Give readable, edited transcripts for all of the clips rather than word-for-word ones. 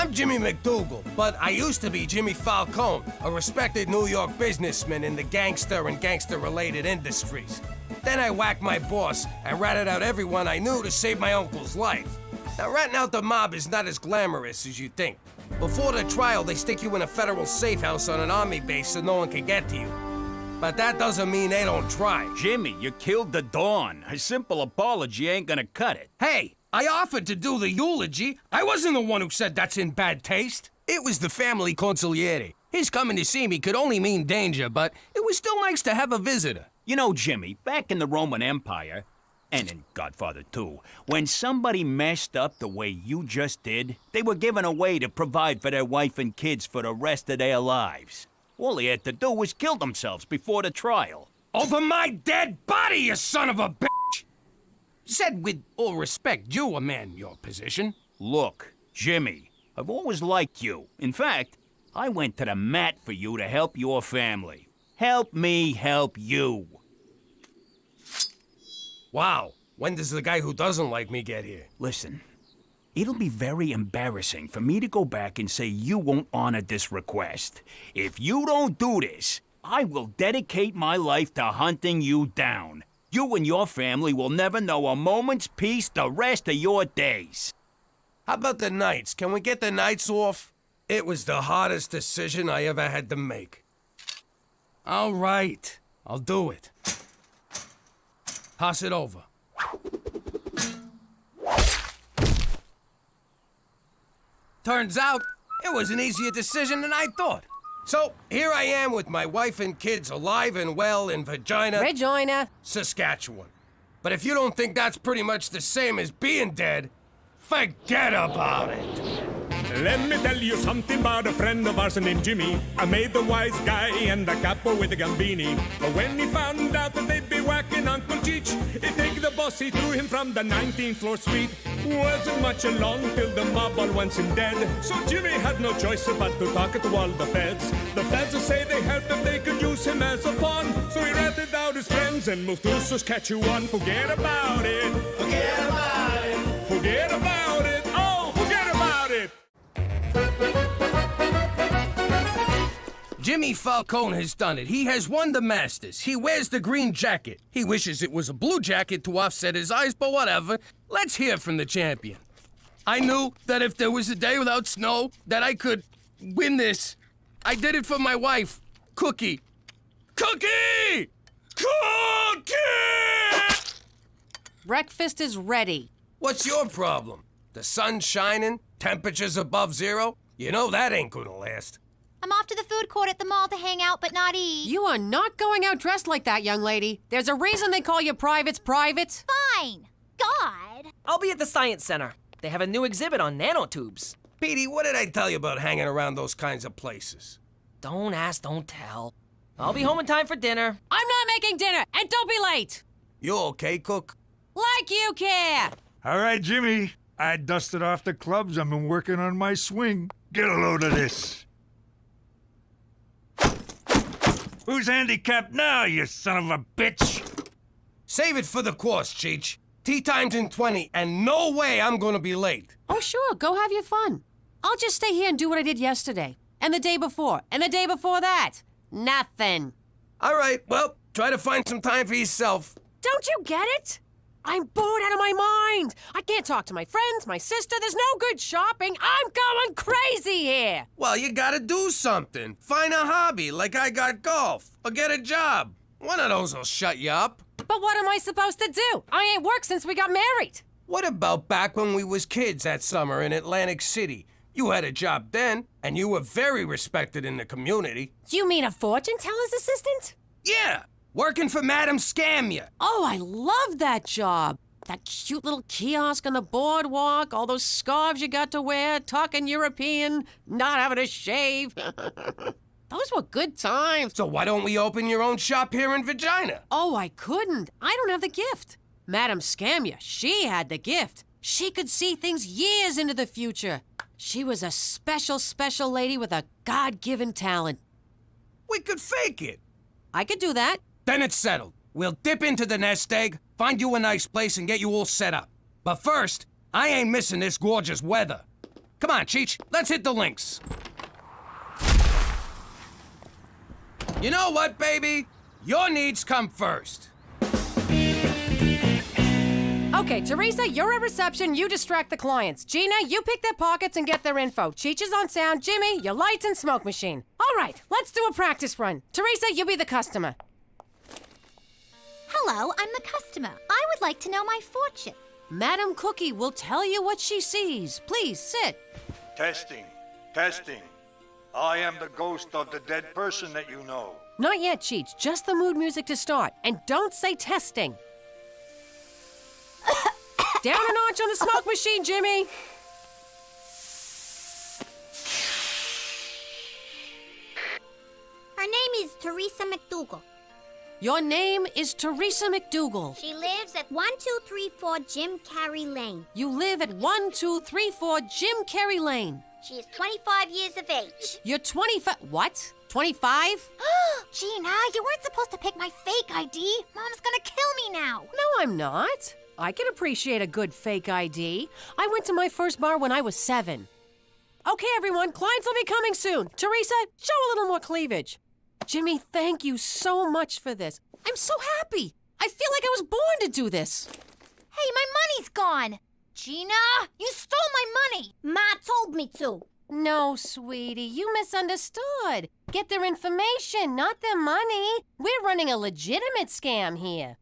I'm Jimmy McDougal, but I used to be Jimmy Falcone, a respected New York businessman in the gangster and gangster-related industries. Then I whacked my boss and ratted out everyone I knew to save my uncle's life. Now, ratting out the mob is not as glamorous as you think. Before the trial, they stick you in a federal safe house on an army base so no one can get to you. But that doesn't mean they don't try. Jimmy, you killed the Dawn. A simple apology ain't gonna cut it. Hey, I offered to do the eulogy. I wasn't the one who said that's in bad taste. It was the family consigliere. His coming to see me could only mean danger, but it was still nice to have a visitor. You know, Jimmy, back in the Roman Empire, and in Godfather 2, when somebody messed up the way you just did, they were given a way to provide for their wife and kids for the rest of their lives. All they had to do was kill themselves before the trial. Over my dead body, you son of a bitch! Said with all respect, you a man in your position. Look, Jimmy, I've always liked you. In fact, I went to the mat for you to help your family. Help me help you. Wow, when does the guy who doesn't like me get here? Listen, it'll be very embarrassing for me to go back and say you won't honor this request. If you don't do this, I will dedicate my life to hunting you down. You and your family will never know a moment's peace the rest of your days. How about the nights? Can we get the nights off? It was the hardest decision I ever had to make. All right, I'll do it. Pass it over. Turns out, it was an easier decision than I thought. So, here I am with my wife and kids alive and well in Regina, Saskatchewan. But if you don't think that's pretty much the same as being dead, forget about it. Let me tell you something about a friend of ours named Jimmy. I made the wise guy and the capo with the gambini. But when he found out that they'd be whacking Uncle Cheech, he'd take the boss, he threw him from the 19th floor suite. Wasn't much along till the mob all wants him dead. So Jimmy had no choice but to talk to all the feds. The feds will say they helped him, they could use him as a pawn. So he ratted out his friends and moved to Saskatchewan. Forget about it. Forget about it. Forget about it. Oh, forget about it. Jimmy Falcone has done it. He has won the Masters. He wears the green jacket. He wishes it was a blue jacket to offset his eyes, but whatever. Let's hear from the champion. I knew that if there was a day without snow, that I could win this. I did it for my wife, Cookie. Cookie! Cookie! breakfast is ready. What's your problem? The sun's shining, temperatures above zero? You know that ain't gonna last. I'm off to the food court at the mall to hang out but not eat. You are not going out dressed like that, young lady. There's a reason they call you privates privates. Fine. God. I'll be at the Science Center. They have a new exhibit on nanotubes. Petey, what did I tell you about hanging around those kinds of places? Don't ask, don't tell. I'll be home in time for dinner. I'm not making dinner, and don't be late. You okay, Cook? Like you care. All right, Jimmy. I dusted off the clubs. I've been working on my swing. Get a load of this. Who's handicapped now, you son of a bitch? Save it for the course, Cheech. Tea time's in 20, and no way I'm gonna be late. Oh, sure, go have your fun. I'll just stay here and do what I did yesterday, and the day before, and the day before that. Nothing. All right, well, try to find some time for yourself. Don't you get it? I'm bored out of my mind. I can't talk to my friends, my sister. There's no good shopping. I'm going crazy here. Well, you gotta do something. Find a hobby, like I got golf, or get a job. One of those will shut you up. But what am I supposed to do? I ain't worked since we got married. What about back when we was kids that summer in Atlantic City? You had a job then, and you were very respected in the community. You mean a fortune teller's assistant? Yeah, working for Madam Scamia. Oh, I love that job. That cute little kiosk on the boardwalk, all those scarves you got to wear, talking European, not having to shave. Those were good times. So why don't we open your own shop here in Regina? Oh, I couldn't. I don't have the gift. Madam Scamia, she had the gift. She could see things years into the future. She was a special, special lady with a God-given talent. We could fake it. I could do that. Then it's settled. We'll dip into the nest egg, find you a nice place, and get you all set up. But first, I ain't missing this gorgeous weather. Come on, Cheech, let's hit the links. You know what, baby? Your needs come first. Okay, Teresa, you're at reception. You distract the clients. Gina, you pick their pockets and get their info. Cheech is on sound. Jimmy, your lights and smoke machine. All right, let's do a practice run. Teresa, you be the customer. Hello, I'm the customer. I would like to know my fortune. Madam Cookie will tell you what she sees. Please sit. Testing. Testing. I am the ghost of the dead person that you know. Not yet, Cheech. Just the mood music to start. And don't say testing. Down a notch on the smoke machine, Jimmy. Her name is Teresa McDougal. Your name is Teresa McDougal. She lives at 1234 Jim Carrey Lane. You live at 1234 Jim Carrey Lane. She is 25 years of age. You're 25. What? 25? Gina, you weren't supposed to pick my fake ID. Mom's gonna kill me now. No, I'm not. I can appreciate a good fake ID. I went to my first bar when I was 7. Okay, everyone, clients will be coming soon. Teresa, show a little more cleavage. Jimmy, thank you so much for this. I'm so happy. I feel like I was born to do this. Hey, my money's gone. Gina, you stole my money. Ma told me to. No, sweetie, you misunderstood. Get their information, not their money. We're running a legitimate scam here.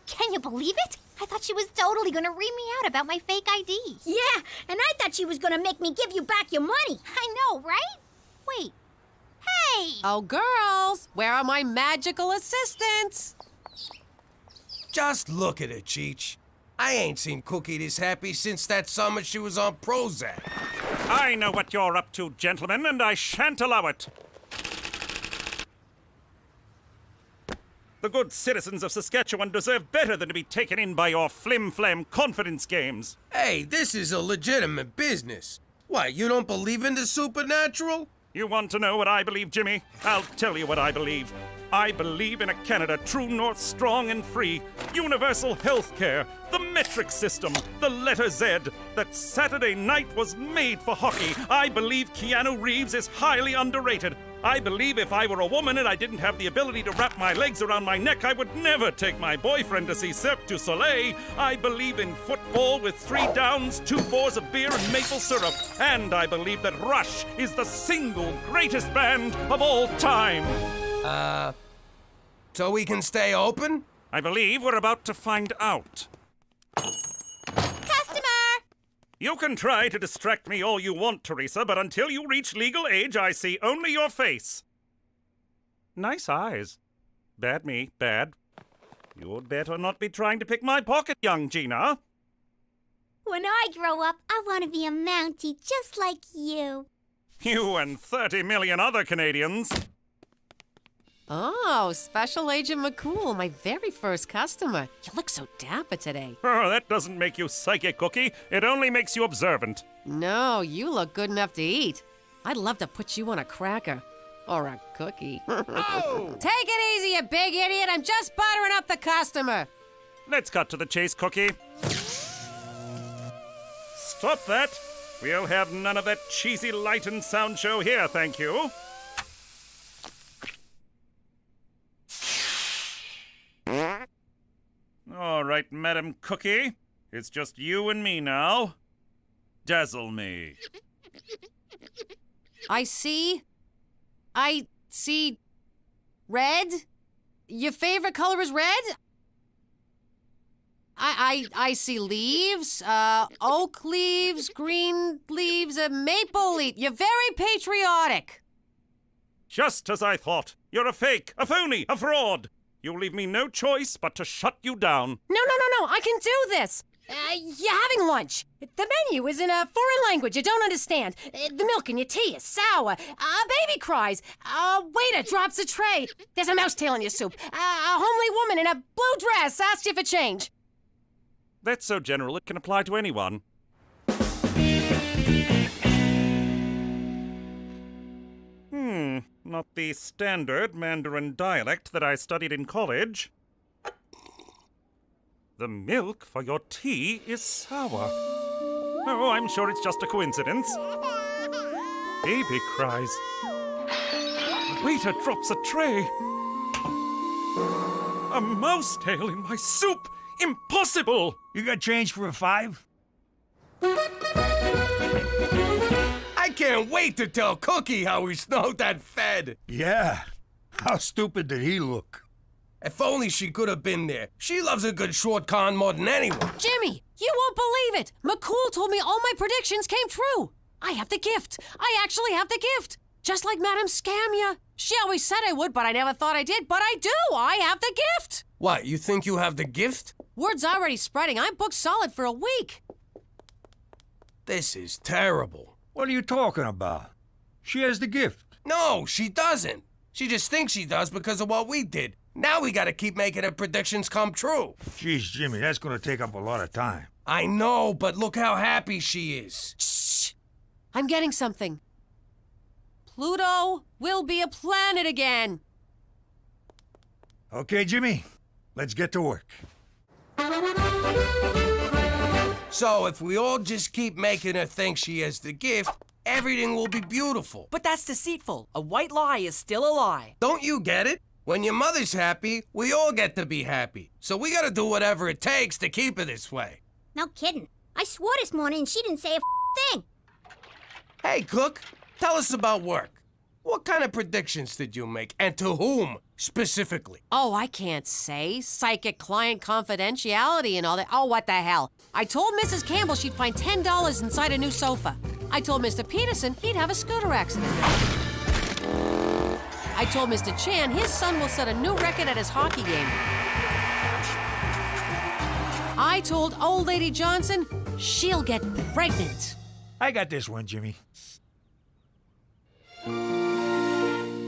Can you believe it? I thought she was totally gonna read me out about my fake ID. Yeah, and I thought she was gonna make me give you back your money. I know, right? Wait. Hey! Oh, girls, where are my magical assistants? Just look at her, Cheech. I ain't seen Cookie this happy since that summer she was on Prozac. I know what you're up to, gentlemen, and I shan't allow it. The good citizens of Saskatchewan deserve better than to be taken in by your flim-flam confidence games. Hey, this is a legitimate business. Why, you don't believe in the supernatural? You want to know what I believe, Jimmy? I'll tell you what I believe. I believe in a Canada true north, strong and free, universal health care, the metric system, the letter Z, that Saturday night was made for hockey. I believe Keanu Reeves is highly underrated. I believe if I were a woman and I didn't have the ability to wrap my legs around my neck, I would never take my boyfriend to see Cirque du Soleil. I believe in football with 3 downs, 2 fours of beer and maple syrup. And I believe that Rush is the single greatest band of all time. So we can stay open? I believe we're about to find out. Customer! You can try to distract me all you want, Teresa, but until you reach legal age, I see only your face. Nice eyes. Bad me, bad. You'd better not be trying to pick my pocket, young Gina. When I grow up, I want to be a Mountie just like you. You and 30 million other Canadians. Oh, Special Agent McCool, my very first customer. You look so dapper today. Oh, that doesn't make you psychic, Cookie. It only makes you observant. No, you look good enough to eat. I'd love to put you on a cracker. Or a cookie. Oh! Take it easy, you big idiot. I'm just buttering up the customer. Let's cut to the chase, Cookie. Stop that. We'll have none of that cheesy light and sound show here, thank you. All right, Madam Cookie. It's just you and me now. Dazzle me. I see red. Your favorite color is red? I see leaves, oak leaves, green leaves, a maple leaf. You're very patriotic. Just as I thought. You're a fake, a phony, a fraud. You leave me no choice but to shut you down. No, I can do this. You're having lunch. The menu is in a foreign language you don't understand. The milk in your tea is sour. A baby cries. A waiter drops a tray. There's a mouse tail in your soup. A homely woman in a blue dress asked you for change. That's so general it can apply to anyone. Not the standard Mandarin dialect that I studied in college. The milk for your tea is sour. Oh, I'm sure it's just a coincidence. Baby cries. The waiter drops a tray. A mouse tail in my soup! Impossible! You got change for a 5? I can't wait to tell Cookie how we snowed that Fed. Yeah. How stupid did he look? If only she could have been there. She loves a good short con more than anyone. Jimmy, you won't believe it. McCool told me all my predictions came true. I have the gift. I actually have the gift. Just like Madame Scamia. She always said I would, but I never thought I did. But I do. I have the gift. What, you think you have the gift? Word's already spreading. I'm booked solid for a week. This is terrible. What are you talking about? She has the gift. No, she doesn't. She just thinks she does because of what we did. Now we gotta keep making her predictions come true. Jeez, Jimmy, that's gonna take up a lot of time. I know, but look how happy she is. Shh. I'm getting something. Pluto will be a planet again. Okay, Jimmy, let's get to work. So if we all just keep making her think she has the gift, everything will be beautiful. But that's deceitful. A white lie is still a lie. Don't you get it? When your mother's happy, we all get to be happy. So we gotta do whatever it takes to keep her this way. No kidding. I swore this morning and she didn't say a thing. Hey, Cook, tell us about work. What kind of predictions did you make, and to whom, specifically? Oh, I can't say. Psychic client confidentiality and all that. Oh, what the hell. I told Mrs. Campbell she'd find $10 inside a new sofa. I told Mr. Peterson he'd have a scooter accident. I told Mr. Chan his son will set a new record at his hockey game. I told old lady Johnson she'll get pregnant. I got this one, Jimmy.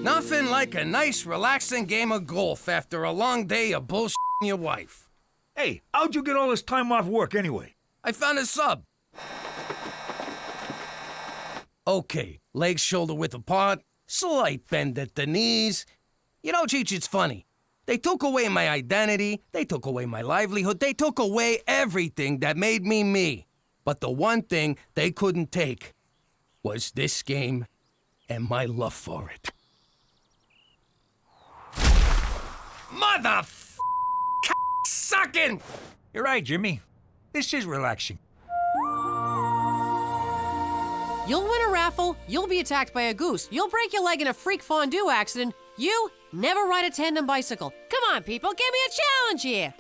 Nothing like a nice, relaxing game of golf after a long day of bullshitting your wife. Hey, how'd you get all this time off work anyway? I found a sub. Okay, legs shoulder width apart, slight bend at the knees. You know, Cheech, it's funny. They took away my identity, they took away my livelihood, they took away everything that made me me. But the one thing they couldn't take was this game and my love for it. Mother sucking! You're right, Jimmy. This is relaxing. You'll win a raffle, you'll be attacked by a goose, you'll break your leg in a freak fondue accident, you never ride a tandem bicycle. Come on, people, give me a challenge here.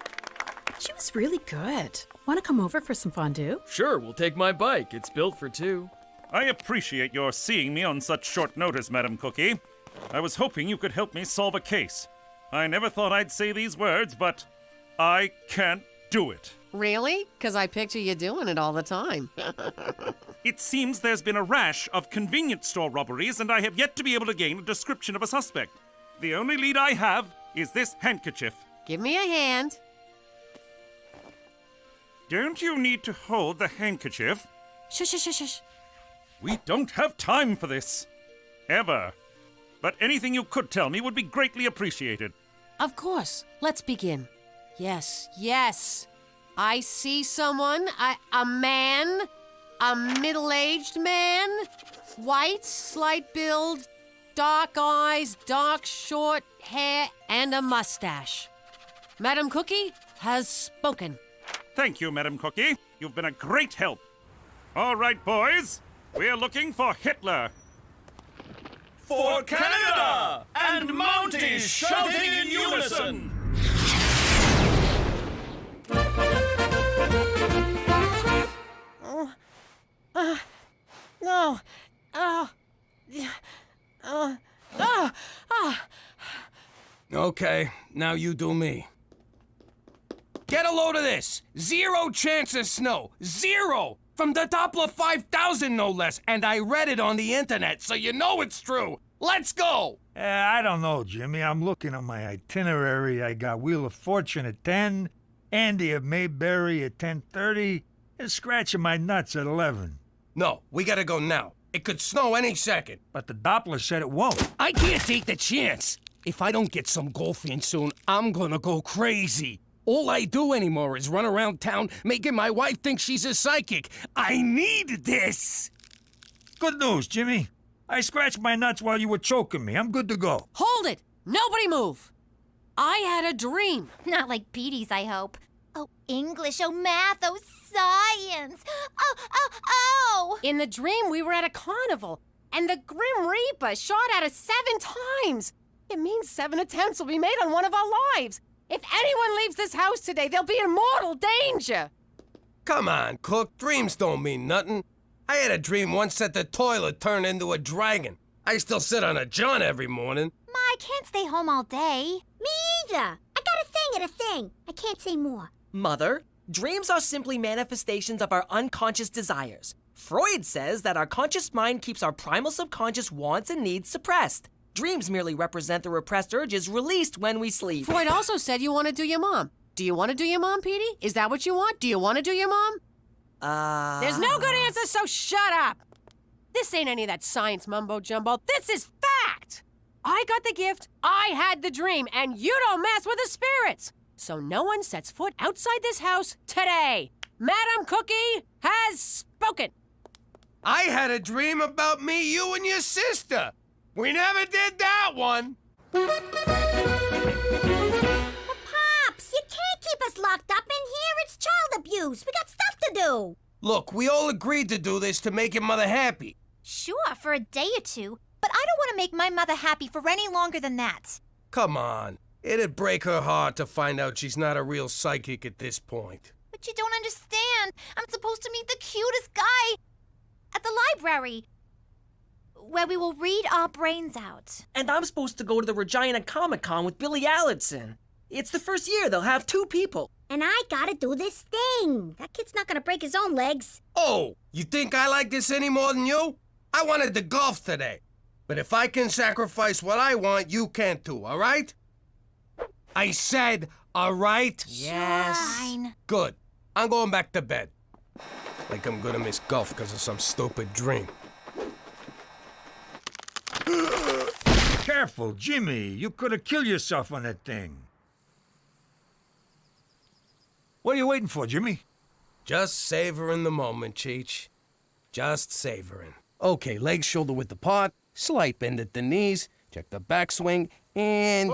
She was really good. Want to come over for some fondue? Sure, we'll take my bike. It's built for 2. I appreciate your seeing me on such short notice, Madam Cookie. I was hoping you could help me solve a case. I never thought I'd say these words, but I can't do it. Really? Because I picture you doing it all the time. It seems there's been a rash of convenience store robberies, and I have yet to be able to gain a description of a suspect. The only lead I have is this handkerchief. Give me a hand. Don't you need to hold the handkerchief? Shush, shush, shush, shush. We don't have time for this. Ever. But anything you could tell me would be greatly appreciated. Of course. Let's begin. Yes, yes. I see someone, a man, a middle-aged man, white, slight build, dark eyes, dark short hair, and a mustache. Madam Cookie has spoken. Thank you, Madam Cookie. You've been a great help. All right, boys. We're looking for Hitler. For Canada! And Mounties shouting in unison! No. Okay, now you do me. Get a load of this. 0 chance of snow. 0! From the Doppler 5000, no less. And I read it on the internet, so you know it's true. Let's go! I don't know, Jimmy. I'm looking at my itinerary. I got Wheel of Fortune at 10, Andy of Mayberry at 10:30, and scratching my nuts at 11. No, we gotta go now. It could snow any second. But the Doppler said it won't. I can't take the chance. If I don't get some golf in soon, I'm gonna go crazy. All I do anymore is run around town making my wife think she's a psychic. I need this! Good news, Jimmy. I scratched my nuts while you were choking me. I'm good to go. Hold it! Nobody move! I had a dream. Not like Petey's, I hope. Oh, English, oh, math, oh, science. Oh! In the dream, we were at a carnival, and the Grim Reaper shot at us 7 times. It means 7 attempts will be made on one of our lives. If anyone leaves this house today, they'll be in mortal danger. Come on, Cook. Dreams don't mean nothing. I had a dream once that the toilet turned into a dragon. I still sit on a john every morning. Ma, I can't stay home all day. Me either. I got a thing and a thing. I can't say more. Mother, dreams are simply manifestations of our unconscious desires. Freud says that our conscious mind keeps our primal subconscious wants and needs suppressed. Dreams merely represent the repressed urges released when we sleep. Freud also said you want to do your mom. Do you want to do your mom, Petey? Is that what you want? Do you want to do your mom? There's no good answer, so shut up. This ain't any of that science mumbo-jumbo. This is fact. I got the gift, I had the dream, and you don't mess with the spirits. So no one sets foot outside this house today. Madam Cookie has spoken. I had a dream about me, you, and your sister. We never did that one. But Pops, you can't keep us locked up in here. It's child abuse. We got stuff to do. Look, we all agreed to do this to make your mother happy. Sure, for a day or two, but I don't want to make my mother happy for any longer than that. Come on. It'd break her heart to find out she's not a real psychic at this point. But you don't understand. I'm supposed to meet the cutest guy at the library, where we will read our brains out. And I'm supposed to go to the Regina Comic-Con with Billy Allinson. It's the first year they'll have 2 people. And I gotta do this thing. That kid's not gonna break his own legs. Oh, you think I like this any more than you? I wanted to golf today. But if I can sacrifice what I want, you can't too, all right? I said, all right? Yes. Fine. Good. I'm going back to bed. Like I'm gonna miss golf because of some stupid dream. Careful, Jimmy. You could have killed yourself on that thing. What are you waiting for, Jimmy? Just savoring the moment, Cheech. Just savoring. Okay, leg shoulder width apart, slight bend at the knees, check the backswing, and...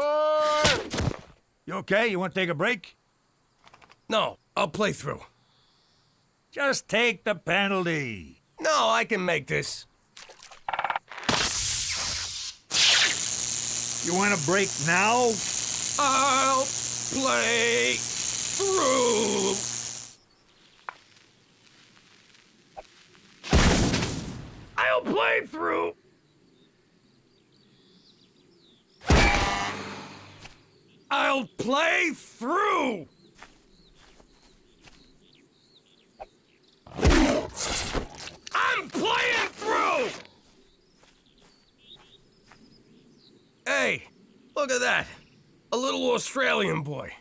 You okay? You want to take a break? No, I'll play through. Just take the penalty. No, I can make this. You want to break now? I'll play through. I'll play through. I'll play through. I'm playing through. Hey, look at that. A little Australian boy.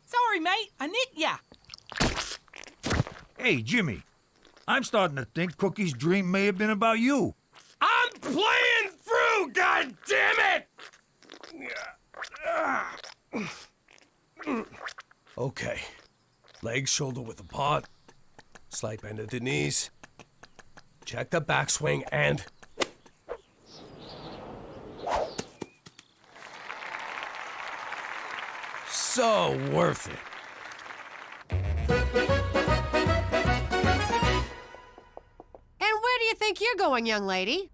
Sorry, mate. I nicked ya. Hey, Jimmy. I'm starting to think Cookie's dream may have been about you. I'm playing through, God damn it! Okay. Legs shoulder width apart. Slight bend at the knees. Check the backswing and... So worth it. And where do you think you're going, young lady?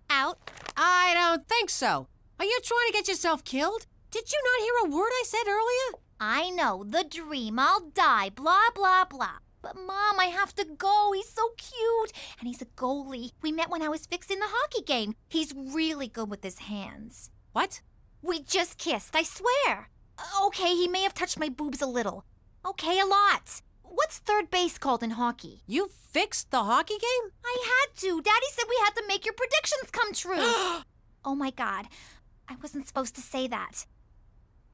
Out. I don't think so. Are you trying to get yourself killed? Did you not hear a word I said earlier? I know, the dream, I'll die, blah, blah, blah. But Mom, I have to go. He's so cute. And he's a goalie. We met when I was fixing the hockey game. He's really good with his hands. What? We just kissed, I swear. Okay, he may have touched my boobs a little. Okay, a lot. What's third base called in hockey? You fixed the hockey game? I had to. Daddy said we had to make your predictions come true. Oh my God. I wasn't supposed to say that.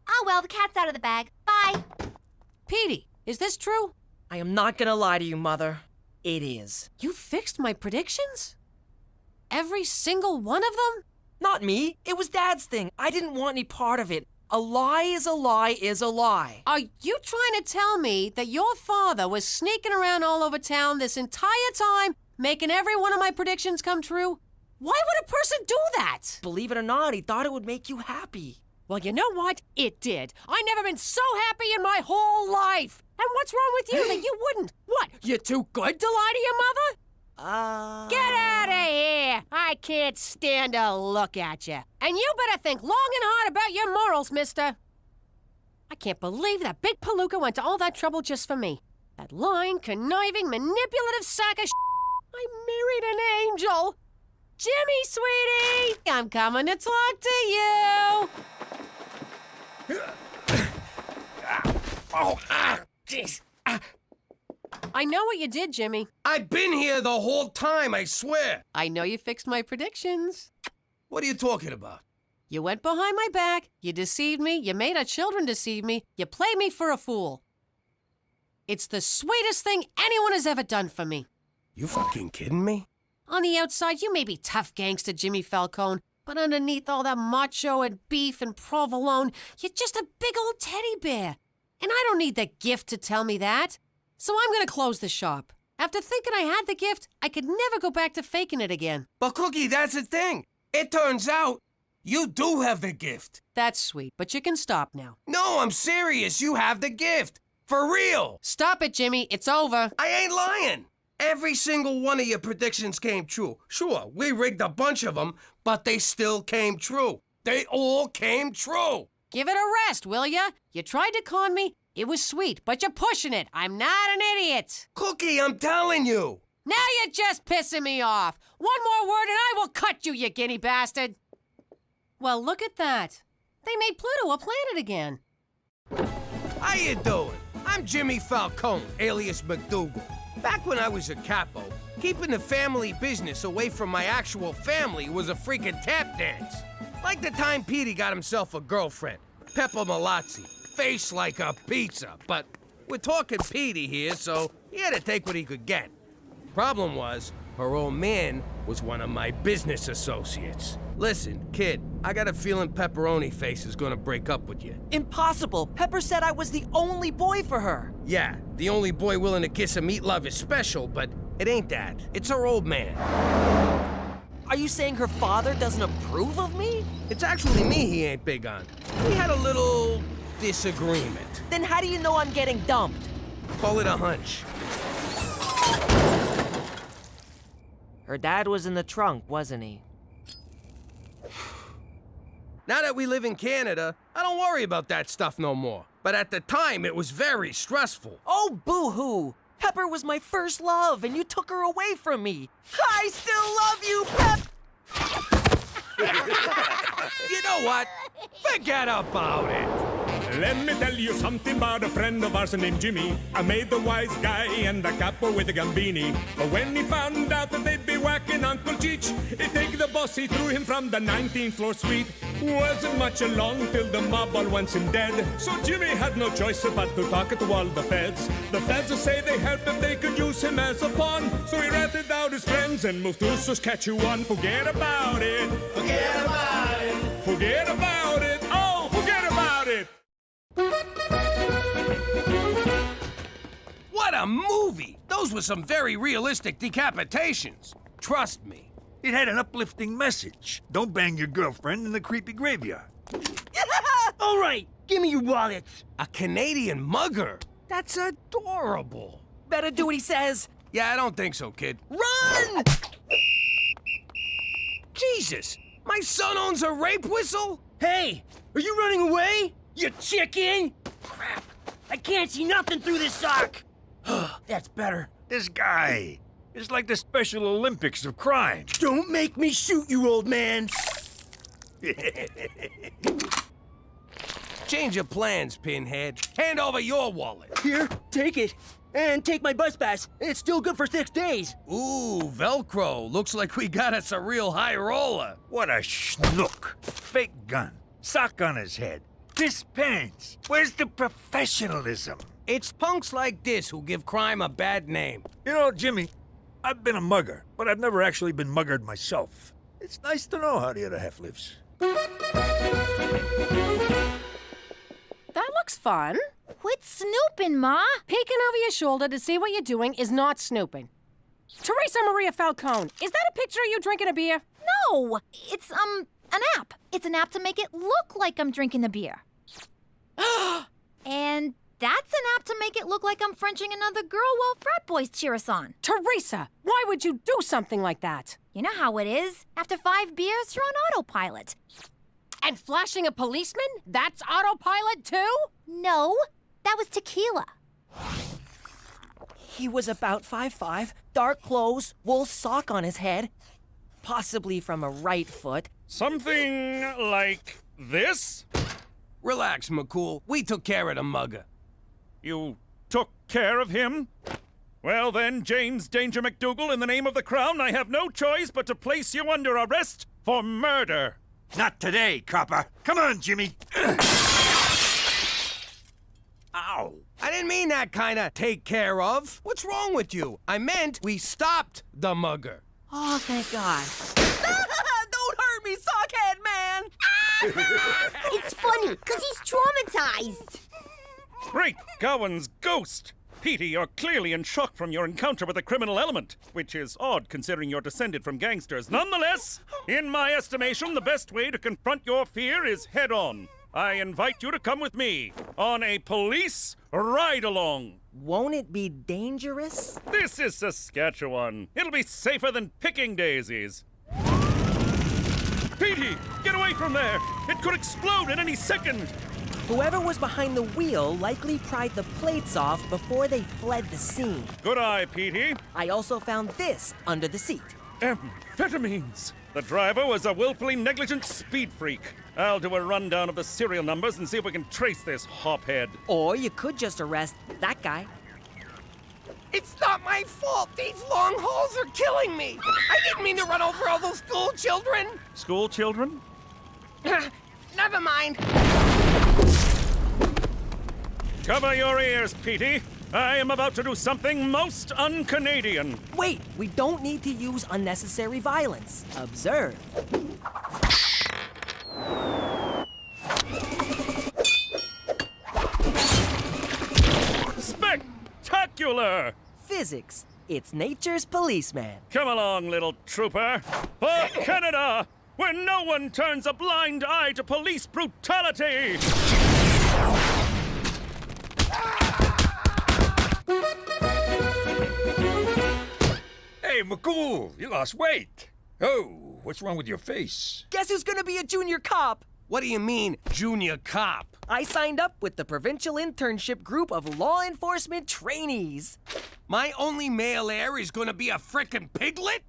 Oh well, the cat's out of the bag. Bye. Petey, is this true? I am not gonna lie to you, Mother. It is. You fixed my predictions? Every single one of them? Not me. It was Dad's thing. I didn't want any part of it. A lie is a lie is a lie. Are you trying to tell me that your father was sneaking around all over town this entire time, making every one of my predictions come true? Why would a person do that? Believe it or not, he thought it would make you happy. Well, you know what? It did. I've never been so happy in my whole life. And what's wrong with you that you wouldn't? What, you're too good to lie to your mother? Get out of here! I can't stand to look at you. And you better think long and hard about your morals, mister. I can't believe that big palooka went to all that trouble just for me. That lying, conniving, manipulative sack of I married an angel. Jimmy, sweetie! I'm coming to talk to you. Jeez. I know what you did, Jimmy. I've been here the whole time, I swear. I know you fixed my predictions. What are you talking about? You went behind my back, you deceived me, you made our children deceive me, you played me for a fool. It's the sweetest thing anyone has ever done for me. You fucking kidding me? On the outside, you may be tough gangster Jimmy Falcone, but underneath all that macho and beef and provolone, you're just a big old teddy bear. And I don't need the gift to tell me that. So I'm gonna close the shop. After thinking I had the gift, I could never go back to faking it again. But Cookie, that's the thing. It turns out you do have the gift. That's sweet, but you can stop now. No, I'm serious. You have the gift. For real. Stop it, Jimmy. It's over. I ain't lying. Every single one of your predictions came true. Sure, we rigged a bunch of them, but they still came true. They all came true. Give it a rest, will ya? You tried to con me. It was sweet, but you're pushing it. I'm not an idiot. Cookie, I'm telling you. Now you're just pissing me off. One more word and I will cut you, you guinea bastard. Well, look at that. They made Pluto a planet again. How you doing? I'm Jimmy Falcone, alias McDougal. Back when I was a capo, keeping the family business away from my actual family was a freaking tap dance. Like the time Petey got himself a girlfriend, Peppa Malazzi, face like a pizza. But we're talking Petey here, so he had to take what he could get. Problem was, her old man was one of my business associates. Listen, kid, I got a feeling Pepperoni Face is gonna break up with you. Impossible. Pepper said I was the only boy for her. Yeah, the only boy willing to kiss and meet love is special, but it ain't that. It's her old man. Are you saying her father doesn't approve of me? It's actually me he ain't big on. We had a little disagreement. Then how do you know I'm getting dumped? Call it a hunch. Her dad was in the trunk, wasn't he? Now that we live in Canada, I don't worry about that stuff no more. But at the time, it was very stressful. Oh, boo-hoo! Pepper was my first love, and you took her away from me. I still love you, Pep! You know what? Forget about it. Let me tell you something about a friend of ours named Jimmy. I made the wise guy and the capo with the gambini. But when he found out that they'd be whacking Uncle Cheech, he'd take the boss, he threw him from the 19th floor suite. Wasn't much along till the mob all wants him dead. So Jimmy had no choice but to talk to all the feds. The feds will say they helped if they could use him as a pawn. So he ratted out his friends and moved to Saskatchewan. Forget about it. Forget about it. Forget about it. Oh, forget about it. What a movie! Those were some very realistic decapitations. Trust me. It had an uplifting message. Don't bang your girlfriend in the creepy graveyard. All right, give me your wallets. A Canadian mugger? That's adorable. Better do what he says. Yeah, I don't think so, kid. Run! Jesus! My son owns a rape whistle? Hey, are you running away? You chicken! Crap, I can't see nothing through this sock. That's better. This guy is like the Special Olympics of crime. Don't make me shoot you, old man. Change of plans, Pinhead. Hand over your wallet. Here, take it. And take my bus pass. It's still good for 6 days. Ooh, Velcro. Looks like we got us a real high roller. What a schnook. Fake gun. Sock on his head. Piss pants. Where's the professionalism? It's punks like this who give crime a bad name. You know, Jimmy, I've been a mugger, but I've never actually been muggered myself. It's nice to know how the other half lives. That looks fun. Quit snooping, Ma. Peeking over your shoulder to see what you're doing is not snooping. Teresa Maria Falcone, is that a picture of you drinking a beer? No, it's, an app. It's an app to make it look like I'm drinking a beer. And that's an app to make it look like I'm Frenching another girl while frat boys cheer us on. Teresa, why would you do something like that? You know how it is. After 5 beers, you're on autopilot. And flashing a policeman? That's autopilot too? No, that was tequila. He was about 5'5", dark clothes, wool sock on his head, possibly from a right foot. Something like this? Relax, McCool. We took care of the mugger. You took care of him? Well then, James Danger McDougal, in the name of the crown, I have no choice but to place you under arrest for murder. Not today, copper. Come on, Jimmy. Ow. I didn't mean that kind of take care of. What's wrong with you? I meant we stopped the mugger. Oh, thank God. Don't hurt me, sockhead man! It's funny, 'cause he's traumatized. Great Gowan's ghost! Petey, you're clearly in shock from your encounter with the criminal element, which is odd considering you're descended from gangsters. Nonetheless, in my estimation, the best way to confront your fear is head-on. I invite you to come with me on a police ride-along. Won't it be dangerous? This is Saskatchewan. It'll be safer than picking daisies. Petey, get away from there! It could explode at any second! Whoever was behind the wheel likely pried the plates off before they fled the scene. Good eye, Petey. I also found this under the seat. Amphetamines. The driver was a willfully negligent speed freak. I'll do a rundown of the serial numbers and see if we can trace this hophead. Or you could just arrest that guy. It's not my fault. These long hauls are killing me. I didn't mean to run over all those school children. School children? Never mind. Cover your ears, Petey. I am about to do something most un-Canadian. Wait, we don't need to use unnecessary violence. Observe. Spectacular! Physics. It's nature's policeman. Come along, little trooper. For Canada, where no one turns a blind eye to police brutality! Hey, McCool, you lost weight. Oh, what's wrong with your face? Guess who's gonna be a junior cop? What do you mean, junior cop? I signed up with the provincial internship group of law enforcement trainees. My only male heir is gonna be a frickin' piglet?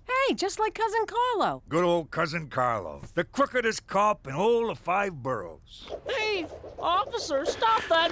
Hey, just like Cousin Carlo. Good old cousin Carlo, the crookedest cop in all the 5 boroughs. Hey, officer, stop that!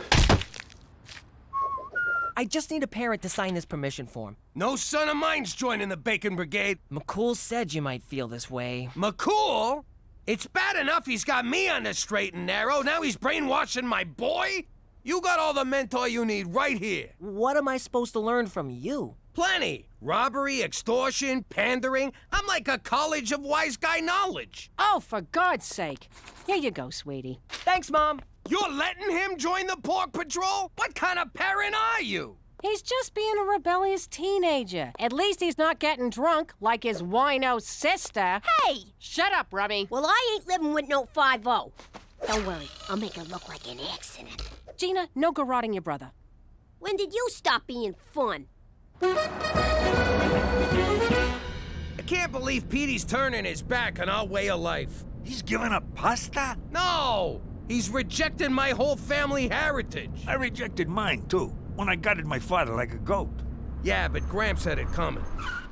I just need a parent to sign this permission form. No son of mine's joining the Bacon Brigade. McCool said you might feel this way. McCool? It's bad enough he's got me on the straight and narrow. Now he's brainwashing my boy? You got all the mentor you need right here. What am I supposed to learn from you? Plenty. Robbery, extortion, pandering. I'm like a college of wise guy knowledge. Oh, for God's sake. Here you go, sweetie. Thanks, Mom. You're letting him join the Pork Patrol? What kind of parent are you? He's just being a rebellious teenager. At least he's not getting drunk like his wino sister. Hey! Shut up, Rummy. Well, I ain't living with no 5-0. Don't worry, I'll make it look like an accident. Gina, no garroting your brother. When did you stop being fun? I can't believe Petey's turning his back on our way of life. He's giving up pasta? No! He's rejecting my whole family heritage. I rejected mine, too, when I gutted my father like a goat. Yeah, but Gramps had it coming.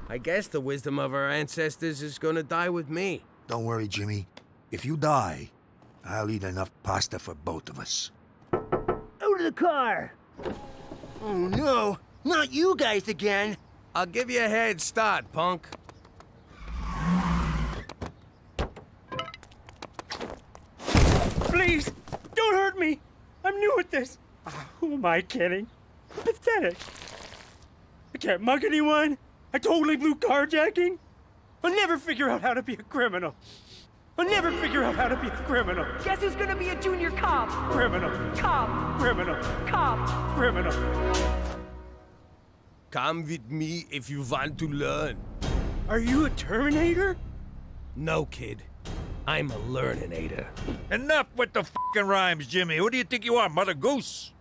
I guess the wisdom of our ancestors is gonna die with me. Don't worry, Jimmy. If you die, I'll eat enough pasta for both of us. Out of the car! Oh no, not you guys again! I'll give you a head start, punk. Please, don't hurt me! I'm new at this! Who am I kidding? I'm pathetic. I can't mug anyone. I totally blew carjacking. I'll never figure out how to be a criminal. I'll never figure out how to be a criminal. Guess who's gonna be a junior cop? Criminal. Cop. Criminal. Cop. Criminal. Come with me if you want to learn. Are you a Terminator? No, kid. I'm a learninator. Enough with the fucking rhymes, Jimmy. Who do you think you are, Mother Goose?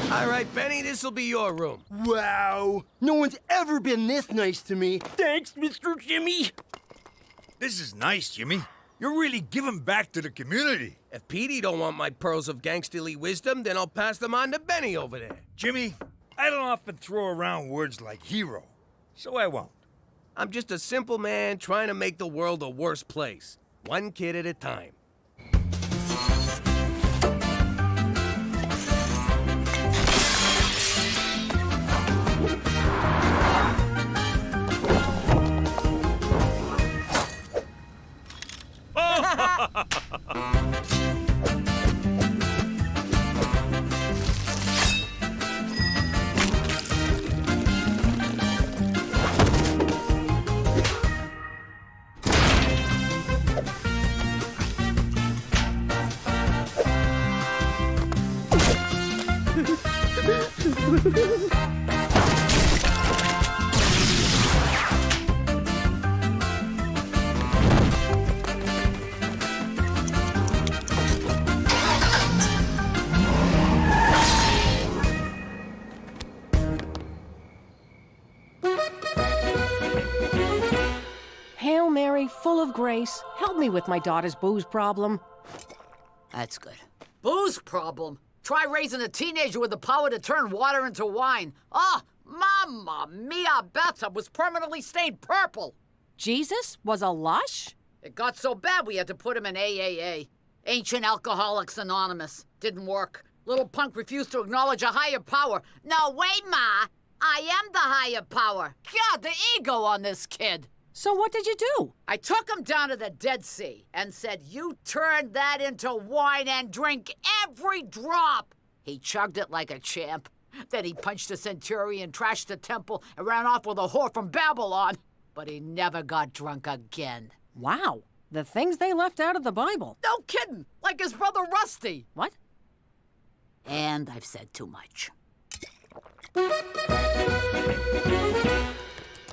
All right, Benny, this'll be your room. Wow. No one's ever been this nice to me. Thanks, Mr. Jimmy. This is nice, Jimmy. You're really giving back to the community. If Petey don't want my pearls of gangsterly wisdom, then I'll pass them on to Benny over there. Jimmy, I don't often throw around words like hero, so I won't. I'm just a simple man trying to make the world a worse place, one kid at a time. Hail Mary, full of grace, help me with my daughter's booze problem. That's good. Booze problem? Try raising a teenager with the power to turn water into wine. Oh, mamma mia, bathtub was permanently stained purple. Jesus was a lush? It got so bad we had to put him in AAA. Ancient Alcoholics Anonymous. Didn't work. Little punk refused to acknowledge a higher power. No, wait, Ma. I am the higher power. God, the ego on this kid. So what did you do? I took him down to the Dead Sea and said, you turn that into wine and drink every drop. He chugged it like a champ. Then he punched a centurion, trashed the temple, and ran off with a whore from Babylon. But he never got drunk again. Wow, the things they left out of the Bible. No kidding, like his brother Rusty. What? And I've said too much.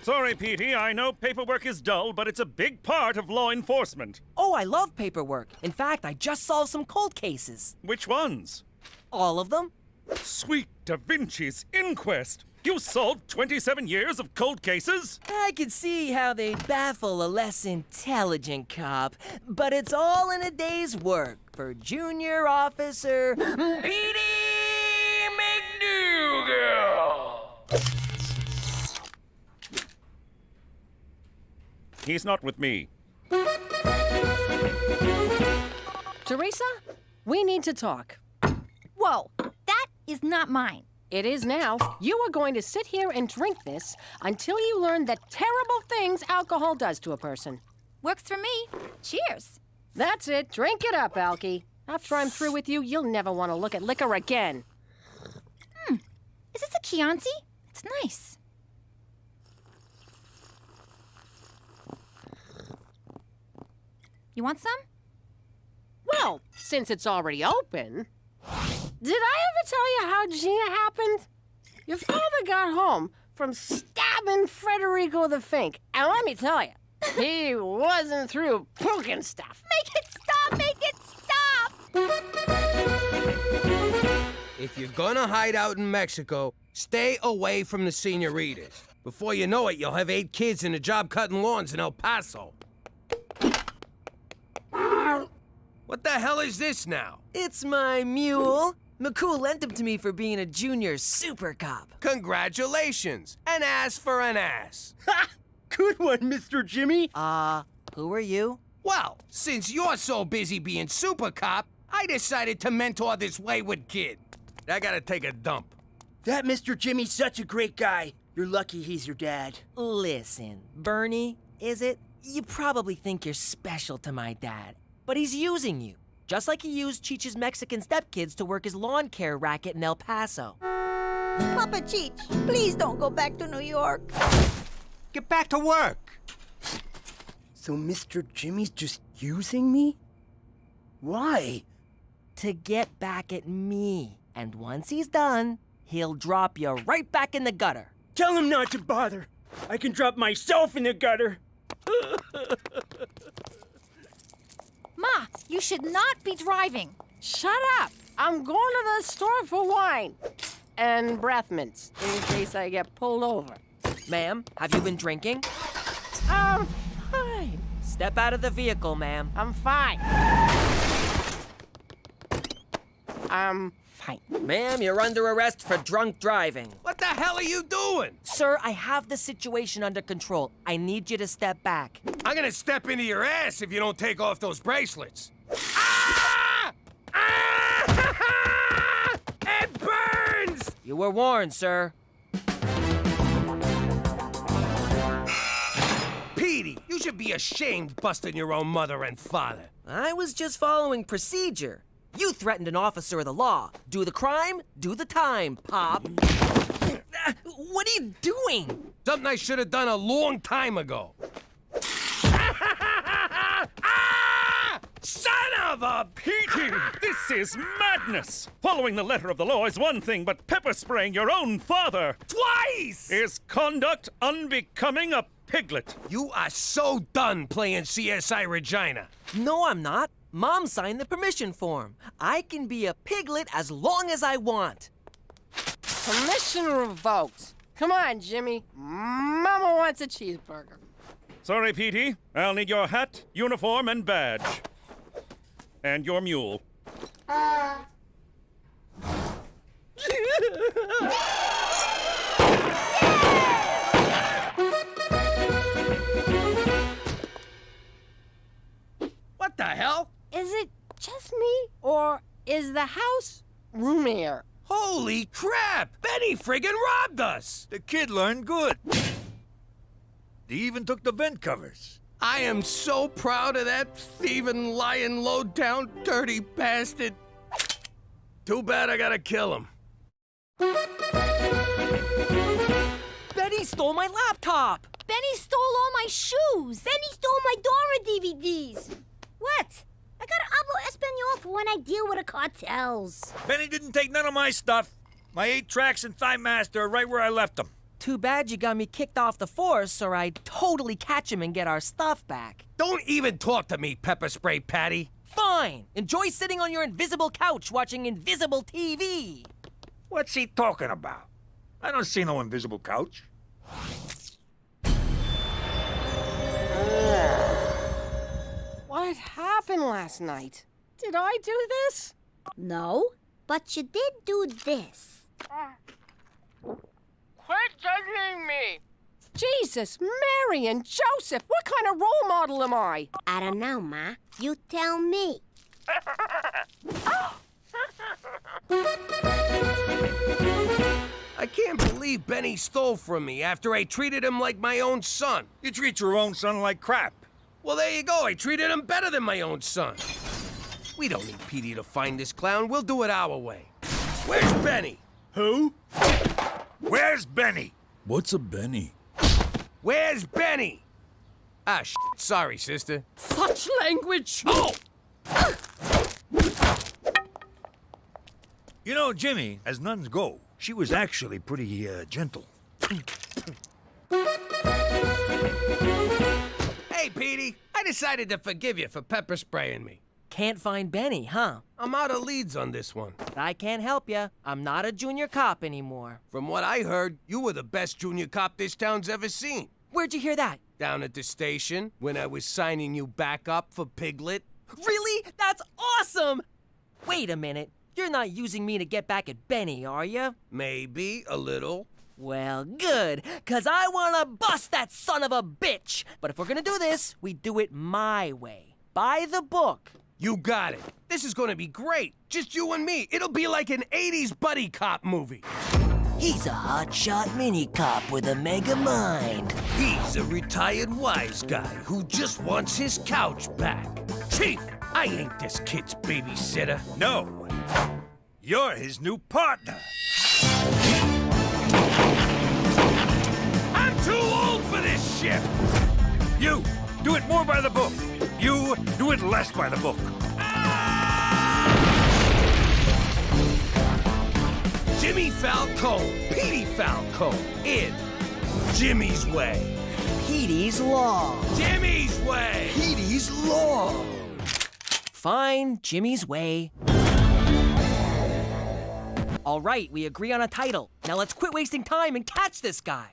Sorry, Petey, I know paperwork is dull, but it's a big part of law enforcement. Oh, I love paperwork. In fact, I just solved some cold cases. Which ones? All of them. Sweet Da Vinci's inquest. You solved 27 years of cold cases? I could see how they'd baffle a less intelligent cop, but it's all in a day's work for Junior Officer Petey McDougal. He's not with me. Teresa, we need to talk. Whoa, that is not mine. It is now. You are going to sit here and drink this until you learn the terrible things alcohol does to a person. Works for me. Cheers. That's it. Drink it up, Alky. After I'm through with you, you'll never want to look at liquor again. Is this a Chianti? It's nice. You want some? Well, since it's already open... Did I ever tell you how Gina happened? Your father got home from stabbing Federico the Fink. And let me tell you, he wasn't through poking stuff. Make it stop! Make it stop! If you're gonna hide out in Mexico, stay away from the senoritas. Before you know it, you'll have 8 kids and a job cutting lawns in El Paso. What the hell is this now? It's my mule. McCool lent him to me for being a junior super cop. Congratulations! An ass for an ass. Ha! Good one, Mr. Jimmy. Who are you? Well, since you're so busy being super cop, I decided to mentor this wayward kid. I gotta take a dump. That Mr. Jimmy's such a great guy. You're lucky he's your dad. Listen, Bernie, is it? You probably think you're special to my dad, but he's using you. Just like he used Cheech's Mexican stepkids to work his lawn care racket in El Paso. Papa Cheech, please don't go back to New York. Get back to work. So Mr. Jimmy's just using me? Why? To get back at me. And once he's done, he'll drop you right back in the gutter. Tell him not to bother. I can drop myself in the gutter. Ma, you should not be driving. Shut up! I'm going to the store for wine. And breath mints, in case I get pulled over. Ma'am, have you been drinking? I'm fine. Step out of the vehicle, ma'am. I'm fine. I'm fine. Ma'am, you're under arrest for drunk driving. What the hell are you doing? Sir, I have the situation under control. I need you to step back. I'm gonna step into your ass if you don't take off those bracelets. Ah! Ah! It burns! You were warned, sir. Petey, you should be ashamed busting your own mother and father. I was just following procedure. You threatened an officer of the law. Do the crime, do the time, Pop. What are you doing? Something I should have done a long time ago. Son of a... Petey, this is madness! Following the letter of the law is one thing, but pepper spraying your own father Twice! is conduct unbecoming a piglet. You are so done playing CSI Regina. No, I'm not. Mom signed the permission form. I can be a piglet as long as I want. Permission revoked. Come on, Jimmy. Mama wants a cheeseburger. Sorry, Petey. I'll need your hat, uniform, and badge. And your mule. What the hell? Is it just me, or is the house roomier? Holy crap! Benny friggin' robbed us! The kid learned good. He even took the vent covers. I am so proud of that thieving, lying, low-down, dirty bastard. Too bad I gotta kill him. Benny stole my laptop. Benny stole all my shoes. Benny stole my Dora DVDs. What? I gotta hablo Espanol for when I deal with the cartels. Benny didn't take none of my stuff. My 8 tracks and Thigh Master are right where I left them. Too bad you got me kicked off the force, or I'd totally catch him and get our stuff back. Don't even talk to me, Pepper Spray Patty. Fine. Enjoy sitting on your invisible couch watching invisible TV. What's he talking about? I don't see no invisible couch. What happened last night? Did I do this? No, but you did do this. Quit judging me! Jesus, Mary and Joseph, what kind of role model am I? I don't know, Ma. You tell me. I can't believe Benny stole from me after I treated him like my own son. You treat your own son like crap. Well, there you go. I treated him better than my own son. We don't need Petey to find this clown. We'll do it our way. Where's Benny? Who? Where's Benny? What's a Benny? Where's Benny? Ah, sorry, sister. Such language! Oh! You know, Jimmy, as nuns go, she was actually pretty, gentle. Hey, Petey. I decided to forgive you for pepper spraying me. Can't find Benny, huh? I'm out of leads on this one. I can't help you. I'm not a junior cop anymore. From what I heard, you were the best junior cop this town's ever seen. Where'd you hear that? Down at the station, when I was signing you back up for Piglet. Really? That's awesome! Wait a minute. You're not using me to get back at Benny, are you? Maybe a little. Well, good, 'cause I wanna bust that son of a bitch! But if we're gonna do this, we do it my way. By the book. You got it. This is gonna be great. Just you and me. It'll be like an 80s buddy cop movie. He's a hotshot mini cop with a mega mind. He's a retired wise guy who just wants his couch back. Chief, I ain't this kid's babysitter. No. You're his new partner. too old for this shit! You, do it more by the book. You, do it less by the book. Jimmy Falcone, Petey Falcone, in Jimmy's Way. Petey's Law. Jimmy's Way! Petey's Law. Fine, Jimmy's Way. All right, we agree on a title. Now let's quit wasting time and catch this guy.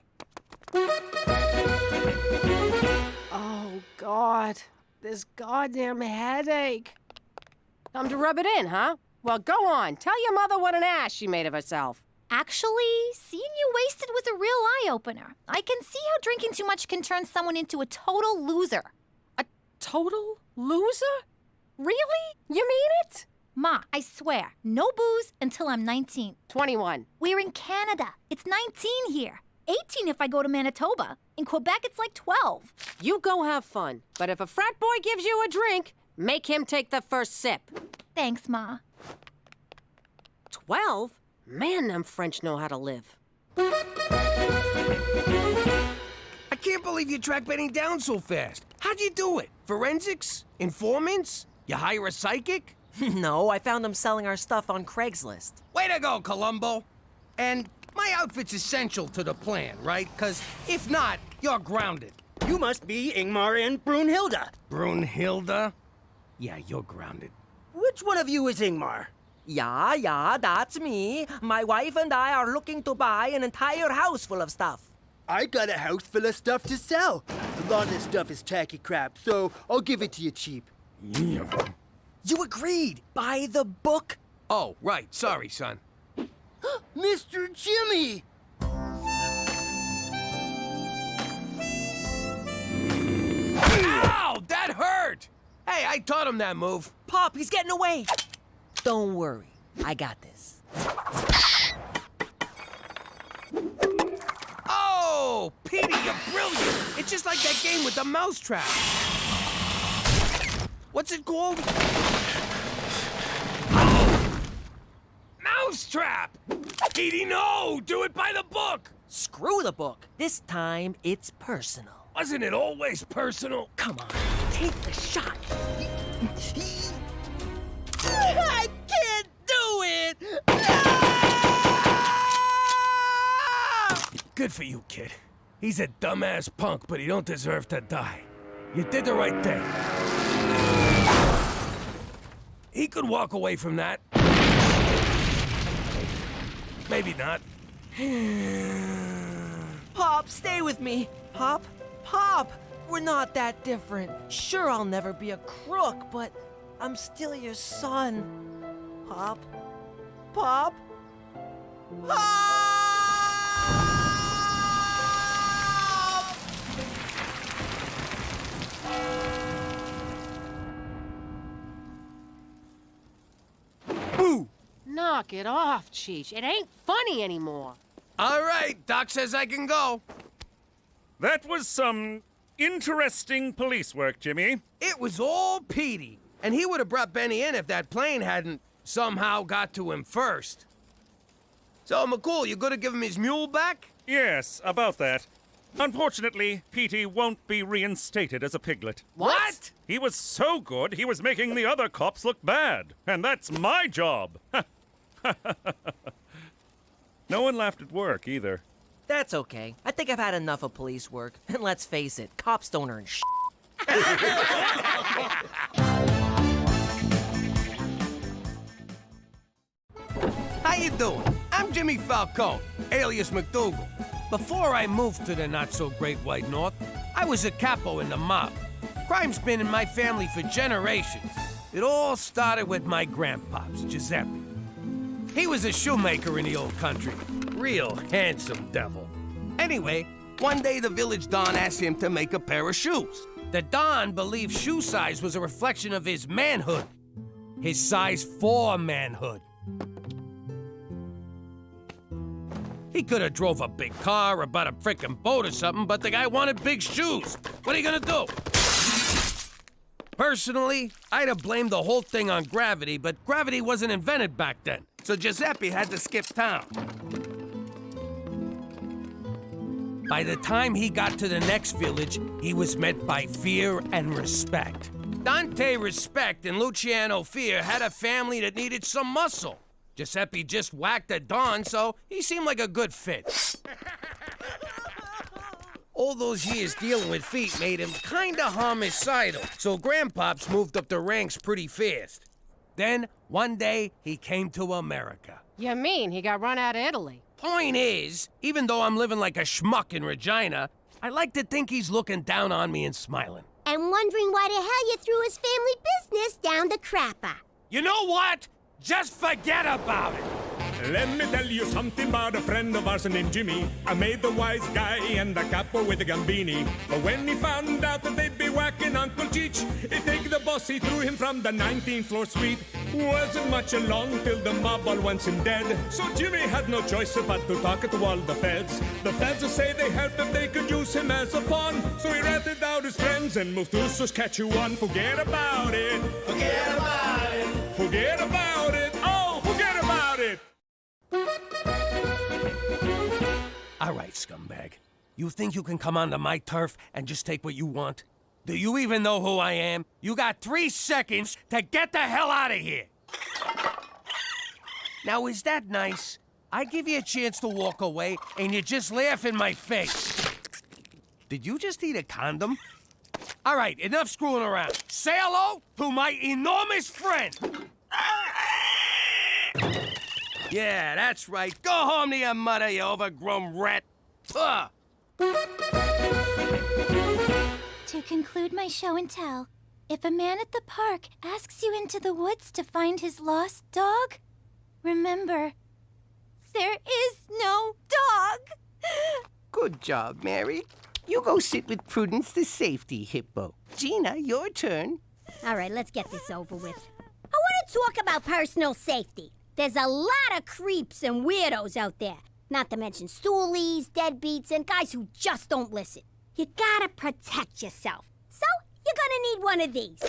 Oh, God. This goddamn headache. Time to rub it in, huh? Well, go on. Tell your mother what an ass she made of herself. Actually, seeing you wasted was a real eye-opener. I can see how drinking too much can turn someone into a total loser. A total loser? Really? You mean it? Ma, I swear, no booze until I'm 19. 21. We're in Canada. It's 19 here. 18 if I go to Manitoba. In Quebec, it's like 12. You go have fun. But if a frat boy gives you a drink, make him take the first sip. Thanks, Ma. 12? Man, them French know how to live. I can't believe you tracked Benny down so fast. How'd you do it? Forensics? Informants? You hire a psychic? No, I found him selling our stuff on Craigslist. Way to go, Columbo. And my outfit's essential to the plan, right? Because if not, you're grounded. You must be Ingmar and Brunhilde. Brunhilde? Yeah, you're grounded. Which one of you is Ingmar? Yeah, that's me. My wife and I are looking to buy an entire house full of stuff. I got a house full of stuff to sell. A lot of this stuff is tacky crap, so I'll give it to you cheap. You agreed. Buy the book. Oh, right. Sorry, son. Mr. Jimmy! Ow! That hurt! Hey, I taught him that move. Pop, he's getting away. Don't worry. I got this. Oh, Petey, you're brilliant. It's just like that game with the mousetrap. What's it called? Oh! Mousetrap! Petey, no! Do it by the book! Screw the book. This time, it's personal. Wasn't it always personal? Come on, take the shot. I can't do it! Good for you, kid. He's a dumbass punk, but he don't deserve to die. You did the right thing. He could walk away from that. Maybe not. Pop, stay with me. Pop, we're not that different. Sure, I'll never be a crook, but I'm still your son. Pop. Boo! Knock it off, Cheech. It ain't funny anymore. All right, Doc says I can go. That was some interesting police work, Jimmy. It was all Petey, and he would have brought Benny in if that plane hadn't somehow got to him first. So, McCool, you gonna give him his mule back? Yes, about that. Unfortunately, Petey won't be reinstated as a piglet. What? He was so good, he was making the other cops look bad. And that's my job. No one laughed at work, either. That's okay. I think I've had enough of police work. And let's face it, cops don't earn shit. How you doing? I'm Jimmy Falcone, alias McDougal. Before I moved to the not-so-great White North, I was a capo in the mob. Crime's been in my family for generations. It all started with my grandpops, Giuseppe. He was a shoemaker in the old country. Real handsome devil. Anyway, one day the village don asked him to make a pair of shoes. The don believed shoe size was a reflection of his manhood. His size 4 manhood. He could have drove a big car or bought a frickin' boat or something, but the guy wanted big shoes. What are you gonna do? Personally, I'd have blamed the whole thing on gravity, but gravity wasn't invented back then, so Giuseppe had to skip town. By the time he got to the next village, he was met by fear and respect. Dante Respect and Luciano Fear had a family that needed some muscle. Giuseppe just whacked a Don, so he seemed like a good fit. All those years dealing with feet made him kinda homicidal, so Grandpops moved up the ranks pretty fast. Then, one day, he came to America. You mean he got run out of Italy? Point is, even though I'm living like a schmuck in Regina, I like to think he's looking down on me and smiling. And wondering why the hell you threw his family business down the crapper. You know what? Just forget about it. Let me tell you something about a friend of ours named Jimmy. I made the wise guy and the capo with the gambini. But when he found out that they'd be whacking Uncle Cheech, he take the boss, he threw him from the 19th floor suite. Wasn't much along till the mob all wants him dead. So Jimmy had no choice but to talk to all the feds. The feds say they helped if they could use him as a pawn. So he ratted out his friends and moved to Saskatchewan. Forget about it. Forget about it. Forget about it. Oh, forget about it. All right, scumbag. You think you can come onto my turf and just take what you want? Do you even know who I am? You got 3 seconds to get the hell out of here. Now, is that nice? I give you a chance to walk away, and you just laugh in my face. Did you just eat a condom? All right, enough screwing around. Say hello to my enormous friend. Yeah, that's right. Go home to your mother, you overgrown rat. Ugh. To conclude my show and tell, if a man at the park asks you into the woods to find his lost dog, remember, there is no dog. Good job, Mary. You go sit with Prudence the safety hippo. Gina, your turn. All right, let's get this over with. I want to talk about personal safety. There's a lot of creeps and weirdos out there. Not to mention stoolies, deadbeats, and guys who just don't listen. You gotta protect yourself. So, you're gonna need one of these.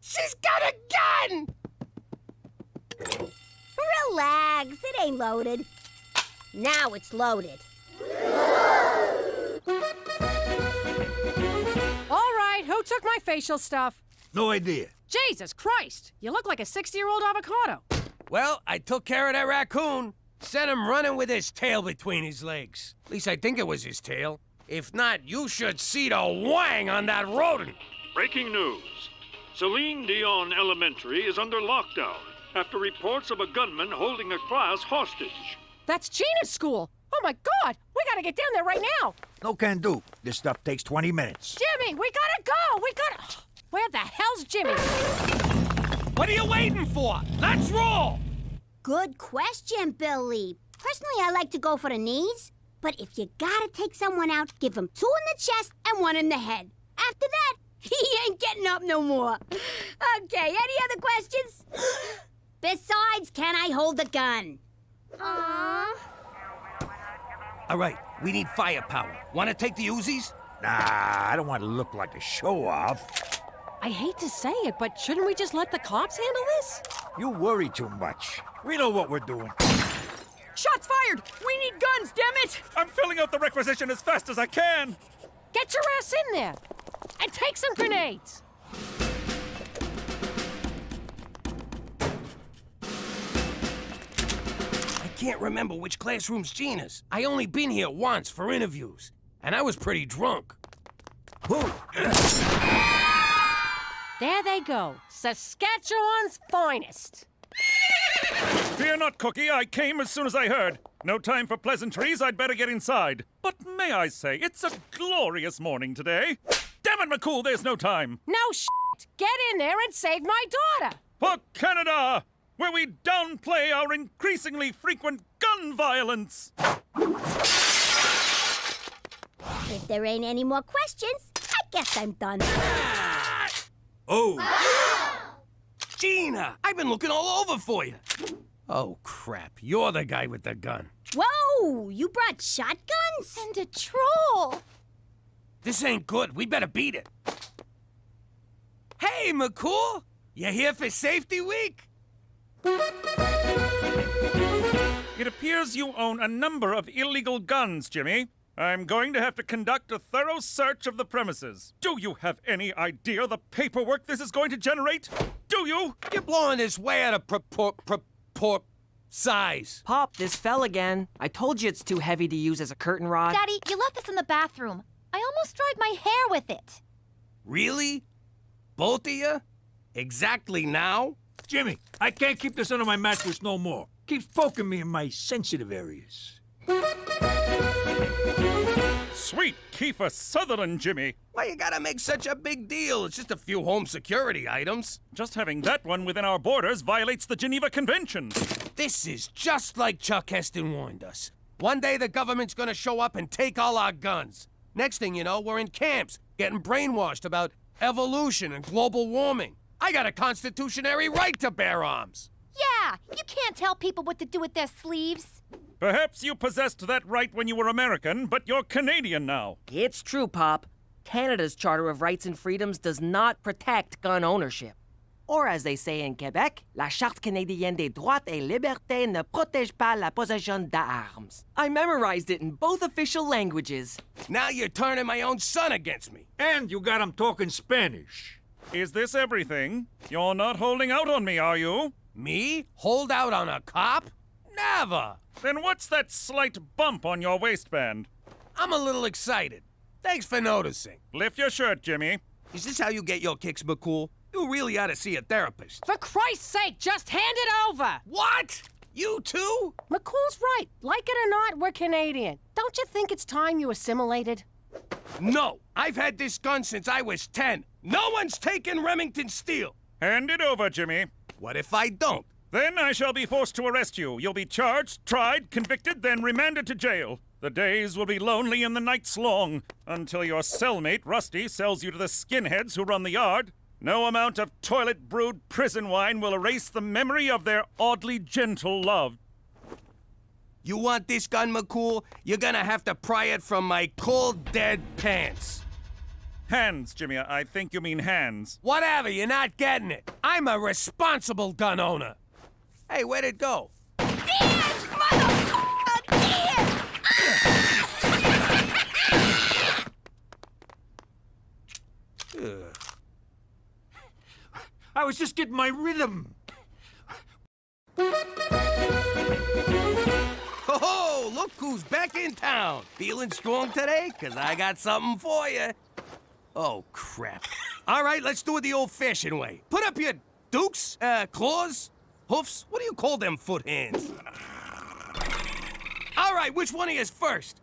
She's got a gun! Relax, it ain't loaded. Now it's loaded. All right, who took my facial stuff? No idea. Jesus Christ! You look like a 60-year-old avocado. Well, I took care of that raccoon. Sent him running with his tail between his legs. At least I think it was his tail. If not, you should see the wang on that rodent. Breaking news. Celine Dion Elementary is under lockdown after reports of a gunman holding a class hostage. That's Gina's school. Oh my God! We gotta get down there right now. No can do. This stuff takes 20 minutes. Jimmy, we gotta go. We gotta. Where the hell's Jimmy? What are you waiting for? Let's roll! Good question, Billy. Personally, I like to go for the knees. But if you gotta take someone out, give him 2 in the chest and 1 in the head. After that, he ain't getting up no more. Okay, any other questions? Besides, can I hold the gun? Aww. All right, we need firepower. Want to take the Uzis? Nah, I don't want to look like a show-off. I hate to say it, but shouldn't we just let the cops handle this? You worry too much. We know what we're doing. Shots fired! We need guns, damn it! I'm filling out the requisition as fast as I can. Get your ass in there and take some grenades. I can't remember which classroom's Gina's. I only been here once for interviews, and I was pretty drunk. Whoa. There they go, Saskatchewan's finest. Fear not, Cookie. I came as soon as I heard. No time for pleasantries. I'd better get inside. But may I say, it's a glorious morning today. Damn it, McCool, there's no time. No shit. Get in there and save my daughter. For Canada, where we downplay our increasingly frequent gun violence. If there ain't any more questions, I guess I'm done. Oh! Gina, I've been looking all over for you. Oh, crap. You're the guy with the gun. Whoa! You brought shotguns? And a troll. This ain't good. We better beat it. Hey, McCool! You here for Safety Week? You It appears you own a number of illegal guns, Jimmy. I'm going to have to conduct a thorough search of the premises. Do you have any idea the paperwork this is going to generate? Do you? You're blowing this way out of propor size. Pop, this fell again. I told you it's too heavy to use as a curtain rod. Daddy, you left this in the bathroom. I almost dried my hair with it. Really? Both of you? Exactly now? Jimmy, I can't keep this under my mattress no more. Keeps poking me in my sensitive areas. Sweet Kiefer Sutherland, Jimmy. Why you gotta make such a big deal? It's just a few home security items. Just having that one within our borders violates the Geneva Convention. This is just like Chuck Heston warned us. One day the government's gonna show up and take all our guns. Next thing you know, we're in camps, getting brainwashed about evolution and global warming. I got a constitutionary right to bear arms. Yeah, you can't tell people what to do with their sleeves. Perhaps you possessed that right when you were American, but you're Canadian now. It's true, Pop. Canada's Charter of Rights and Freedoms does not protect gun ownership. Or as they say in Quebec, la Charte canadienne des droits et libertés ne protège pas la possession d'armes. I memorized it in both official languages. Now you're turning my own son against me. And you got him talking Spanish. Is this everything? You're not holding out on me, are you? Me? Hold out on a cop? Never! Then what's that slight bump on your waistband? I'm a little excited. Thanks for noticing. Lift your shirt, Jimmy. Is this how you get your kicks, McCool? You really ought to see a therapist. For Christ's sake, just hand it over! What? You too? McCool's right. Like it or not, we're Canadian. Don't you think it's time you assimilated? No. I've had this gun since I was 10. No one's taken Remington Steel. Hand it over, Jimmy. What if I don't? Then I shall be forced to arrest you. You'll be charged, tried, convicted, then remanded to jail. The days will be lonely and the nights long, until your cellmate, Rusty, sells you to the skinheads who run the yard. No amount of toilet-brewed prison wine will erase the memory of their oddly gentle love. You want this gun, McCool? You're gonna have to pry it from my cold, dead pants. Hands, Jimmy. I think you mean hands. Whatever, you're not getting it. I'm a responsible gun owner. Hey, where'd it go? I was just getting my rhythm. Ho-ho! Look who's back in town. Feeling strong today? 'Cause I got something for you. Oh, crap. All right, let's do it the old-fashioned way. Put up your dukes, claws, hoofs. What do you call them foot hands? All right, which one of you is first?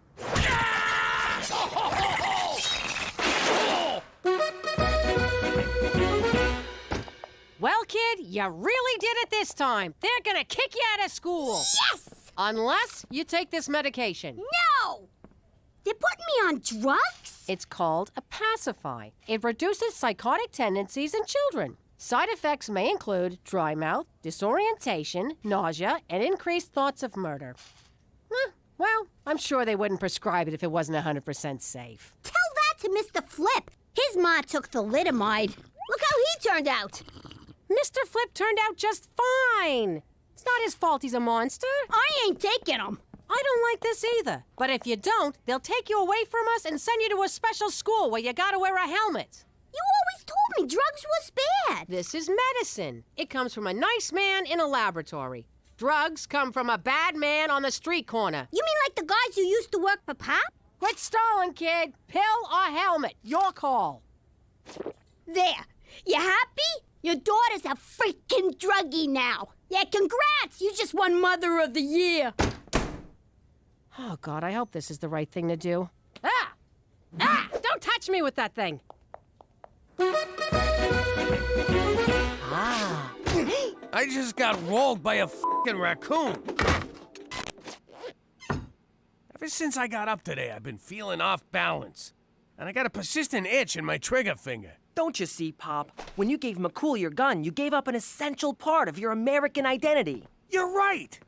Well, kid, you really did it this time. They're gonna kick you out of school. Yes! Unless you take this medication. No! They're putting me on drugs? It's called a pacify. It reduces psychotic tendencies in children. Side effects may include dry mouth, disorientation, nausea, and increased thoughts of murder. Well, I'm sure they wouldn't prescribe it if it wasn't 100% safe. Tell that to Mr. Flip. His ma took thalidomide. Look how he turned out. Mr. Flip turned out just fine. It's not his fault he's a monster. I ain't taking him. I don't like this either. But if you don't, they'll take you away from us and send you to a special school where you gotta wear a helmet. You always told me drugs was bad. This is medicine. It comes from a nice man in a laboratory. Drugs come from a bad man on the street corner. You mean like the guys who used to work for Pop? Quit stalling, kid. Pill or helmet. Your call. There. You happy? Your daughter's a freaking druggie now. Yeah, congrats. You just won Mother of the Year. Oh, God, I hope this is the right thing to do. Ah! Don't touch me with that thing. I just got rolled by a f***ing raccoon. Ever since I got up today, I've been feeling off balance. And I got a persistent itch in my trigger finger. Don't you see, Pop? When you gave McCool your gun, you gave up an essential part of your American identity. You're right.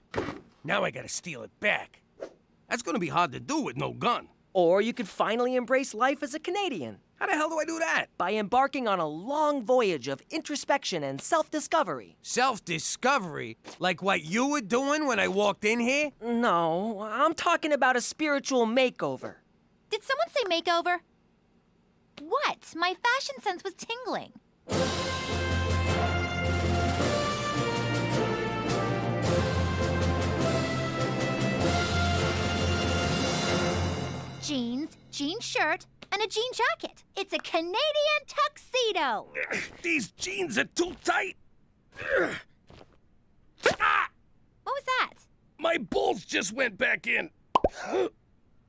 Now I gotta steal it back. That's gonna be hard to do with no gun. Or you could finally embrace life as a Canadian. How the hell do I do that? By embarking on a long voyage of introspection and self-discovery. Self-discovery? Like what you were doing when I walked in here? No, I'm talking about a spiritual makeover. Did someone say makeover? What? My fashion sense was tingling. Jeans, jean shirt, and a jean jacket. It's a Canadian tuxedo. These jeans are too tight. What was that? My balls just went back in.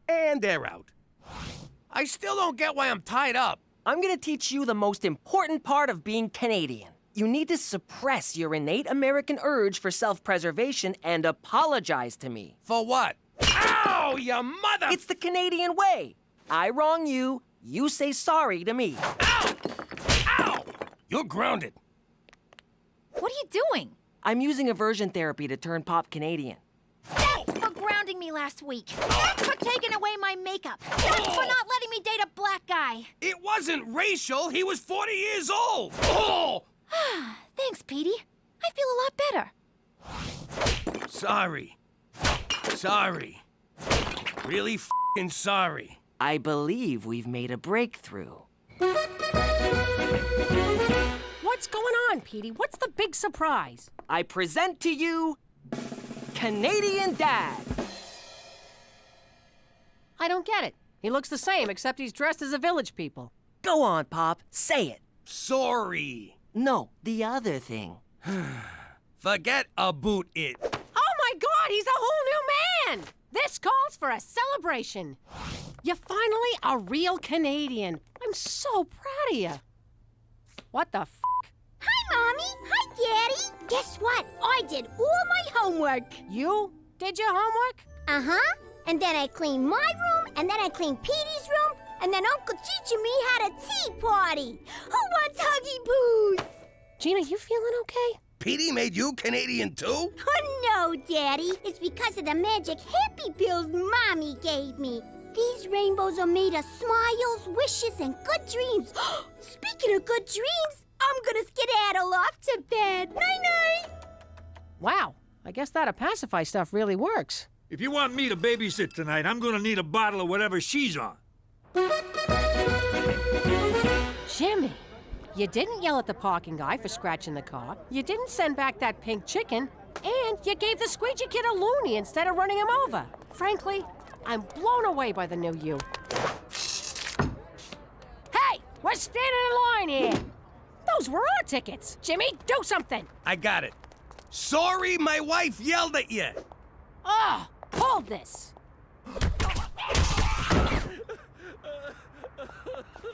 And they're out. I still don't get why I'm tied up. I'm gonna teach you the most important part of being Canadian. You need to suppress your innate American urge for self-preservation and apologize to me. For what? Ow, you mother! It's the Canadian way. I wrong you, you say sorry to me. Ow! Ow! You're grounded. What are you doing? I'm using aversion therapy to turn Pop Canadian. That's for grounding me last week. That's for taking away my makeup. That's for not letting me date a black guy. It wasn't racial. He was 40 years old. Oh! Thanks, Petey. I feel a lot better. Sorry. Sorry. Really f***ing sorry. I believe we've made a breakthrough. What's going on, Petey? What's the big surprise? I present to you Canadian Dad. I don't get it. He looks the same, except he's dressed as a village people. Go on, Pop. Say it. Sorry. No, the other thing. Forget about it. Oh my God, he's a whole new man! This calls for a celebration. You're finally a real Canadian. I'm so proud of you. What the f***? Hi, Mommy. Hi, Daddy. Guess what? I did all my homework. You did your homework? Uh-huh. And then I cleaned my room, and then I cleaned Petey's room, and then Uncle Cheech and me had a tea party. Who wants Huggy Boos? Gina, you feeling okay? Petey made you Canadian too? Oh, no, Daddy. It's because of the magic happy pills Mommy gave me. These rainbows are made of smiles, wishes, and good dreams. Speaking of good dreams, I'm gonna skedaddle off to bed. Night-night. Wow, I guess that pacify stuff really works. If you want me to babysit tonight, I'm gonna need a bottle of whatever she's on. Jimmy, you didn't yell at the parking guy for scratching the car. You didn't send back that pink chicken. And you gave the squeegee kid a loony instead of running him over. Frankly, I'm blown away by the new you. Hey, we're standing in line here. Those were our tickets. Jimmy, do something. I got it. Sorry my wife yelled at you. Ah, hold this.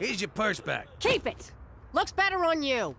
Here's your purse back. Keep it. Looks better on you.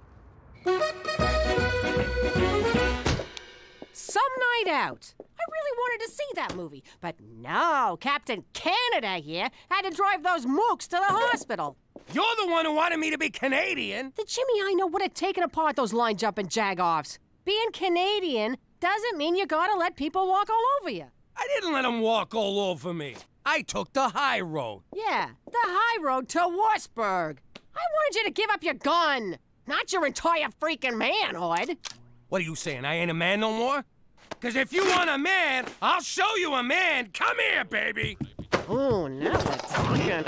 Some night out. I really wanted to see that movie, but no, Captain Canada here had to drive those mooks to the hospital. You're the one who wanted me to be Canadian. The Jimmy I know would have taken apart those line-jumping jag-offs. Being Canadian doesn't mean you gotta let people walk all over you. I didn't let them walk all over me. I took the high road. Yeah, the high road to Wurzburg. I wanted you to give up your gun, not your entire freaking manhood. What are you saying, I ain't a man no more? Because if you want a man, I'll show you a man. Come here, baby. Oh, now we're talking.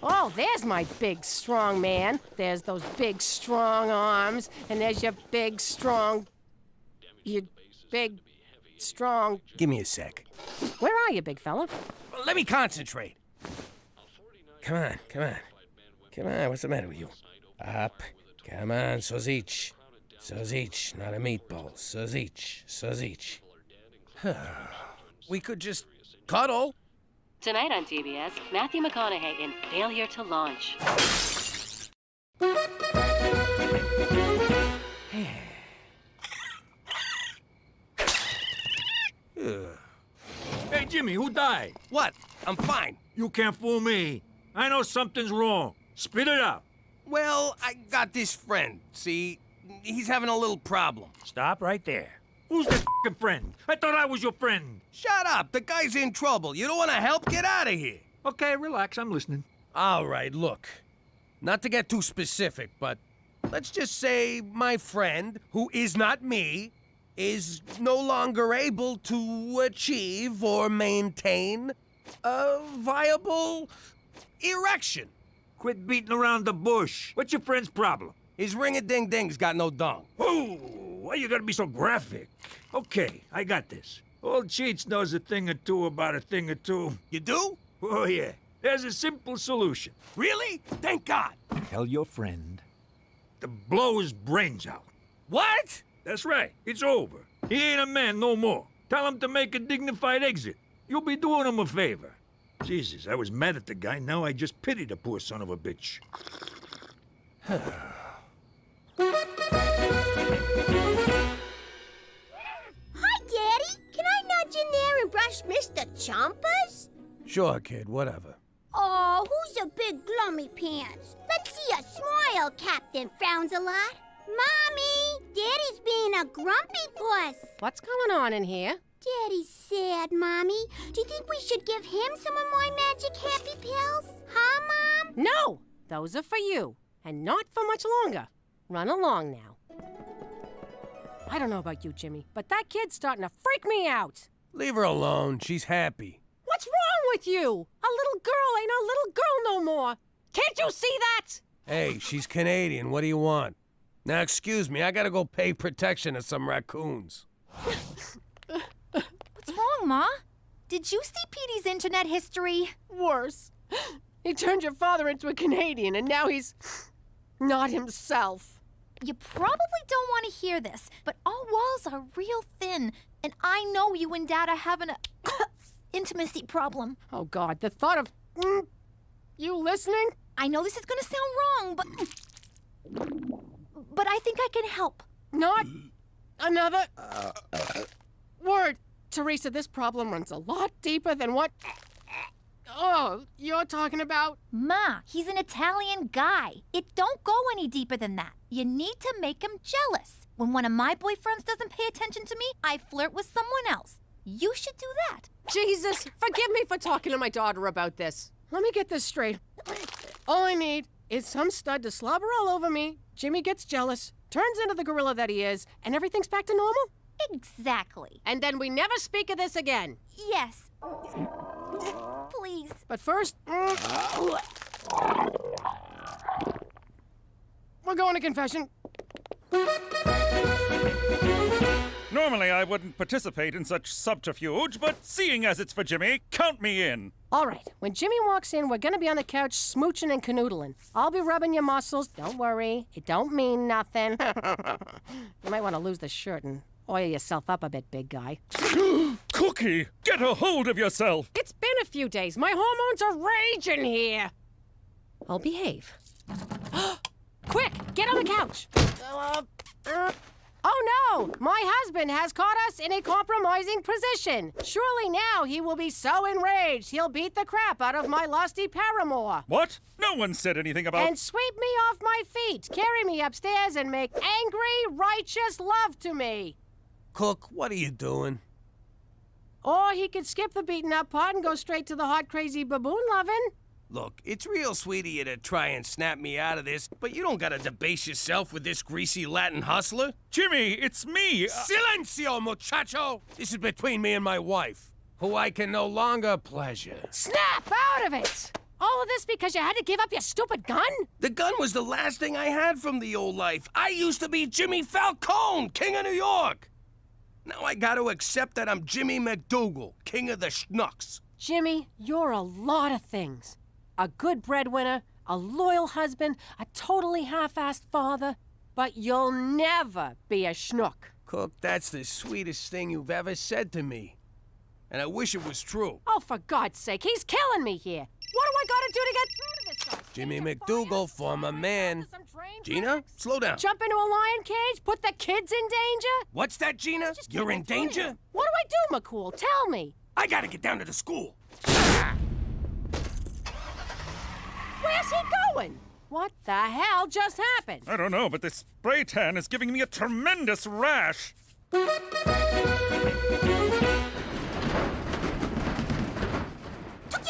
Oh, there's my big, strong man. There's those big, strong arms. And there's your big, strong... Your big, strong... Give me a sec. Where are you, big fella? Let me concentrate. Come on, come on. Come on, what's the matter with you? Up. Come on, Sozich. Sozich, not a meatball. Sozich. We could just cuddle. Tonight on TBS, Matthew McConaughey in Failure to Launch. Hey, Jimmy, who died? What? I'm fine. You can't fool me. I know something's wrong. Spit it out. Well, I got this friend, see? He's having a little problem. Stop right there. Who's this f***ing friend? I thought I was your friend. Shut up. The guy's in trouble. You don't want to help? Get out of here. Okay, relax. I'm listening. All right, look. Not to get too specific, but let's just say my friend, who is not me, is no longer able to achieve or maintain a viable erection. Quit beating around the bush. What's your friend's problem? His ring-a-ding-ding's got no dong. Oh, why you gotta be so graphic? Okay, I got this. Old Cheats knows a thing or two about a thing or two. You do? Oh, yeah. There's a simple solution. Really? Thank God. Tell your friend to blow his brains out. What? That's right. It's over. He ain't a man no more. Tell him to make a dignified exit. You'll be doing him a favor. Jesus, I was mad at the guy. Now I just pity the poor son of a bitch. Hi, Daddy. Can I nudge in there and brush Mr. Chompers? Sure, kid, whatever. Oh, who's a big glummy pants? Let's see a smile, Captain Frowns-a-Lot. Mommy, Daddy's being a grumpy puss. What's going on in here? Daddy's sad, Mommy. Do you think we should give him some of my magic happy pills? Huh, Mom? No! Those are for you, and not for much longer. Run along now. I don't know about you, Jimmy, but that kid's starting to freak me out. Leave her alone. She's happy. What's wrong with you? A little girl ain't a little girl no more. Can't you see that? Hey, she's Canadian. What do you want? Now, excuse me, I gotta go pay protection to some raccoons. What's wrong, Ma? Did you see Petey's internet history? Worse. He turned your father into a Canadian, and now he's not himself. You probably don't want to hear this, but our walls are real thin, and I know you and Dad are having a intimacy problem. Oh, God, the thought of... you listening? I know this is going to sound wrong, but I think I can help. Not another word. Teresa, this problem runs a lot deeper than what... Oh, you're talking about? Ma, he's an Italian guy. It don't go any deeper than that. You need to make him jealous. When one of my boyfriends doesn't pay attention to me, I flirt with someone else. You should do that. Jesus, forgive me for talking to my daughter about this. Let me get this straight. All I need is some stud to slobber all over me, Jimmy gets jealous, turns into the gorilla that he is, and everything's back to normal? Exactly. And then we never speak of this again. Yes. Please. But first, we're going to confession. Normally I wouldn't participate in such subterfuge, but seeing as it's for Jimmy, count me in. All right, when Jimmy walks in, we're gonna be on the couch smooching and canoodling. I'll be rubbing your muscles. Don't worry, it don't mean nothing. You might want to lose the shirt and oil yourself up a bit, big guy. Cookie, get a hold of yourself. It's been a few days. My hormones are raging here. I'll behave. Quick, get on the couch. Oh no! My husband has caught us in a compromising position. Surely now he will be so enraged he'll beat the crap out of my lusty paramour. What? No one said anything about... And sweep me off my feet, carry me upstairs, and make angry, righteous love to me. Cook, what are you doing? Or he could skip the beaten up part and go straight to the hot, crazy baboon lovin'. Look, it's real sweet of you to try and snap me out of this, but you don't gotta debase yourself with this greasy Latin hustler. Jimmy, it's me! Silencio, muchacho! This is between me and my wife, who I can no longer pleasure. Snap out of it! All of this because you had to give up your stupid gun? The gun was the last thing I had from the old life. I used to be Jimmy Falcone, King of New York. Now I gotta accept that I'm Jimmy McDougal, King of the Schnooks. Jimmy, you're a lot of things. A good breadwinner, a loyal husband, a totally half-assed father, but you'll never be a schnook. Cook, that's the sweetest thing you've ever said to me. And I wish it was true. Oh, for God's sake, he's killing me here. What do I gotta do to get through to this guy? Jimmy McDougal, former man. Gina, slow down. Jump into a lion cage? Put the kids in danger? What's that, Gina? You're in danger? What do I do, McCool? Tell me. I gotta get down to the school. Where's he going? What the hell just happened? I don't know, but this spray tan is giving me a tremendous rash. Took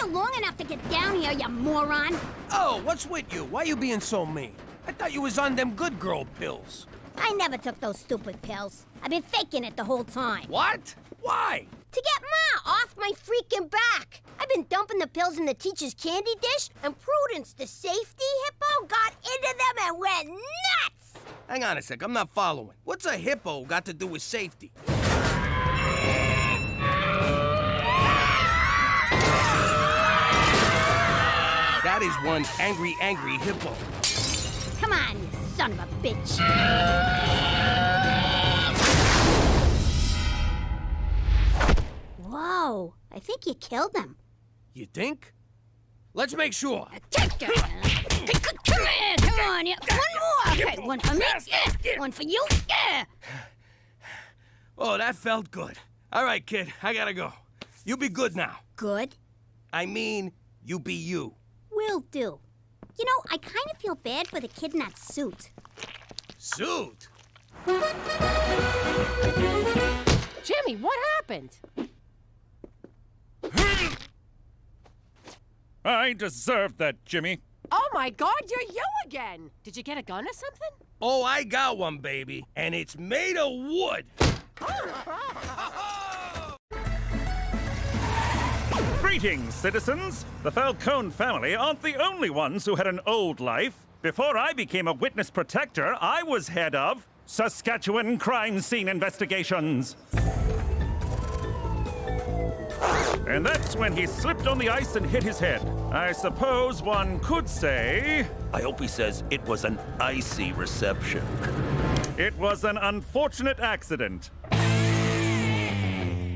you long enough to get down here. here, you moron. Oh, what's with you? Why you being so mean? I thought you was on them good girl pills. I never took those stupid pills. I've been faking it the whole time. What? Why? To get Ma off my freaking back. I've been dumping the pills in the teacher's candy dish, and Prudence, the safety hippo, got into them and went nuts! Hang on a sec, I'm not following. What's a hippo got to do with safety? That is one angry hippo. Come on, you son of a bitch. Whoa, I think you killed him. You think? Let's make sure. Come on, yeah. One more. Okay, one for me. Yeah. One for you. Yeah. Oh, that felt good. All right, kid, I gotta go. You be good now. Good? I mean, you be you. Will do. You know, I kind of feel bad for the kid in that suit. Suit? Jimmy, what happened? I deserved that, Jimmy. Oh my God, you're you again! Did you get a gun or something? Oh, I got one, baby, and it's made of wood. Greetings, citizens. The Falcone family aren't the only ones who had an old life. Before I became a witness protector, I was head of Saskatchewan Crime Scene Investigations. And that's when he slipped on the ice and hit his head. I suppose one could say... I hope he says it was an icy reception. It was an unfortunate accident.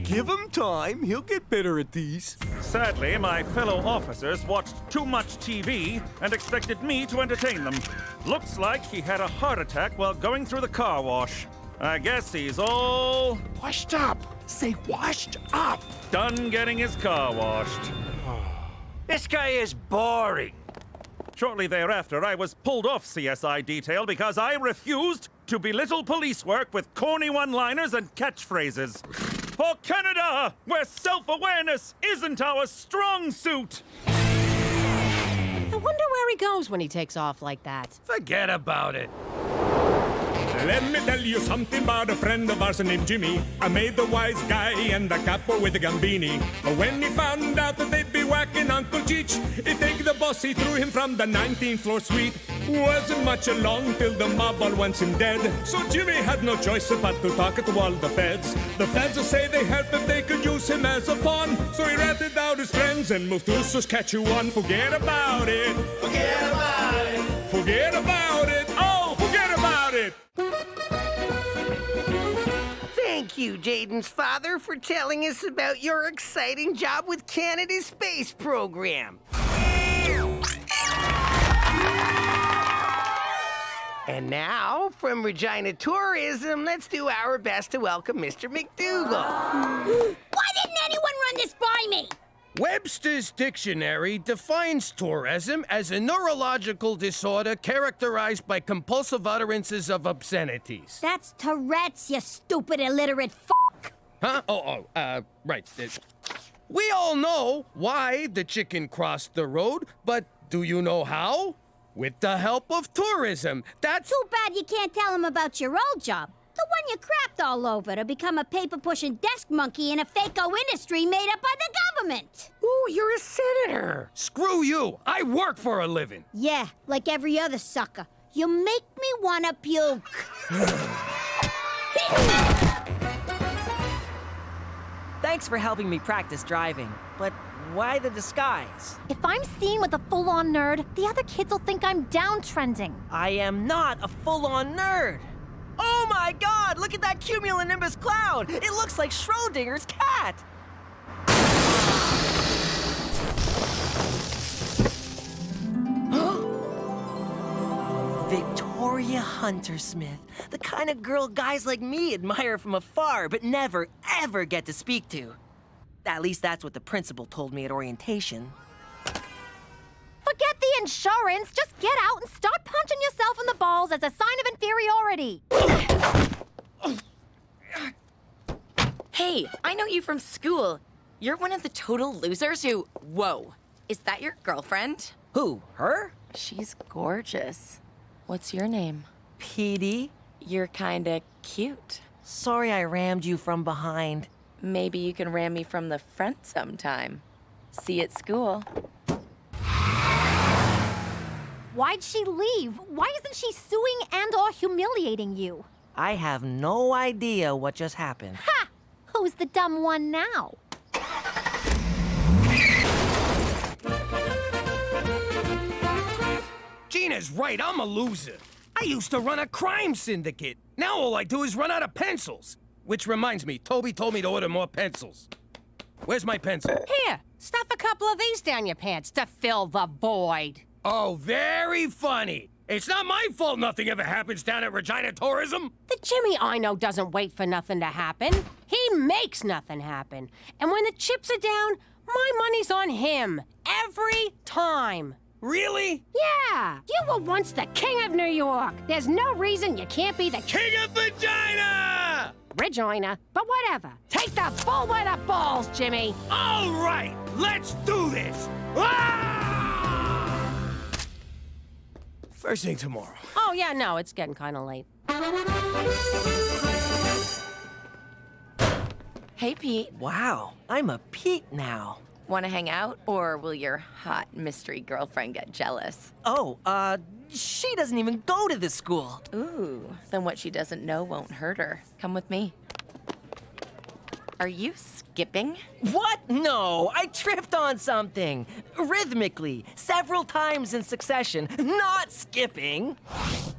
Give him time. He'll get better at these. Sadly, my fellow officers watched too much TV and expected me to entertain them. Looks like he had a heart attack while going through the car wash. I guess he's all... Washed up. Say washed up. Done getting his car washed. This guy is boring. Shortly thereafter, I was pulled off CSI detail because I refused to belittle police work with corny one-liners and catchphrases. For Canada, where self-awareness isn't our strong suit. I wonder where he goes when he takes off like that. Forget about it. Let me tell you something about a friend of ours named Jimmy. I made the wise guy and the capo with the gambini. When he found out that they'd be whacking Uncle Cheech, he take the boss, he threw him from the 19th floor suite. Wasn't much along till the mob all wants him dead. So Jimmy had no choice but to talk to all the feds. The feds will say they help if they could use him as a pawn. So he ratted out his friends and moved to Saskatchewan. Forget about it. Forget about it. Forget about it. Oh, forget about it. Thank you, Jaden's father, for telling us about your exciting job with Canada's space program. And now, from Regina Tourism, let's do our best to welcome Mr. McDougal. Why didn't anyone run this by me? Webster's Dictionary defines tourism as a neurological disorder characterized by compulsive utterances of obscenities. That's Tourette's, you stupid illiterate fuck. Huh? Right. We all know why the chicken crossed the road, but do you know how? With the help of tourism. That's... Too bad you can't tell him about your old job. The one you crapped all over to become a paper-pushing desk monkey in a fake-o industry made up by the government. Ooh, you're a senator. Screw you. I work for a living. Yeah, like every other sucker. You make me wanna puke. Thanks for helping me practice driving, but why the disguise? If I'm seen with a full-on nerd, the other kids will think I'm downtrending. I am not a full-on nerd. Oh my God, look at that cumulonimbus cloud. It looks like Schrodinger's cat. Victoria Hunter-Smith, the kind of girl guys like me admire from afar, but never, ever get to speak to. At least that's what the principal told me at orientation. Forget the insurance. Just get out and start punching yourself in the balls as a sign of inferiority. Hey, I know you from school. You're one of the total losers who... Whoa. Is that your girlfriend? Who, her? She's gorgeous. What's your name? Petey. You're kinda cute. Sorry I rammed you from behind. Maybe you can ram me from the front sometime. See you at school. Why'd she leave? Why isn't she suing and or humiliating you? I have no idea what just happened. Ha! Who's the dumb one now? Gina's right, I'm a loser. I used to run a crime syndicate. Now all I do is run out of pencils. Which reminds me, Toby told me to order more pencils. Where's my pencil? Here, stuff a couple of these down your pants to fill the void. Oh, very funny. It's not my fault nothing ever happens down at Regina Tourism. The Jimmy I know doesn't wait for nothing to happen. He makes nothing happen. And when the chips are down, my money's on him. Every time. Really? Yeah. You were once the king of New York. There's no reason you can't be the king of Regina! Regina, but whatever. Take the bull by the balls, Jimmy. All right, let's do this. Ah! First thing tomorrow. Oh, yeah, no, it's getting kind of late. Hey, Pete. Wow, I'm a Pete now. Want to hang out, or will your hot mystery girlfriend get jealous? Oh, she doesn't even go to this school. Ooh, then what she doesn't know won't hurt her. Come with me. Are you skipping? What? No, I tripped on something. Rhythmically, several times in succession, not skipping.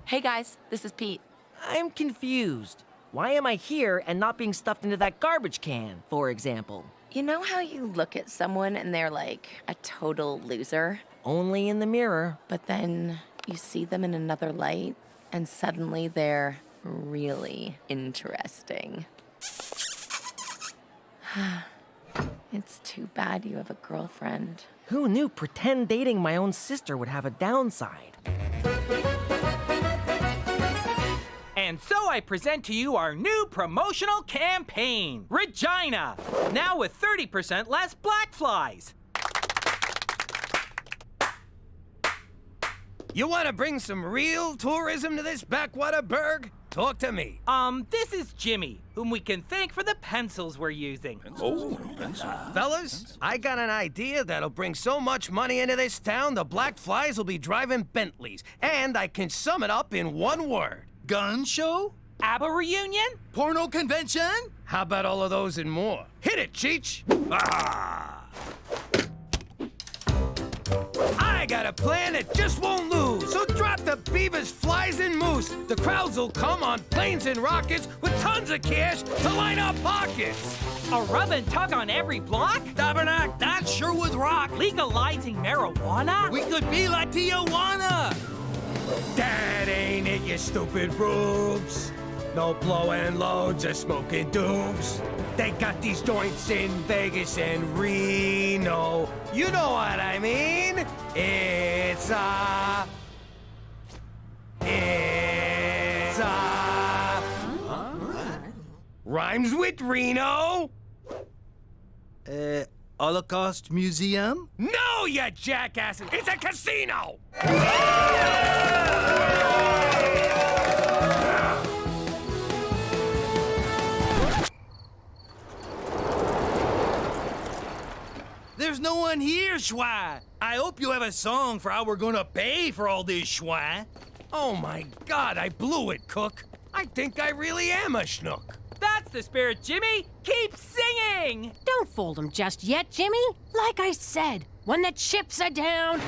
Hey guys, this is Pete. I'm confused. Why am I here and not being stuffed into that garbage can, for example? You know how you look at someone and they're like a total loser? Only in the mirror. But then you see them in another light and suddenly they're really interesting. It's too bad you have a girlfriend. Who knew pretend dating my own sister would have a downside? And so I present to you our new promotional campaign, Regina, now with 30% less black flies. You want to bring some real tourism to this backwater burg? Talk to me. This is Jimmy, whom we can thank for the pencils we're using. Oh, fellas, I got an idea that'll bring so much money into this town, the black flies will be driving Bentleys. And I can sum it up in one word. Gun show? ABBA reunion? Porno convention? How about all of those and more? Hit it, Cheech! Ah! I got a plan that just won't lose. So drop the beavers, flies, and moose. The crowds will come on planes and rockets with tons of cash to line our pockets. A rub and tug on every block? Tabernacle, that sure would rock. Legalizing marijuana? We could be like Tijuana. That ain't it, you stupid rubes. No blowing loads or smoking doobs. They got these joints in Vegas and Reno. You know what I mean? It's rhymes with Reno. Holocaust Museum? No, you jackasses! It's a casino! There's no one here, Schwa. I hope you have a song for how we're gonna pay for all this, Schwa. Oh my God, I blew it, Cook. I think I really am a schnook. That's the spirit, Jimmy! Keep singing! Don't fool them just yet, Jimmy. Like I said, when the chips are down...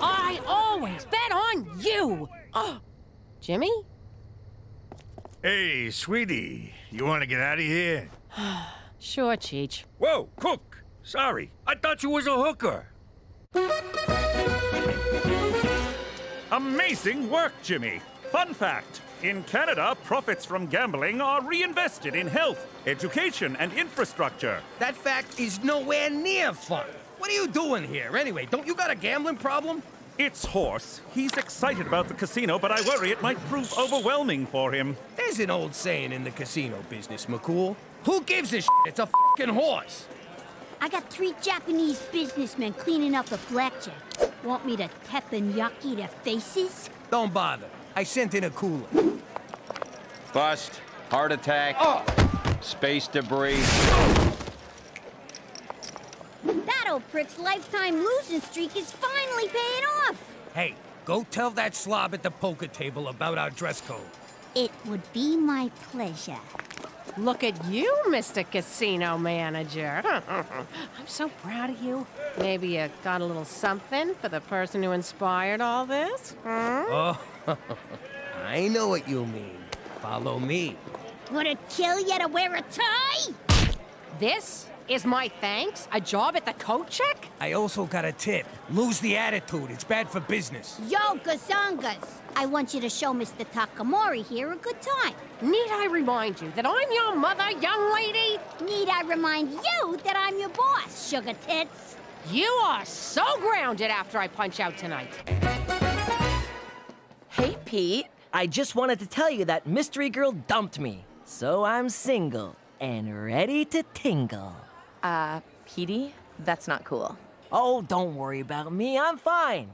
I always bet on you! Jimmy? Hey, sweetie, you want to get out of here? Sure, Cheech. Whoa, Cook! Sorry, I thought you was a hooker. Amazing work, Jimmy. Fun fact, in Canada, profits from gambling are reinvested in health, education, and infrastructure. That fact is nowhere near fun. What are you doing here, anyway? Don't you got a gambling problem? It's Horse. He's excited about the casino, but I worry it might prove overwhelming for him. There's an old saying in the casino business, McCool. Who gives a shit? It's a fucking horse. I got 3 Japanese businessmen cleaning up a blackjack. Want me to teppanyaki their faces? Don't bother. I sent in a cooler. Bust. Heart attack. Space debris. That old prick's lifetime losing streak is finally paying off. Hey, go tell that slob at the poker table about our dress code. It would be my pleasure. Look at you, Mr. Casino Manager. I'm so proud of you. Maybe you got a little something for the person who inspired all this? Oh, I know what you mean. Follow me. Would it kill you to wear a tie? This is my thanks? A job at the coat check? I also got a tip. Lose the attitude. It's bad for business. Yo, gazongas. I want you to show Mr. Takamori here a good time. Need I remind you that I'm your mother, young lady? Need I remind you that I'm your boss, sugar tits? You are so grounded after I punch out tonight. Hey, Pete. I just wanted to tell you that Mystery Girl dumped me. So I'm single and ready to tingle. Petey, that's not cool. Oh, don't worry about me. I'm fine.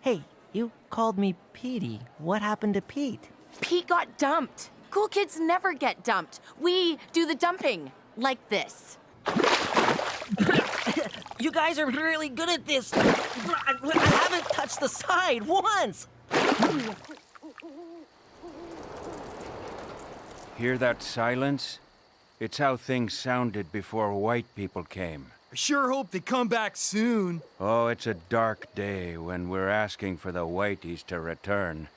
Hey, you called me Petey. What happened to Pete? Pete got dumped. Cool kids never get dumped. We do the dumping. Like this. You guys are really good at this. I haven't touched the side once. Hear that silence? It's how things sounded before white people came. I sure hope they come back soon. Oh, it's a dark day when we're asking for the whiteys to return.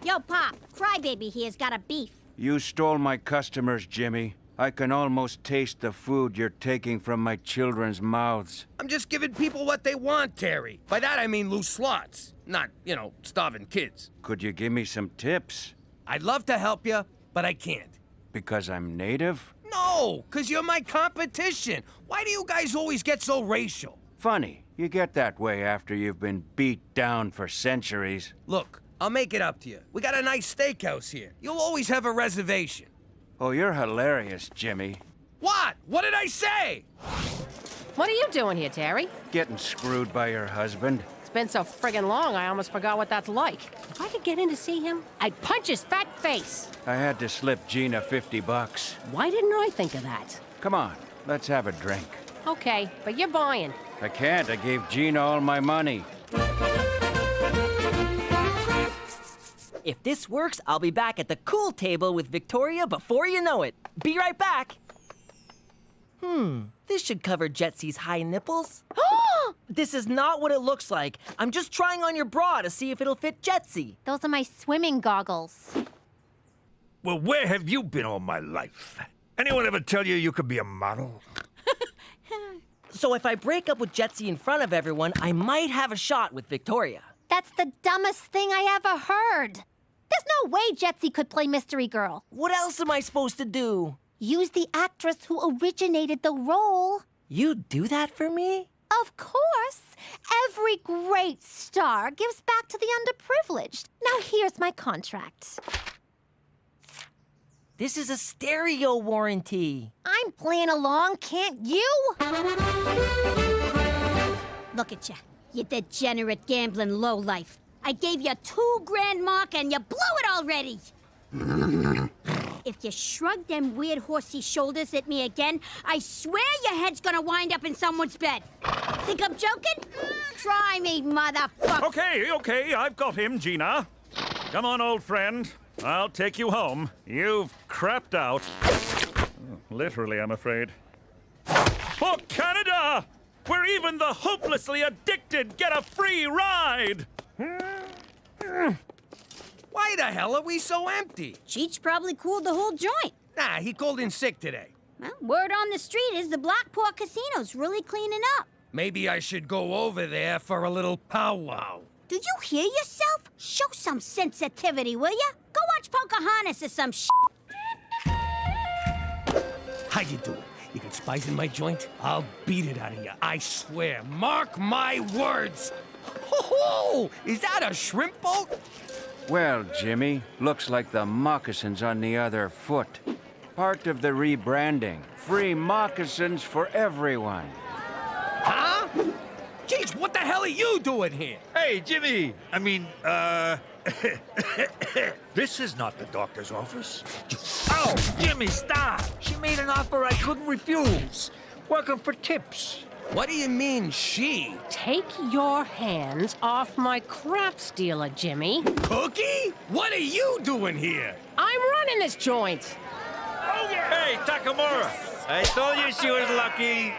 Yo, Pop, Crybaby here's got a beef. You stole my customers, Jimmy. I can almost taste the food you're taking from my children's mouths. I'm just giving people what they want, Terry. By that I mean loose slots. Not, starving kids. Could you give me some tips? I'd love to help you, but I can't. Because I'm native? No, because you're my competition. Why do you guys always get so racial? Funny. You get that way after you've been beat down for centuries. Look, I'll make it up to you. We got a nice steakhouse here. You'll always have a reservation. Oh, you're hilarious, Jimmy. What? What did I say? What are you doing here, Terry? Getting screwed by your husband. It's been so friggin' long, I almost forgot what that's like. If I could get in to see him, I'd punch his fat face. I had to slip Gina $50. Why didn't I think of that? Come on, let's have a drink. Okay, but you're buying. I can't. I gave Gina all my money. If this works, I'll be back at the cool table with Victoria before you know it. Be right back. This should cover Jetsy's high nipples. This is not what it looks like. I'm just trying on your bra to see if it'll fit Jetsy. Those are my swimming goggles. Well, where have you been all my life? Anyone ever tell you you could be a model? So if I break up with Jetsy in front of everyone, I might have a shot with Victoria. That's the dumbest thing I ever heard. There's no way Jetsy could play Mystery Girl. What else am I supposed to do? Use the actress who originated the role. You'd do that for me? Of course. Every great star gives back to the underprivileged. Now here's my contract. This is a stereo warranty. I'm playing along, can't you? Look at you, you degenerate gambling lowlife. I gave you $2 grand mark and you blew it already. If you shrug them weird horsey shoulders at me again, I swear your head's gonna wind up in someone's bed. Think I'm joking? Try me, motherfucker. Okay, I've got him, Gina. Come on, old friend. I'll take you home. You've crapped out. Literally, I'm afraid. For Canada! Where even the hopelessly addicted get a free ride! Why the hell are we so empty? Cheech probably cooled the whole joint. Nah, he called in sick today. Well, word on the street is the Blackport Casino's really cleaning up. Maybe I should go over there for a little powwow. Do you hear yourself? Show some sensitivity, will ya? Go watch Pocahontas or some shit. How you doing? You got spice in my joint? I'll beat it out of you, I swear. Mark my words. Ho-ho! Is that a shrimp boat? Well, Jimmy, looks like the moccasins on the other foot. Part of the rebranding. Free moccasins for everyone. Huh? Jeez, what the hell are you doing here? Hey, Jimmy! This is not the doctor's office. Oh, Jimmy, stop! She made an offer I couldn't refuse. Welcome for tips. What do you mean, she? Take your hands off my crafts dealer, Jimmy. Cookie? What are you doing here? I'm running this joint. Oh, yeah. Hey, Takamura! I told you she was lucky.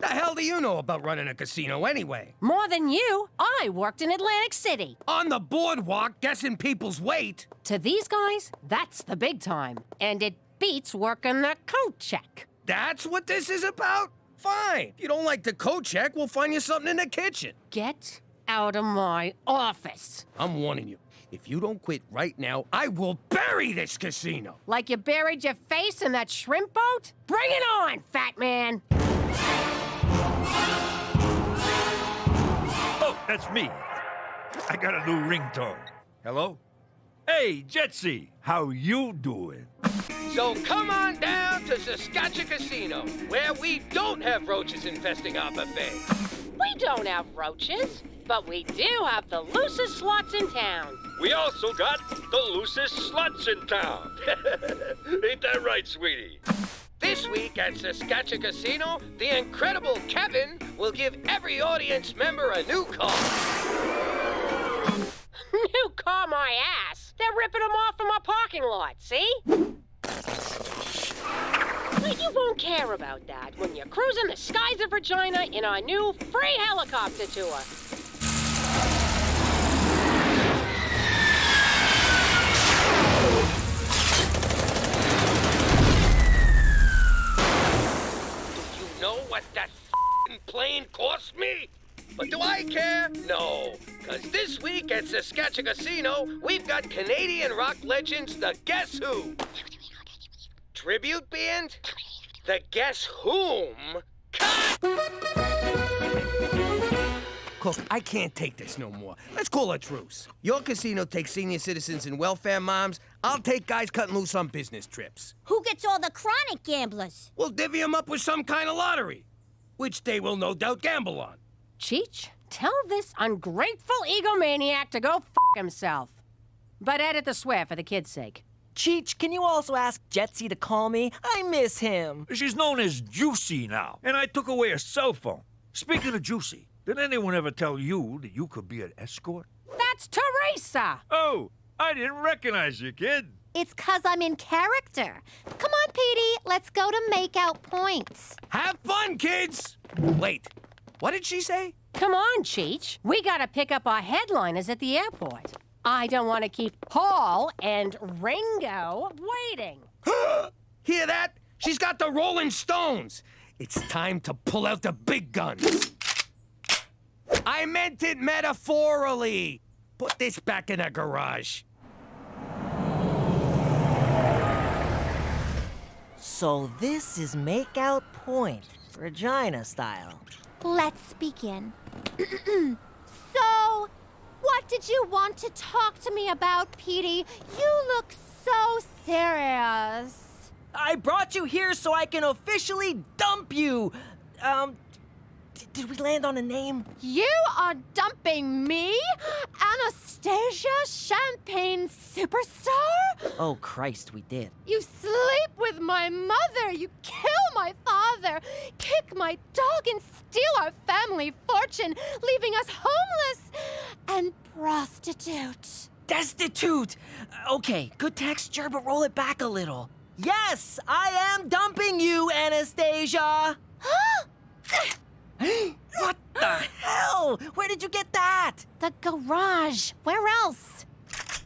The hell do you know about running a casino anyway? More than you. I worked in Atlantic City. On the boardwalk, guessing people's weight. To these guys, that's the big time. And it beats working the coat check. That's what this is about? Fine. If you don't like the coat check, we'll find you something in the kitchen. Get out of my office. I'm warning you. If you don't quit right now, I will bury this casino. Like you buried your face in that shrimp boat? Bring it on, fat man. Oh, that's me. I got a new ringtone. Hello? Hey, Jetsy, how you doing? So come on down to Saskatchewan Casino, where we don't have roaches infesting our buffet. We don't have roaches, but we do have the loosest slots in town. We also got the loosest sluts in town. Ain't that right, sweetie? This week at Saskatchewan Casino, the incredible Kevin will give every audience member a new car. New car my ass. They're ripping them off from our parking lot, see? But you won't care about that when you're cruising the skies of Regina in our new free helicopter tour. Know what that f***ing plane cost me? But do I care? No. Because this week at Saskatchewan Casino, we've got Canadian rock legends, the Guess Who. Tribute band? The Guess Whom? Cut! Cook, I can't take this no more. Let's call a truce. Your casino takes senior citizens and welfare moms. I'll take guys cutting loose on business trips. Who gets all the chronic gamblers? We'll divvy them up with some kind of lottery, which they will no doubt gamble on. Cheech, tell this ungrateful egomaniac to go f*** himself. But edit the swear for the kid's sake. Cheech, can you also ask Jetsy to call me? I miss him. She's known as Juicy now, and I took away her cell phone. Speaking of Juicy, did anyone ever tell you that you could be an escort? That's Teresa! Oh, I didn't recognize you, kid. It's 'cause I'm in character. Come on, Petey, let's go to make out points. Have fun, kids! Wait, what did she say? Come on, Cheech. We gotta pick up our headliners at the airport. I don't want to keep Paul and Ringo waiting. Hear that? She's got the Rolling Stones. It's time to pull out the big guns. I meant it metaphorically. Put this back in the garage. So this is make out point, Regina style. Let's begin. So, what did you want to talk to me about, Petey? You look so serious. I brought you here so I can officially dump you. Did we land on a name? You are dumping me? Anastasia, champagne superstar? Oh, Christ, we did. You sleep with my mother, you kill my father, kick my dog and steal our family fortune, leaving us homeless and prostitute. Destitute! Okay, good texture, but roll it back a little. Yes, I am dumping you, Anastasia! What the hell? Where did you get that? The garage. Where else?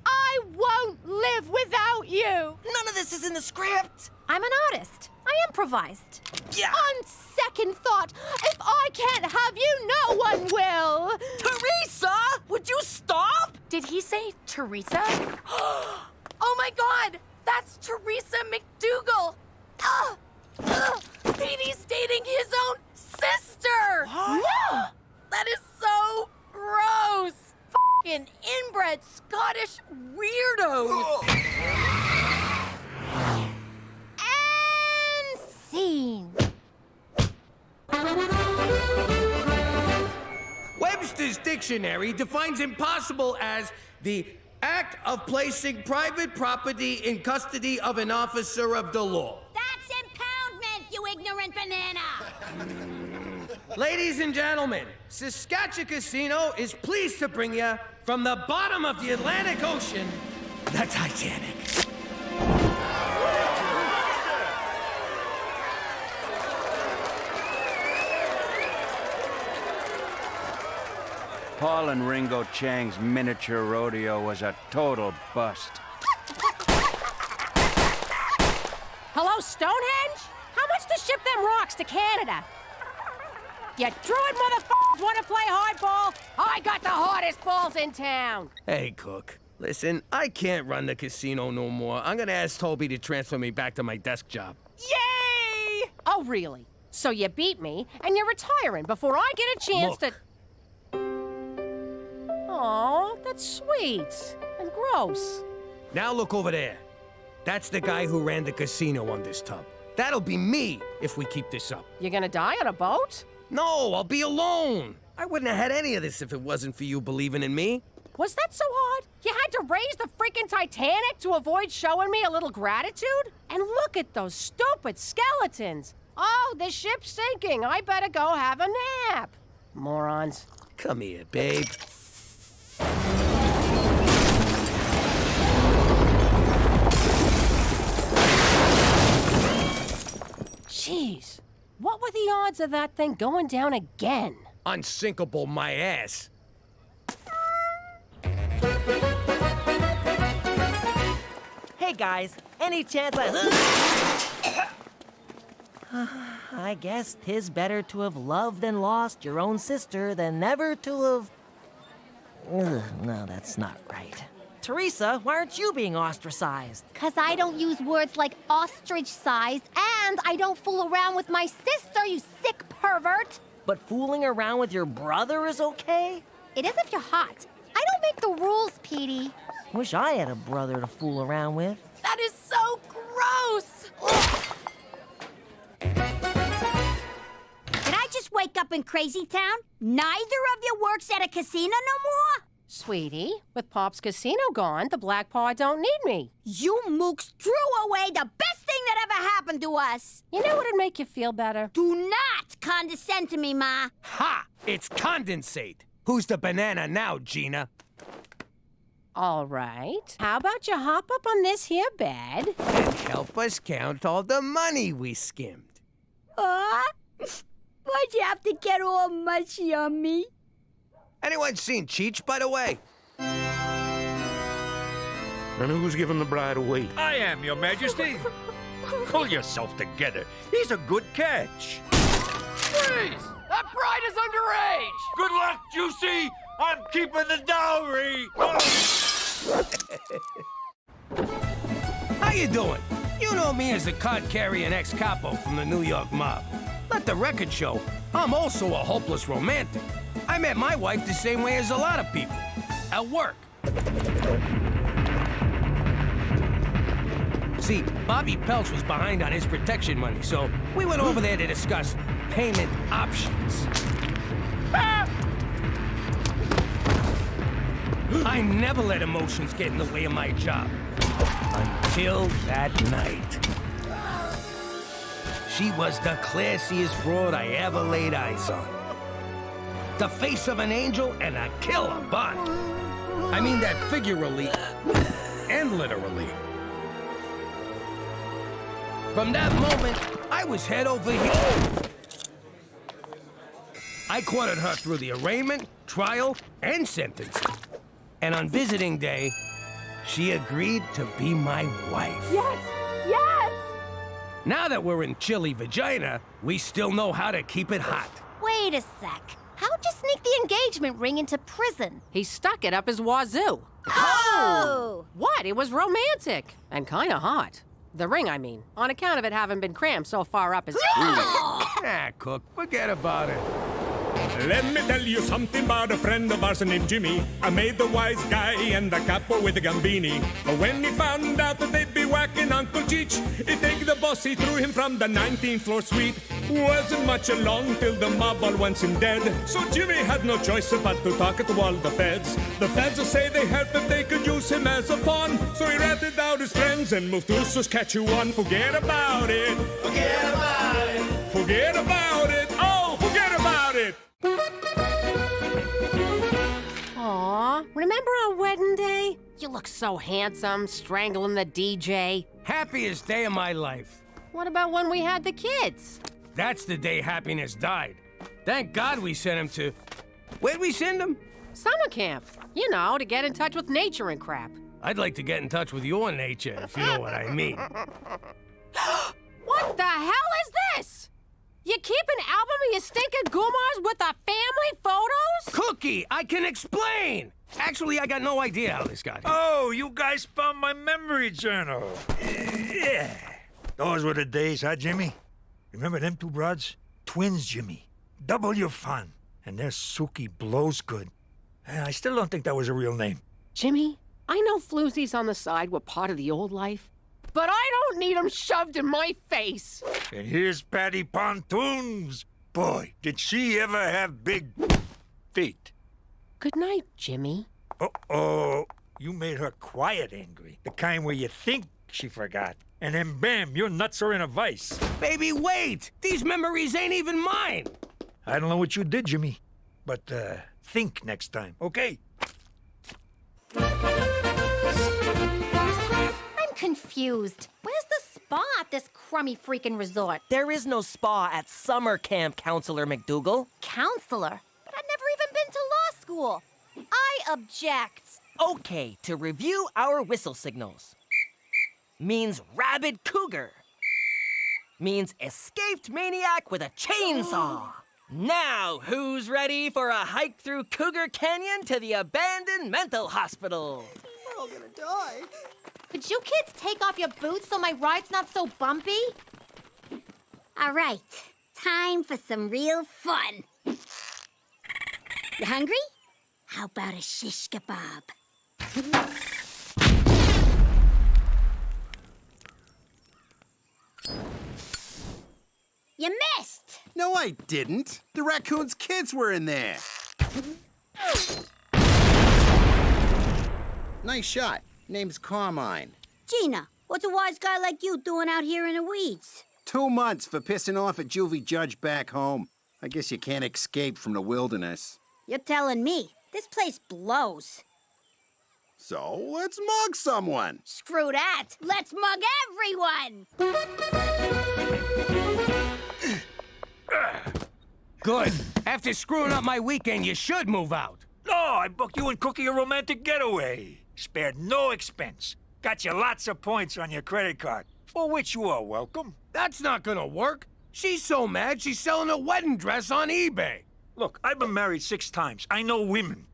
I won't live without you. None of this is in the script. I'm an artist. I improvised. Yeah. On second thought, if I can't have you, no one will. Teresa, would you stop? Did he say Teresa? Oh my God, that's Teresa McDougal. Petey's dating his own sister. What? That is so gross. f***ing inbred Scottish weirdos. And scene. Webster's dictionary defines impossible as the act of placing private property in custody of an officer of the law. That's impoundment, you ignorant banana! Ladies and gentlemen, Saskatchewan Casino is pleased to bring you from the bottom of the Atlantic Ocean, the Titanic. Paul and Ringo Chang's miniature rodeo was a total bust. Hello, Stonehenge? How much to ship them rocks to Canada? You druid motherfuckers want to play hardball? I got the hardest balls in town. Hey, Cook. Listen, I can't run the casino no more. I'm gonna ask Toby to transfer me back to my desk job. Yay! Oh, really? So you beat me, and you're retiring before I get a chance to... Aw, that's sweet. And gross. Now look over there. That's the guy who ran the casino on this tub. That'll be me if we keep this up. You gonna die on a boat? No, I'll be alone. I wouldn't have had any of this if it wasn't for you believing in me. Was that so hard? You had to raise the freaking Titanic to avoid showing me a little gratitude? And look at those stupid skeletons. Oh, the ship's sinking. I better go have a nap. Morons. Come here, babe. Jeez, what were the odds of that thing going down again? Unsinkable my ass. Hey guys, any chance I guess 'tis better to have loved and lost your own sister than never to have... no, that's not right. Teresa, why aren't you being ostracized? 'Cause I don't use words like ostrich-sized, and I don't fool around with my sister, you sick pervert. But fooling around with your brother is okay? It is if you're hot. I don't make the rules, Petey. Wish I had a brother to fool around with. That is so gross! Did I just wake up in Crazy Town? Neither of you works at a casino no more? Sweetie, with Pop's casino gone, the Black Paw don't need me. You mooks threw away the best thing that ever happened to us. You know what'd make you feel better? Do not condescend to me, Ma. Ha! It's condensate. Who's the banana now, Gina? All right. How about you hop up on this here bed? And help us count all the money we skimmed. Why'd you have to get all mushy on me? Anyone seen Cheech, by the way? And who's giving the bride away? I am, Your Majesty. Pull yourself together. He's a good catch. Freeze! That bride is underage! Good luck, Juicy. I'm keeping the dowry. How you doing? You know me as a card-carrying ex-capo from the New York mob. Let the record show, I'm also a hopeless romantic. I met my wife the same way as a lot of people, at work. See, Bobby Peltz was behind on his protection money, so we went over there to discuss payment options. I never let emotions get in the way of my job. Until that night. She was the classiest broad I ever laid eyes on. The face of an angel and a killer butt. I mean that figuratively and literally. From that moment, I was head over heels. I courted her through the arraignment, trial, and sentencing. And on visiting day, she agreed to be my wife. Yes! Yes! Now that we're in chilly vagina, we still know how to keep it hot. Wait a sec. How'd you sneak the engagement ring into prison? He stuck it up his wazoo. Oh! What? It was romantic. And kinda hot. The ring, I mean. On account of it having been crammed so far up his... Ah, Cook, forget about it. Let me tell you something about a friend of ours named Jimmy. I made the wise guy and the capo with the gambini. But when he found out that they'd be whacking Uncle Cheech, he'd take the boss, he threw him from the 19th floor suite. Wasn't much along till the mob all wants him dead. So Jimmy had no choice but to talk to all the feds. The feds say they heard that they could use him as a pawn. So he ratted out his friends and moved to Saskatchewan. Forget about it. Forget about it. Forget about it. Oh, forget about it. Aw, remember our wedding day? You look so handsome, strangling the DJ. Happiest day of my life. What about when we had the kids? That's the day happiness died. Thank God we sent him to... Where'd we send him? Summer camp. You know, to get in touch with nature and crap. I'd like to get in touch with your nature, if you know what I mean. What the hell is this? You keep an album of your stinking goomers with the family photos? Cookie, I can explain! Actually, I got no idea how this got here. Oh, you guys found my memory journal. Yeah. Those were the days, huh, Jimmy? Remember them two broads? Twins, Jimmy. Double your fun. And their Suki blows good. I still don't think that was a real name. Jimmy, I know floozies on the side were part of the old life, but I don't need them shoved in my face. And here's Patty Pontoons. Boy, did she ever have big feet. Good night, Jimmy. Uh-oh. You made her quiet angry. The kind where you think she forgot. And then bam, your nuts are in a vice. Baby, wait! These memories ain't even mine! I don't know what you did, Jimmy. But, think next time, okay? I'm confused. Where's the spa at this crummy freaking resort? There is no spa at summer camp, Counselor McDougal. Counselor? But I've never even been to law school. I object. Okay, to review our whistle signals. Means rabid cougar. Means escaped maniac with a chainsaw. Now, who's ready for a hike through Cougar Canyon to the abandoned mental hospital? We're all gonna die. Could you kids take off your boots so my ride's not so bumpy? All right, time for some real fun. You hungry? How about a shish kebab? You missed! No, I didn't. The raccoon's kids were in there. Nice shot. Name's Carmine. Gina, what's a wise guy like you doing out here in the weeds? 2 months for pissing off a juvie judge back home. I guess you can't escape from the wilderness. You're telling me. This place blows. So, let's mug someone. Screw that. Let's mug everyone. Good. After screwing up my weekend, you should move out. No, I booked you and Cookie a romantic getaway. Spared no expense. Got you lots of points on your credit card, for which you are welcome. That's not gonna work. She's so mad she's selling a wedding dress on eBay. Look, I've been married 6 times. I know women.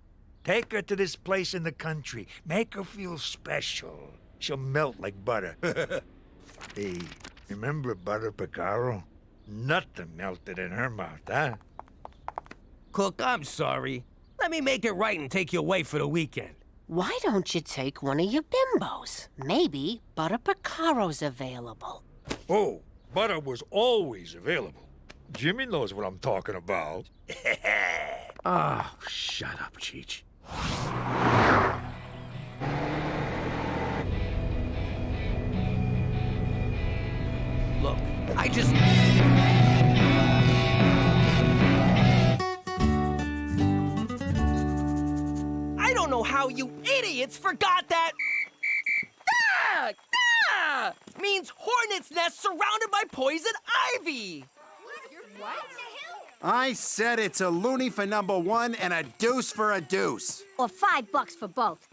Take her to this place in the country. Make her feel special. She'll melt like butter. Hey, remember Butter Picaro? Nothing melted in her mouth, huh? Cook, I'm sorry. Let me make it right and take you away for the weekend. Why don't you take one of your bimbos? Maybe Butter Picaro's available. Oh, butter was always available. Jimmy knows what I'm talking about. Oh, shut up, Cheech. Look, I just... I don't know how you idiots forgot that. Ah! Ah! Means hornet's nest surrounded by poison ivy. What? I said it's a loony for number 1 and a deuce for a deuce. Or $5 for both.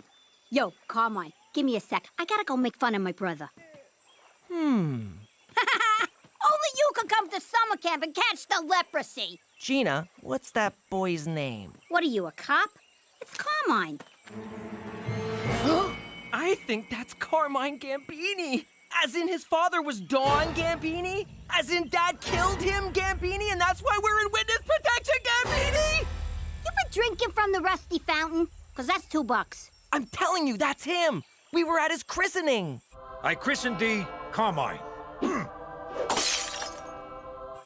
Yo, Carmine, give me a sec. I gotta go make fun of my brother. Only you can come to summer camp and catch the leprosy. Gina, what's that boy's name? What are you, a cop? It's Carmine. I think that's Carmine Gambini. As in his father was Don Gambini? As in Dad killed him, Gambini, and that's why we're in witness protection, Gambini? You been drinking from the rusty fountain? Because that's $2. I'm telling you, that's him. We were at his christening. I christened thee Carmine.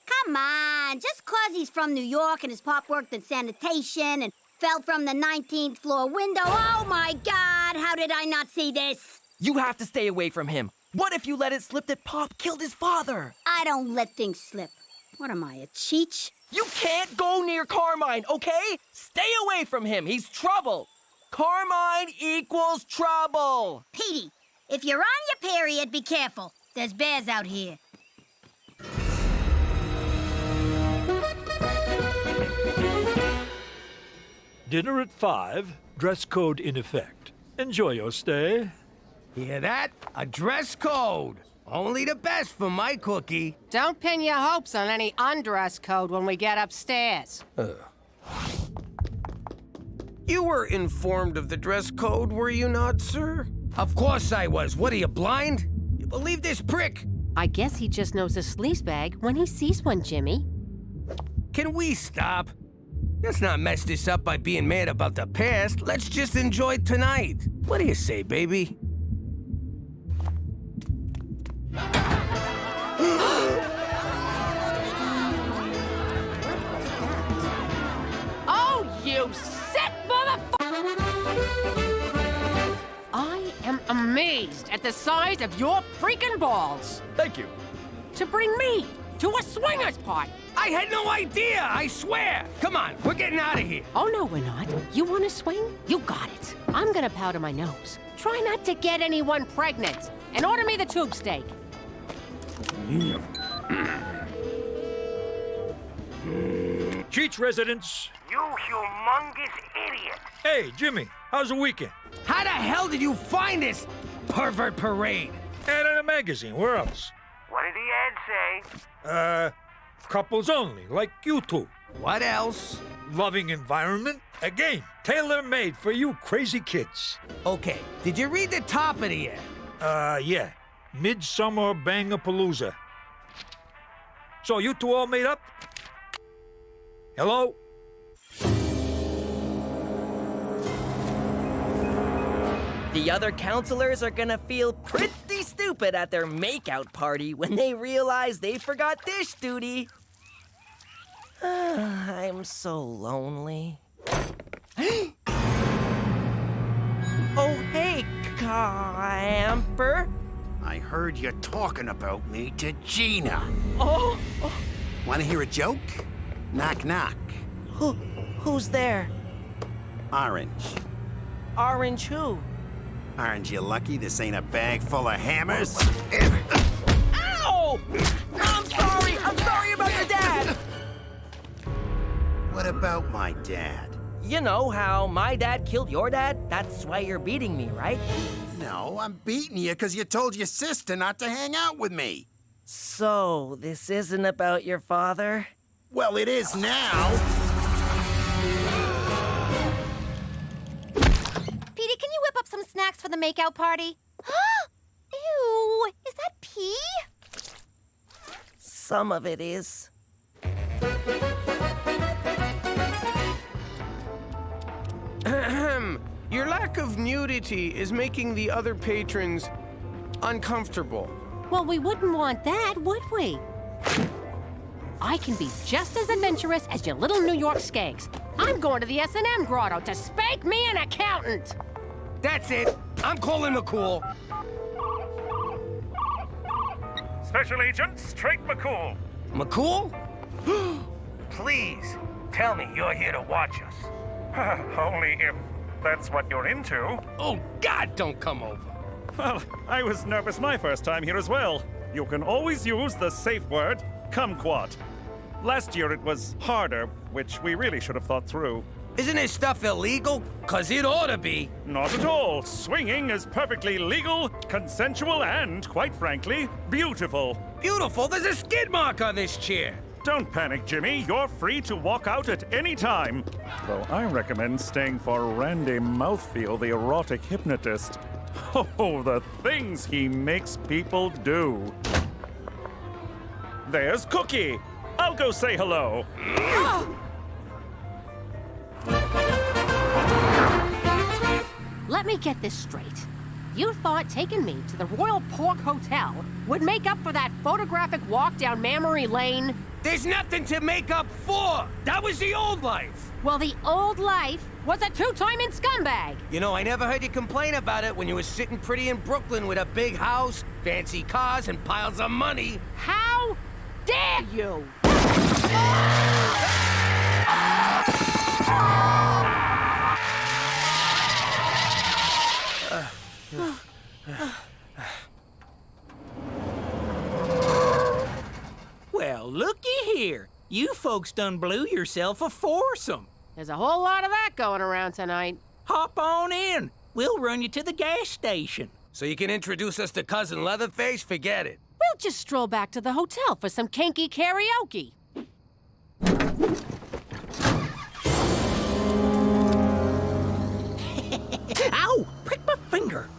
Come on, just 'cause he's from New York and his pop worked in sanitation and fell from the 19th floor window. Oh my God, how did I not see this? You have to stay away from him. What if you let it slip that Pop killed his father? I don't let things slip. What am I, a cheech? You can't go near Carmine, okay? Stay away from him. He's trouble. Carmine equals trouble. Petey, if you're on your period, be careful. There's bears out here. Dinner at 5, dress code in effect. Enjoy your stay. Hear that? A dress code. Only the best for my cookie. Don't pin your hopes on any undress code when we get upstairs. You were informed of the dress code, were you not, sir? Of course I was. What are you, blind? You believe this prick? I guess he just knows a sleaze bag when he sees one, Jimmy. Can we stop? Let's not mess this up by being mad about the past. Let's just enjoy tonight. What do you say, baby? Oh, you sick motherfucker! I am amazed at the size of your freaking balls. Thank you. To bring me to a swingers party. I had no idea, I swear. Come on, we're getting out of here. Oh, no, we're not. You want to swing? You got it. I'm gonna powder my nose. Try not to get anyone pregnant. And order me the tube steak. Cheech residents. You humongous idiot. Hey, Jimmy, how's the weekend? How the hell did you find this pervert parade? Ad in a magazine, where else? What did the ad say? Couples only, like you two. What else? Loving environment. A game tailor-made for you crazy kids. Okay, did you read the top of the ad? Yeah. Midsummer Bangapalooza. So you two all made up? Hello? The other counselors are gonna feel pretty stupid at their makeout party when they realize they forgot dish duty. I'm so lonely. Oh, hey, camper. I heard you talking about me to Gina. Oh. Want to hear a joke? Knock, knock. Who's there? Orange. Orange who? Aren't you lucky this ain't a bag full of hammers? Ow! I'm sorry about your dad! What about my dad? You know how my dad killed your dad? That's why you're beating me, right? No, I'm beating you because you told your sister not to hang out with me. So, this isn't about your father? Well, it is now. Petey, can you whip up some snacks for the makeout party? Ew, is that pee? Some of it is. Your lack of nudity is making the other patrons uncomfortable. Well, we wouldn't want that, would we? I can be just as adventurous as your little New York skanks. I'm going to the S&M grotto to spank me an accountant. That's it. I'm calling McCool. Special Agent Straight McCool. McCool? Please, tell me you're here to watch us. Only if that's what you're into. Oh, God, don't come over. Well, I was nervous my first time here as well. You can always use the safe word, kumquat. Last year it was harder, which we really should have thought through. Isn't this stuff illegal? 'Cause it ought to be. Not at all. Swinging is perfectly legal, consensual, and, quite frankly, beautiful. Beautiful? There's a skid mark on this chair. Don't panic, Jimmy. You're free to walk out at any time. Though I recommend staying for Randy Mouthfeel, the erotic hypnotist. Oh, the things he makes people do. There's Cookie. I'll go say hello. Let me get this straight. You thought taking me to the Royal Pork Hotel would make up for that photographic walk down Memory Lane? There's nothing to make up for. That was the old life. Well, the old life was a two-timing scumbag. You know, I never heard you complain about it when you were sitting pretty in Brooklyn with a big house, fancy cars, and piles of money. How dare you? Well, looky here. You folks done blew yourself a foursome. There's a whole lot of that going around tonight. Hop on in. We'll run you to the gas station. So you can introduce us to Cousin Leatherface? Forget it. We'll just stroll back to the hotel for some kinky karaoke. Ow! Prick my finger.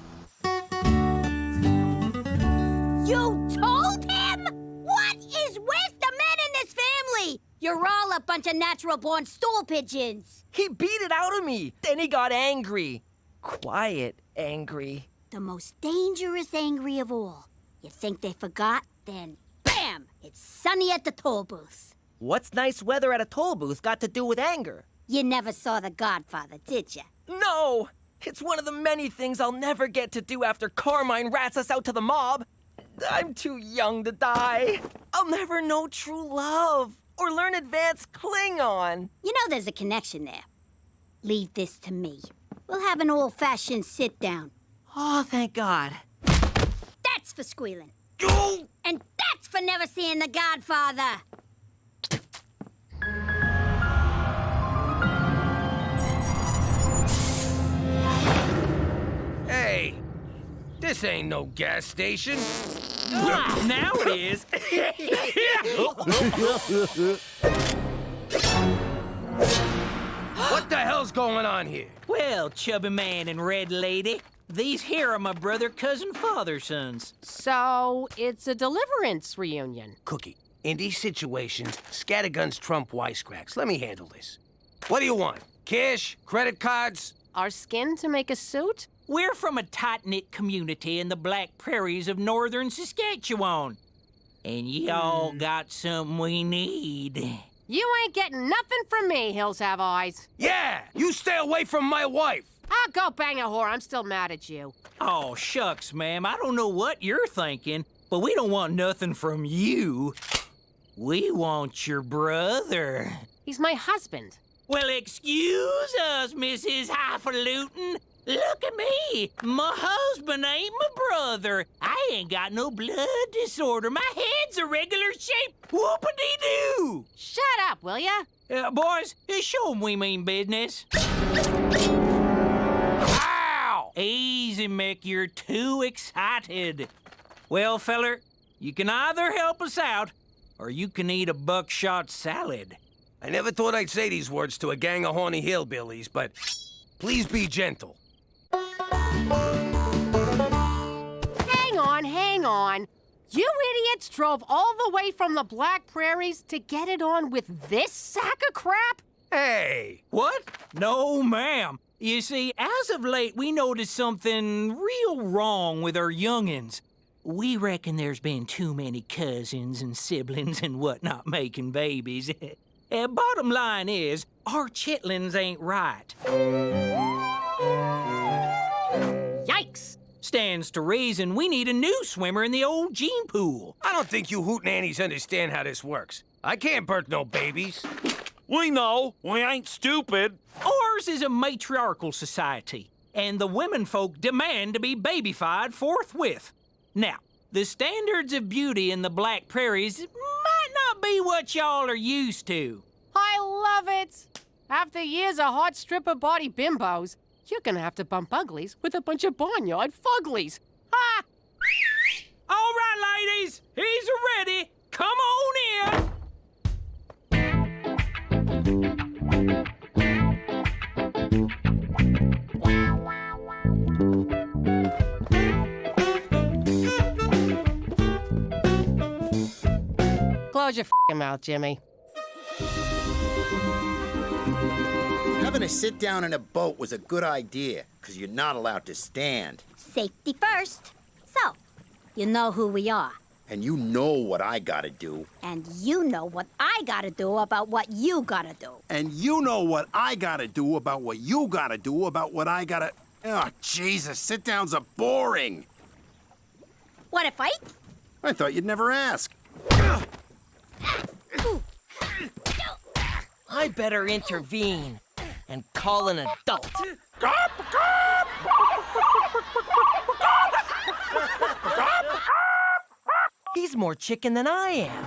You told him? What is with the men in this family? You're all a bunch of natural-born stool pigeons. He beat it out of me. Then he got angry. Quiet angry. The most dangerous angry of all. You think they forgot? Then, bam! It's sunny at the toll booth. What's nice weather at a toll booth got to do with anger? You never saw The Godfather, did you? No! It's one of the many things I'll never get to do after Carmine rats us out to the mob. I'm too young to die. I'll never know true love or learn advanced Klingon. You know there's a connection there. Leave this to me. We'll have an old-fashioned sit-down. Oh, thank God. That's for squealing. And that's for never seeing The Godfather. Hey, this ain't no gas station. Now it is. What the hell's going on here? Well, chubby man and red lady, these here are my brother, cousin, father sons. So, it's a deliverance reunion. Cookie, in these situations, scatterguns trump wisecracks. Let me handle this. What do you want? Cash? Credit cards? Our skin to make a suit? We're from a tight-knit community in the Black Prairies of northern Saskatchewan. And y'all got something we need. You ain't getting nothing from me, Hills Have Eyes. Yeah! You stay away from my wife! I'll go bang a whore. I'm still mad at you. Oh, shucks, ma'am. I don't know what you're thinking, but we don't want nothing from you. We want your brother. He's my husband. Well, excuse us, Mrs. Highfalutin. Look at me. My husband ain't my brother. I ain't got no blood disorder. My head's a regular shape. Whoop-a-dee-doo. Shut up, will ya? Boys, show 'em we mean business. Ow! Easy, Mick. You're too excited. Well, feller, you can either help us out, or you can eat a buckshot salad. I never thought I'd say these words to a gang of horny hillbillies, but please be gentle. Hang on. You idiots drove all the way from the Black Prairies to get it on with this sack of crap? Hey! What? No, ma'am. You see, as of late, we noticed something real wrong with our youngins. We reckon there's been too many cousins and siblings and whatnot making babies. Bottom line is, our chitlins ain't right. Yikes! Stands to reason we need a new swimmer in the old gene pool. I don't think you hootenannies understand how this works. I can't birth no babies. We know. We ain't stupid. Ours is a matriarchal society, and the women folk demand to be babyfied forthwith. Now, the standards of beauty in the Black Prairies might not be what y'all are used to. I love it! After years of hot stripper body bimbos, you're gonna have to bump uglies with a bunch of barnyard fuglies. Ha! All right, ladies, he's ready. Come on in. close your mouth, Jimmy. Having a sit down in a boat was a good idea, because you're not allowed to stand. Safety first. So, you know who we are. And you know what I gotta do. And you know what I gotta do about what you gotta do. And you know what I gotta do about what you gotta do about what I gotta... Oh, Jesus, sit-downs are boring. Want to fight? I thought you'd never ask. I better intervene and call an adult. He's more chicken than I am.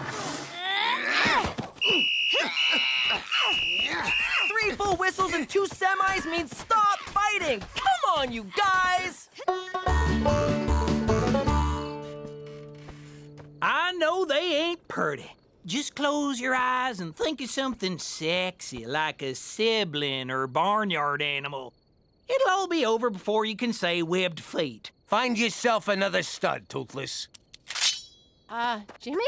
3 full whistles and 2 semis means stop fighting! Come on, you guys! I know they ain't purty. Just close your eyes and think of something sexy, like a sibling or barnyard animal. It'll all be over before you can say webbed feet. Find yourself another stud, Toothless. Jimmy?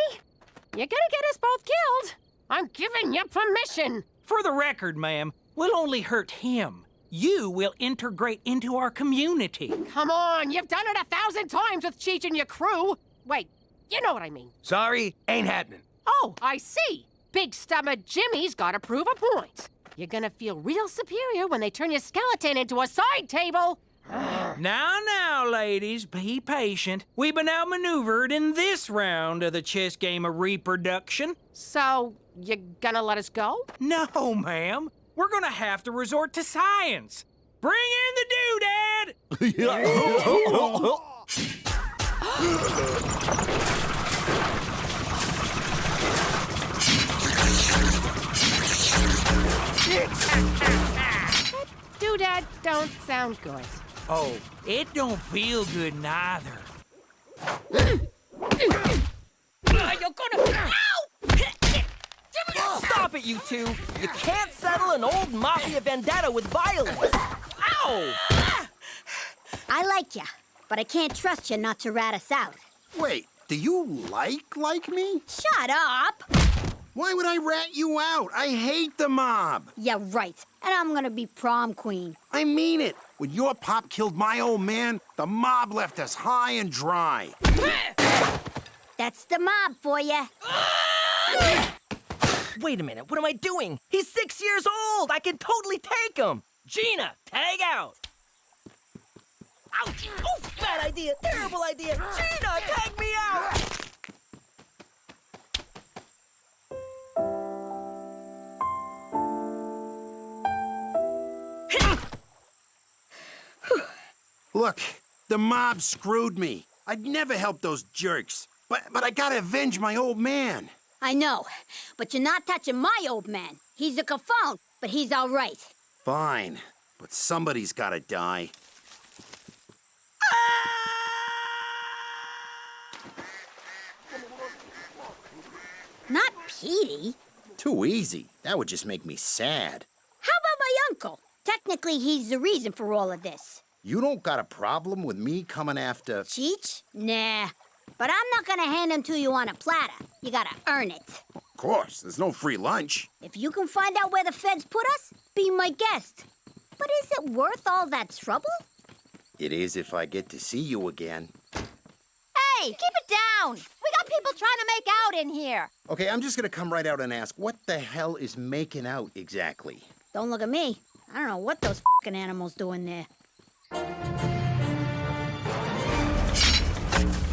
You're gonna get us both killed. I'm giving you permission. For the record, ma'am, we'll only hurt him. You will integrate into our community. Come on, you've done it 1,000 times with Cheech and your crew. Wait, you know what I mean. Sorry, ain't happening. Oh, I see. Big stomach Jimmy's gotta prove a point. You're gonna feel real superior when they turn your skeleton into a side table. Now, ladies, be patient. We've been outmaneuvered in this round of the chess game of reproduction. So, you gonna let us go? No, ma'am. We're gonna have to resort to science. Bring in the doodad! Doodad don't sound good. Oh, it don't feel good neither. You're gonna... Ow! Stop it, you two! You can't settle an old mafia vendetta with violence! Ow! I like ya, but I can't trust you not to rat us out. Wait, do you like me? Shut up! Why would I rat you out? I hate the mob. Yeah, right. And I'm gonna be prom queen. I mean it. When your pop killed my old man, the mob left us high and dry. That's the mob for ya. Wait a minute, what am I doing? He's 6 years old! I can totally take him! Gina, tag out! Ouch! Oh, bad idea! Terrible idea! Gina, tag me out! Look, the mob screwed me. I'd never help those jerks. But I gotta avenge my old man. I know, but you're not touching my old man. He's a cafone, but he's all right. Fine, but somebody's gotta die. Not Petey. Too easy. That would just make me sad. How about my uncle? Technically, he's the reason for all of this. You don't got a problem with me coming after... Cheech? Nah. But I'm not gonna hand him to you on a platter. You gotta earn it. Of course, there's no free lunch. If you can find out where the feds put us, be my guest. But is it worth all that trouble? It is if I get to see you again. Hey, keep it down. We got people trying to make out in here. Okay, I'm just gonna come right out and ask, what the hell is making out exactly? Don't look at me. I don't know what those f***ing animals do in there.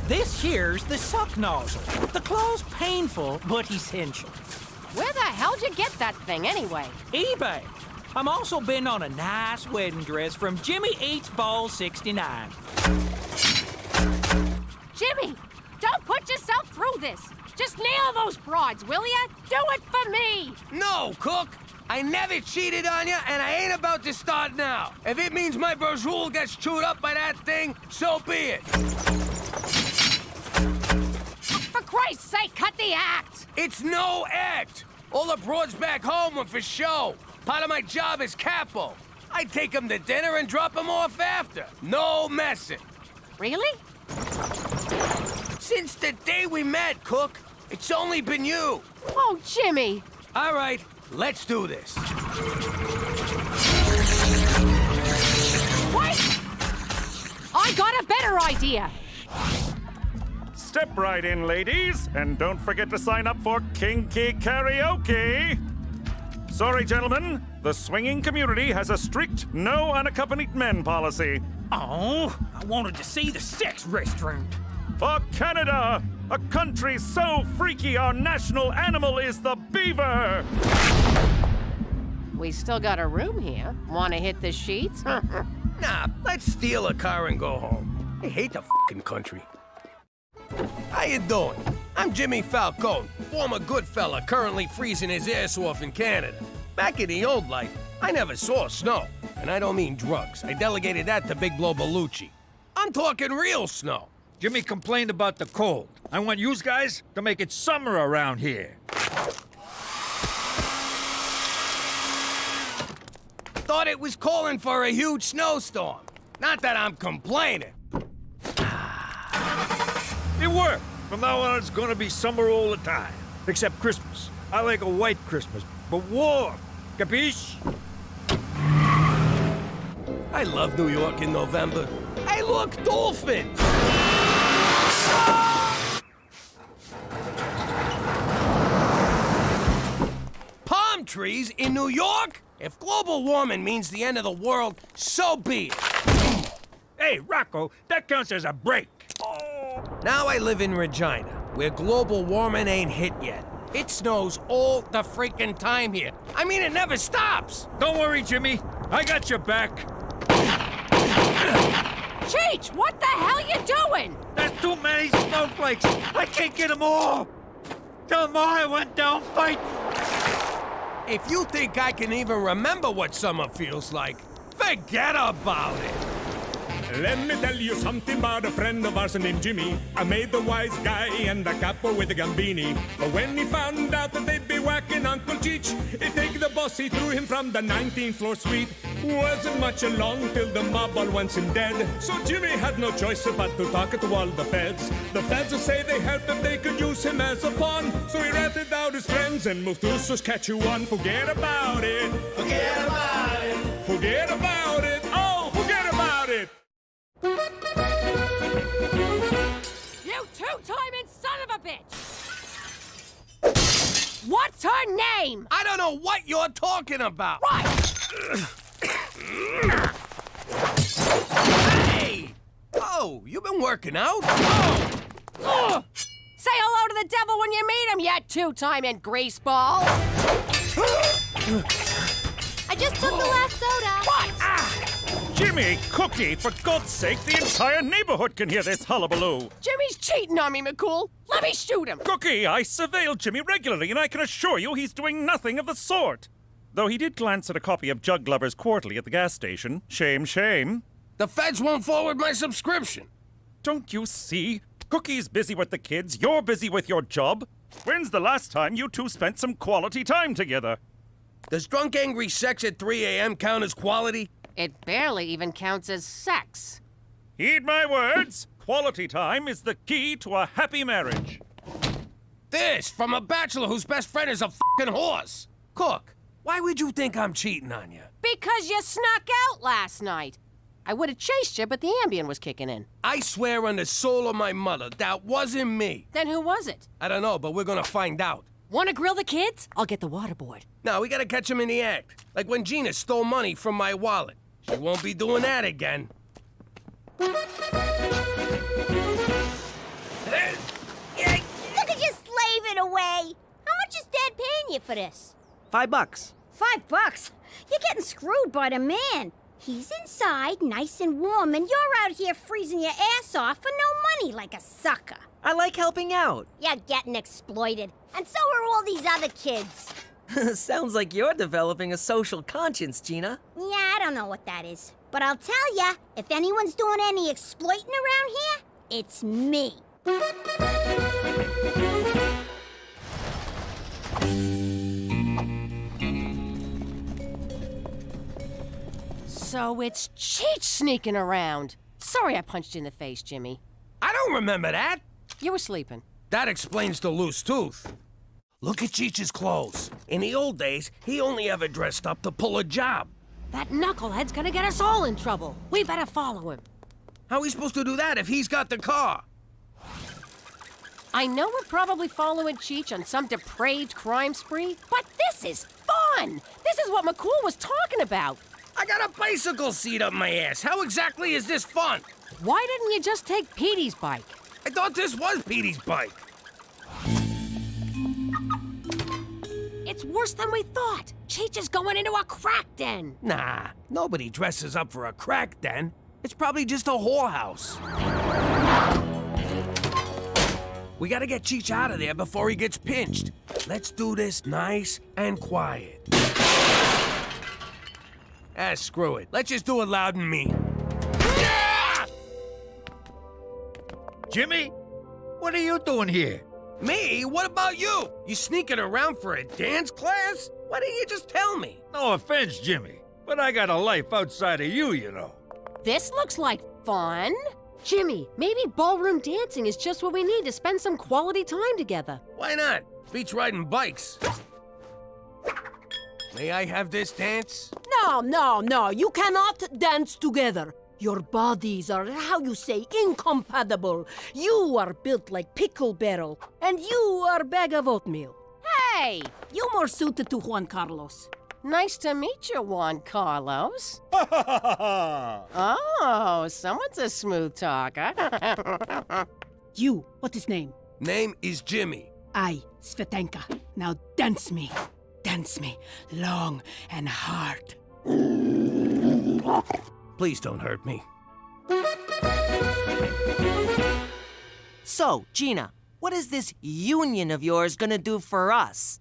This here's the suck nozzle. The claw's painful, but essential. Where the hell'd you get that thing anyway? eBay. I'm also been on a nice wedding dress from Jimmy Eats Ball 69. Jimmy, don't put yourself through this. Just nail those broads, will ya? Do it for me. No, Cook. I never cheated on you, and I ain't about to start now. If it means my brazool gets chewed up by that thing, so be it. For Christ's sake, cut the act. It's no act. All the broads back home were for show. Part of my job is capo. I take them to dinner and drop them off after. No messing. Really? Since the day we met, Cook, It's only been you. Oh, Jimmy. All right, let's do this. Wait! I got a better idea. Step right in, ladies, and don't forget to sign up for Kinky Karaoke. Sorry, gentlemen, the swinging community has a strict no unaccompanied men policy. Oh, I wanted to see the sex restroom. For Canada, a country so freaky our national animal is the beaver. We still got a room here. Want to hit the sheets? Nah, let's steal a car and go home. I hate the fucking country. How you doing? I'm Jimmy Falcone, former good fella currently freezing his ass off in Canada. Back in the old life, I never saw snow. And I don't mean drugs. I delegated that to Big Blow Bellucci. I'm talking real snow. Jimmy complained about the cold. I want you guys to make it summer around here. Thought it was calling for a huge snowstorm. Not that I'm complaining. It worked. From now on, it's gonna be summer all the time. Except Christmas. I like a white Christmas, but warm. Capiche? I love New York in November. Hey, look, dolphins! Palm trees in New York? If global warming means the end of the world, so be it. Hey, Rocco, that counts as a break. Now I live in Regina, where global warming ain't hit yet. It snows all the freaking time here. I mean, it never stops. Don't worry, Jimmy. I got your back. Cheech, what the hell you doing? There's too many snowflakes. I can't get them all. Tell them all I went down fighting. If you think I can even remember what summer feels like, forget about it. Let me tell you something about a friend of ours named Jimmy. I made the wise guy and the capo with the gambini. But when he found out that they'd be whacking Uncle Cheech, he'd take the boss, he threw him from the 19th floor suite. Wasn't much along till the mob all wants him dead. So Jimmy had no choice but to talk to all the feds. The feds would say they helped if they could use him as a pawn. So he ratted out his friends and moved to Saskatchewan. Forget about it. Forget about it. Forget about it. Oh, forget about it. You two-timing son of a bitch! What's her name? I don't know what you're talking about. Right! Hey! Oh, you been working out? Oh! Say hello to the devil when you meet him, you two-timing greaseball! I just took the last soda. What? Jimmy, Cookie, for God's sake, the entire neighborhood can hear this hullabaloo. Jimmy's cheating on me, McCool. Let me shoot him. Cookie, I surveil Jimmy regularly, and I can assure you he's doing nothing of the sort. Though he did glance at a copy of Jug Glover's Quarterly at the gas station. Shame, shame. The feds won't forward my subscription. Don't you see? Cookie's busy with the kids, you're busy with your job. When's the last time you two spent some quality time together? Does drunk, angry sex at 3 a.m. count as quality? It barely even counts as sex. Heed my words. Quality time is the key to a happy marriage. This from a bachelor whose best friend is a fucking horse. Cook, why would you think I'm cheating on you? Because you snuck out last night. I would have chased you, but the Ambien was kicking in. I swear on the soul of my mother, that wasn't me. Then who was it? I don't know, but we're gonna find out. Want to grill the kids? I'll get the waterboard. No, we gotta catch him in the act. Like when Gina stole money from my wallet. She won't be doing that again. Look at you slaving away. How much is Dad paying you for this? $5. $5? You're getting screwed by the man. He's inside, nice and warm, and you're out here freezing your ass off for no money like a sucker. I like helping out. You're getting exploited. And so are all these other kids. Sounds like you're developing a social conscience, Gina. Yeah, I don't know what that is. But I'll tell ya, if anyone's doing any exploiting around here, it's me. So it's Cheech sneaking around. Sorry I punched you in the face, Jimmy. I don't remember that. You were sleeping. That explains the loose tooth. Look at Cheech's clothes. In the old days, he only ever dressed up to pull a job. That knucklehead's gonna get us all in trouble. We better follow him. How are we supposed to do that if he's got the car? I know we're probably following Cheech on some depraved crime spree, but this is fun! This is what McCool was talking about. I got a bicycle seat up my ass. How exactly is this fun? Why didn't you just take Petey's bike? I thought this was Petey's bike. It's worse than we thought. Cheech is going into a crack den. Nah, nobody dresses up for a crack den. It's probably just a whorehouse. We gotta get Cheech out of there before he gets pinched. Let's do this nice and quiet. Ah, screw it. Let's just do it loud and mean. Jimmy, what are you doing here? Me? What about you? You sneaking around for a dance class? Why didn't you just tell me? No offense, Jimmy, but I got a life outside of you, you know. This looks like fun. Jimmy, maybe ballroom dancing is just what we need to spend some quality time together. Why not? Beats riding bikes. May I have this dance? No, you cannot dance together. Your bodies are, how you say, incompatible. You are built like pickle barrel, and you are bag of oatmeal. Hey! You more suited to Juan Carlos. Nice to meet you, Juan Carlos. Oh, someone's a smooth talker. You, what is name? Name is Jimmy. I, Svetanka. Now dance me. Dance me, long and hard. Please don't hurt me. So, Gina, what is this union of yours gonna do for us?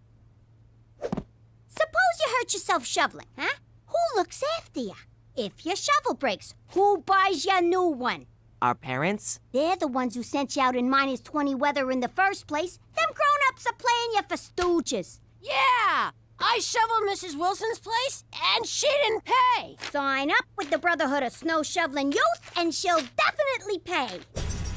Suppose you hurt yourself shoveling, huh? Who looks after you? If your shovel breaks, who buys you a new one? Our parents? They're the ones who sent you out in -20 weather in the first place. Them grown-ups are playing you for stooges. Yeah! I shoveled Mrs. Wilson's place, and she didn't pay. Sign up with the Brotherhood of Snow Shoveling Youth, and she'll definitely pay.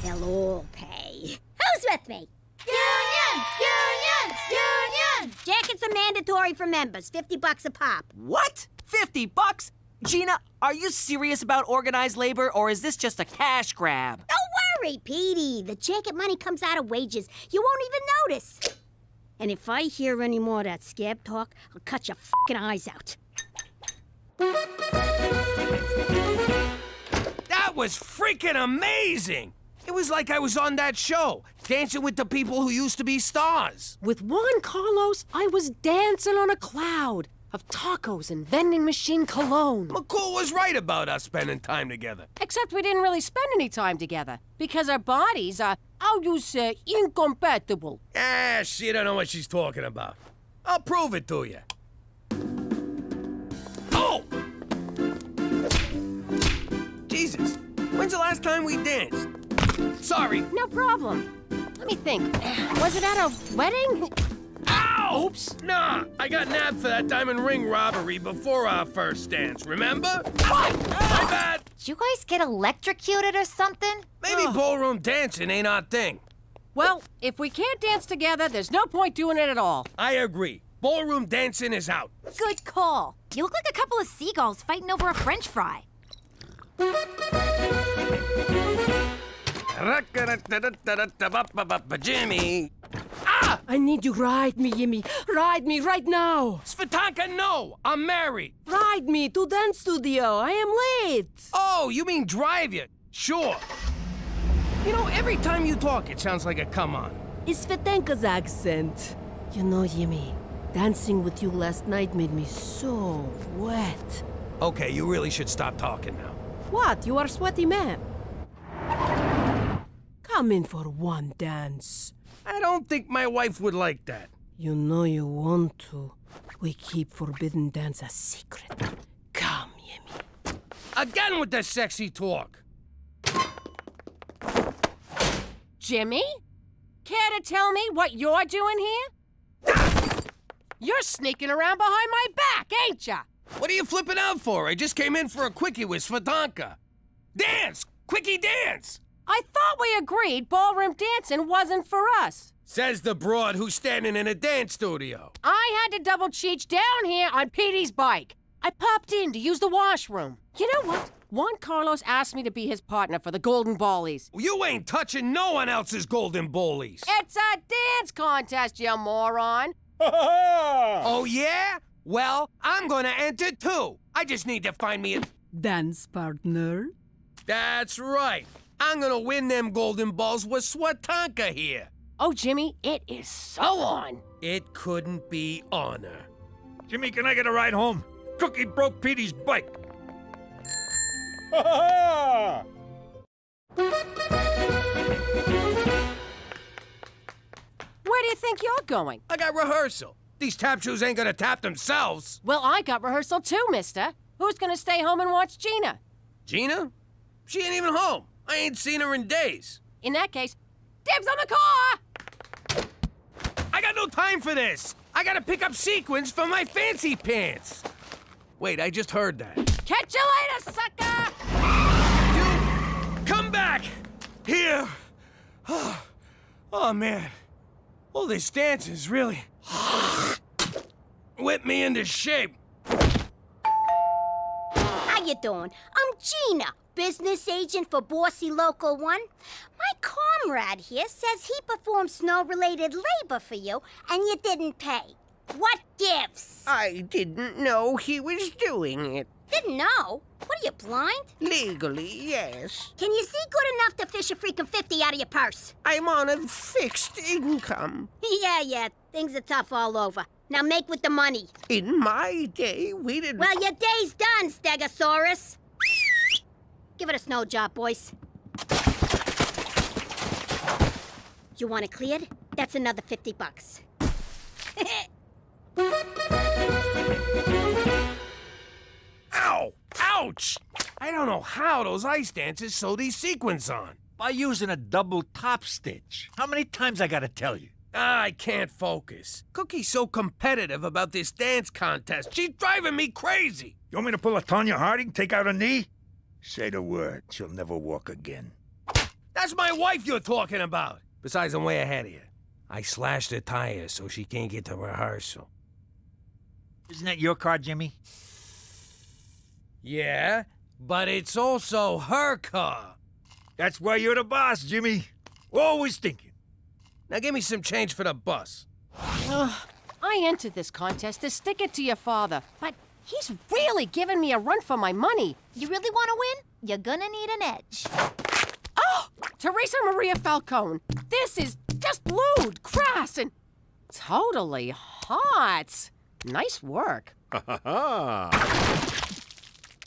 They'll all pay. Who's with me? Union! Union! Union! Jackets are mandatory for members, $50 a pop. What? $50? Gina, are you serious about organized labor, or is this just a cash grab? Don't worry, Petey. The jacket money comes out of wages. You won't even notice. And if I hear any more of that scab talk, I'll cut your fucking eyes out. That was freaking amazing! It was like I was on that show, dancing with the people who used to be stars. With Juan Carlos, I was dancing on a cloud of tacos and vending machine cologne. McCool was right about us spending time together. Except we didn't really spend any time together, because our bodies are, how you say, incompatible. Ah, she don't know what she's talking about. I'll prove it to you. Oh! Jesus, when's the last time we danced? Sorry. No problem. Let me think. Was it at a wedding? Ow! Oops. Nah, I got nabbed for that diamond ring robbery before our first dance, remember? What? My bad. Did you guys get electrocuted or something? Maybe ballroom dancing ain't our thing. Well, if we can't dance together, there's no point doing it at all. I agree. Ballroom dancing is out. Good call. You look like a couple of seagulls fighting over a French fry. Jimmy. Ah! I need you ride me, Jimmy. Ride me right now. Svetanka, no! I'm married. Ride me to dance studio. I am late. Oh, you mean drive you? Sure. You know, every time you talk, it sounds like a come on. It's Svetanka's accent. You know, Jimmy, dancing with you last night made me so wet. Okay, you really should stop talking now. What? You are a sweaty man. Come in for one dance. I don't think my wife would like that. You know you want to. We keep forbidden dance a secret. Come, Jimmy. Again with the sexy talk. Jimmy? Care to tell me what you're doing here? You're sneaking around behind my back, ain't ya? What are you flipping out for? I just came in for a quickie with Svetanka. Dance! Quickie dance! I thought we agreed ballroom dancing wasn't for us. Says the broad who's standing in a dance studio. I had to double cheech down here on Petey's bike. I popped in to use the washroom. You know what? Juan Carlos asked me to be his partner for the Golden Ballies. You ain't touching no one else's Golden Ballies. It's a dance contest, you moron. Oh, yeah? Well, I'm gonna enter too. I just need to find me a dance partner. That's right. I'm gonna win them golden balls with Swatanka here. Oh, Jimmy, it is so on. It couldn't be honor. Jimmy, can I get a ride home? Cookie broke Petey's bike. Where do you think you're going? I got rehearsal. These tap shoes ain't gonna tap themselves. Well, I got rehearsal too, mister. Who's gonna stay home and watch Gina? Gina? She ain't even home. I ain't seen her in days. In that case, dibs on the car! I got no time for this. I gotta pick up sequins for my fancy pants. Wait, I just heard that. Catch you later, sucker! You come back! Here! Oh, man. All this dance is really whipped me into shape. How you doing? I'm Gina, business agent for Bossy Local 1. My comrade here says he performed snow-related labor for you, and you didn't pay. What gives? I didn't know he was doing it. Didn't know? What are you, blind? Legally, yes. Can you see good enough to fish a freaking 50 out of your purse? I'm on a fixed income. Yeah, things are tough all over. Now make with the money. In my day, we didn't... Well, your day's done, Stegosaurus. Give it a snow job, boys. You want it cleared? That's another $50. Ow! Ouch! I don't know how those ice dancers sew these sequins on. By using a double top stitch. How many times I gotta tell you? I can't focus. Cookie's so competitive about this dance contest. She's driving me crazy. You want me to pull a Tonya Harding, take out a knee? Say the word, she'll never walk again. That's my wife you're talking about. Besides, I'm way ahead of you. I slashed her tires so she can't get to rehearsal. Isn't that your car, Jimmy? Yeah, but it's also her car. That's why you're the boss, Jimmy. Always thinking. Now give me some change for the bus. I entered this contest to stick it to your father, but he's really giving me a run for my money. You really want to win? You're gonna need an edge. Oh! Teresa Maria Falcone. This is just lewd, crass, and totally hot. Nice work.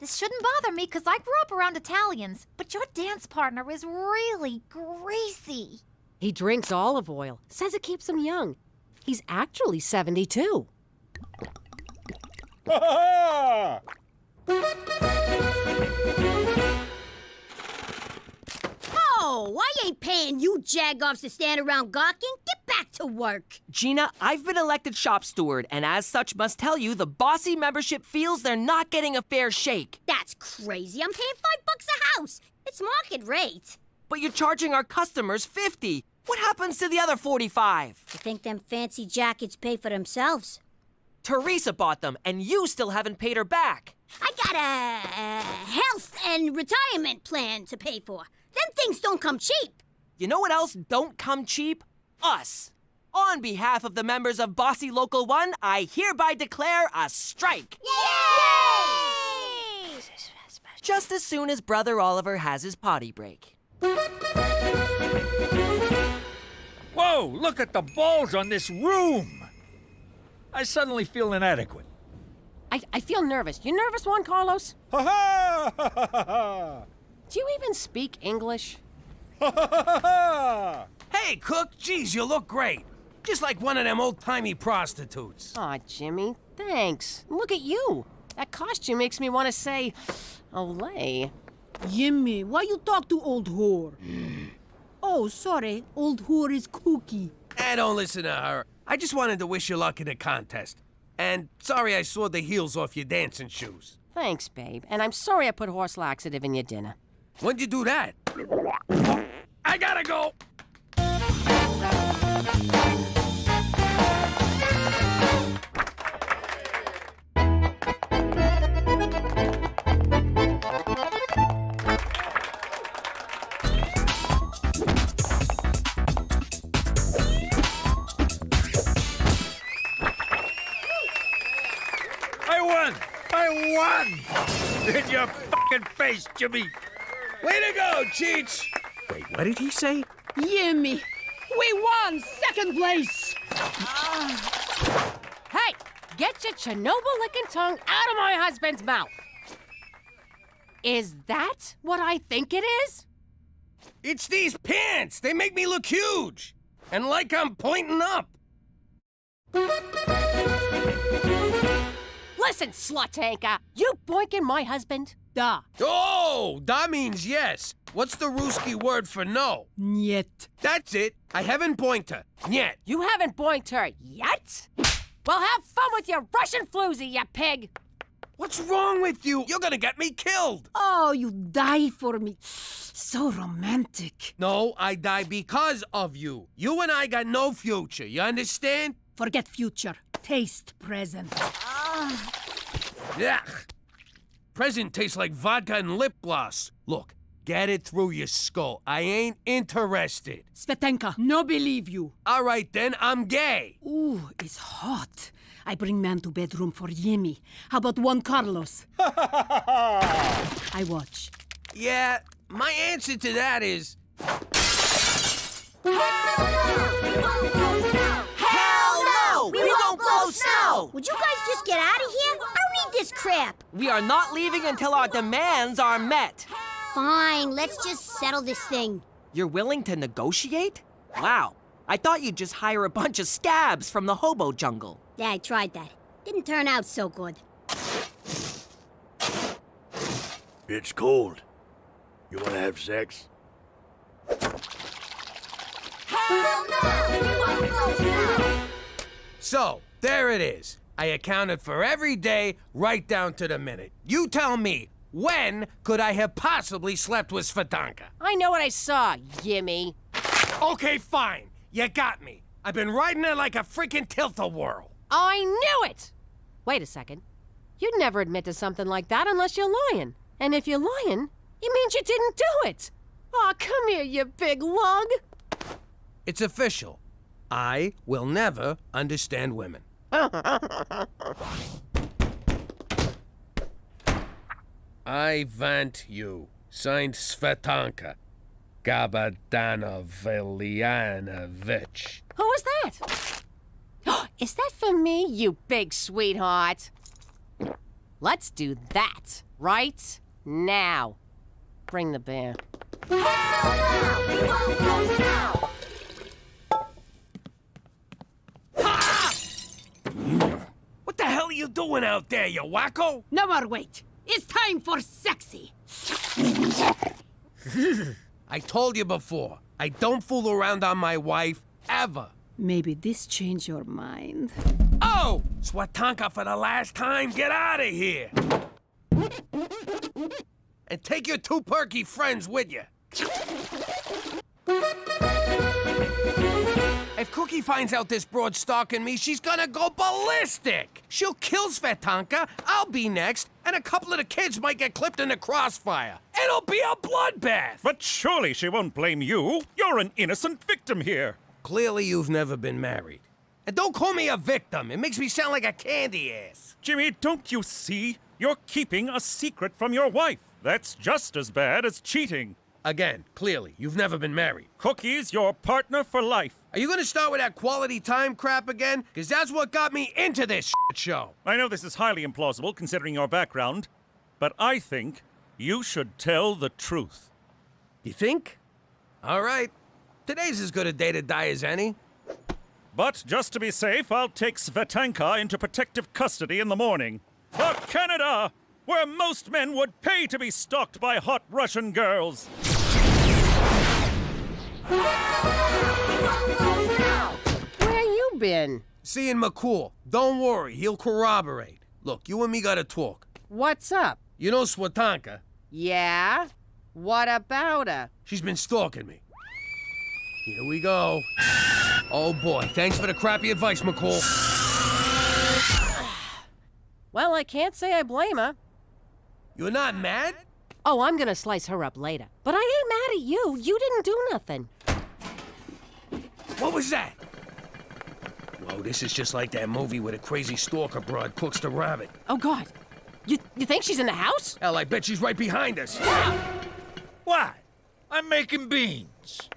This shouldn't bother me because I grew up around Italians, but your dance partner is really greasy. He drinks olive oil. Says it keeps him young. He's actually 72. Oh, I ain't paying you jagoffs to stand around gawking. Get back to work. Gina, I've been elected shop steward, and as such must tell you the Bossy membership feels they're not getting a fair shake. That's crazy. I'm paying $5 a house. It's market rate. But you're charging our customers $50. What happens to the other $45? You think them fancy jackets pay for themselves? Teresa bought them, and you still haven't paid her back. I got a health and retirement plan to pay for. Them things don't come cheap. You know what else don't come cheap? Us. On behalf of the members of Bossy Local 1, I hereby declare a strike. Yay! Just as soon as Brother Oliver has his potty break. Whoa, look at the balls on this room. I suddenly feel inadequate. I feel nervous. You nervous, Juan Carlos? Ha ha! Do you even speak English? Hey, Cook, geez, you look great. Just like one of them old-timey prostitutes. Aw, Jimmy, thanks. Look at you. That costume makes me want to say, Olay. Jimmy, why you talk to old whore? Oh, sorry, old whore is Cookie. Don't listen to her. I just wanted to wish you luck in the contest. And sorry I sawed the heels off your dancing shoes. Thanks, babe. And I'm sorry I put horse laxative in your dinner. When'd you do that? I gotta go! I won! In your fucking face, Jimmy! Way to go, Cheech! Wait, what did he say? Yummy! We won second place! Hey, get your Chernobyl-licking tongue out of my husband's mouth. Is that what I think it is? It's these pants! They make me look huge! And like I'm pointing up! Listen, slut anchor, you boinking my husband? Da. Oh, that means yes. What's the Ruski word for no? Niet. That's it. I haven't boinked her. Yet. You haven't boinked her yet? Well, have fun with your Russian floozy, you pig. What's wrong with you? You're gonna get me killed. Oh, you die for me. So romantic. No, I die because of you. You and I got no future, you understand? Forget future. Taste present. Yuck. Present tastes like vodka and lip gloss. Look, get it through your skull. I ain't interested. Svetenka, no believe you. All right, then, I'm gay. Ooh, it's hot. I bring man to bedroom for Yemi. How about Juan Carlos? I watch. Yeah, my answer to that is... Hell no! We won't blow snow! Would you guys just get out of here? I don't need this crap. We are not leaving until our demands are met. Fine, let's just settle this thing. You're willing to negotiate? Wow. I thought you'd just hire a bunch of scabs from the hobo jungle. Yeah, I tried that. Didn't turn out so good. It's cold. You wanna have sex? Hell no! We won't blow snow! So, there it is. I accounted for every day, right down to the minute. You tell me, when could I have possibly slept with Svetanka? I know what I saw, Yimmy. Okay, fine. You got me. I've been riding her like a freaking tilt-a-whirl. I knew it! Wait a second. You'd never admit to something like that unless you're lying. And if you're lying, it means you didn't do it. Aw, come here, you big lug. It's official. I will never understand women. I want you. Signed Svetanka Gabadanovilyanovic. Who was that? Is that for me, you big sweetheart? Let's do that right now. Bring the beer. What the hell are you doing out there, you wacko? No more wait. It's time for sexy. I told you before, I don't fool around on my wife, ever. Maybe this changed your mind. Oh! Swatanka for the last time, get out of here! And take your two perky friends with you. If Cookie finds out this broad's stalking me, she's gonna go ballistic! She'll kill Svetanka, I'll be next, and a couple of the kids might get clipped in the crossfire. It'll be a bloodbath! But surely she won't blame you. You're an innocent victim here. Clearly you've never been married. And don't call me a victim. It makes me sound like a candy ass. Jimmy, don't you see? You're keeping a secret from your wife. That's just as bad as cheating. Again, clearly, you've never been married. Cookie's your partner for life. Are you gonna start with that quality time crap again? Because that's what got me into this shit show. I know this is highly implausible considering your background, but I think you should tell the truth. You think? All right. Today's as good a day to die as any. But just to be safe, I'll take Svetanka into protective custody in the morning. For Canada, where most men would pay to be stalked by hot Russian girls. Where you been? Seeing McCool. Don't worry, he'll corroborate. Look, you and me gotta talk. What's up? You know Swatanka? Yeah? What about her? She's been stalking me. Here we go. Oh boy, thanks for the crappy advice, McCall. Well, I can't say I blame her. You're not mad? Oh, I'm gonna slice her up later. But I ain't mad at you. You didn't do nothing. What was that? Whoa, this is just like that movie where the crazy stalker broad cooks the rabbit. Oh, God. You think she's in the house? Hell, I bet she's right behind us. What? I'm making beans.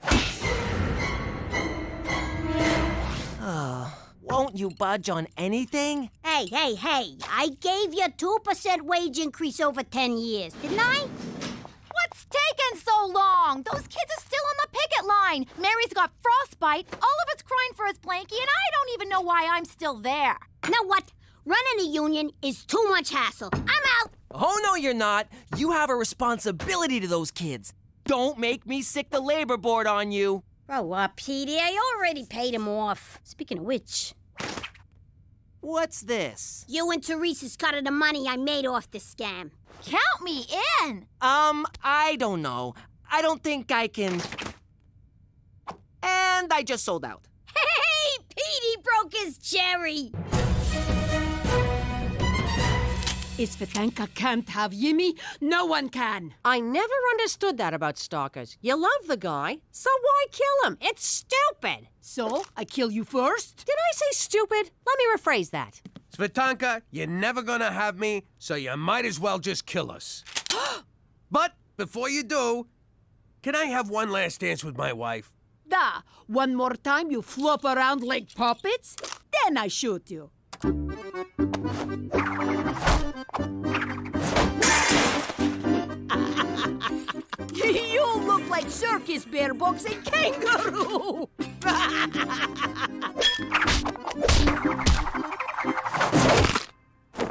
Won't you budge on anything? Hey, hey, hey. I gave you 2% wage increase over 10 years, didn't I? What's taking so long? Those kids are still on the picket line. Mary's got frostbite. All of us crying for his blankie, and I don't even know why I'm still there. Know what? Running a union is too much hassle. I'm out. Oh, no, you're not. You have a responsibility to those kids. Don't make me sick the labor board on you. Grow up, Petey. I already paid him off. Speaking of which... What's this? You and Teresa's cut of the money I made off the scam. Count me in. I don't know. I don't think I can... And I just sold out. Hey, Petey broke his cherry. Svetanka can't have Yimmy. No one can. I never understood that about stalkers. You love the guy, so why kill him? It's stupid. So, I kill you first? Did I say stupid? Let me rephrase that. Svetanka, you're never gonna have me, so you might as well just kill us. But before you do, can I have one last dance with my wife? Da, one more time you flop around like puppets, then I shoot you. You look like circus bear boxing kangaroo!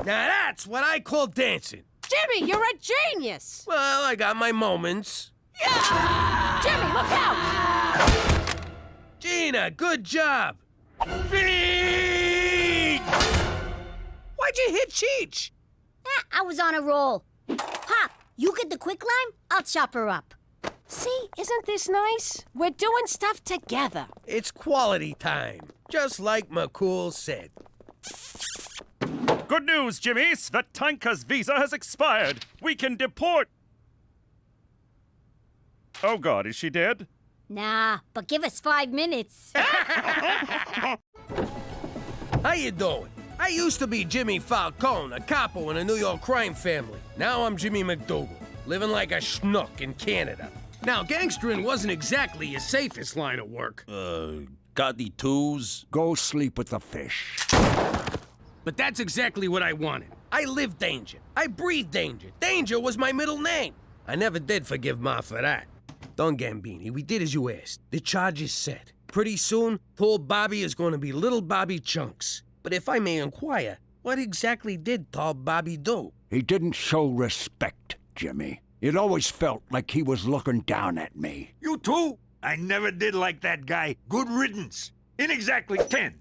Now that's what I call dancing. Jimmy, you're a genius! Well, I got my moments. Yeah! Jimmy, look out! Gina, good job. Beach! Why'd you hit Cheech? I was on a roll. Pop, you get the quicklime? I'll chop her up. See, isn't this nice? We're doing stuff together. It's quality time, just like McCool said. Good news, Jimmy. Svetanka's visa has expired. We can deport. Oh, God, is she dead? Nah, but give us 5 minutes. How you doing? I used to be Jimmy Falcone, a capo in a New York crime family. Now I'm Jimmy McDougal, living like a schnook in Canada. Now, gangstering wasn't exactly your safest line of work. Got the twos? Go sleep with the fish. But that's exactly what I wanted. I lived danger. I breathed danger. Danger was my middle name. I never did forgive Ma for that. Don Gambini, we did as you asked. The charge is set. Pretty soon, Tall Bobby is going to be Little Bobby Chunks. But if I may inquire, what exactly did Tall Bobby do? He didn't show respect, Jimmy. It always felt like he was looking down at me. You too? I never did like that guy. Good riddance. In exactly 10,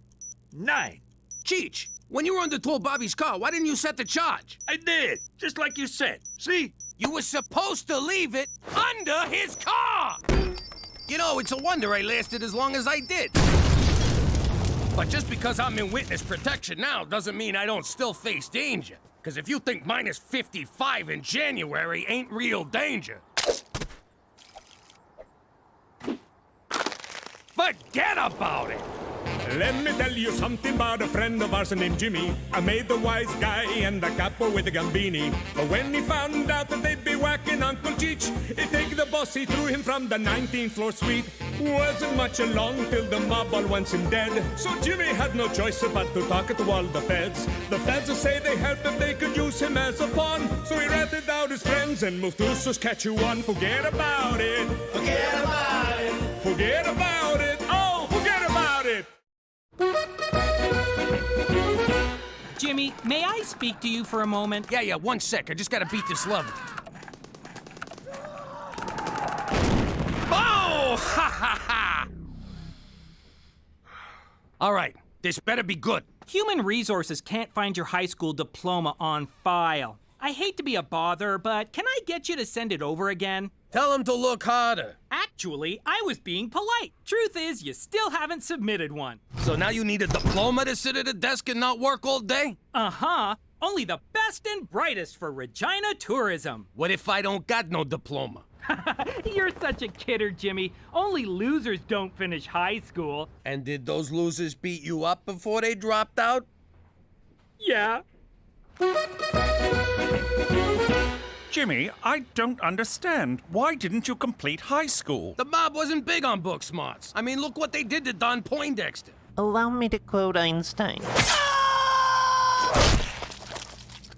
9. Cheech, when you were under Tall Bobby's car, why didn't you set the charge? I did, just like you said. See? You were supposed to leave it under his car! You know, it's a wonder I lasted as long as I did. But just because I'm in witness protection now doesn't mean I don't still face danger. Because if you think minus 55 in January ain't real danger, forget about it! Let me tell you something about a friend of ours named Jimmy. I made the wise guy and the capo with the gambini. But when he found out that they'd be whacking Uncle Cheech, he'd take the boss, he threw him from the 19th floor suite. Wasn't much along till the mob all wants him dead. So Jimmy had no choice but to talk to all the feds. The feds will say they helped him, they could use him as a pawn. So he ratted out his friends and moved to Saskatchewan. Forget about it. Forget about it. Forget about it. Oh, forget about it. Jimmy, may I speak to you for a moment? Yeah, 1 sec. I just gotta beat this level. Oh! Ha ha ha! All right, this better be good. Human Resources can't find your high school diploma on file. I hate to be a bother, but can I get you to send it over again? Tell him to look harder. Actually, I was being polite. Truth is, you still haven't submitted one. So now you need a diploma to sit at a desk and not work all day? Uh-huh. Only the best and brightest for Regina tourism. What if I don't got no diploma? You're such a kidder, Jimmy. Only losers don't finish high school. And did those losers beat you up before they dropped out? Yeah. Jimmy, I don't understand. Why didn't you complete high school? The mob wasn't big on book smarts. I mean, look what they did to Don Poindexter. Allow me to quote Einstein.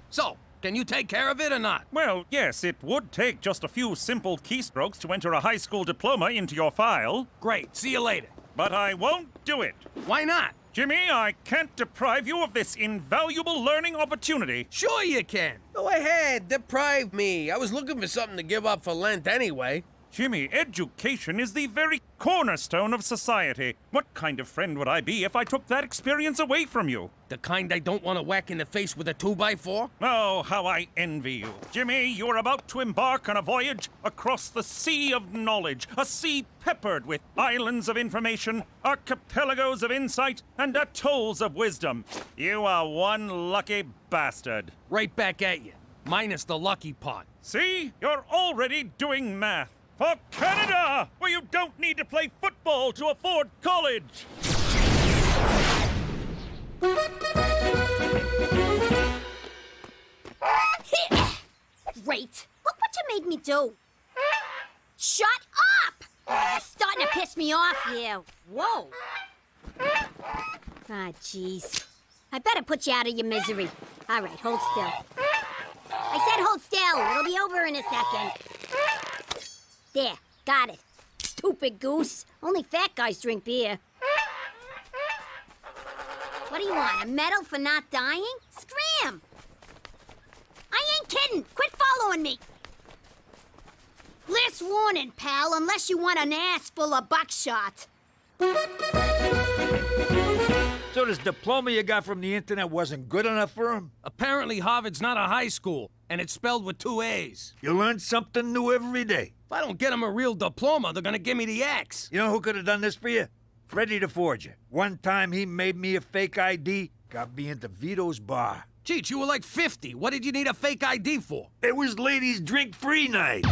So, can you take care of it or not? Well, yes, it would take just a few simple keystrokes to enter a high school diploma into your file. Great, see you later. But I won't do it. Why not? Jimmy, I can't deprive you of this invaluable learning opportunity. Sure you can. Go ahead, deprive me. I was looking for something to give up for Lent anyway. Jimmy, education is the very cornerstone of society. What kind of friend would I be if I took that experience away from you? The kind I don't want to whack in the face with a 2x4? Oh, how I envy you. Jimmy, you are about to embark on a voyage across the sea of knowledge, a sea peppered with islands of information, archipelagos of insight, and atolls of wisdom. You are one lucky bastard. Right back at you, minus the lucky part. See? You're already doing math. For Canada, where you don't need to play football to afford college. Great. Look what you made me do. Shut up! You're starting to piss me off here. Whoa. Ah, jeez. I better put you out of your misery. All right, hold still. I said hold still. It'll be over in a second. There, got it. Stupid goose. Only fat guys drink beer. What do you want, a medal for not dying? Scram! I ain't kidding. Quit following me. Last warning, pal, unless you want an ass full of buckshot. So this diploma you got from the internet wasn't good enough for him? Apparently Harvard's not a high school, and it's spelled with 2 A's. You learn something new every day. If I don't get them a real diploma, they're gonna give me the X. You know who could have done this for you? Freddy the Forger. One time he made me a fake ID, got me into Vito's bar. Cheech, you were like 50. What did you need a fake ID for? It was ladies' drink-free night.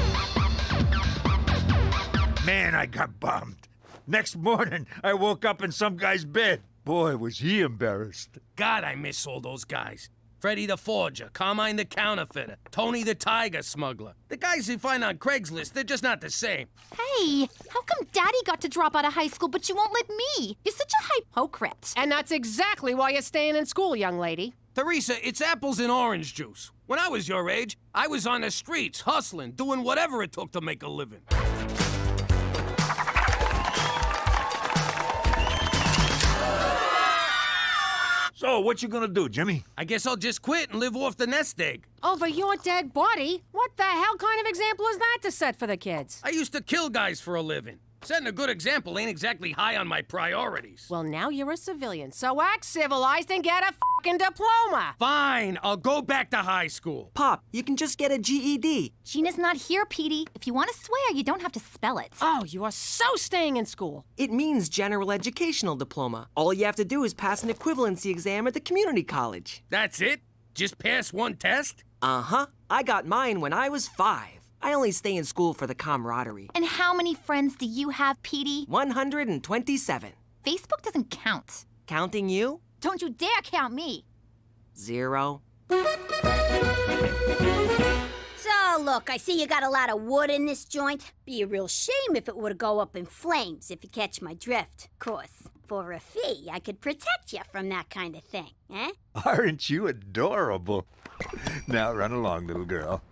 Man, I got bummed. Next morning, I woke up in some guy's bed. Boy, was he embarrassed. God, I miss all those guys. Freddy the Forger, Carmine the Counterfeiter, Tony the Tiger Smuggler. The guys you find on Craigslist, they're just not the same. Hey, how come Daddy got to drop out of high school, but you won't let me? You're such a hypocrite. And that's exactly why you're staying in school, young lady. Teresa, it's apples and orange juice. When I was your age, I was on the streets, hustling, doing whatever it took to make a living. So, what you gonna do, Jimmy? I guess I'll just quit and live off the nest egg. Over your dead body? What the hell kind of example is that to set for the kids? I used to kill guys for a living. Setting a good example ain't exactly high on my priorities. Well, now you're a civilian, so act civilized and get a fucking diploma. Fine, I'll go back to high school. Pop, you can just get a GED. Gina's not here, Petey. If you want to swear, you don't have to spell it. Oh, you are so staying in school. It means general educational diploma. All you have to do is pass an equivalency exam at the community college. That's it? Just pass one test? Uh-huh. I got mine when I was 5. I only stay in school for the camaraderie. And how many friends do you have, Petey? 127. Facebook doesn't count. Counting you? Don't you dare count me. 0. So, look, I see you got a lot of wood in this joint. Be a real shame if it were to go up in flames, if you catch my drift. Of course, for a fee, I could protect you from that kind of thing, eh? Aren't you adorable? Now run along, little girl.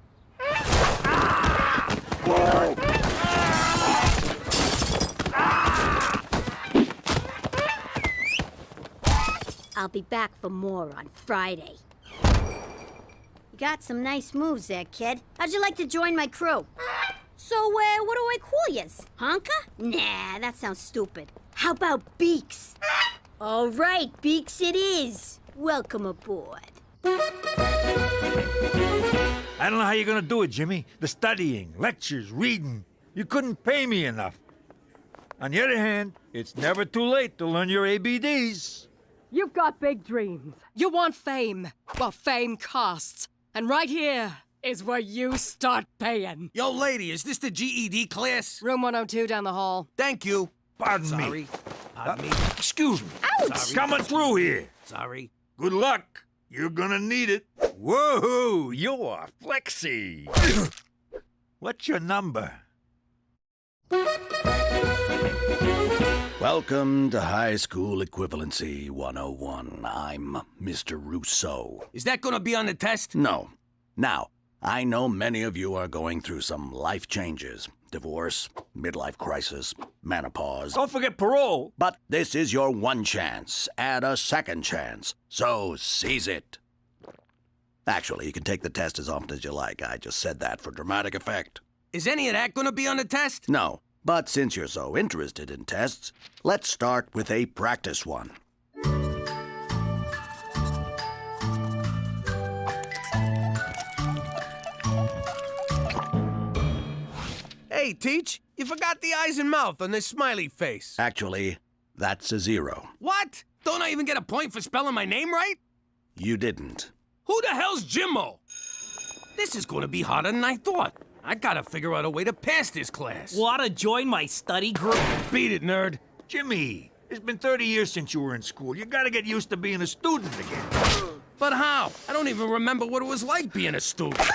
I'll be back for more on Friday. You got some nice moves there, kid. How'd you like to join my crew? So, what do I call yous? Honka? Nah, that sounds stupid. How about Beaks? All right, Beaks it is. Welcome aboard. I don't know how you're gonna do it, Jimmy. The studying, lectures, reading. You couldn't pay me enough. On the other hand, it's never too late to learn your ABDs. You've got big dreams. You want fame. Well, fame costs. And right here is where you start paying. Yo, lady, is this the GED class? Room 102 down the hall. Thank you. Pardon me. Sorry. Pardon me. Excuse me. Ouch! Sorry. Coming through here. Sorry. Good luck. You're gonna need it. Whoa, you're flexy. What's your number? Welcome to High School Equivalency 101. I'm Mr. Rousseau. Is that gonna be on the test? No. Now, I know many of you are going through some life changes. Divorce, midlife crisis, menopause. Don't forget parole. But this is your one chance at a second chance. So seize it. Actually, you can take the test as often as you like. I just said that for dramatic effect. Is any of that gonna be on the test? No. But since you're so interested in tests, let's start with a practice one. Hey, Teach, you forgot the eyes and mouth on this smiley face. Actually, that's a 0. What? Don't I even get a point for spelling my name right? You didn't. Who the hell's Jimmo? This is gonna be harder than I thought. I gotta figure out a way to pass this class. Wanna join my study group? Beat it, nerd. Jimmy, it's been 30 years since you were in school. You gotta get used to being a student again. But how? I don't even remember what it was like being a student.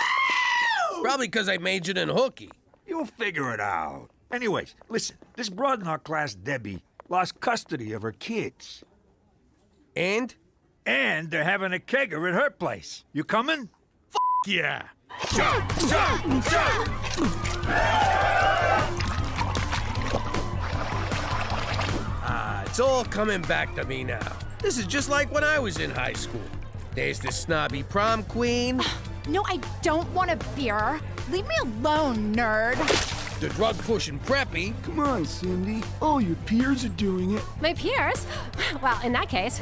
Probably because I majored in hooky. You'll figure it out. Anyways, listen, this broad in our class, Debbie, lost custody of her kids. And? And they're having a kegger at her place. You coming? Yeah. Jump, jump, jump! It's all coming back to me now. This is just like when I was in high school. There's the snobby prom queen. No, I don't want a beer. Leave me alone, nerd. The drug-pushing preppy. Come on, Cindy. All your peers are doing it. My peers? Well, in that case.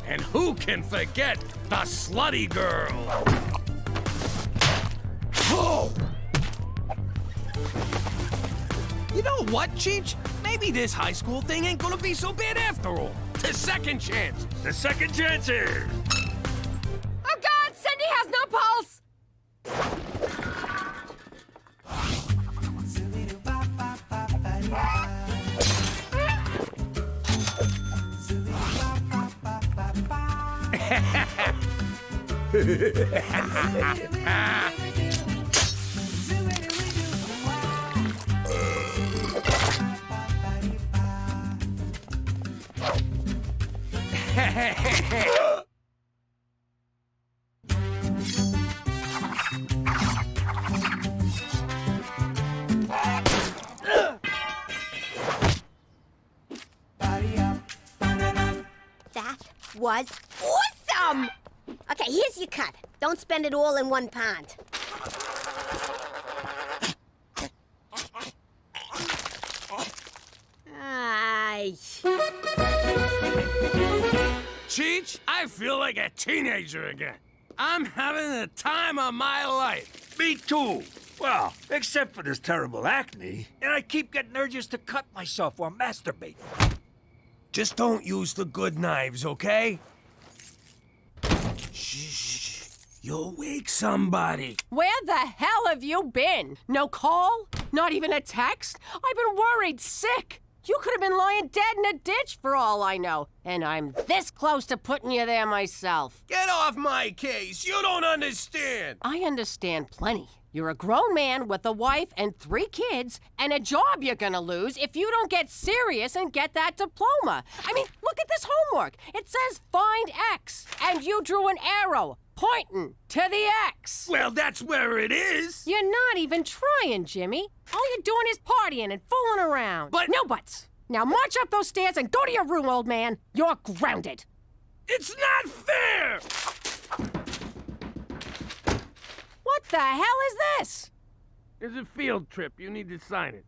And who can forget the slutty girl? Oh! You know what, Cheech? Maybe this high school thing ain't gonna be so bad after all. The second chance. The second chances. Oh God, Cindy has no pulse! That was awesome! Okay, here's your cut. Don't spend it all in one pond. Cheech, I feel like a teenager again. I'm having the time of my life. Me too. Well, except for this terrible acne, and I keep getting urges to cut myself while masturbating. Just don't use the good knives, okay? Shh. You'll wake somebody. Where the hell have you been? No call? Not even a text? I've been worried sick. You could have been lying dead in a ditch for all I know. And I'm this close to putting you there myself. Get off my case. You don't understand. I understand plenty. You're a grown man with a wife and 3 kids and a job you're gonna lose if you don't get serious and get that diploma. I mean, look at this homework. It says find X, and you drew an arrow pointing to the X. Well, that's where it is. You're not even trying, Jimmy. All you're doing is partying and fooling around. But no buts. Now march up those stairs and go to your room, old man. You're grounded. It's not fair! What the hell is this? It's a field trip. You need to sign it.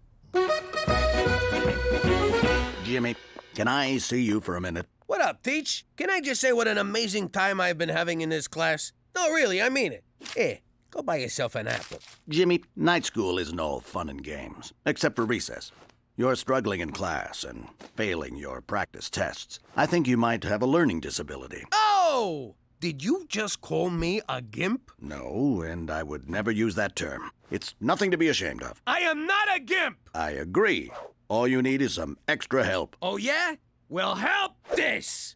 Jimmy, can I see you for a minute? What up, Teach? Can I just say what an amazing time I've been having in this class? No, really, I mean it. Here, go buy yourself an apple. Jimmy, night school isn't all fun and games, except for recess. You're struggling in class and failing your practice tests. I think you might have a learning disability. Oh! Did you just call me a gimp? No, and I would never use that term. It's nothing to be ashamed of. I am not a gimp! I agree. All you need is some extra help. Oh, yeah? Well, help this!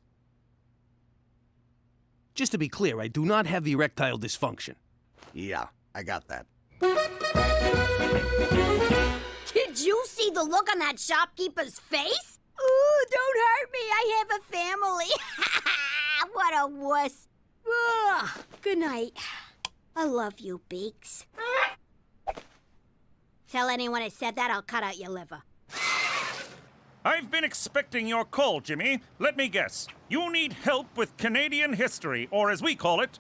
Just to be clear, I do not have erectile dysfunction. Yeah, I got that. Did you see the look on that shopkeeper's face? Ooh, don't hurt me. I have a family. What a wuss. Ugh. Good night. I love you, Beaks. Tell anyone I said that, I'll cut out your liver. I've been expecting your call, Jimmy. Let me guess. You need help with Canadian history, or as we call it,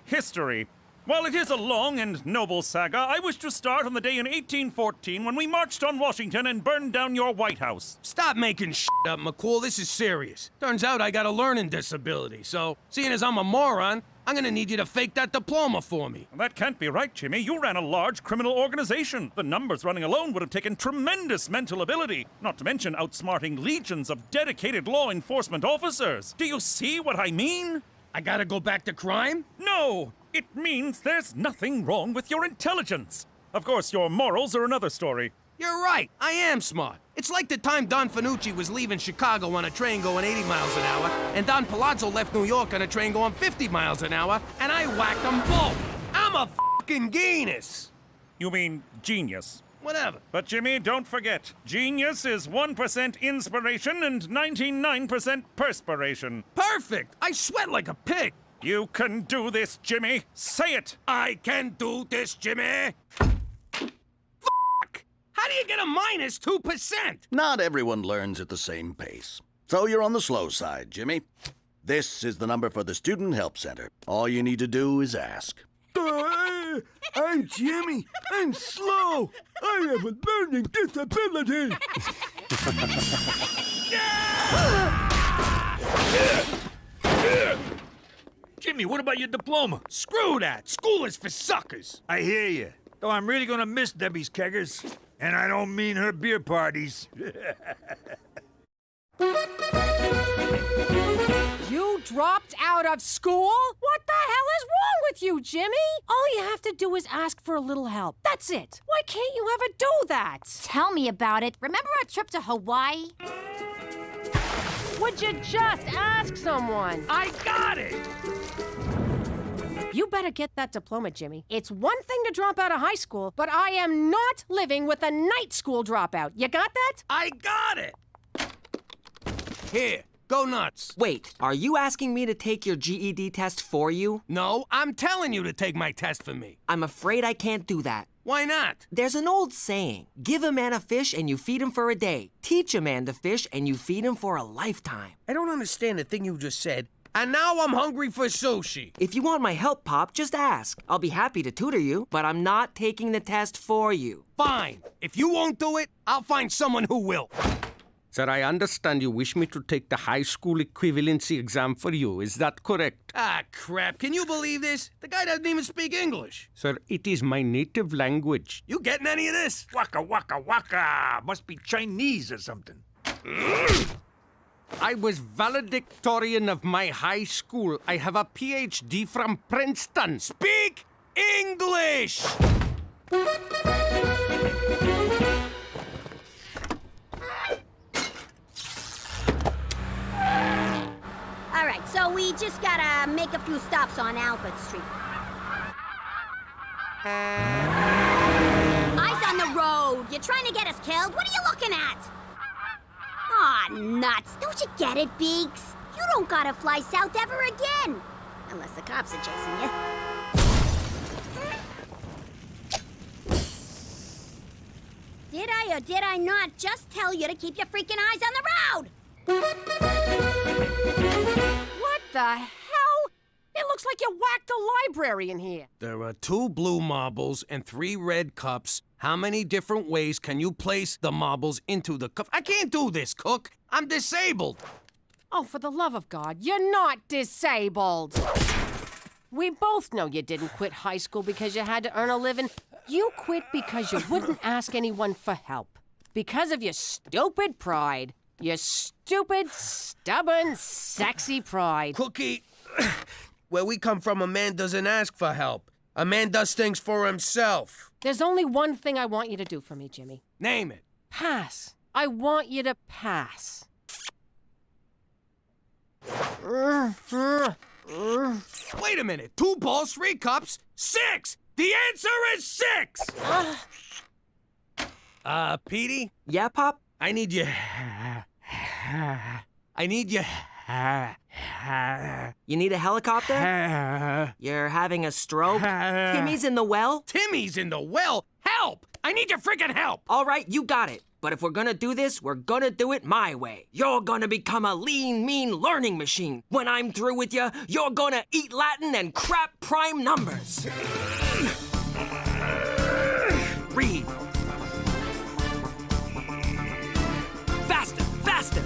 history. While it is a long and noble saga, I wish to start on the day in 1814 when we marched on Washington and burned down your White House. Stop making shit up, McCool. This is serious. Turns out I got a learning disability, so seeing as I'm a moron, I'm gonna need you to fake that diploma for me. That can't be right, Jimmy. You ran a large criminal organization. The numbers running alone would have taken tremendous mental ability, not to mention outsmarting legions of dedicated law enforcement officers. Do you see what I mean? I gotta go back to crime? No! It means there's nothing wrong with your intelligence. Of course, your morals are another story. You're right. I am smart. It's like the time Don Fanucci was leaving Chicago on a train going 80 miles an hour, and Don Palazzo left New York on a train going 50 miles an hour, and I whacked them both. I'm a fucking genius. You mean genius? Whatever. But Jimmy, don't forget, genius is 1% inspiration and 99% perspiration. Perfect! I sweat like a pig. You can do this, Jimmy. Say it. I can do this, Jimmy. How do you get a minus 2%? Not everyone learns at the same pace. So you're on the slow side, Jimmy. This is the number for the Student Help Center. All you need to do is ask. I'm Jimmy. I'm slow. I have a learning disability. Jimmy, what about your diploma? Screw that. School is for suckers. I hear you. Though I'm really gonna miss Debbie's keggers. And I don't mean her beer parties. You dropped out of school? What the hell is wrong with you, Jimmy? All you have to do is ask for a little help. That's it. Why can't you ever do that? Tell me about it. Remember our trip to Hawaii? Would you just ask someone? I got it! You better get that diploma, Jimmy. It's one thing to drop out of high school, but I am not living with a night school dropout. You got that? I got it! Here, go nuts. Wait, are you asking me to take your GED test for you? No, I'm telling you to take my test for me. I'm afraid I can't do that. Why not? There's an old saying, give a man a fish and you feed him for a day. Teach a man to fish and you feed him for a lifetime. I don't understand the thing you just said. And now I'm hungry for sushi. If you want my help, Pop, just ask. I'll be happy to tutor you, but I'm not taking the test for you. Fine. If you won't do it, I'll find someone who will. Sir, I understand you wish me to take the high school equivalency exam for you. Is that correct? Ah, crap. Can you believe this? The guy doesn't even speak English. Sir, it is my native language. You getting any of this? Waka, waka, waka. Must be Chinese or something. I was valedictorian of my high school. I have a PhD from Princeton. Speak English! All right, so we just gotta make a few stops on Albert Street. Eyes on the road. You're trying to get us killed? What are you looking at? Aw, nuts. Don't you get it, Beaks? You don't gotta fly south ever again. Unless the cops are chasing you. Did I or did I not just tell you to keep your freaking eyes on the road? What the hell? It looks like you whacked a library in here. There are 2 blue marbles and 3 red cups. How many different ways can you place the marbles into the cup? I can't do this, Cook. I'm disabled. Oh, for the love of God, you're not disabled. We both know you didn't quit high school because you had to earn a living. You quit because you wouldn't ask anyone for help. Because of your stupid pride. Your stupid, stubborn, sexy pride. Cookie, where we come from, a man doesn't ask for help. A man does things for himself. There's only one thing I want you to do for me, Jimmy. Name it. Pass. I want you to pass. Wait a minute. 2 balls, 3 cups, 6! The answer is 6! Petey? Yeah, Pop? I need you... You need a helicopter? You're having a stroke? Timmy's in the well? Timmy's in the well? Help! I need your freaking help! All right, you got it. But if we're gonna do this, we're gonna do it my way. You're gonna become a lean, mean learning machine. When I'm through with you, you're gonna eat Latin and crap prime numbers. Read. Faster, faster.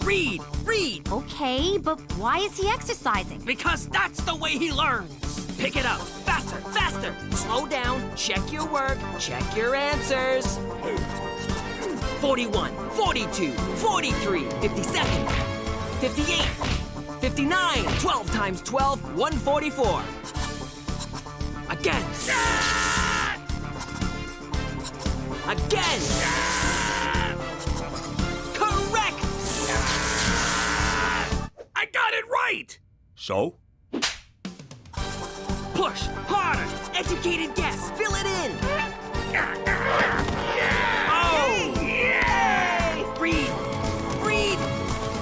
Read, read. Okay, but why is he exercising? Because that's the way he learns. Pick it up. Faster, faster. Slow down. Check your work. Check your answers. 41, 42, 43, 57, 58, 59. 12 times 12, 144. Again. Again. Correct. I got it right! So? Push harder. Educated guess. Fill it in. Oh! Yay! Read. Read.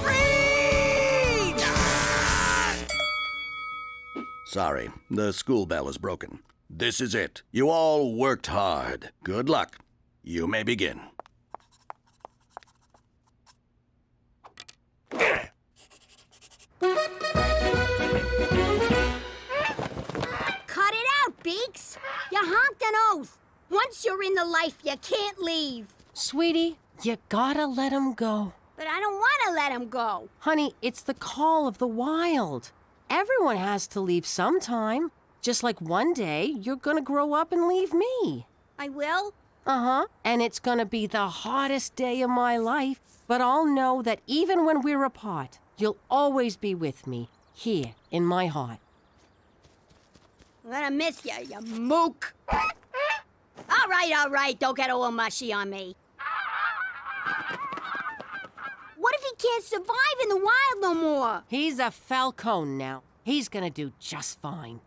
Read! Sorry, the school bell is broken. This is it. You all worked hard. Good luck. You may begin. Cut it out, Beaks. You honked an oath. Once you're in the life, you can't leave. Sweetie, you gotta let him go. But I don't want to let him go. Honey, it's the call of the wild. Everyone has to leave sometime. Just like one day, you're gonna grow up and leave me. I will? Uh-huh. And it's gonna be the hardest day of my life. But I'll know that even when we're apart, you'll always be with me, here in my heart. I'm gonna miss you, you mook. All right. Don't get all mushy on me. What if he can't survive in the wild no more? He's a falcon now. He's gonna do just fine.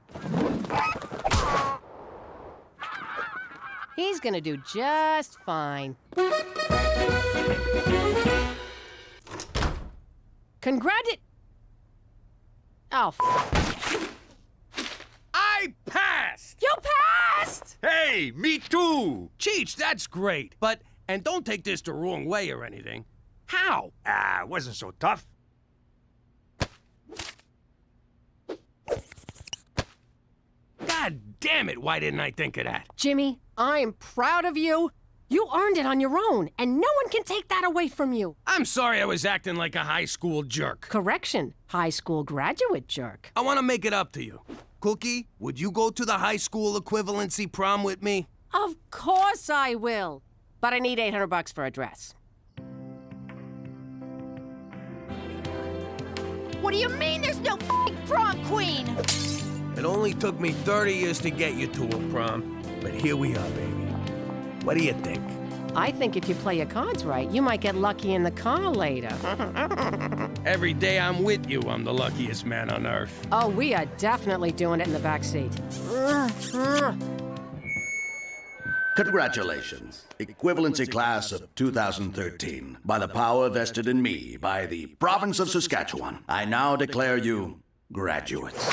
He's gonna do just fine. Oh, I passed! You passed! Hey, me too! Cheech, that's great. But, and don't take this the wrong way or anything. How? It wasn't so tough. God damn it, why didn't I think of that? Jimmy, I'm proud of you. You earned it on your own, and no one can take that away from you. I'm sorry I was acting like a high school jerk. Correction, high school graduate jerk. I want to make it up to you. Cookie, would you go to the high school equivalency prom with me? Of course I will. But I need $800 for a dress. What do you mean there's no prom queen? It only took me 30 years to get you to a prom, but here we are, baby. What do you think? I think if you play your cards right, you might get lucky in the car later. Every day I'm with you, I'm the luckiest man on earth. Oh, we are definitely doing it in the back seat. Congratulations, equivalency class of 2013. By the power vested in me by the province of Saskatchewan, I now declare you graduates.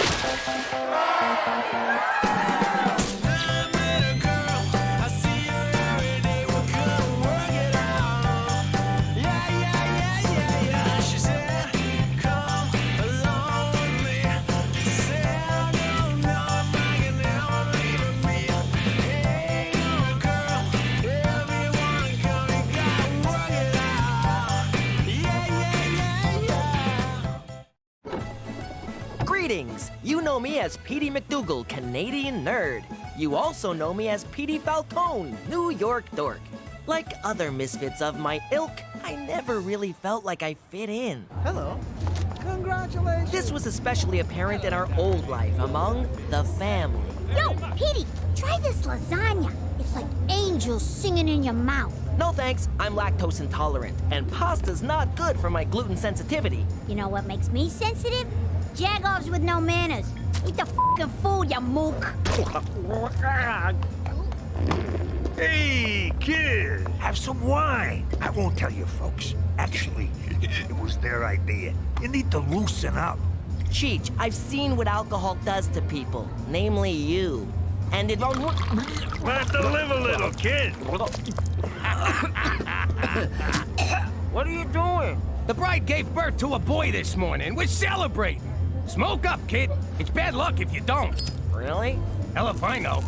Greetings! You know me as Petey McDougal, Canadian nerd. You also know me as Petey Falcone, New York dork. Like other misfits of my ilk, I never really felt like I fit in. Hello. Congratulations. This was especially apparent in our old life among the family. Yo, Petey, try this lasagna. It's like angels singing in your mouth. No thanks, I'm lactose intolerant, and pasta's not good for my gluten sensitivity. You know what makes me sensitive? Jagoffs with no manners. Eat the f***ing food, you mook. Hey, kid, have some wine. I won't tell you folks. Actually, it was their idea. You need to loosen up. Cheech, I've seen what alcohol does to people, namely you. And it won't... Let to live a little, kid. What are you doing? The bride gave birth to a boy this morning. We're celebrating. Smoke up, kid. It's bad luck if you don't. Really? Hell if I know.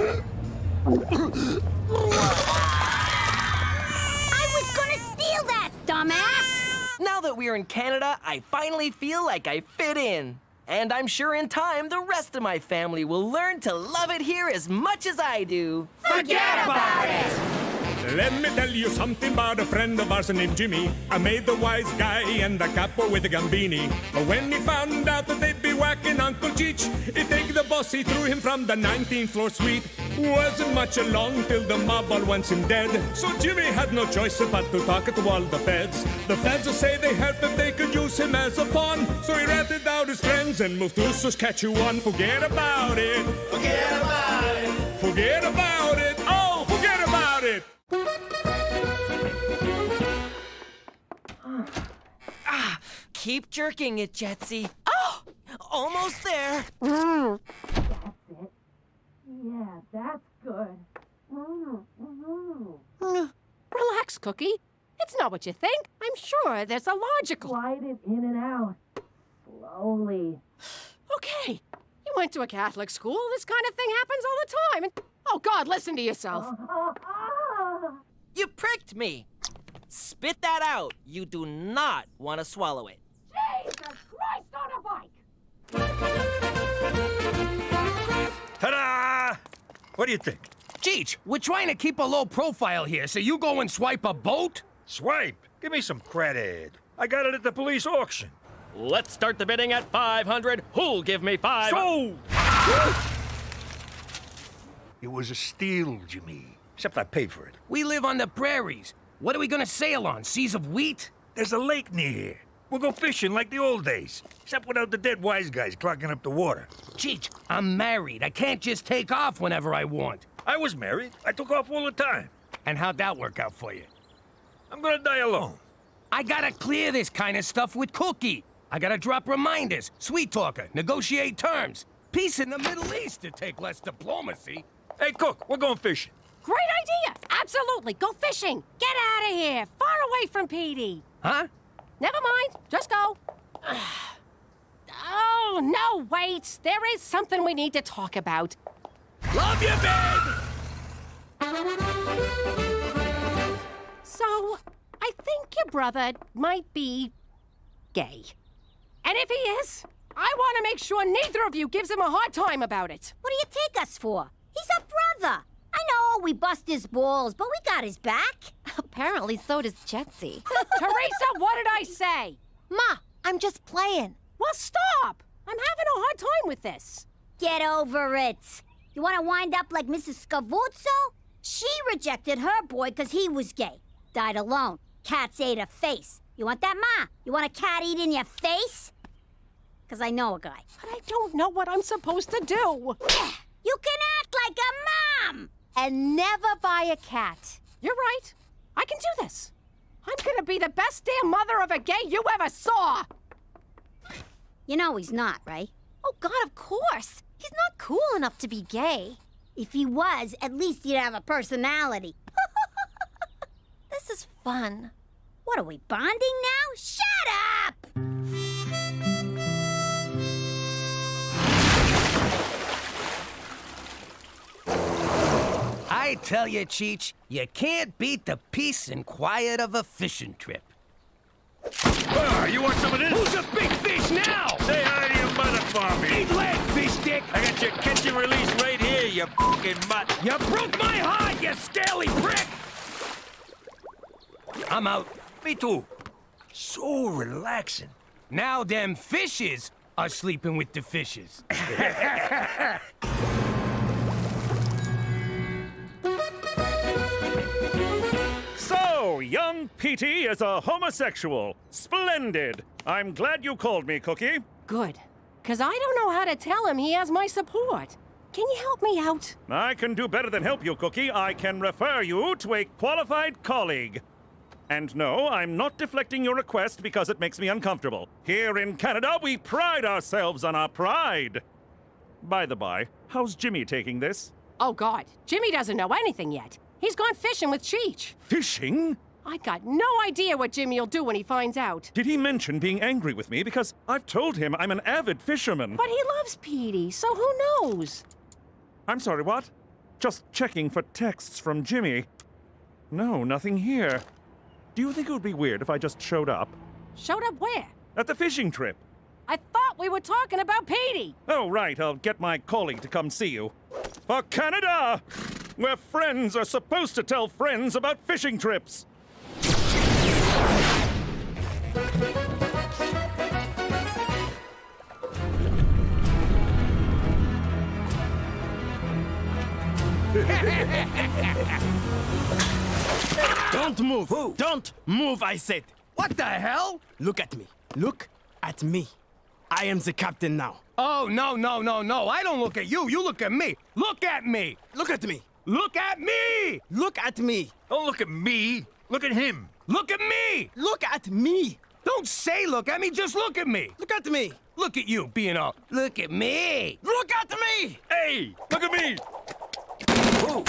I was gonna steal that, dumbass! Now that we're in Canada, I finally feel like I fit in. And I'm sure in time, the rest of my family will learn to love it here as much as I do. Forget about it! Let me tell you something about a friend of ours named Jimmy. I made the wise guy and the capo with the gambini. But when he found out that they'd be whacking Uncle Cheech, he take the boss, he threw him from the 19th floor suite. Wasn't much along till the mob all wants him dead. So Jimmy had no choice but to talk to all the feds. The feds will say they heard that they could use him as a pawn. So he ratted out his friends and moved to Saskatchewan. Forget about it. Forget about it. Forget about it. Oh, forget about it. Keep jerking it, Jetsy. Oh, almost there. That's it. Yeah, that's good. Relax, Cookie. It's not what you think. I'm sure there's a logical... Slide it in and out. Slowly. Okay. You went to a Catholic school. This kind of thing happens all the time. And, oh, God, listen to yourself. You pricked me. Spit that out. You do not want to swallow it. Jesus Christ on a bike! Ta-da! What do you think? Cheech, we're trying to keep a low profile here, so you go and swipe a boat? Swipe? Give me some credit. I got it at the police auction. Let's start the bidding at 500. Who'll give me 5? Sold! It was a steal, Jimmy. Except I paid for it. We live on the prairies. What are we gonna sail on? Seas of wheat? There's a lake near here. We'll go fishing like the old days. Except without the dead wise guys clogging up the water. Cheech, I'm married. I can't just take off whenever I want. I was married. I took off all the time. And how'd that work out for you? I'm gonna die alone. I gotta clear this kind of stuff with Cookie. I gotta drop reminders, sweet talker, negotiate terms. Peace in the Middle East to take less diplomacy. Hey, Cook, we're going fishing. Great idea! Absolutely! Go fishing! Get out of here! Far away from Petey! Huh? Never mind. Just go. Oh, no, wait. There is something we need to talk about. Love you, babe! So, I think your brother might be gay. And if he is, I want to make sure neither of you gives him a hard time about it. What do you take us for? He's a brother. I know we bust his balls, but we got his back. Apparently, so does Jetsy. Teresa, what did I say? Ma, I'm just playing. Well, stop! I'm having a hard time with this. Get over it. You want to wind up like Mrs. Scavuzzo? She rejected her boy because he was gay. Died alone. Cats ate her face. You want that, Ma? You want a cat eating your face? Because I know a guy. But I don't know what I'm supposed to do. You can act like a mom! And never buy a cat. You're right. I can do this. I'm gonna be the best damn mother of a gay you ever saw! You know he's not, right? Oh, God, of course. He's not cool enough to be gay. If he was, at least he'd have a personality. This is fun. What, are we bonding now? Shut up! I tell you, Cheech, you can't beat the peace and quiet of a fishing trip. You want some of this? Who's a big fish now? Say hi to your mother for me. Eat leg, fish stick. I got your catch and release right here, you fucking mutt. You broke my heart, you scaly prick. I'm out. Me too. So relaxing. Now them fishes are sleeping with the fishes. So, young Petey is a homosexual. Splendid. I'm glad you called me, Cookie. Good. Because I don't know how to tell him he has my support. Can you help me out? I can do better than help you, Cookie. I can refer you to a qualified colleague. And no, I'm not deflecting your request because it makes me uncomfortable. Here in Canada, we pride ourselves on our pride. By the by, how's Jimmy taking this? Oh, God. Jimmy doesn't know anything yet. He's gone fishing with Cheech. Fishing? I got no idea what Jimmy'll do when he finds out. Did he mention being angry with me? Because I've told him I'm an avid fisherman. But he loves Petey, so who knows? I'm sorry, what? Just checking for texts from Jimmy. No, nothing here. Do you think it would be weird if I just showed up? Showed up where? At the fishing trip. I thought we were talking about Petey. Oh, right. I'll get my colleague to come see you. For Canada, where friends are supposed to tell friends about fishing trips. Don't move! Don't move, I said! What the hell? Look at me. Look at me. I am the captain now. Oh, no, no, no, no. I don't look at you. You look at me. Look at me. Look at me. Look at me. Look at me. Don't look at me. Look at him. Look at me. Look at me. Don't say look at me. Just look at me. Look at me. Look at you being all, look at me. Look at me. Hey, look at me. Oh.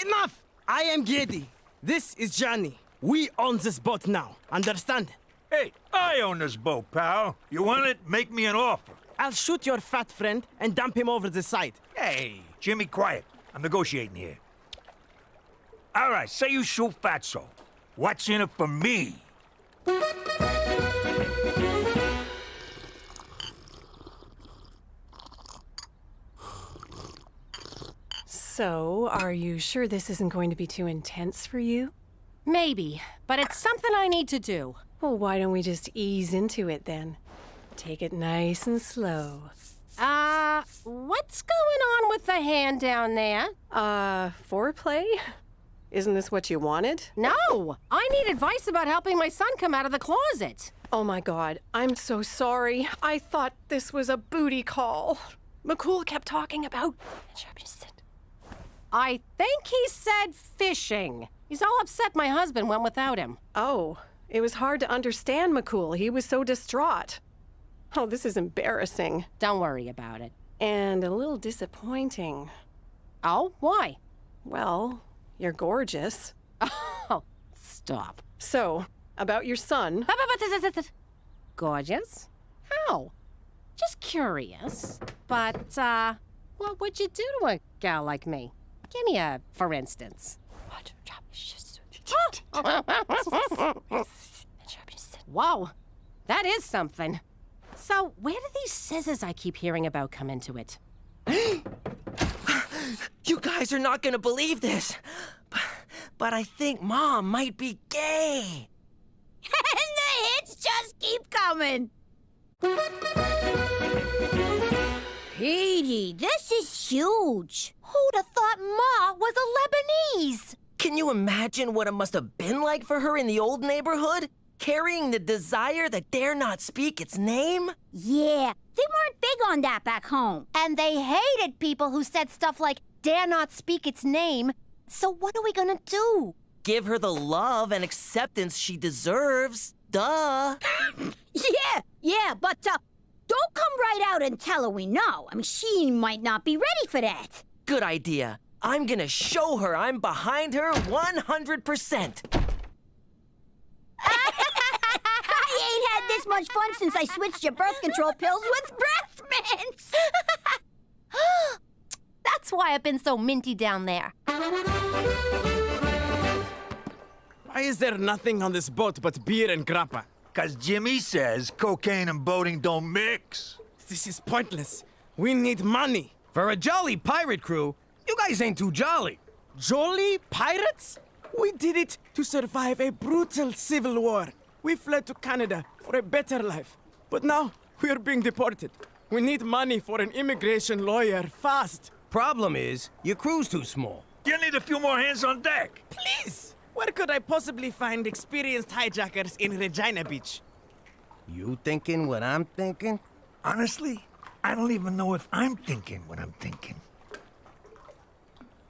Enough. I am Geddy. This is Johnny. We own this boat now. Understand? Hey, I own this boat, pal. You want it? Make me an offer. I'll shoot your fat friend and dump him over the side. Hey, Jimmy, quiet. I'm negotiating here. All right, say you shoot Fatso. What's in it for me? So, are you sure this isn't going to be too intense for you? Maybe, but it's something I need to do. Well, why don't we just ease into it then? Take it nice and slow. What's going on with the hand down there? Foreplay? Isn't this what you wanted? No! I need advice about helping my son come out of the closet. Oh my God, I'm so sorry. I thought this was a booty call. McCool kept talking about... I think he said fishing. He's all upset my husband went without him. Oh, it was hard to understand McCool. He was so distraught. Oh, this is embarrassing. Don't worry about it. And a little disappointing. Oh, why? Well, you're gorgeous. Oh, stop. So, about your son. Gorgeous? How? Just curious. But, what would you do to a gal like me? Give me a for instance. Whoa, that is something. So, where do these scissors I keep hearing about come into it? You guys are not gonna believe this, but I think Mom might be gay. And the hits just keep coming. Petey, this is huge. Who'd have thought Ma was a Lebanese? Can you imagine what it must have been like for her in the old neighborhood? Carrying the desire that dare not speak its name? Yeah, they weren't big on that back home. And they hated people who said stuff like, dare not speak its name. So what are we gonna do? Give her the love and acceptance she deserves. Duh. Yeah, but don't come right out and tell her we know. I mean, she might not be ready for that. Good idea. I'm gonna show her I'm behind her 100%. I ain't had this much fun since I switched your birth control pills with breath mints. That's why I've been so minty down there. Why is there nothing on this boat but beer and grappa? 'Cause Jimmy says cocaine and boating don't mix. This is pointless. We need money. For a jolly pirate crew, you guys ain't too jolly. Jolly pirates? We did it to survive a brutal civil war. We fled to Canada for a better life. But now we are being deported. We need money for an immigration lawyer fast. Problem is, your crew's too small. You need a few more hands on deck. Please! Where could I possibly find experienced hijackers in Regina Beach? You thinking what I'm thinking? Honestly, I don't even know if I'm thinking what I'm thinking.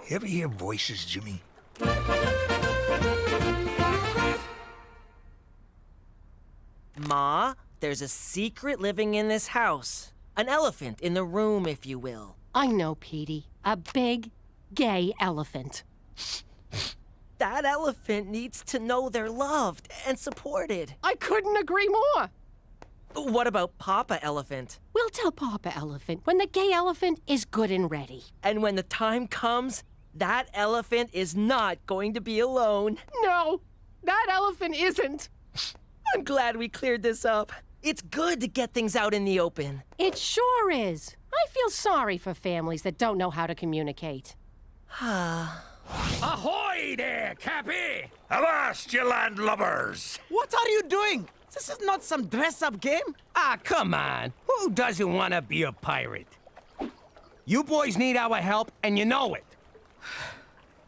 You ever hear voices, Jimmy? Ma, there's a secret living in this house. An elephant in the room, if you will. I know, Petey. A big, gay elephant. That elephant needs to know they're loved and supported. I couldn't agree more. What about Papa Elephant? We'll tell Papa Elephant when the gay elephant is good and ready. And when the time comes, that elephant is not going to be alone. No, that elephant isn't. I'm glad we cleared this up. It's good to get things out in the open. It sure is. I feel sorry for families that don't know how to communicate. Ahoy there, Cappy! Avast, you landlubbers! What are you doing? This is not some dress-up game. Ah, come on. Who doesn't want to be a pirate? You boys need our help, and you know it.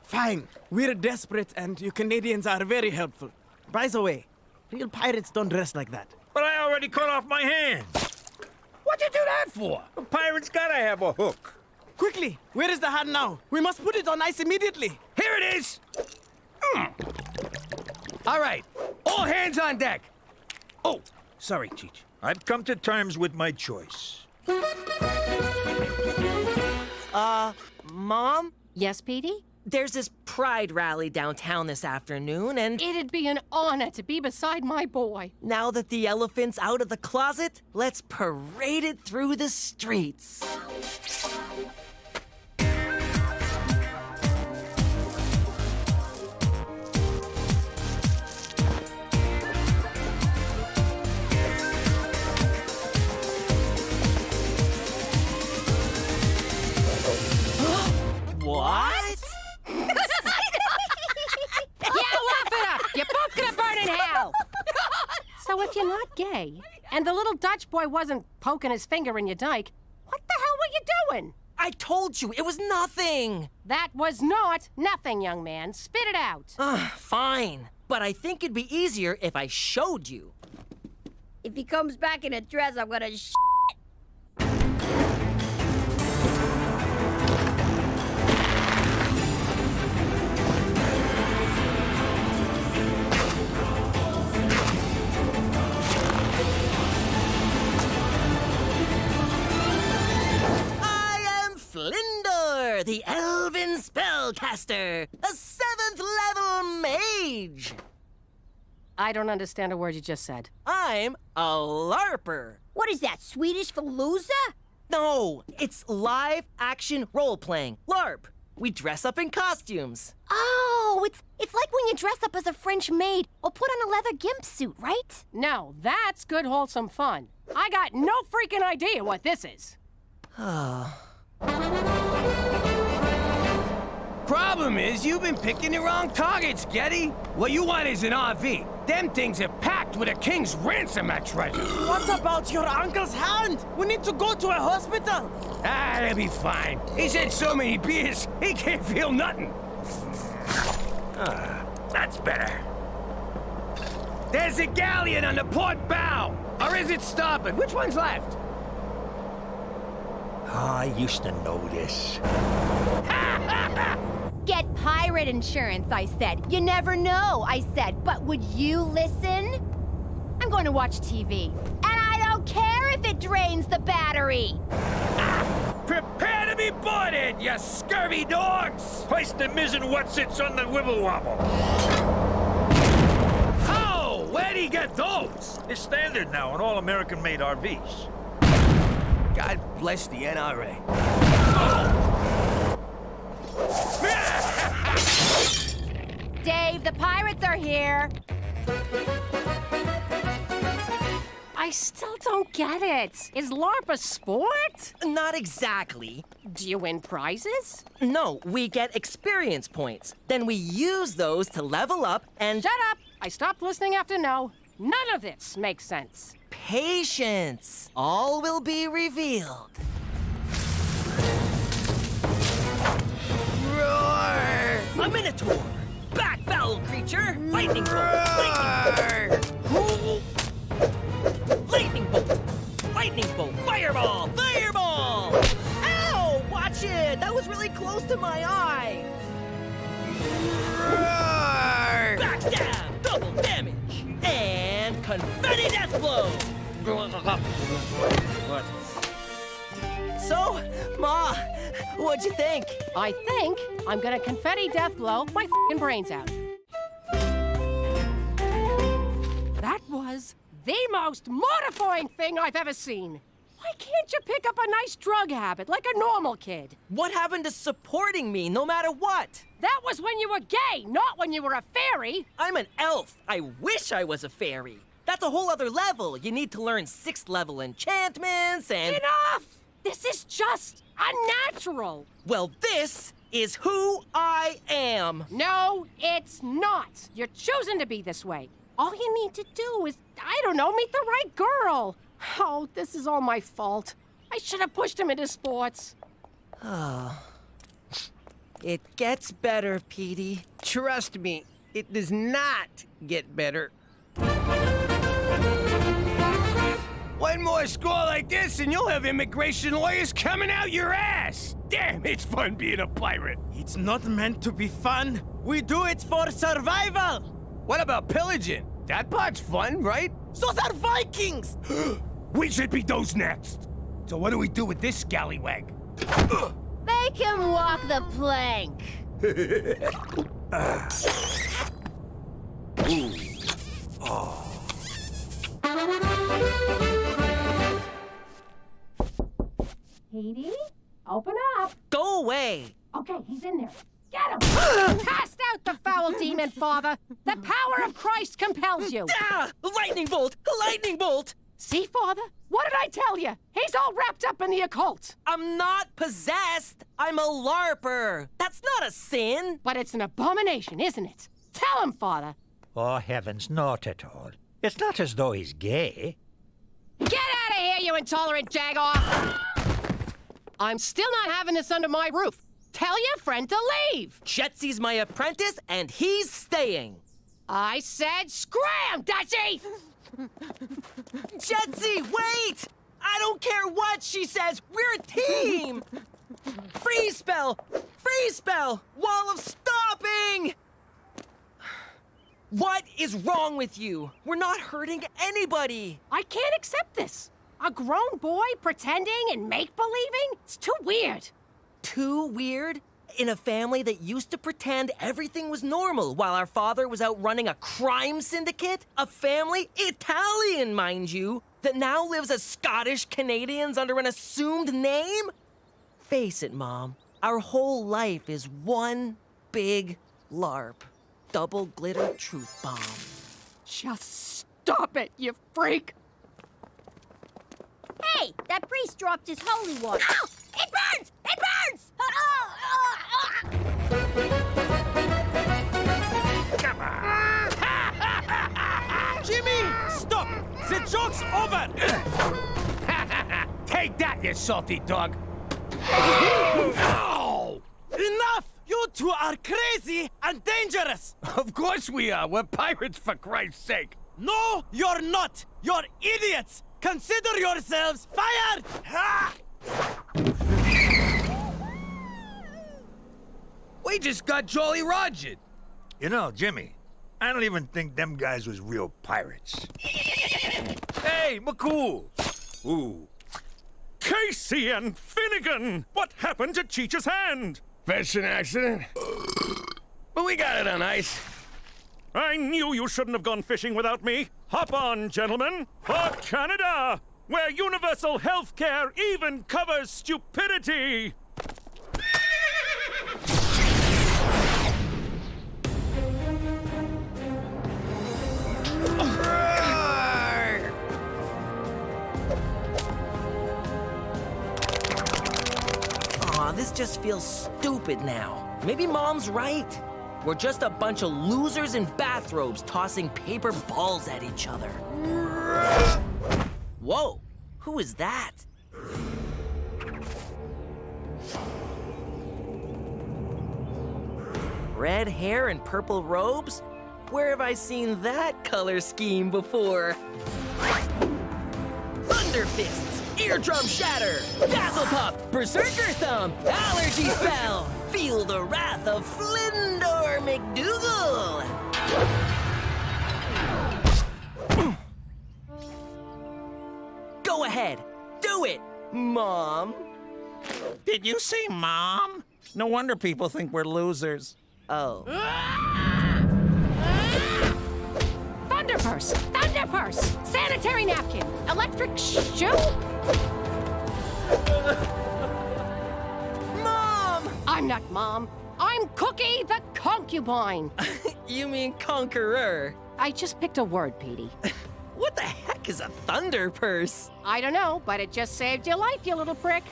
Fine. We're desperate, and you Canadians are very helpful. By the way, real pirates don't dress like that. But I already cut off my hands. What'd you do that for? A pirate's gotta have a hook. Quickly, where is the hat now? We must put it on ice immediately. Here it is. All right, all hands on deck. Oh, sorry, Cheech. I've come to terms with my choice. Mom? Yes, Petey? There's this pride rally downtown this afternoon, and It'd be an honor to be beside my boy. now that the elephant's out of the closet, let's parade it through the streets. What? You're both gonna burn in hell! So if you're not gay, and the little Dutch boy wasn't poking his finger in your dike, what the hell were you doing? I told you, it was nothing! That was not nothing, young man. Spit it out. Fine. But I think it'd be easier if I showed you. If he comes back in a dress, I'm gonna Flindor, the elven spellcaster, a 7th level mage. I don't understand a word you just said. I'm a LARPer. What is that, Swedish for loser? No, it's live action role playing. LARP. We dress up in costumes. Oh, it's like when you dress up as a French maid or put on a leather gimp suit, right? No, that's good, wholesome fun. I got no freaking idea what this is. Problem is, you've been picking the wrong targets, Getty. What you want is an RV. Them things are packed with a king's ransom at treasure. What about your uncle's hand? We need to go to a hospital. Ah, they'll be fine. He's had so many beers, he can't feel nothing. That's better. There's a galleon on the port bow. Or is it starboard? Which one's left? I used to know this. Get pirate insurance, I said. You never know, I said. But would you listen? I'm going to watch TV. And I don't care if it drains the battery. Prepare to be boarded, you scurvy dogs! Hoist the mizzen whatsits on the wibble wobble. Oh, where'd he get those? It's standard now on all American-made RVs. God bless the NRA. Dave, the pirates are here. I still don't get it. Is LARP a sport? Not exactly. Do you win prizes? No, we get experience points. Then we use those to level up and... Shut up! I stopped listening after no. None of this makes sense. Patience. All will be revealed. Roar! A Minotaur! Back, foul creature! Lightning bolt! Lightning bolt! Lightning bolt! Fireball! Fireball! Ow! Watch it! That was really close to my eye! Roar! Backstab! Double damage! And confetti death blow! What? So, Ma, what'd you think? I think I'm gonna confetti death blow my f***ing brains out. That was the most mortifying thing I've ever seen. Why can't you pick up a nice drug habit like a normal kid? What happened to supporting me no matter what? That was when you were gay, not when you were a fairy. I'm an elf. I wish I was a fairy. That's a whole other level. You need to learn 6th level enchantments and... Enough! This is just unnatural. Well, this is who I am. No, it's not. You're choosing to be this way. All you need to do is, I don't know, meet the right girl. Oh, this is all my fault. I should have pushed him into sports. Oh. It gets better, Petey. Trust me, it does not get better. One more score like this and you'll have immigration lawyers coming out your ass! Damn, it's fun being a pirate! It's not meant to be fun. We do it for survival. What about pillaging? That part's fun, right? Those are Vikings! We should be those next! So what do we do with this scallywag? Make him walk the plank. Petey, open up. Go away. Okay, he's in there. Get him! Cast out the foul demon, Father! The power of Christ compels you! Ah! Lightning bolt! Lightning bolt! See, Father? What did I tell you? He's all wrapped up in the occult. I'm not possessed. I'm a LARPer. That's not a sin. But it's an abomination, isn't it? Tell him, Father. Oh, heavens, not at all. It's not as though he's gay. Get out of here, you intolerant jagoff! I'm still not having this under my roof. Tell your friend to leave. Chetsy's my apprentice, and he's staying. I said scram, Dutchie! Jetsy, wait! I don't care what she says. We're a team. Freeze spell! Freeze spell! Wall of stopping! What is wrong with you? We're not hurting anybody. I can't accept this. A grown boy pretending and make-believing? It's too weird. Too weird? In a family that used to pretend everything was normal while our father was out running a crime syndicate? A family, Italian, mind you, that now lives as Scottish Canadians under an assumed name? Face it, Mom. Our whole life is one big LARP. Double glitter truth bomb. Just stop it, you freak! Hey, that priest dropped his holy water. Ow! It burns! It burns! Come on! Jimmy, stop! The joke's over! Take that, you salty dog! Ow! Enough! You two are crazy and dangerous! Of course we are. We're pirates, for Christ's sake. No, you're not! You're idiots! Consider yourselves fired! Ha! We just got Jolly Rogered. You know, Jimmy, I don't even think them guys was real pirates. Hey, McCool! Ooh. Casey and Finnegan! What happened to Cheech's hand? Fishing accident. But we got it on ice. I knew you shouldn't have gone fishing without me. Hop on, gentlemen, for Canada, where universal health care even covers stupidity. This just feels stupid now. Maybe Mom's right. We're just a bunch of losers in bathrobes tossing paper balls at each other. Whoa, who is that? Red hair and purple robes? Where have I seen that color scheme before? Thunder fists, eardrum shatter, dazzle puff, berserker thumb, allergy spell. Feel the wrath of Flindor McDougal. Go ahead, do it, Mom. Did you say Mom? No wonder people think we're losers. Oh. Thunderpurse! Thunderpurse! Sanitary napkin! Electric shoe! Mom! I'm not Mom. I'm Cookie the Concubine. You mean conqueror? I just picked a word, Petey. What the heck is a thunderpurse? I don't know, but it just saved your life, you little prick.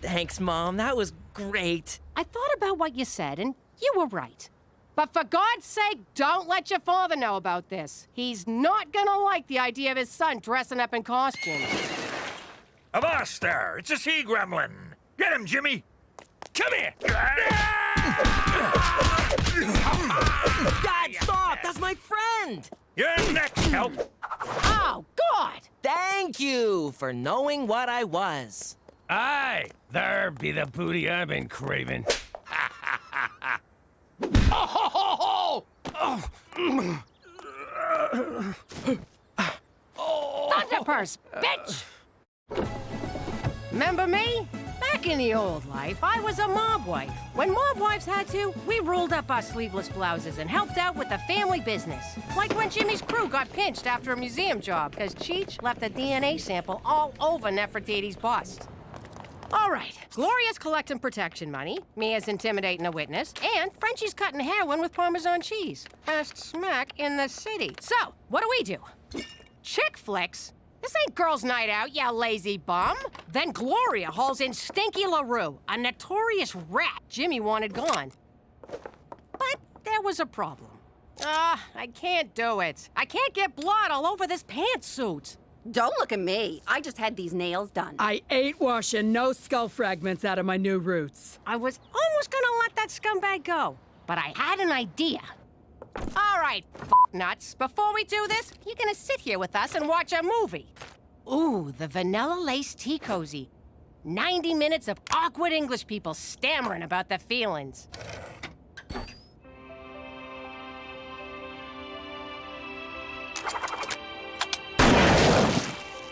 Thanks, Mom. That was great. I thought about what you said, and you were right. But for God's sake, don't let your father know about this. He's not gonna like the idea of his son dressing up in costumes. Avast there! It's a sea gremlin! Get him, Jimmy! Come here! Dad, stop! That's my friend! You're next, help! Oh, God! Thank you for knowing what I was. Aye, there be the booty I've been craving. Thunderpurse, bitch! Remember me? Back in the old life, I was a mob wife. When mob wives had to, we rolled up our sleeveless blouses and helped out with the family business. Like when Jimmy's crew got pinched after a museum job because Cheech left a DNA sample all over Nefertiti's bust. All right, Gloria's collecting protection money, Mia's intimidating a witness, and Frenchie's cutting heroin with Parmesan cheese. Fast smack in the city. So, what do? Chick flicks? This ain't girls' night out, you lazy bum. Then Gloria hauls in Stinky LaRue, a notorious rat Jimmy wanted gone. But there was a problem. I can't do it. I can't get blood all over this pantsuit. Don't look at me. I just had these nails done. I ain't washing no skull fragments out of my new roots. I was almost gonna let that scumbag go, but I had an idea. All right, nuts, before we do this, you're gonna sit here with us and watch a movie. Ooh, the Vanilla Lace Tea Cozy. 90 minutes of awkward English people stammering about their feelings.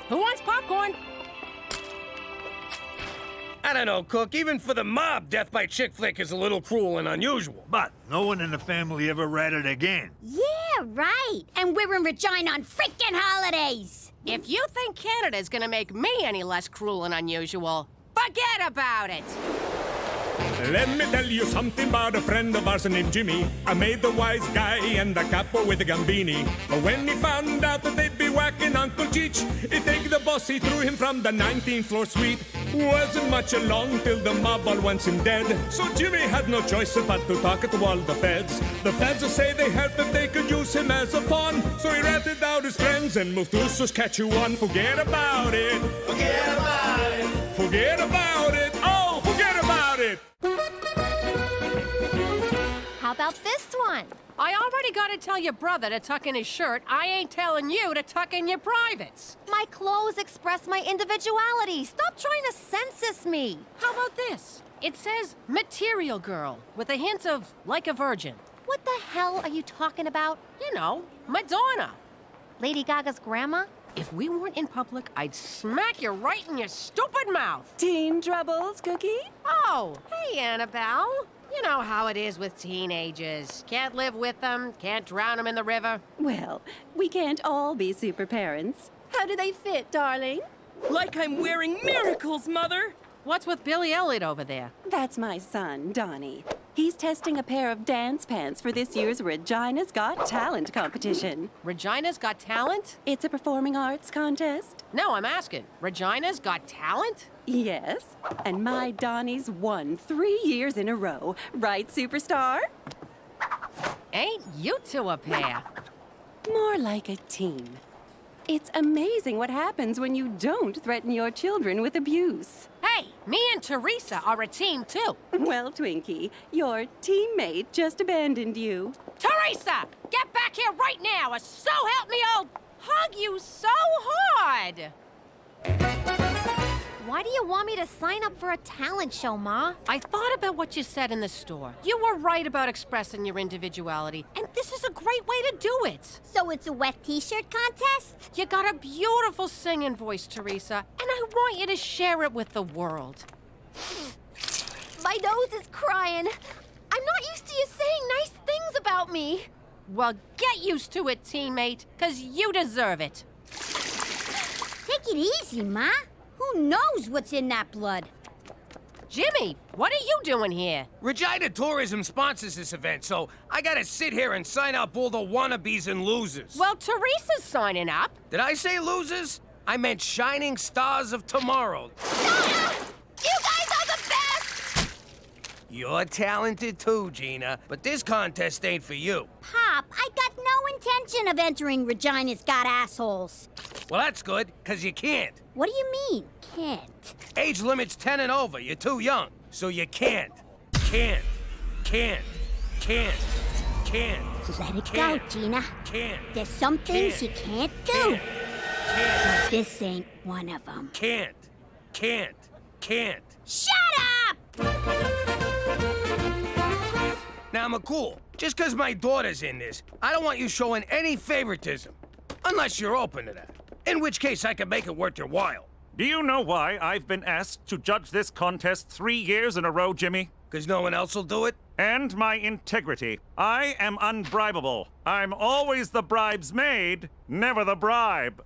Who wants popcorn? I don't know, Cook. Even for the mob, death by chick flick is a little cruel and unusual. But no one in the family ever read it again. Yeah, right. And we're in Regina on frickin' holidays. If you think Canada's gonna make me any less cruel and unusual, forget about it. Let me tell you something about a friend of ours named Jimmy. I made the wise guy and the capo with the gambini. But when he found out that they'd be whacking Uncle Cheech, he take the boss, he threw him from the 19th floor suite. Wasn't much along till the mob all wants him dead. So Jimmy had no choice but to talk to all the feds. The feds say they heard that they could use him as a pawn. So he ratted out his friends and moved to Saskatchewan. Forget about it. Forget about it. Forget about it. Oh, forget about it. How about this one? I already gotta tell your brother to tuck in his shirt. I ain't telling you to tuck in your privates. My clothes express my individuality. Stop trying to census me. How about this? It says Material Girl with a hint of like a virgin. What the hell are you talking about? You know, Madonna. Lady Gaga's grandma? If we weren't in public, I'd smack you right in your stupid mouth. Teen troubles, Cookie? Oh, hey, Annabelle. You know how it is with teenagers. Can't live with them, can't drown them in the river. Well, we can't all be super parents. How do they fit, darling? Like I'm wearing miracles, Mother! What's with Billy Elliot over there? That's my son, Donnie. He's testing a pair of dance pants for this year's Regina's Got Talent competition. Regina's Got Talent? It's a performing arts contest. No, I'm asking. Regina's Got Talent? Yes, and my Donnie's won 3 years in a row. Right, superstar? Ain't you two a pair? More like a team. It's amazing what happens when you don't threaten your children with abuse. Hey, me and Teresa are a team too. Well, Twinkie, your teammate just abandoned you. Teresa, get back here right now, or so help me I'll hug you so hard. Why do you want me to sign up for a talent show, Ma? I thought about what you said in the store. You were right about expressing your individuality, and this is a great way to do it. So it's a wet t-shirt contest? You got a beautiful singing voice, Teresa, and I want you to share it with the world. My nose is crying. I'm not used to you saying nice things about me. Well, get used to it, teammate, 'cause you deserve it. Take it easy, Ma. Who knows what's in that blood? Jimmy, what are you doing here? Regina Tourism sponsors this event, so I gotta sit here and sign up all the wannabes and losers. Well, Teresa's signing up. Did I say losers? I meant shining stars of tomorrow. You guys are the best! You're talented too, Gina, but this contest ain't for you. Pop, I got no intention of entering Regina's Got Assholes. Well, that's good, 'cause you can't. What do you mean, can't? Age limit's 10 and over. You're too young, so you can't. Can't. Let it go, Gina. Can't. There's some things you can't do. But this ain't one of them. Can't. Shut up! Now, McCool, just 'cause my daughter's in this, I don't want you showing any favoritism. Unless you're open to that. In which case, I could make it worth your while. Do you know why I've been asked to judge this contest 3 years in a row, Jimmy? 'Cause no one else will do it? And my integrity. I am unbribable. I'm always the bribes made, never the bribe.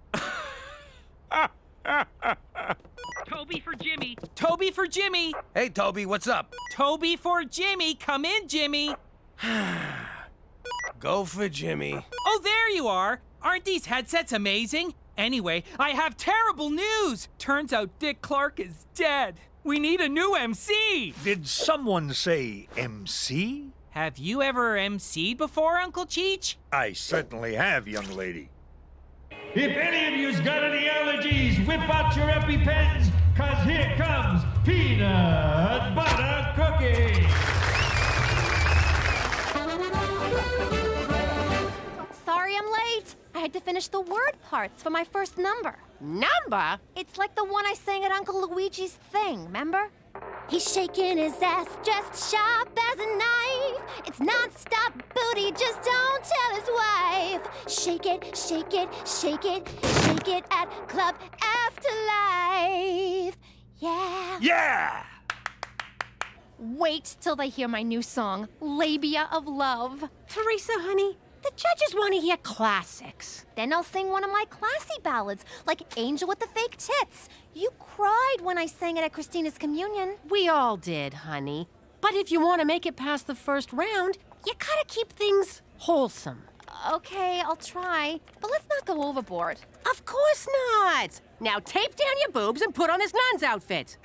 Toby for Jimmy. Toby for Jimmy. Hey, Toby, what's up? Toby for Jimmy. Come in, Jimmy. Go for Jimmy. Oh, there you are. Aren't these headsets amazing? Anyway, I have terrible news. Turns out Dick Clark is dead. We need a new MC. Did someone say MC? Have you ever MC'd before, Uncle Cheech? I certainly have, young lady. If any of you's got any allergies, whip out your EpiPens, 'cause here comes Peanut Butter Cookie. Sorry I'm late. I had to finish the word parts for my first number. Number? It's like the one I sang at Uncle Luigi's thing, remember? He's shaking his ass just sharp as a knife. It's non-stop booty, just don't tell his wife. Shake it, shake it, shake it, shake it at Club Afterlife. Yeah. Yeah! Wait till they hear my new song, Labia of Love. Teresa, honey, the judges want to hear classics. Then I'll sing one of my classy ballads, like Angel with the Fake Tits. You cried when I sang it at Christina's communion. We all did, honey. But if you want to make it past the first round, you gotta keep things wholesome. Okay, I'll try, but let's not go overboard. Of course not! Now tape down your boobs and put on his nun's outfit.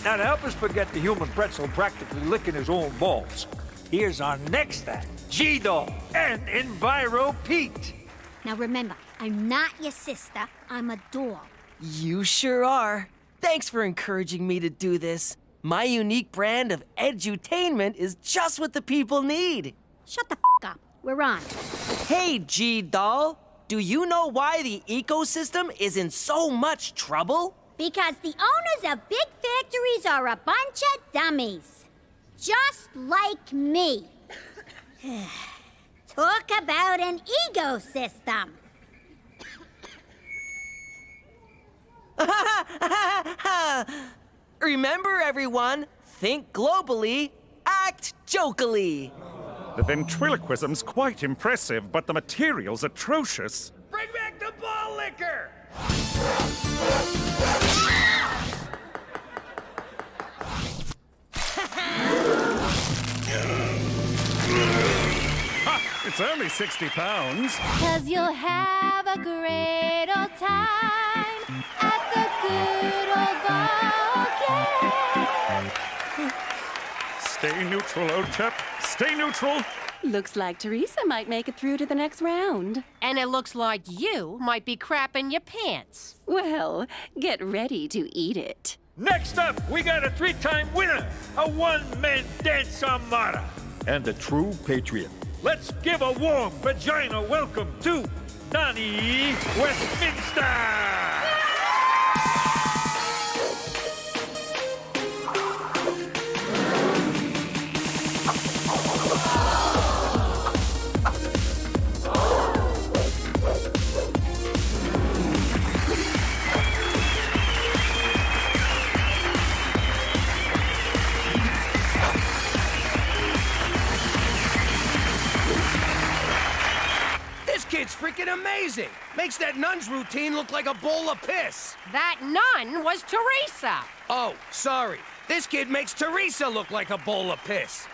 Now, to help us forget the human pretzel practically licking his own balls, here's our next act, G-Doll and Enviro Pete. Now remember, I'm not your sister, I'm a doll. You sure are. Thanks for encouraging me to do this. My unique brand of edutainment is just what the people need. Shut the f up. We're on. Hey, G-Doll. Do you know why the ecosystem is in so much trouble? Because the owners of big factories are a bunch of dummies. Just like me. Talk about an ecosystem. Remember, everyone, think globally, act jokily. The ventriloquism's quite impressive, but the material's atrocious. Bring back the ball liquor! It's only 60 pounds. 'Cause you'll have a great old time at the good old ball game. Stay neutral, old chap. Stay neutral. Looks like Teresa might make it through to the next round. And it looks like you might be crapping your pants. Well, get ready to eat it. Next up, we got a 3-time winner, a one-man dance armada, and a true patriot. Let's give a warm vagina welcome to Donnie Westminster! Kid's freaking amazing. Makes that nun's routine look like a bowl of piss. That nun was Teresa. Oh, sorry. This kid makes Teresa look like a bowl of piss.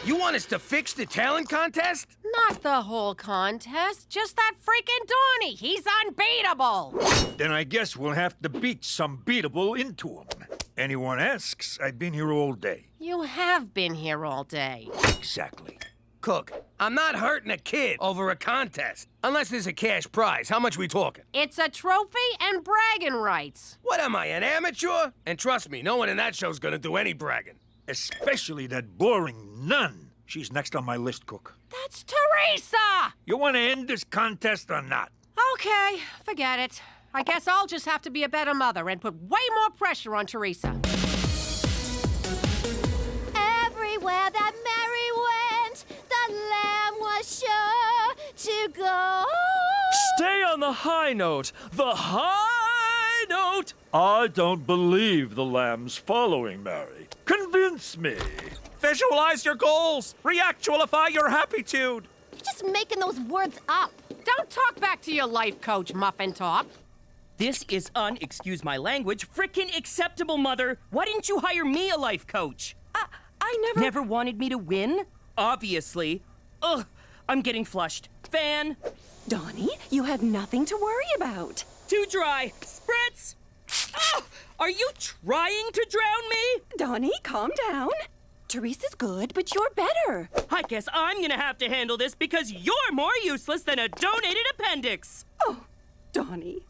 You want us to fix the talent contest? Not the whole contest, just that freaking Donnie. He's unbeatable. Then I guess we'll have to beat some beatable into him. Anyone asks, I've been here all day. You have been here all day. Exactly. Cook, I'm not hurting a kid over a contest. Unless there's a cash prize. How much we talking? It's a trophy and bragging rights. What am I, an amateur? And trust me, no one in that show's gonna do any bragging. Especially that boring nun. She's next on my list, Cook. That's Teresa! You want to end this contest or not? Okay, forget it. I guess I'll just have to be a better mother and put way more pressure on Teresa. Everywhere that Mary went, the lamb was sure to go. Stay on the high note. The high note. I don't believe the lamb's following Mary. Convince me. Visualize your goals. Reactualify your happitude. You're just making those words up. Don't talk back to your life coach, Muffin Top. This is excuse my language, frickin' acceptable, Mother. Why didn't you hire me a life coach? I never... Never wanted me to win? Obviously. Ugh, I'm getting flushed. Fan. Donnie, you have nothing to worry about. Too dry. Spritz! Oh, are you trying to drown me? Donnie, calm down. Teresa's good, but you're better. I guess I'm gonna have to handle this because you're more useless than a donated appendix. Oh, Donnie.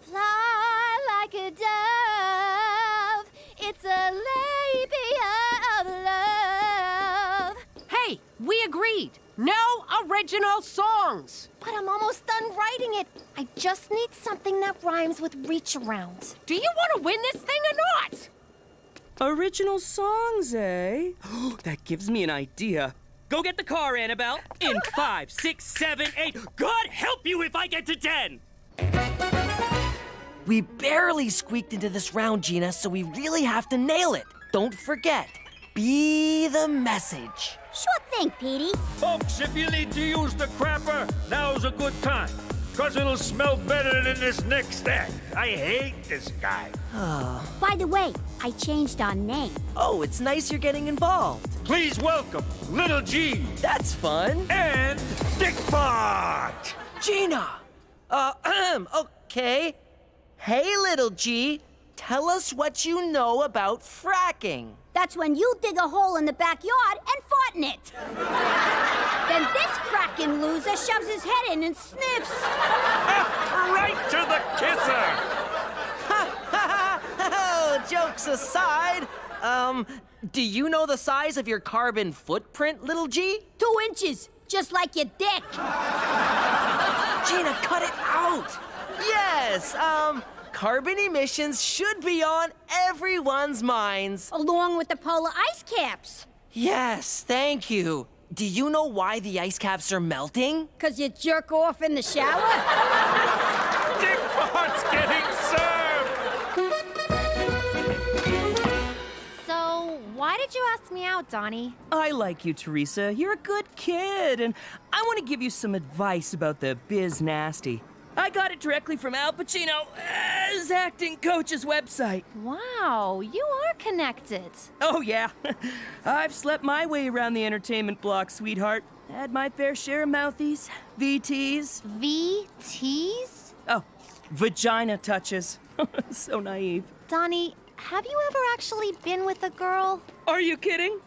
Fly like a dove. It's a labia of love. Hey, we agreed. No original songs. But I'm almost done writing it. I just need something that rhymes with reach around. Do you want to win this thing or not? Original songs, eh? That gives me an idea. Go get the car, Annabelle. In 5, 6, 7, 8. God help you if I get to 10. We barely squeaked into this round, Gina, so we really have to nail it. Don't forget, be the message. Sure thing, Petey. Folks, if you need to use the crapper, now's a good time. Cause it'll smell better than this next act. I hate this guy. By the way, I changed our name. Oh, it's nice you're getting involved. Please welcome Little G. That's fun. And Dick Fart. Gina. Okay. Hey, Little G, tell us what you know about fracking. That's when you dig a hole in the backyard and fart in it. Then this fracking loser shoves his head in and sniffs. Right to the kisser. Oh, jokes aside, do you know the size of your carbon footprint, Little G? 2 inches, just like your dick. Gina, cut it out. Yes, carbon emissions should be on everyone's minds. Along with the polar ice caps. Yes, thank you. Do you know why the ice caps are melting? 'Cause you jerk off in the shower? Dick Fart's getting served! So, why did you ask me out, Donnie? I like you, Teresa. You're a good kid, and I want to give you some advice about the biz nasty. I got it directly from Al Pacino's acting coach's website. Wow, you are connected. Oh, yeah. I've slept my way around the entertainment block, sweetheart. Had my fair share of mouthies, VTs. VTs? Oh, vagina touches. So naive. Donnie, have you ever actually been with a girl? Are you kidding?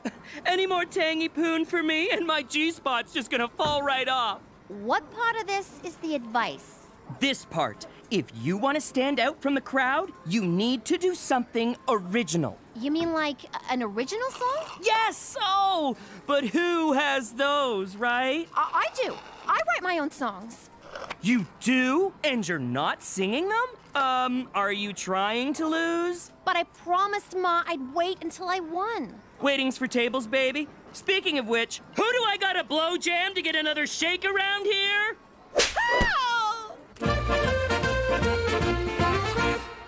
Any more tangy poon for me and my G-spot's just gonna fall right off. What part of this is the advice? This part. If you want to stand out from the crowd, you need to do something original. You mean like an original song? Yes! Oh! But who has those, right? I do. I write my own songs. You do? And you're not singing them? Are you trying to lose? But I promised Ma I'd wait until I won. Waiting's for tables, baby. Speaking of which, who do I gotta blow jam to get another shake around here?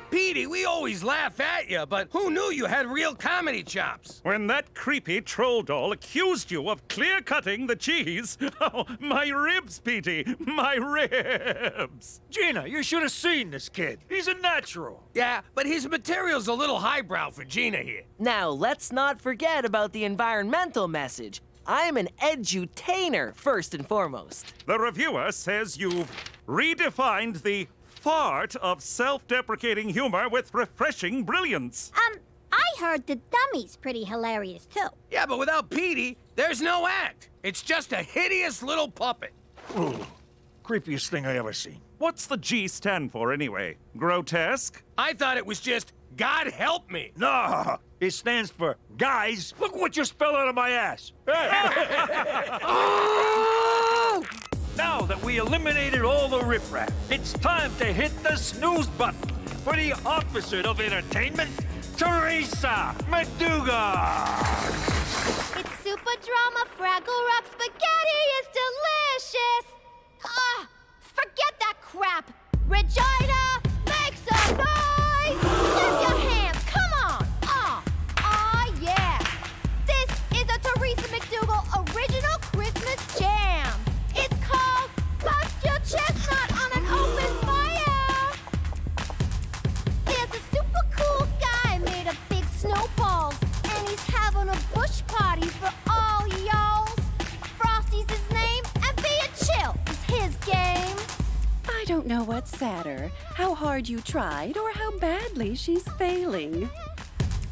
Petey, we always laugh at you, but who knew you had real comedy chops? When that creepy troll doll accused you of clear-cutting the cheese. Oh, my ribs, Petey, my ribs. Gina, you should have seen this kid. He's a natural. Yeah, but his material's a little highbrow for Gina here. Now, let's not forget about the environmental message. I'm an edutainer, first and foremost. The reviewer says you've redefined the fart of self-deprecating humor with refreshing brilliance. I heard the dummy's pretty hilarious, too. Yeah, but without Petey, there's no act. It's just a hideous little puppet. Ooh, creepiest thing I ever seen. What's the G stand for anyway? Grotesque? I thought it was just, God help me. No, it stands for guys. Look what just fell out of my ass. Now that we eliminated all the riffraff, it's time to hit the snooze button for the opposite of entertainment, Teresa McDougal. It's super drama, Fraggle Rock spaghetti is delicious. Forget that crap. Regina, make some noise. Clap your hands, come on. Yeah. This is a Teresa McDougal original Christmas jam. It's called Bust Your Chestnut on an Open Fire. There's a super cool guy made of big snowballs, and he's having a bush party for all y'alls. Frosty's his name, and being chill is his game. I don't know what's sadder, how hard you tried or how badly she's failing.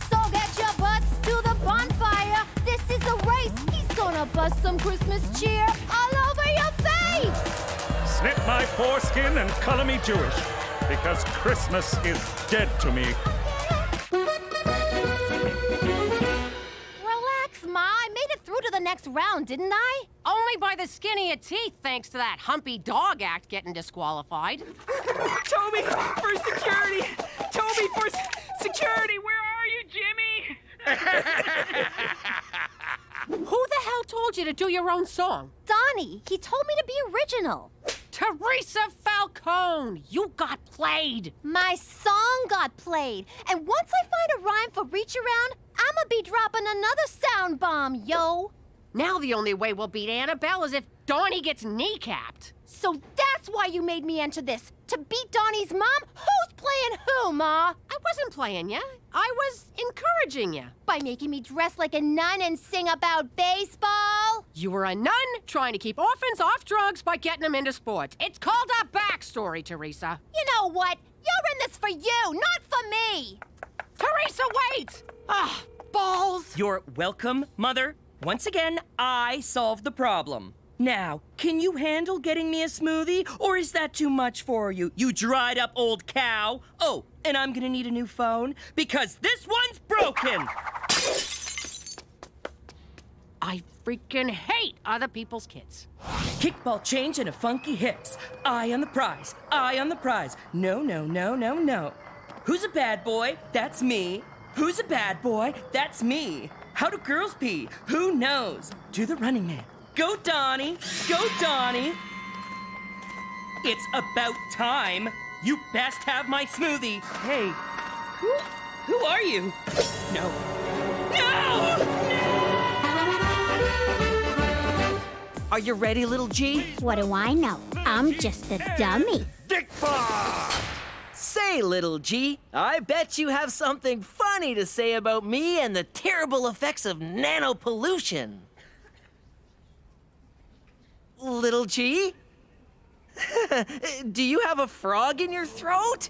So get your butts to the bonfire. This is a race. He's gonna bust some Christmas cheer all over your face. Snip my foreskin and color me Jewish, because Christmas is dead to me. Relax, Ma. I made it through to the next round, didn't I? Only by the skin of your teeth, thanks to that humpy dog act getting disqualified. Toby, for security! Toby, for security! Where are you, Jimmy? Who the hell told you to do your own song? Donnie. He told me to be original. Teresa Falcone, you got played. My song got played. And once I find a rhyme for Reach Around, I'ma be dropping another sound bomb, yo. Now the only way we'll beat Annabelle is if Donnie gets kneecapped. So that's why you made me enter this. To beat Donnie's mom? Who's playing who, Ma? I wasn't playing ya. I was encouraging ya. By making me dress like a nun and sing about baseball? You were a nun trying to keep orphans off drugs by getting them into sports. It's called a backstory, Teresa. You know what? You're in this for you, not for me. Teresa, wait! Balls! You're welcome, Mother. Once again, I solved the problem. Now, can you handle getting me a smoothie, or is that too much for you, you dried up old cow? Oh, and I'm gonna need a new phone, because this one's broken! I freaking hate other people's kids. Kickball change and a funky hips. Eye on the prize, eye on the prize. No, no, no, no, no. Who's a bad boy? That's me. Who's a bad boy? That's me. How do girls pee? Who knows? To the running man. Go, Donnie! Go, Donnie! It's about time. You best have my smoothie. Hey, who are you? No. No! Are you ready, little G? What do I know? I'm just a dummy. Dick Bar! Say, little G, I bet you have something funny to say about me and the terrible effects of nanopollution. Little G? Do you have a frog in your throat?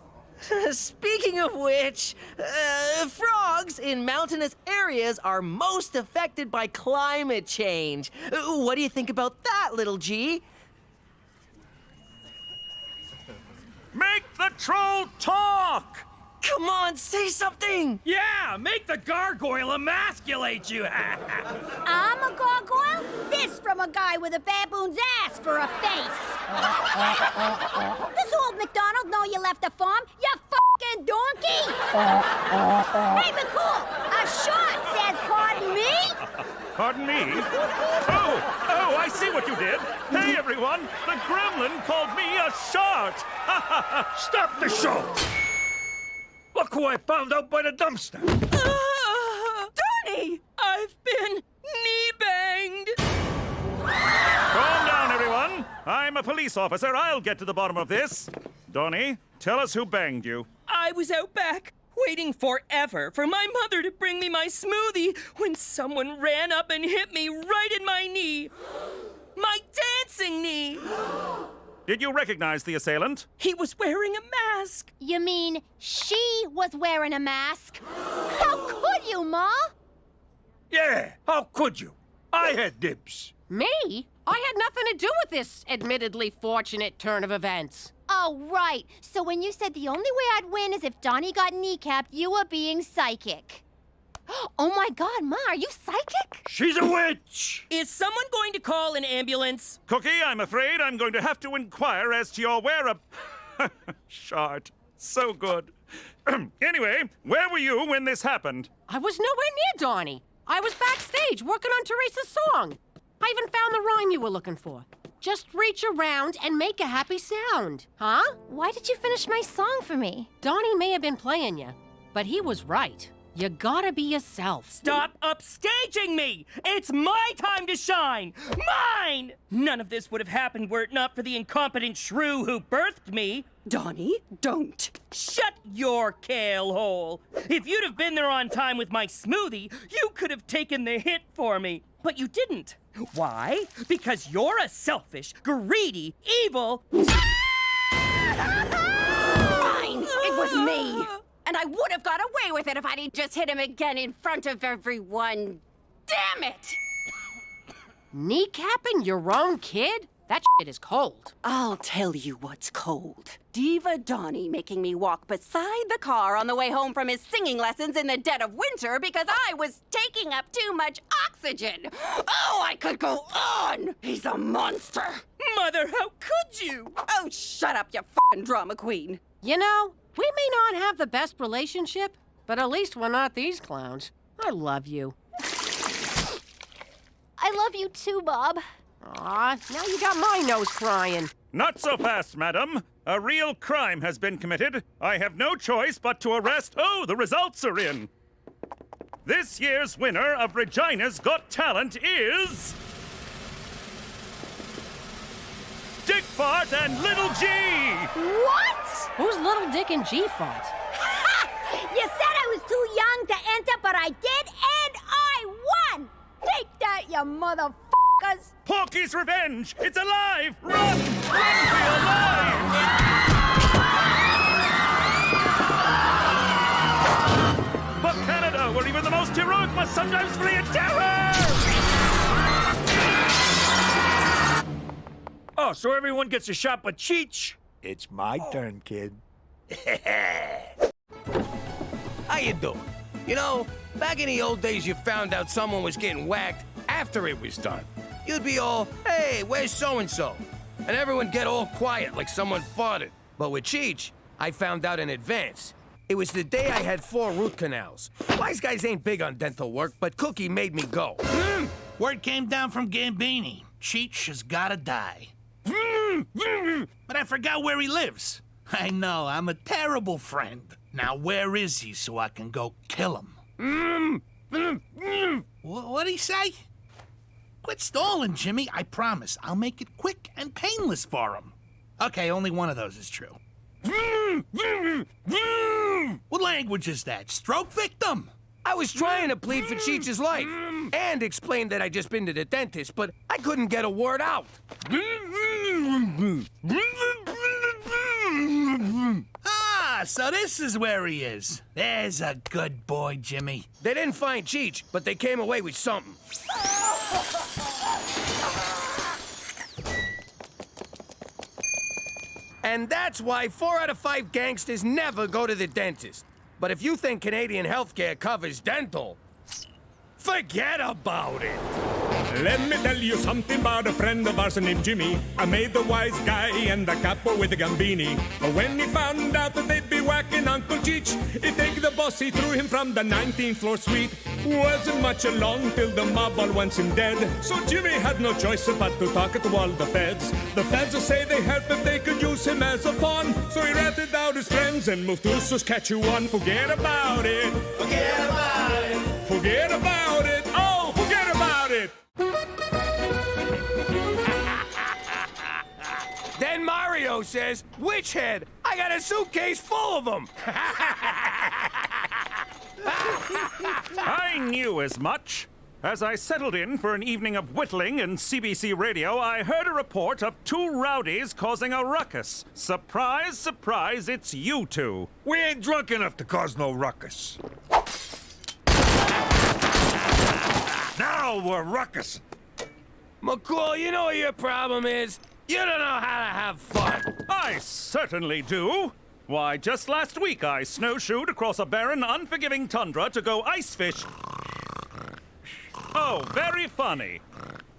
Speaking of which, frogs in mountainous areas are most affected by climate change. What do you think about that, little G? Make the troll talk! Come on, say something! Yeah, make the gargoyle emasculate you! I'm a gargoyle? This from a guy with a baboon's ass for a face. Does old MacDonald know you left the farm, you fucking donkey? Hey, McCool, a short says pardon me? Pardon me? Oh, I see what you did. Hey, everyone, the gremlin called me a shark. Stop the show! Look who I found out by the dumpster. Donnie! I've been knee-banged! Calm down, everyone. I'm a police officer. I'll get to the bottom of this. Donnie, tell us who banged you. I was out back, waiting forever for my mother to bring me my smoothie when someone ran up and hit me right in my knee. My dancing knee! Did you recognize the assailant? He was wearing a mask. You mean she was wearing a mask? How could you, Ma? Yeah, how could you? I had dibs. Me? I had nothing to do with this admittedly fortunate turn of events. Oh, right. So when you said the only way I'd win is if Donnie got kneecapped, you were being psychic. Oh my God, Ma, are you psychic? She's a witch! Is someone going to call an ambulance? Cookie, I'm afraid I'm going to have to inquire as to your whereabouts. Shart. So good. Anyway, where were you when this happened? I was nowhere near Donnie. I was backstage working on Teresa's song. I even found the rhyme you were looking for. Just reach around and make a happy sound. Huh? Why did you finish my song for me? Donnie may have been playing you, but he was right. You gotta be yourself. Stop upstaging me! It's my time to shine! Mine! None of this would have happened were it not for the incompetent shrew who birthed me. Donnie, don't. Shut your kale hole! If you'd have been there on time with my smoothie, you could have taken the hit for me. But you didn't. Why? Because you're a selfish, greedy, evil... Fine! It was me! And I would have got away with it if I'd just hit him again in front of everyone. Damn it! Kneecapping your own kid? That shit is cold. I'll tell you what's cold. Diva Donnie making me walk beside the car on the way home from his singing lessons in the dead of winter because I was taking up too much oxygen. Oh, I could go on! He's a monster! Mother, how could you? Oh, shut up, you f***ing drama queen. You know, we may not have the best relationship, but at least we're not these clowns. I love you. I love you too, Bob. Aw, now you got my nose crying. Not so fast, madam. A real crime has been committed. I have no choice but to arrest... Oh, the results are in. This year's winner of Regina's Got Talent is... Dick Fart and Little G! What? Who's Little Dick and G Fart? You said I was too young to enter, but I did, and I won! Take that, you motherfuckers! Porky's Revenge! It's alive! Run! Run for your lives! For Canada, where even the most heroic must sometimes flee in terror! Oh, so everyone gets a shot but Cheech? It's my turn, kid. How you doing? You know, back in the old days, you found out someone was getting whacked after it was done. You'd be all, hey, where's so-and-so? And everyone get all quiet like someone farted. But with Cheech, I found out in advance. It was the day I had 4 root canals. Wise guys ain't big on dental work, but Cookie made me go. Word came down from Gambini. Cheech has gotta die. But I forgot where he lives. I know, I'm a terrible friend. Now where is he so I can go kill him? What'd he say? Quit stalling, Jimmy. I promise. I'll make it quick and painless for him. Okay, only one of those is true. What language is that? Stroke victim? I was trying to plead for Cheech's life and explain that I'd just been to the dentist, but I couldn't get a word out. Ah, so this is where he is. There's a good boy, Jimmy. They didn't find Cheech, but they came away with something. And that's why 4 out of 5 gangsters never go to the dentist. But if you think Canadian healthcare covers dental, forget about it. Let me tell you something about a friend of ours named Jimmy. I made the wise guy and the capo with the gambini. When he found out that they'd be whacking Uncle Cheech, he take the boss, he threw him from the 19th floor suite. Wasn't much along till the mob all wants him dead. So Jimmy had no choice but to talk to all the feds. The feds will say they help if they could use him as a pawn. So he ratted out his friends and moved to Saskatchewan. Forget about it. Forget about it. Forget about it. Oh, forget about it. Then Mario says, "Witch head, I got a suitcase full of them." I knew as much. As I settled in for an evening of whittling and CBC radio, I heard a report of 2 rowdies causing a ruckus. Surprise, surprise, it's you 2. We ain't drunk enough to cause no ruckus. Now we're ruckus. McCool, you know what your problem is? You don't know how to have fun. I certainly do. Why, just last week I snowshoed across a barren, unforgiving tundra to go ice fish. Oh, very funny.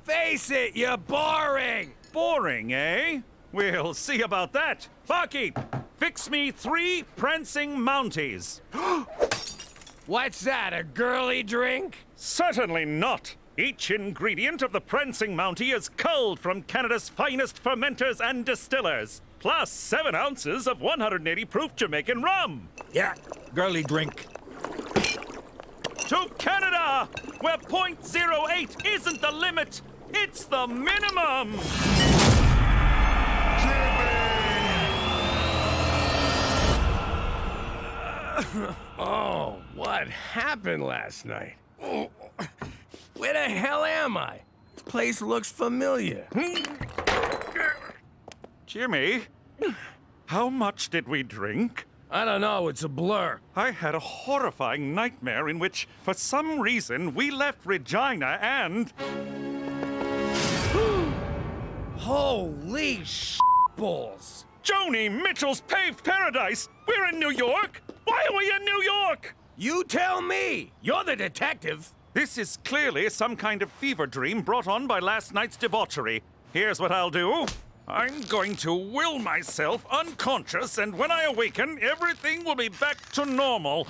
Face it, you're boring. Boring, eh? We'll see about that. Barkeep, fix me 3 prancing mounties. What's that, a girly drink? Certainly not. Each ingredient of the prancing mountie is culled from Canada's finest fermenters and distillers, plus 7 ounces of 180 proof Jamaican rum. Yeah, girly drink. To Canada, where .08 isn't the limit, it's the minimum. Oh, what happened last night? Where the hell am I? This place looks familiar. Jimmy, how much did we drink? I don't know, it's a blur. I had a horrifying nightmare in which, for some reason, we left Regina and... Holy balls! Joni Mitchell's Paved Paradise! We're in New York! Why are we in New York? You tell me! You're the detective. This is clearly some kind of fever dream brought on by last night's debauchery. Here's what I'll do. I'm going to will myself unconscious, and when I awaken, everything will be back to normal.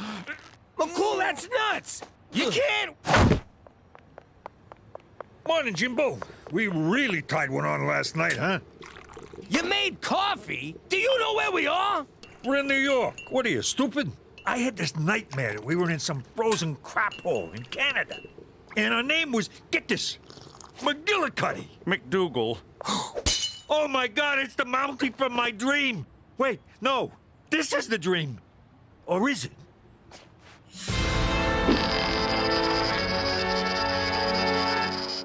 McCool, that's nuts! You can't... Morning, Jimbo. We really tied one on last night, huh? You made coffee? Do you know where we are? We're in New York. What are you, stupid? I had this nightmare that we were in some frozen crap hole in Canada. And our name was, get this, McGillicuddy. McDougal. Oh my God, it's the Mountie from my dream. Wait, no, this is the dream. Or is it?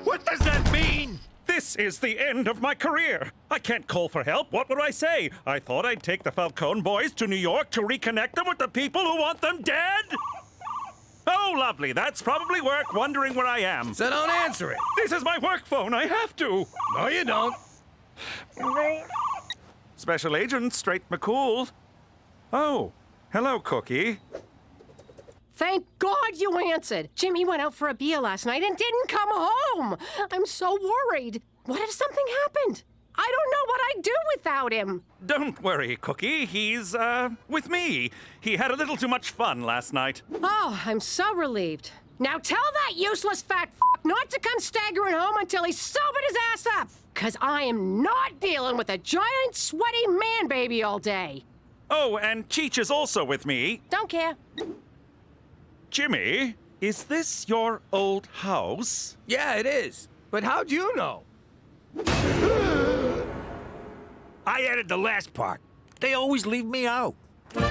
What does that mean? This is the end of my career. I can't call for help. What would I say? I thought I'd take the Falcone boys to New York to reconnect them with the people who want them dead? Oh, lovely. That's probably work wondering where I am. So don't answer it. This is my work phone. I have to. No, you don't. Special Agent Straight McCool. Oh, hello, Cookie. Thank God you answered. Jimmy went out for a beer last night and didn't come home. I'm so worried. What if something happened? I don't know what I'd do without him. Don't worry, Cookie. He's, with me. He had a little too much fun last night. Oh, I'm so relieved. Now tell that useless fat not to come staggering home until he's sobered his ass up. 'Cause I am not dealing with a giant, sweaty man-baby all day. Oh, and Cheech is also with me. Don't care. Jimmy, is this your old house? Yeah, it is. But how'd you know? I added the last part. They always leave me out. Why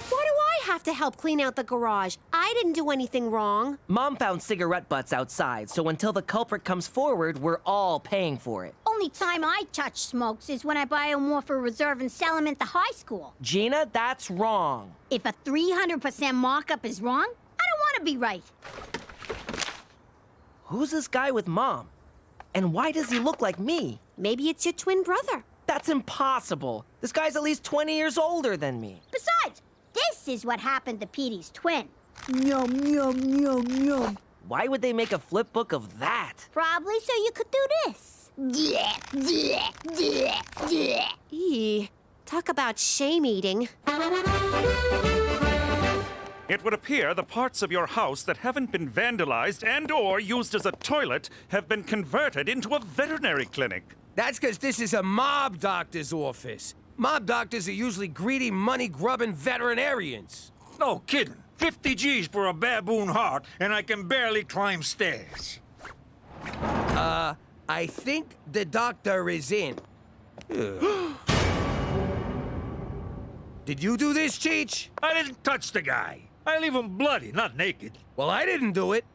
do I have to help clean out the garage? I didn't do anything wrong. Mom found cigarette butts outside, so until the culprit comes forward, we're all paying for it. Only time I touch smokes is when I buy them more for reserve and sell them at the high school. Gina, that's wrong. If a 300% markup is wrong, I don't want to be right. Who's this guy with Mom? And why does he look like me? Maybe it's your twin brother. That's impossible. This guy's at least 20 years older than me. Besides, this is what happened to Petey's twin. Yum, yum, yum, yum. Why would they make a flip book of that? Probably so you could do this. Eee, talk about shame eating. It would appear the parts of your house that haven't been vandalized and/or used as a toilet have been converted into a veterinary clinic. That's because this is a mob doctor's office. Mob doctors are usually greedy, money-grubbing veterinarians. No kidding. 50 G's for a baboon heart, and I can barely climb stairs. I think the doctor is in. Did you do this, Cheech? I didn't touch the guy. I leave him bloody, not naked. Well, I didn't do it.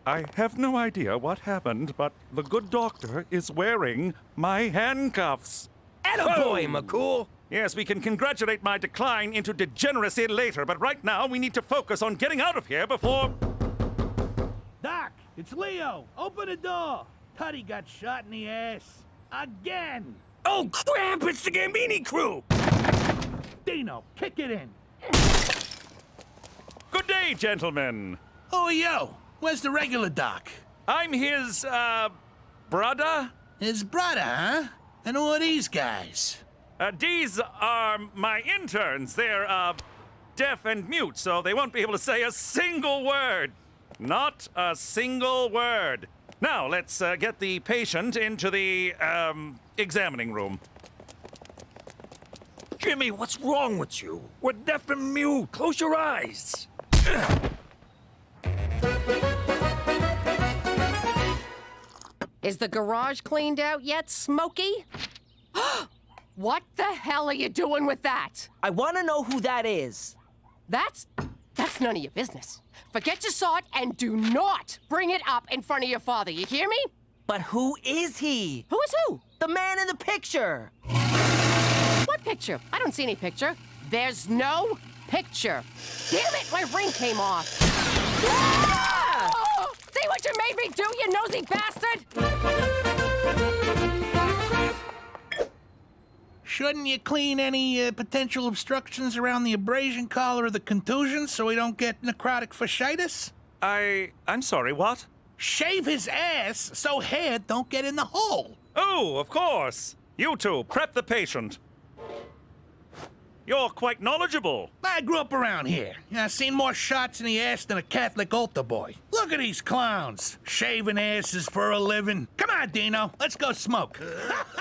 I have no idea what happened, but the good doctor is wearing my handcuffs. Attaboy, McCool. Yes, we can congratulate my decline into degeneracy later, but right now we need to focus on getting out of here before... Doc, it's Leo. Open the door. Tutty got shot in the ass. Again. Oh, crap! It's the Gambini crew! Dino, kick it in. Good day, gentlemen. Who are you? Where's the regular doc? I'm his, brother? His brother, huh? And who are these guys? These are my interns. They're, deaf and mute, so they won't be able to say a single word. Not a single word. Now, let's, get the patient into the, examining room. Jimmy, what's wrong with you? We're deaf and mute. Close your eyes. Is the garage cleaned out yet, Smokey? What the hell are you doing with that? I want to know who that is. That's none of your business. Forget you saw it and do not bring it up in front of your father. You hear me? But who is he? Who is who? The man in the picture. What picture? I don't see any picture. There's no picture. Damn it, my ring came off. Ah! Oh, see what you made me do, you nosy bastard? Shouldn't you clean any potential obstructions around the abrasion collar or the contusion so we don't get necrotic fasciitis? I'm sorry, what? Shave his ass so hair don't get in the hole. Oh, of course. You two, prep the patient. You're quite knowledgeable. I grew up around here. I've seen more shots in the ass than a Catholic altar boy. Look at these clowns, shaving asses for a living. Come on, Dino, let's go smoke.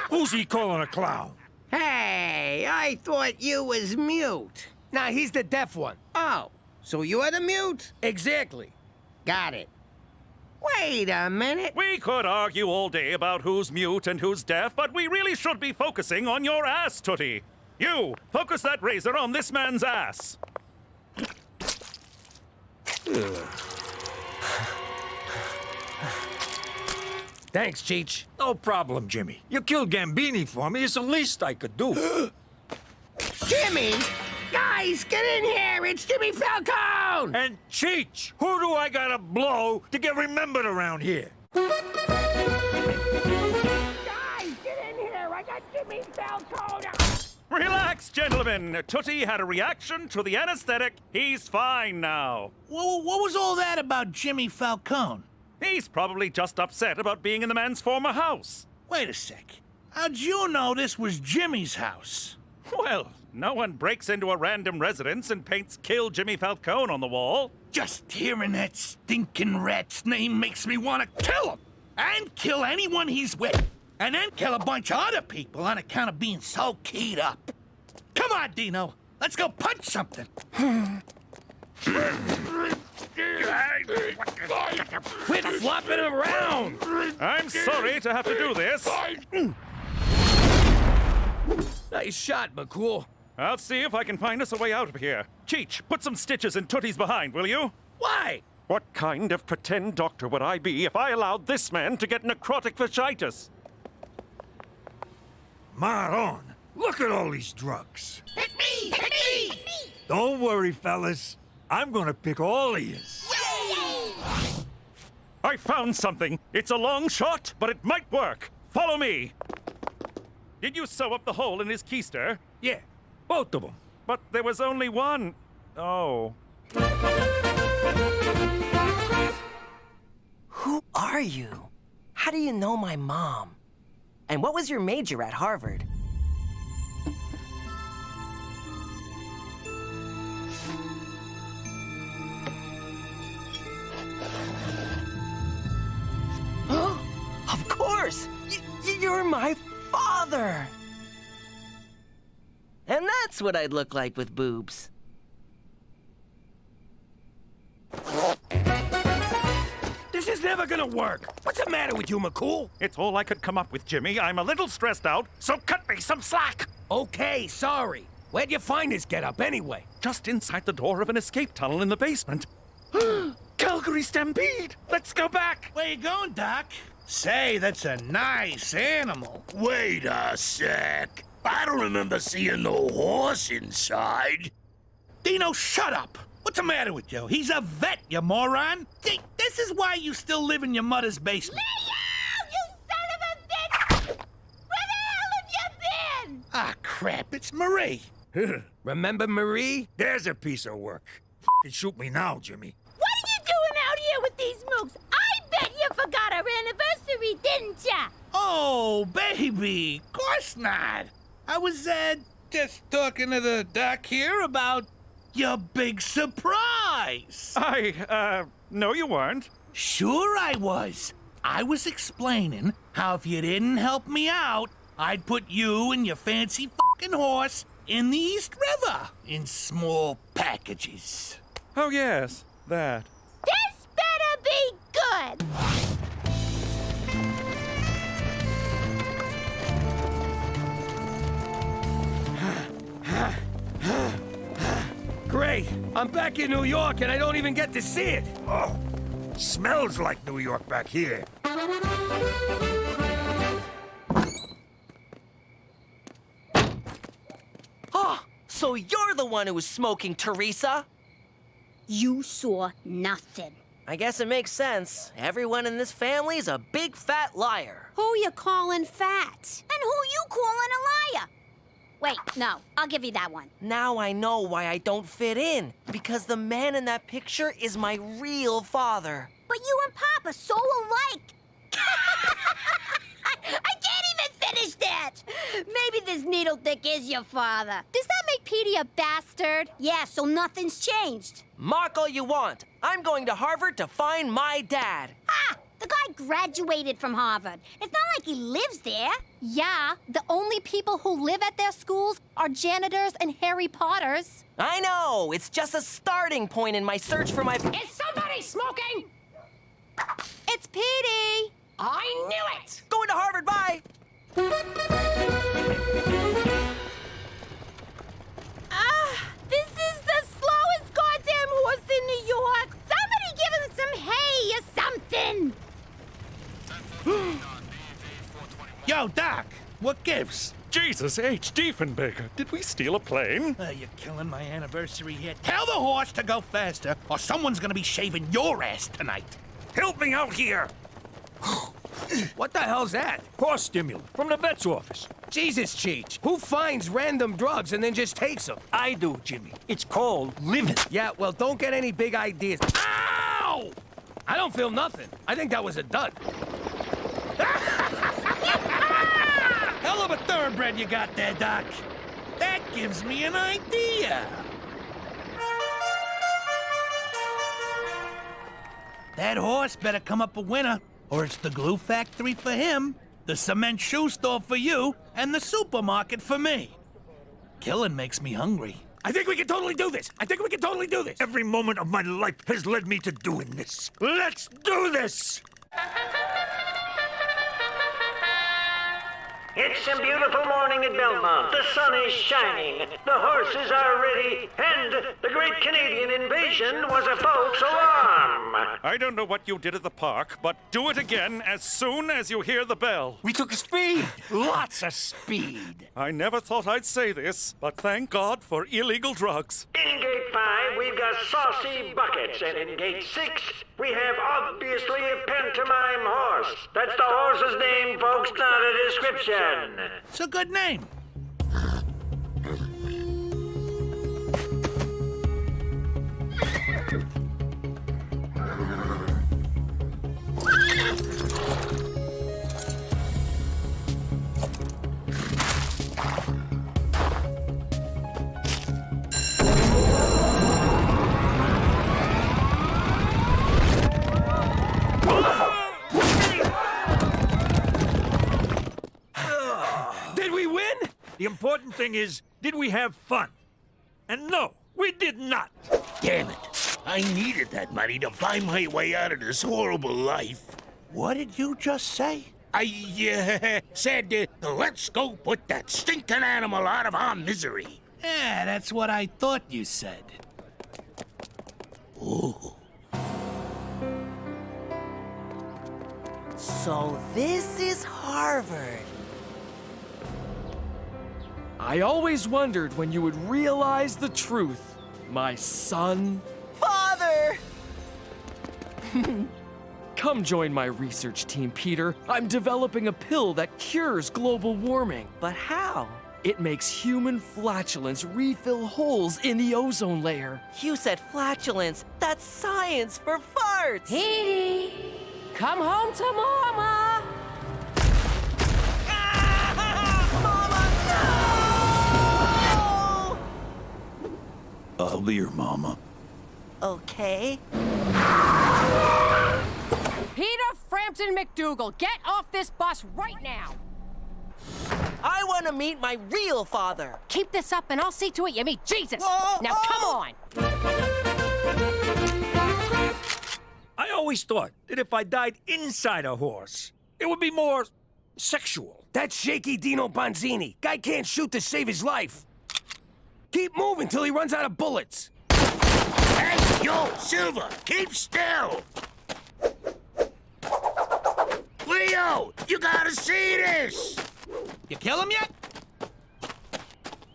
Who's he calling a clown? Hey, I thought you was mute. Nah, he's the deaf one. Oh, so you're the mute? Exactly. Got it. Wait a minute. We could argue all day about who's mute and who's deaf, but we really should be focusing on your ass, Tootie. You, focus that razor on this man's ass. Thanks, Cheech. No problem, Jimmy. You killed Gambini for me. It's the least I could do. Jimmy! Guys, get in here! It's Jimmy Falcone! And Cheech, who do I gotta blow to get remembered around here? Guys, get in here! I got Jimmy Falcone! Relax, gentlemen. Tootie had a reaction to the anesthetic. He's fine now. What was all that about Jimmy Falcone? He's probably just upset about being in the man's former house. Wait a sec. How'd you know this was Jimmy's house? Well, no one breaks into a random residence and paints "Kill Jimmy Falcone" on the wall. Just hearing that stinking rat's name makes me want to kill him. And kill anyone he's with. And then kill a bunch of other people on account of being so keyed up. Come on, Dino. Let's go punch something. Quit flopping around! I'm sorry to have to do this. Nice shot, McCool. I'll see if I can find us a way out of here. Cheech, put some stitches in Tootie's behind, will you? Why? What kind of pretend doctor would I be if I allowed this man to get necrotic fasciitis? Maron, look at all these drugs. Hit me! Hit me! Don't worry, fellas. I'm gonna pick all of you. I found something. It's a long shot, but it might work. Follow me. Did you sew up the hole in his keister? Yeah, both of them. But there was only one. Oh. Who are you? How do you know my mom? And what was your major at Harvard? Of course! You're my father! And that's what I'd look like with boobs. This is never gonna work. What's the matter with you, McCool? It's all I could come up with, Jimmy. I'm a little stressed out, so cut me some slack. Okay, sorry. Where'd you find this getup anyway? Just inside the door of an escape tunnel in the basement. Calgary Stampede! Let's go back! Where you going, Doc? Say, that's a nice animal. Wait a sec. I don't remember seeing no horse inside. Dino, shut up! What's the matter with you? He's a vet, you moron! See, this is why you still live in your mother's basement. Leo, you son of a bitch! Where the hell have you been? Ah, crap, it's Marie. Remember Marie? There's a piece of work. F***ing shoot me now, Jimmy. What are you doing out here with these mooks? I bet you forgot our anniversary, didn't ya? Oh, baby, of course not. I was, just talking to the doc here about your big surprise. No you weren't. Sure I was. I was explaining how if you didn't help me out, I'd put you and your fancy fucking horse in the East River in small packages. Oh, yes, that. This better be good! Great! I'm back in New York and I don't even get to see it! Oh, smells like New York back here. Oh, so you're the one who was smoking, Teresa? You saw nothing. I guess it makes sense. Everyone in this family's a big fat liar. Who you calling fat? And who you calling a liar? Wait, no, I'll give you that one. Now I know why I don't fit in. Because the man in that picture is my real father. But you and Pop are so alike. I can't even finish that. Maybe this needle dick is your father. Does that make Petey a bastard? Yeah, so nothing's changed. Mock all you want. I'm going to Harvard to find my dad. Ah! The guy graduated from Harvard. It's not like he lives there. Yeah, the only people who live at their schools are janitors and Harry Potters. I know. It's just a starting point in my search for my... Is somebody smoking? It's Petey! I knew it! Going to Harvard, bye! This is the slowest goddamn horse in New York. Somebody give him some hay or something. Yo, Doc, what gives? Jesus H. Diefenbaker, did we steal a plane? You're killing my anniversary here. Tell the horse to go faster, or someone's gonna be shaving your ass tonight. Help me out here. What the hell's that? Horse stimulant from the vet's office. Jesus, Cheech. Who finds random drugs and then just takes them? I do, Jimmy. It's called living. Yeah, well, don't get any big ideas. Ow! I don't feel nothing. I think that was a dud. Hell of a thoroughbred you got there, Doc. That gives me an idea. That horse better come up a winner, or it's the glue factory for him, the cement shoe store for you, and the supermarket for me. Killing makes me hungry. I think we can totally do this. Every moment of my life has led me to doing this. Let's do this! It's a beautiful morning at Belmont. The sun is shining, the horses are ready, and the Great Canadian Invasion was a false alarm. I don't know what you did at the park, but do it again as soon as you hear the bell. We took speed. Lots of speed. I never thought I'd say this, but thank God for illegal drugs. In Gate 5, we've got saucy buckets, and in Gate 6, we have obviously a pantomime horse. That's the horse's name, folks, not a description. It's a good name. The important thing is, did we have fun? And no, we did not. Damn it. I needed that money to buy my way out of this horrible life. What did you just say? I said, let's go put that stinking animal out of our misery. Yeah, that's what I thought you said. Ooh. So this is Harvard. I always wondered when you would realize the truth, my son. Father! Come join my research team, Peter. I'm developing a pill that cures global warming. But how? It makes human flatulence refill holes in the ozone layer. You said flatulence. That's science for farts. Petey, come home to Mama. I'll be your mama. Okay. Peter Frampton McDougal, get off this bus right now. I want to meet my real father. Keep this up and I'll see to it you meet Jesus. Whoa, now come on. I always thought that if I died inside a horse, it would be more sexual. That's shaky Dino Bonzini. Guy can't shoot to save his life. Keep moving till he runs out of bullets. Hey, yo, Silver, keep still. Leo, you gotta see this. You kill him yet?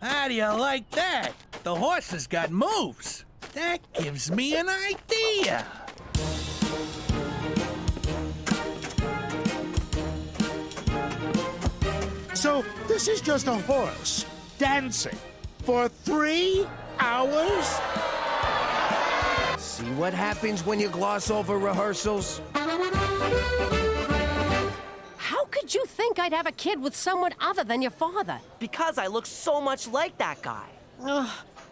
How do you like that? The horse has got moves. That gives me an idea. So, this is just a horse dancing for 3 hours? See what happens when you gloss over rehearsals? How could you think I'd have a kid with someone other than your father? Because I look so much like that guy.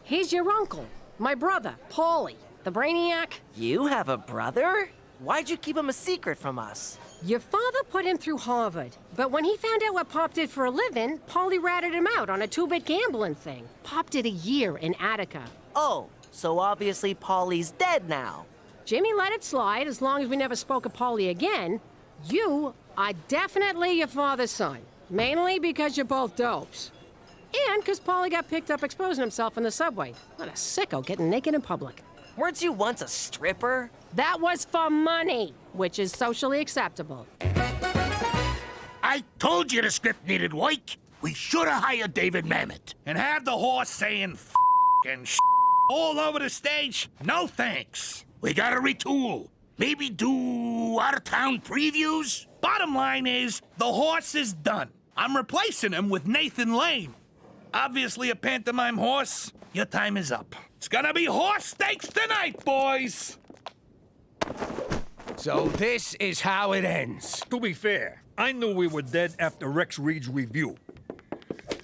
He's your uncle, my brother, Paulie, the brainiac. You have a brother? Why'd you keep him a secret from us? Your father put him through Harvard, but when he found out what Pop did for a living, Paulie ratted him out on a 2-bit gambling thing. Pop did a year in Attica. Oh, so obviously Paulie's dead now. Jimmy let it slide as long as we never spoke of Paulie again. You are definitely your father's son, mainly because you're both dopes. And because Paulie got picked up exposing himself in the subway. What a sicko getting naked in public. Weren't you once a stripper? That was for money, which is socially acceptable. I told you the script needed work. We should have hired David Mamet. And have the horse saying f and all over the stage? No thanks. We gotta retool. Maybe do out-of-town previews? Bottom line is, the horse is done. I'm replacing him with Nathan Lane. Obviously a pantomime horse. Your time is up. It's gonna be horse steaks tonight, boys! So this is how it ends. To be fair, I knew we were dead after Rex Reed's review.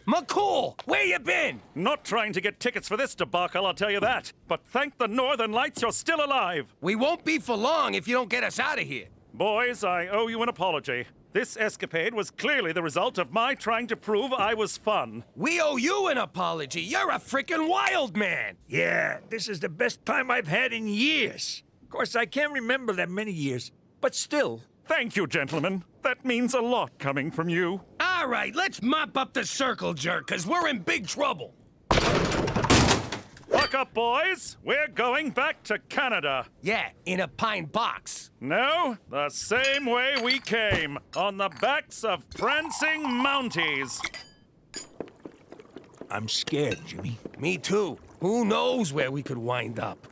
McCool, where you been? Not trying to get tickets for this debacle, I'll tell you that. But thank the Northern Lights you're still alive. We won't be for long if you don't get us out of here. Boys, I owe you an apology. This escapade was clearly the result of my trying to prove I was fun. We owe you an apology. You're a frickin' wild man. Yeah, this is the best time I've had in years. Of course, I can't remember that many years, but still. Thank you, gentlemen. That means a lot coming from you. Ah, All right, let's mop up the circle jerk, because we're in big trouble. Buck up, boys. We're going back to Canada. Yeah, in a pine box. No, the same way we came, on the backs of prancing Mounties. I'm scared, Jimmy. Me too. Who knows where we could wind up?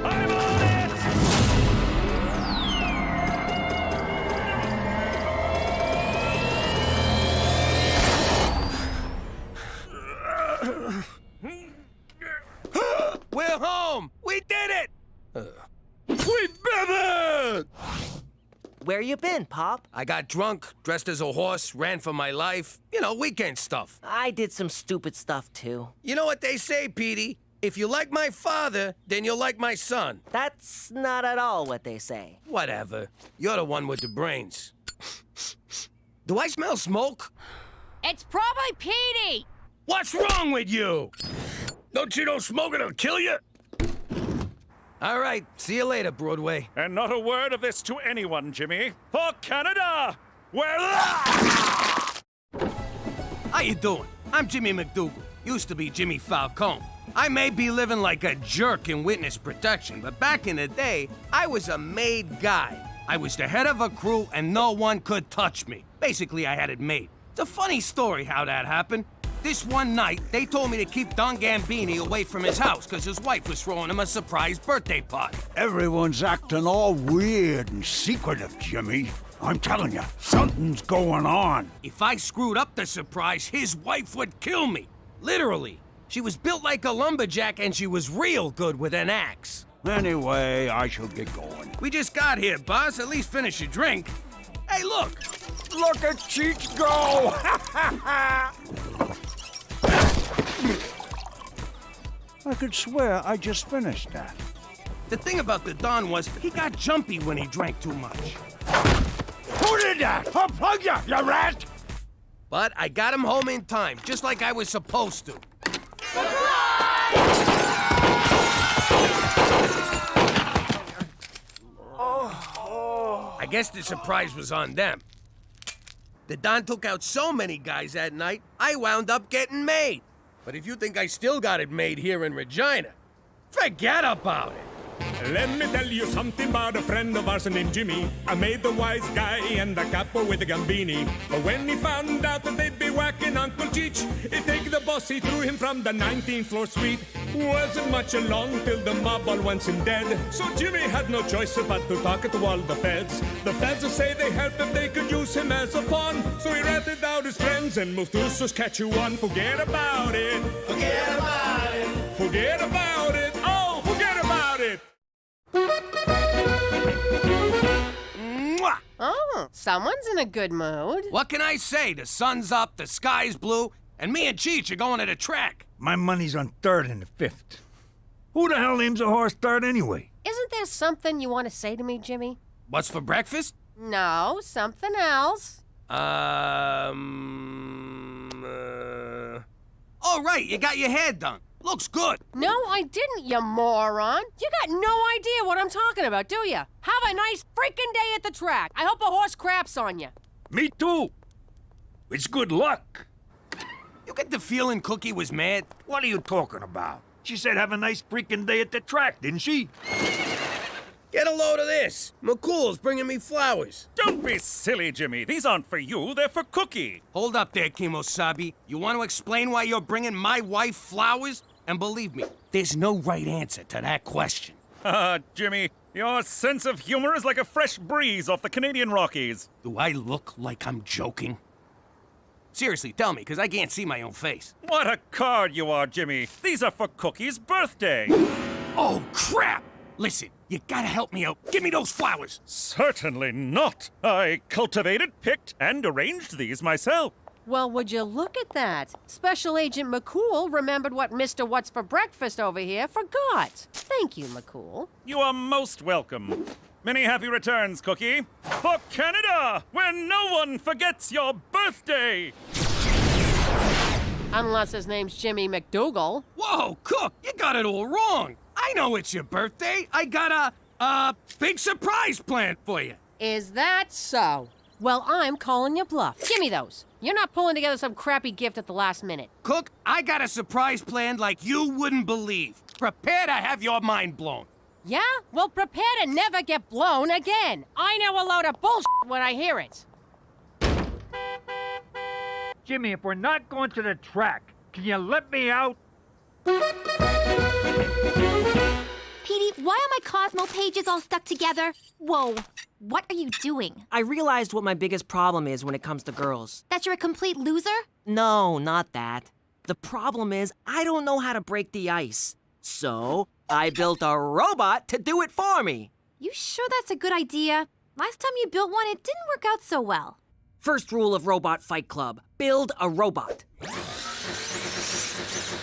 I'm on it! We're home! We did it! We did it! Where you been, Pop? I got drunk, dressed as a horse, ran for my life. You know, weekend stuff. I did some stupid stuff, too. You know what they say, Petey? If you like my father, then you'll like my son. That's not at all what they say. Whatever. You're the one with the brains. Do I smell smoke? It's probably Petey! What's wrong with you? Don't you know smoking will kill you? All right, see you later, Broadway. And not a word of this to anyone, Jimmy. For Canada! Where... How you doing? I'm Jimmy McDougal. Used to be Jimmy Falcone. I may be living like a jerk in witness protection, but back in the day, I was a made guy. I was the head of a crew and no one could touch me. Basically, I had it made. It's a funny story how that happened. This one night, they told me to keep Don Gambini away from his house because his wife was throwing him a surprise birthday party. Everyone's acting all weird and secretive, Jimmy. I'm telling you, something's going on. If I screwed up the surprise, his wife would kill me. Literally. She was built like a lumberjack and she was real good with an axe. Anyway, I shall get going. We just got here, boss. At least finish your drink. Hey, look! Look at Cheech go! I could swear I just finished that. The thing about the Don was he got jumpy when he drank too much. Who did that? Unplug you rat! But I got him home in time, just like I was supposed to. I guess the surprise was on them. The Don took out so many guys that night, I wound up getting made. But if you think I still got it made here in Regina, forget about it. Let me tell you something about a friend of ours named Jimmy. I made the wise guy and the capo with the Gambini. But when he found out that they'd be whacking Uncle Cheech, he'd take the boss, he threw him from the 19th floor suite. Wasn't much along till the mob all wants him dead. So Jimmy had no choice but to talk to all the feds. The feds will say they helped if they could use him as a pawn. So he ratted out his friends and moved to Saskatchewan. Forget about it. Forget about it. Forget about it. Oh, forget about it. Mwah! Oh, someone's in a good mood. What can I say? The sun's up, the sky's blue, and me and Cheech are going to the track. My money's on 3rd and the 5th. Who the hell names a horse 3rd anyway? Isn't there something you want to say to me, Jimmy? What's for breakfast? No, something else. Oh, right, you got your hair done. Looks good. No, I didn't, you moron. You got no idea what I'm talking about, do you? Have a nice freaking day at the track. I hope a horse craps on you. Me too. It's good luck. You get the feeling Cookie was mad? What are you talking about? She said have a nice freaking day at the track, didn't she? Get a load of this. McCool's bringing me flowers. Don't be silly, Jimmy. These aren't for you, they're for Cookie. Hold up there, Kimosabi. You want to explain why you're bringing my wife flowers? And believe me, there's no right answer to that question. Jimmy, your sense of humor is like a fresh breeze off the Canadian Rockies. Do I look like I'm joking? Seriously, tell me, because I can't see my own face. What a card you are, Jimmy. These are for Cookie's birthday. Oh, crap! Listen, you gotta help me out. Give me those flowers. Certainly not. I cultivated, picked, and arranged these myself. Well, would you look at that? Special Agent McCool remembered what Mr. What's for Breakfast over here forgot. Thank you, McCool. You are most welcome. Many happy returns, Cookie. For Canada, where no one forgets your birthday! Unless his name's Jimmy McDougal. Whoa, Cook, you got it all wrong. I know it's your birthday. I got a Big surprise planned for you. Is that so? Well, I'm calling you bluff. Give me those. You're not pulling together some crappy gift at the last minute. Cook, I got a surprise planned like you wouldn't believe. Prepare to have your mind blown. Yeah? Well, prepare to never get blown again. I know a load of bullshit when I hear it. Jimmy, if we're not going to the track, can you let me out? Petey, why are my Cosmo pages all stuck together? Whoa, what are you doing? I realized what my biggest problem is when it comes to girls. That you're a complete loser? No, not that. The problem is I don't know how to break the ice. So I built a robot to do it for me. You sure that's a good idea? Last time you built one, it didn't work out so well. First rule of Robot Fight Club, build a robot.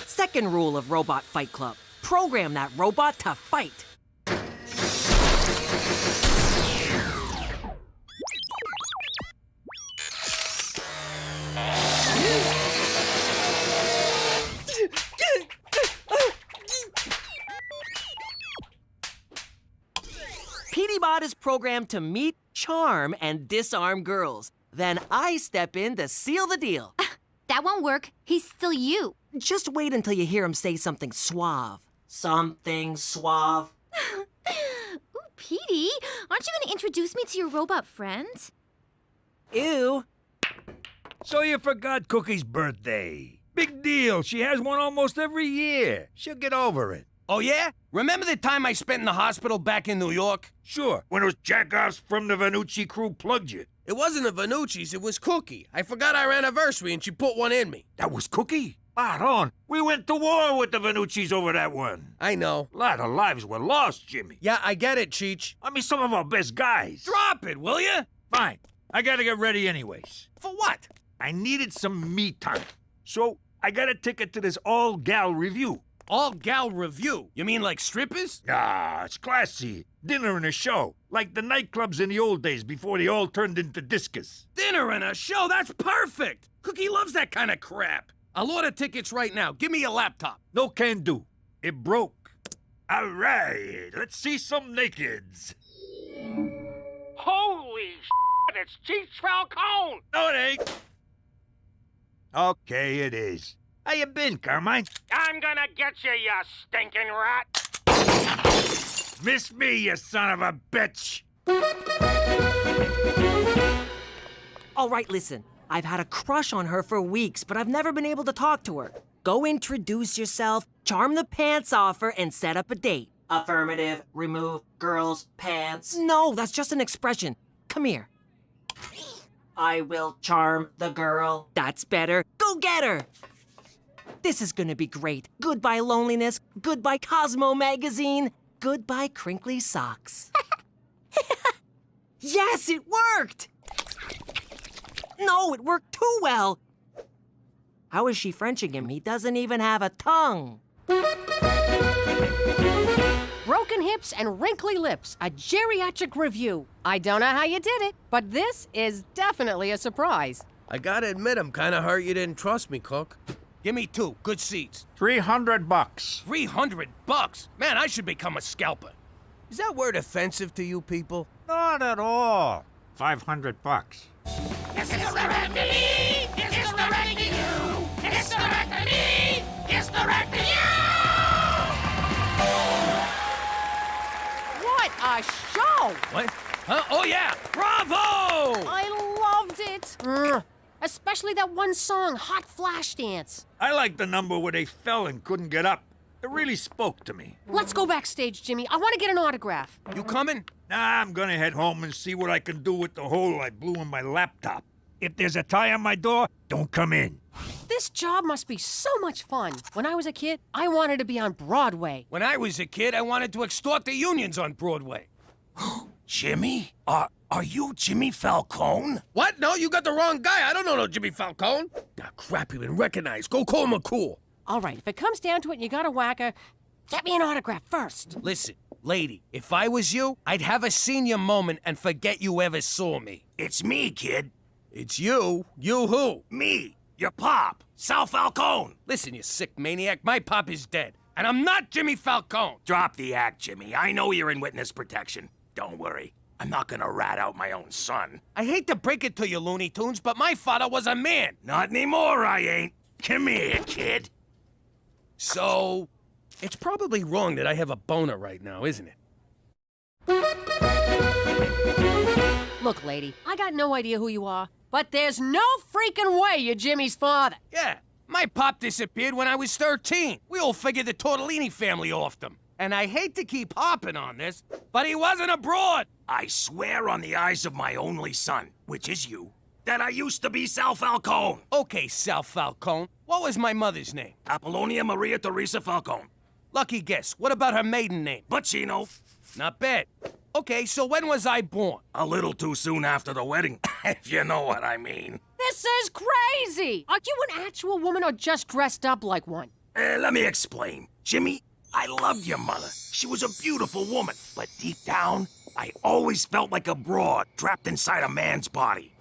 Second rule of Robot Fight Club, program that robot to fight. PDBot is programmed to meet, charm, and disarm girls. Then I step in to seal the deal. That won't work. He's still you. Just wait until you hear him say something suave. Something suave. Ooh, Petey, aren't you going to introduce me to your robot friend? Ew. So you forgot Cookie's birthday. Big deal. She has one almost every year. She'll get over it. Oh, yeah? Remember the time I spent in the hospital back in New York? Sure, when those jackoffs from the Vanucci crew plugged you. It wasn't the Vanucci's, it was Cookie. I forgot our anniversary and she put one in me. That was Cookie? Spot on. We went to war with the Vanucci's over that one. I know. A lot of lives were lost, Jimmy. Yeah, I get it, Cheech. I mean, some of our best guys. Drop it, will you? Fine. I gotta get ready anyways. For what? I needed some me time. So I got a ticket to this all-gal review. All-gal review? You mean like strippers? Nah, it's classy. Dinner and a show. Like the nightclubs in the old days before they all turned into discos. Dinner and a show? That's perfect! Cookie loves that kind of crap. I'll order tickets right now. Give me your laptop. No can do. It broke. All right, let's see some nakeds. Holy shit, it's Cheech Falcone! No, it ain't. Okay, it is. How you been, Carmine? I'm gonna get you, you stinking rat! Miss me, you son of a bitch! All right, listen. I've had a crush on her for weeks, but I've never been able to talk to her. Go introduce yourself, charm the pants off her, and set up a date. Affirmative, remove girl's pants. No, that's just an expression. Come here. I will charm the girl. That's better. Go get her! This is gonna be great. Goodbye loneliness, goodbye Cosmo magazine, goodbye crinkly socks. Yes, it worked! No, it worked too well. How is she Frenching him? He doesn't even have a tongue. Broken hips and wrinkly lips, a geriatric review. I don't know how you did it, but this is definitely a surprise. I gotta admit, I'm kinda hurt you didn't trust me, Cook. Give me 2 good seats. $300. $300? Man, I should become a scalper. Is that word offensive to you people? Not at all. $500. It's the me! It's the wreck to you! It's the wreck to me! It's the wreck to you! What a show! What? Huh? Oh, yeah! Bravo! I loved it. Especially that one song, Hot Flash Dance. I like the number where they fell and couldn't get up. It really spoke to me. Let's go backstage, Jimmy. I want to get an autograph. You coming? Nah, I'm gonna head home and see what I can do with the hole I blew in my laptop. If there's a tie on my door, don't come in. This job must be so much fun. When I was a kid, I wanted to be on Broadway. When I was a kid, I wanted to extort the unions on Broadway. Jimmy? Are you Jimmy Falcone? What? No, you got the wrong guy. I don't know no Jimmy Falcone. Ah, crap, you been recognized. Go call McCool. All right, if it comes down to it and you got a whacker, get me an autograph first. Listen, lady, if I was you, I'd have a senior moment and forget you ever saw me. It's me, kid. It's you? You who? Me, your pop, Sal Falcone. Listen, you sick maniac, my pop is dead. And I'm not Jimmy Falcone. Drop the act, Jimmy. I know you're in witness protection. Don't worry. I'm not gonna rat out my own son. I hate to break it to you, Looney Tunes, but my father was a man. Not anymore, I ain't. Come here, kid. So, it's probably wrong that I have a boner right now, isn't it? Look, lady, I got no idea who you are, but there's no freaking way you're Jimmy's father. Yeah, my pop disappeared when I was 13. We all figured the Tortellini family offed him. And I hate to keep harping on this, but he wasn't abroad. I swear on the eyes of my only son, which is you, that I used to be Sal Falcone. Okay, Sal Falcone. What was my mother's name? Apollonia Maria Teresa Falcone. Lucky guess. What about her maiden name? Bacino. Not bad. Okay, so when was I born? A little too soon after the wedding, if you know what I mean. This is crazy! Are you an actual woman or just dressed up like one? Let me explain. Jimmy, I loved your mother. She was a beautiful woman. But deep down, I always felt like a broad trapped inside a man's body.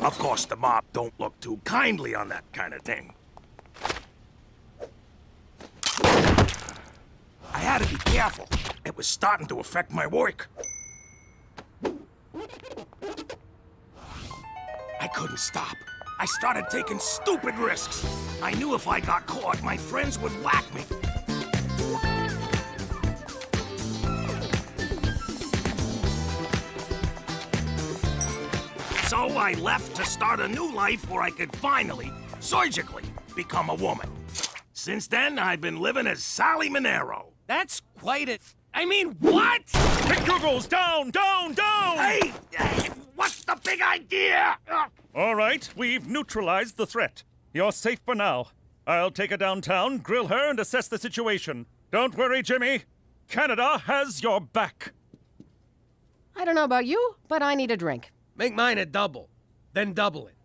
Of course, the mob don't look too kindly on that kind of thing. I had to be careful. It was starting to affect my work. I couldn't stop. I started taking stupid risks. I knew if I got caught, my friends would whack me. So I left to start a new life where I could finally, surgically, become a woman. Since then, I've been living as Sally Monero. That's quite a... I mean, what? Pick Googles, down, down, down! Hey, what's the big idea? All right, we've neutralized the threat. You're safe for now. I'll take her downtown, grill her, and assess the situation. Don't worry, Jimmy. Canada has your back. I don't know about you, but I need a drink. Make mine a double, then double it.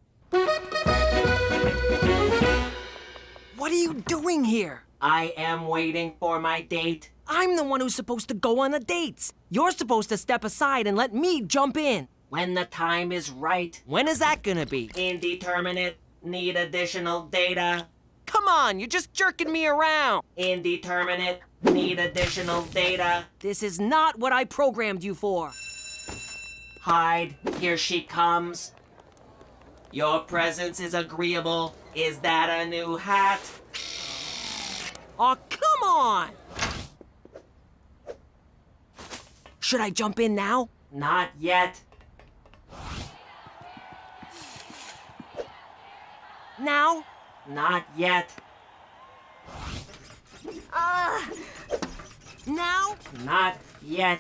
What are you doing here? I am waiting for my date. I'm the one who's supposed to go on the dates. You're supposed to step aside and let me jump in. When the time is right. When is that gonna be? Indeterminate. Need additional data. Come on, you're just jerking me around. Indeterminate. Need additional data. This is not what I programmed you for. Hide. Here she comes. Your presence is agreeable. Is that a new hat? Oh, come on! Should I jump in now? Not yet. Now? Not yet. Now? Not yet.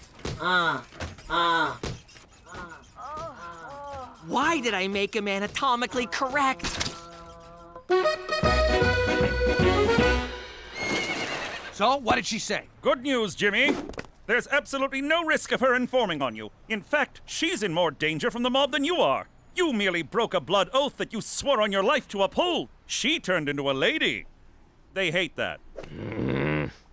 Why did I make him anatomically correct? So, what did she say? Good news, Jimmy. There's absolutely no risk of her informing on you. In fact, she's in more danger from the mob than you are. You merely broke a blood oath that you swore on your life to uphold. She turned into a lady. They hate that.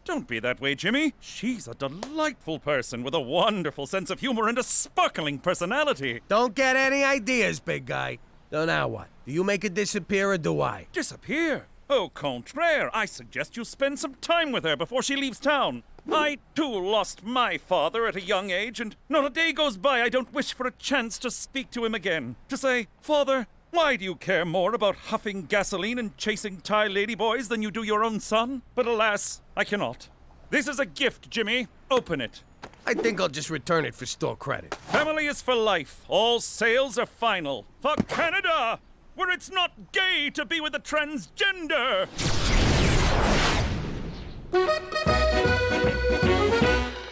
Don't be that way, Jimmy. She's a delightful person with a wonderful sense of humor and a sparkling personality. Don't get any ideas, big guy. So now what? Do you make her disappear or do I? Disappear? Au contraire, I suggest you spend some time with her before she leaves town. I, too, lost my father at a young age, and not a day goes by I don't wish for a chance to speak to him again. To say, Father, why do you care more about huffing gasoline and chasing Thai ladyboys than you do your own son? But alas, I cannot. This is a gift, Jimmy. Open it. I think I'll just return it for store credit. Family is for life. All sales are final. For Canada, where it's not gay to be with a transgender.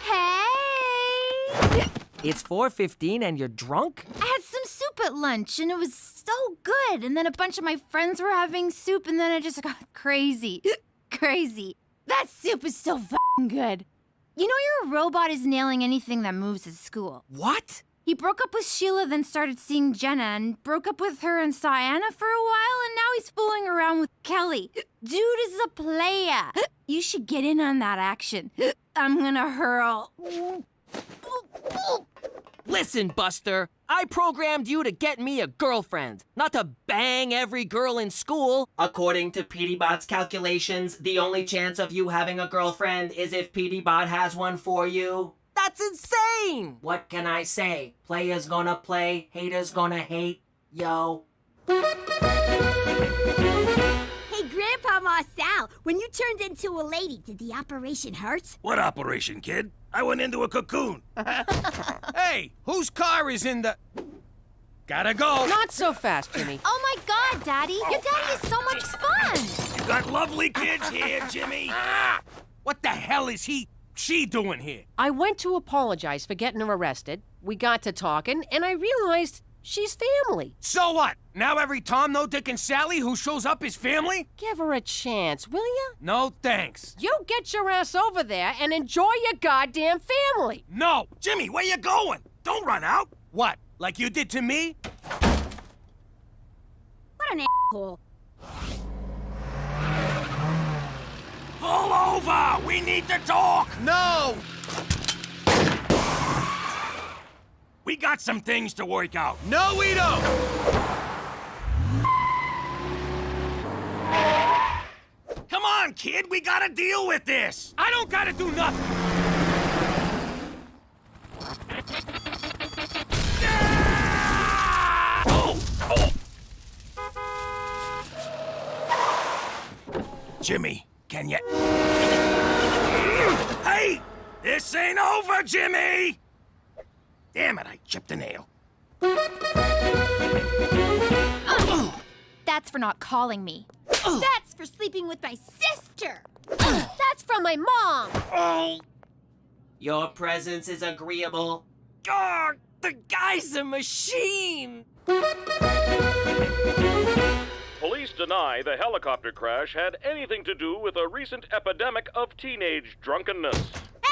Hey! It's 4:15 and you're drunk? I had some soup at lunch and it was so good. And then a bunch of my friends were having soup and then I just got crazy. Crazy. That soup is so f***ing good. You know your robot is nailing anything that moves at school. What? He broke up with Sheila, then started seeing Jenna, and broke up with her and saw Anna for a while, and now he's fooling around with Kelly. Dude is a player. You should get in on that action. I'm gonna hurl. Listen, Buster, I programmed you to get me a girlfriend, not to bang every girl in school. According to PewDieBot's calculations, the only chance of you having a girlfriend is if PewDieBot has one for you. That's insane! What can I say? Players gonna play, haters gonna hate. Yo. Hey, Grandpa Marcel, when you turned into a lady, did the operation hurt? What operation, kid? I went into a cocoon. Hey, whose car is in the... Gotta go. Not so fast, Jimmy. Oh my God, Daddy! Your daddy is so much fun! You got lovely kids here, Jimmy. What the hell is she doing here? I went to apologize for getting her arrested. We got to talking, and I realized she's family. So what? Now every Tom, no Dick, and Sally who shows up is family? Give her a chance, will ya? No thanks. You get your ass over there and enjoy your goddamn family. No! Jimmy, where you going? Don't run out. What? Like you did to me? What an asshole. Pull over! We need to talk! No! We got some things to work out. No, we don't! Come on, kid, we gotta deal with this! I don't gotta do nothing! Jimmy, can you... Hey! This ain't over, Jimmy! Damn it, I chipped a nail. That's for not calling me. That's for sleeping with my sister. That's from my mom. Oh! Your presence is agreeable. God, the guy's a machine! Police deny the helicopter crash had anything to do with a recent epidemic of teenage drunkenness.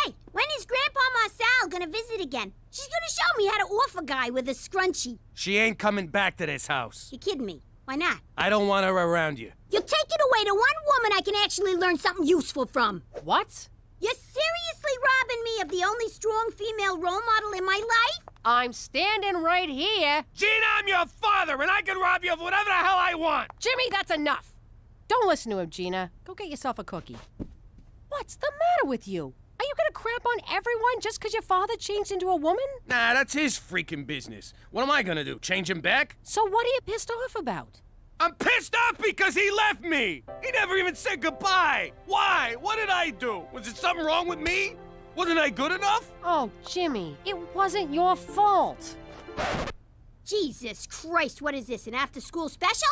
Hey, when is Grandpa Marcel gonna visit again? She's gonna show me how to off a guy with a scrunchie. She ain't coming back to this house. You kidding me? Why not? I don't want her around you. You'll take it away to one woman I can actually learn something useful from. What? You're seriously robbing me of the only strong female role model in my life? I'm standing right here. Gina, I'm your father, and I can rob you of whatever the hell I want. Jimmy, that's enough. Don't listen to him, Gina. Go get yourself a cookie. What's the matter with you? Are you gonna crap on everyone just because your father changed into a woman? Nah, that's his freaking business. What am I gonna do, change him back? So what are you pissed off about? I'm pissed off because he left me! He never even said goodbye! Why? What did I do? Was there something wrong with me? Wasn't I good enough? Oh, Jimmy, it wasn't your fault. Jesus Christ, what is this, an after-school special?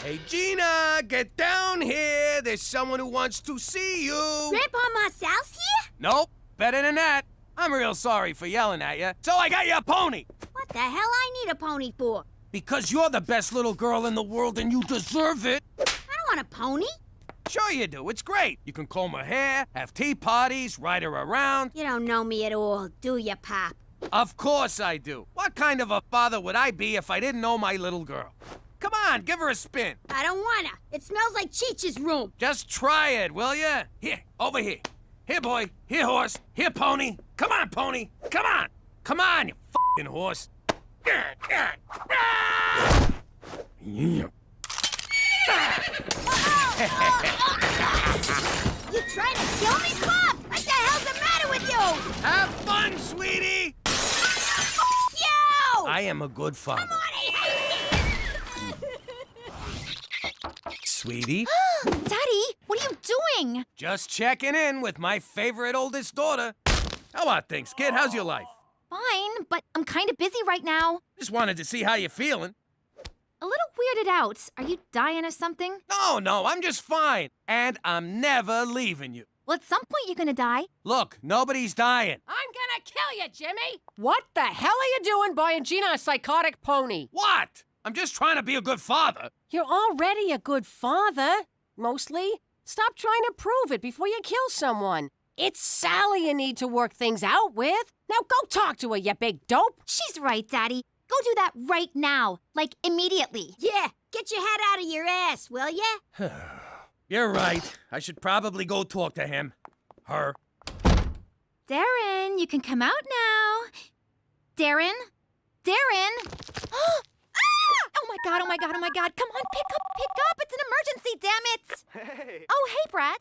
Hey, Gina, get down here. There's someone who wants to see you. Grandpa Marcel's here? Nope, better than that. I'm real sorry for yelling at you, so I got you a pony. What the hell I need a pony for? Because you're the best little girl in the world and you deserve it. I don't want a pony. Sure you do, it's great. You can comb her hair, have tea parties, ride her around. You don't know me at all, do you, Pop? Of course I do. What kind of a father would I be if I didn't know my little girl? Come on, give her a spin. I don't wanna. It smells like Cheech's room. Just try it, will ya? Here, over here. Here, boy. Here, horse. Here, pony. Come on, pony. Come on. Come on, you f***ing horse. You trying to kill me, Pop? What the hell's the matter with you? Have fun, sweetie. You! I am a good father. Come on, Sweetie? Daddy, what are you doing? Just checking in with my favorite oldest daughter. How about things, kid? How's your life? Fine, but I'm kind of busy right now. Just wanted to see how you're feeling. A little weirded out. Are you dying or something? No, I'm just fine. And I'm never leaving you. Well, at some point you're gonna die. Look, nobody's dying. I'm gonna kill you, Jimmy! What the hell are you doing buying Gina a psychotic pony? What? I'm just trying to be a good father. You're already a good father, mostly. Stop trying to prove it before you kill someone. It's Sally you need to work things out with. Now go talk to her, you big dope. She's right, Daddy. Go do that right now. Like, immediately. Yeah, get your head out of your ass, will ya? You're right. I should probably go talk to him. Her. Darren, you can come out now. Darren? Darren? Ah! Oh my god, oh my god, oh my god. Come on, pick up. It's an emergency, damn it. Hey. Oh, hey, Brad.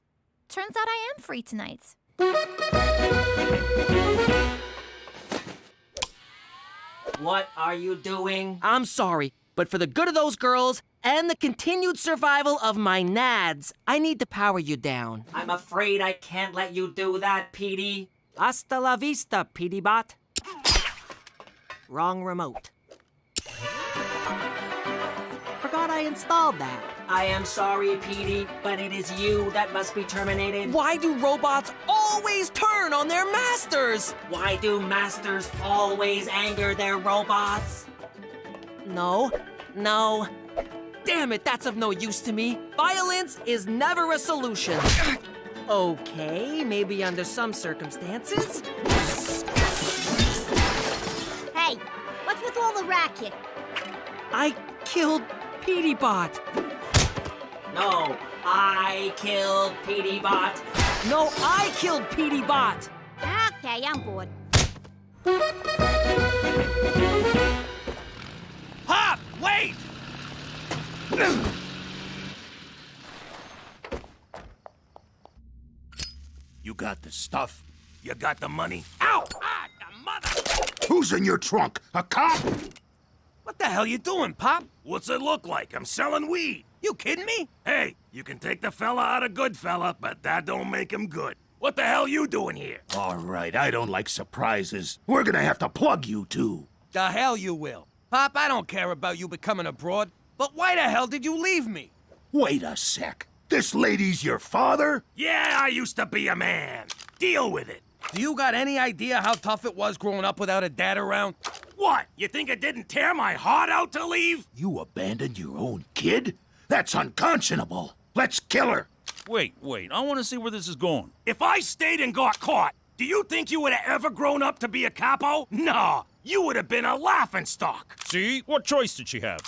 Turns out I am free tonight. What are you doing? I'm sorry, but for the good of those girls and the continued survival of my nads, I need to power you down. I'm afraid I can't let you do that, Petey. Hasta la vista, Petey Bot. Wrong remote. Forgot I installed that. I am sorry, Petey, but it is you that must be terminated. Why do robots always turn on their masters? Why do masters always anger their robots? No. Damn it, that's of no use to me. Violence is never a solution. Okay, maybe under some circumstances. Hey, what's with all the racket? I killed Petey Bot. No, I killed Petey Bot. No, I killed Petey Bot. Okay, I'm bored. Pop, wait! You got the stuff? You got the money? Ow! Ah, the mother! Who's in your trunk? A cop? What the hell you doing, Pop? What's it look like? I'm selling weed. You kidding me? Hey, you can take the fella out of good fella, but that don't make him good. What the hell you doing here? All right, I don't like surprises. We're gonna have to plug you two. The hell you will. Pop, I don't care about you becoming a broad, but why the hell did you leave me? Wait a sec. This lady's your father? Yeah, I used to be a man. Deal with it. Do you got any idea how tough it was growing up without a dad around? What? You think it didn't tear my heart out to leave? You abandoned your own kid? That's unconscionable. Let's kill her. Wait, I want to see where this is going. If I stayed and got caught, do you think you would have ever grown up to be a capo? No, you would have been a laughingstock. See? What choice did she have?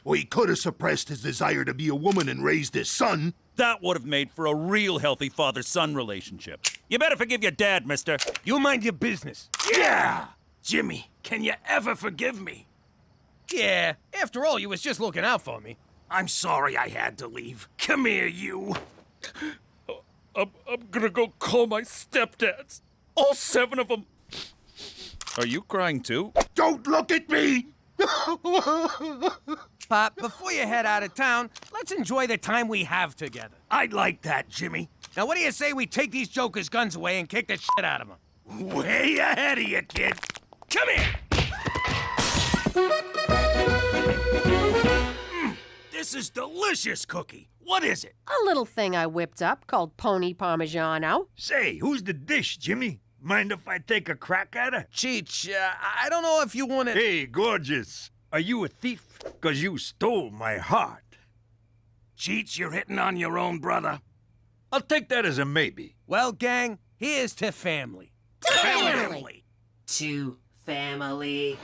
We could have suppressed his desire to be a woman and raised his son. That would have made for a real healthy father-son relationship. You better forgive your dad, mister. You mind your business. Yeah! Jimmy, can you ever forgive me? Yeah, after all, you was just looking out for me. I'm sorry I had to leave. Come here, you. I'm gonna go call my stepdads. All 7 of them. Are you crying too? Don't look at me! Pop, before you head out of town, let's enjoy the time we have together. I'd like that, Jimmy. Now, what do you say we take these jokers' guns away and kick the shit out of them? Way ahead of you, kid. Come here! This is delicious, Cookie. What is it? A little thing I whipped up called Pony Parmigiano. Say, who's the dish, Jimmy? Mind if I take a crack at her? Cheech, I don't know if you want to... Hey, gorgeous. Are you a thief? 'Cause you stole my heart. Cheech, you're hitting on your own brother. I'll take that as a maybe. Well, gang, here's to family. To family. To family.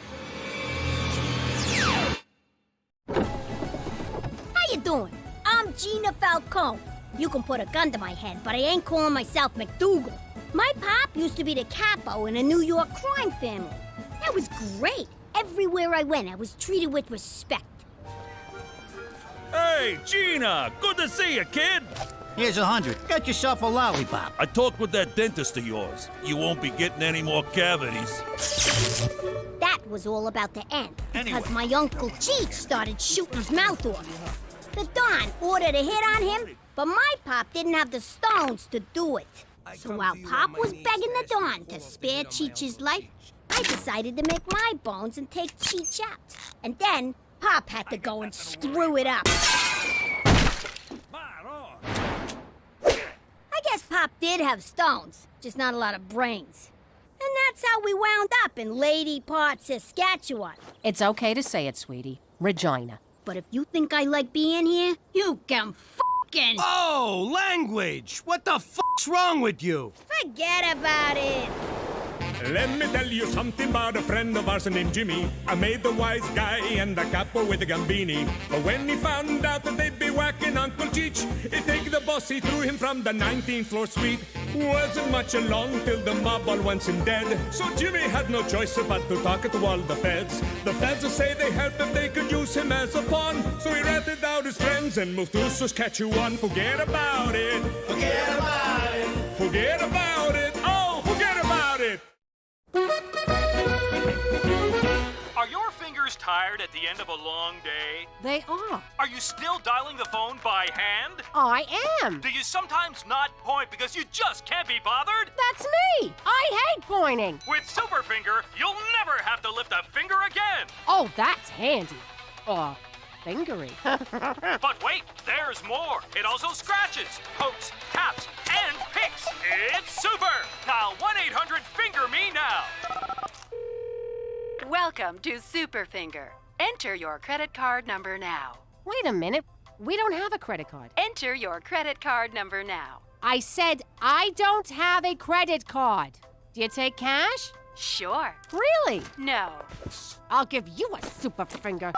How you doing? I'm Gina Falcone. You can put a gun to my head, but I ain't calling myself McDougal. My pop used to be the capo in a New York crime family. That was great. Everywhere I went, I was treated with respect. Hey, Gina! Good to see you, kid! Here's 100. Get yourself a lollipop. I talked with that dentist of yours. You won't be getting any more cavities. That was all about to end, because my Uncle Cheech started shooting his mouth off. The Don ordered a hit on him, but my pop didn't have the stones to do it. So while Pop was begging the Don to spare Cheech's life, I decided to make my bones and take Cheech out. And then Pop had to go and screw it up. I guess Pop did have stones, just not a lot of brains. And that's how we wound up in Lady Part, Saskatchewan. It's okay to say it, sweetie. Regina. But if you think I like being here, you can f***ing... Oh, language! What the f***'s wrong with you? Forget about it. Let me tell you something about a friend of ours named Jimmy. I made the wise guy and the capo with the gambini. But when he found out that they'd be whacking Uncle Cheech, he take the boss, he threw him from the 19th floor suite. Wasn't much along till the mob all wants him dead. So Jimmy had no choice but to talk to all the feds. The feds will say they helped if they could use him as a pawn. So he ratted out his friends and moved to Saskatchewan. Forget about it. Forget about it. Forget about it. Oh, forget about it. Are your fingers tired at the end of a long day? They are. Are you still dialing the phone by hand? I am. Do you sometimes not point because you just can't be bothered? That's me. I hate pointing. With Superfinger, you'll never have to lift a finger again. Oh, that's handy. Fingery. But wait, there's more. It also scratches, pokes, taps, and picks. It's super. Dial 1-800-FINGER-ME now. Welcome to Superfinger. Enter your credit card number now. Wait a minute. We don't have a credit card. Enter your credit card number now. I said I don't have a credit card. Do you take cash? Sure. Really? No. I'll give you a super finger.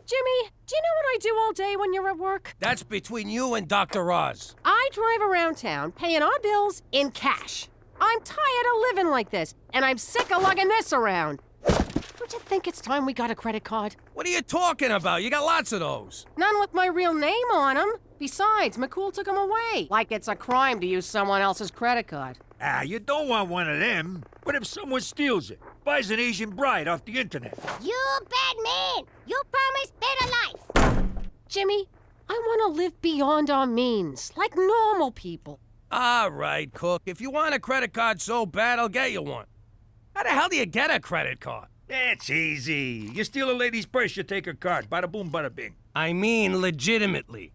Jimmy, do you know what I do all day when you're at work? That's between you and Dr. Oz. I drive around town paying our bills in cash. I'm tired of living like this, and I'm sick of lugging this around. Don't you think it's time we got a credit card? What are you talking about? You got lots of those. None with my real name on them. Besides, McCool took them away. Like it's a crime to use someone else's credit card. Ah, you don't want one of them. What if someone steals it? Buys an Asian bride off the internet? You bad man! You promised better life! Jimmy, I want to live beyond our means, like normal people. All right, Cook. If you want a credit card so bad, I'll get you one. How the hell do you get a credit card? It's easy. You steal a lady's purse, you take her card. Bada boom, bada bing. I mean legitimately.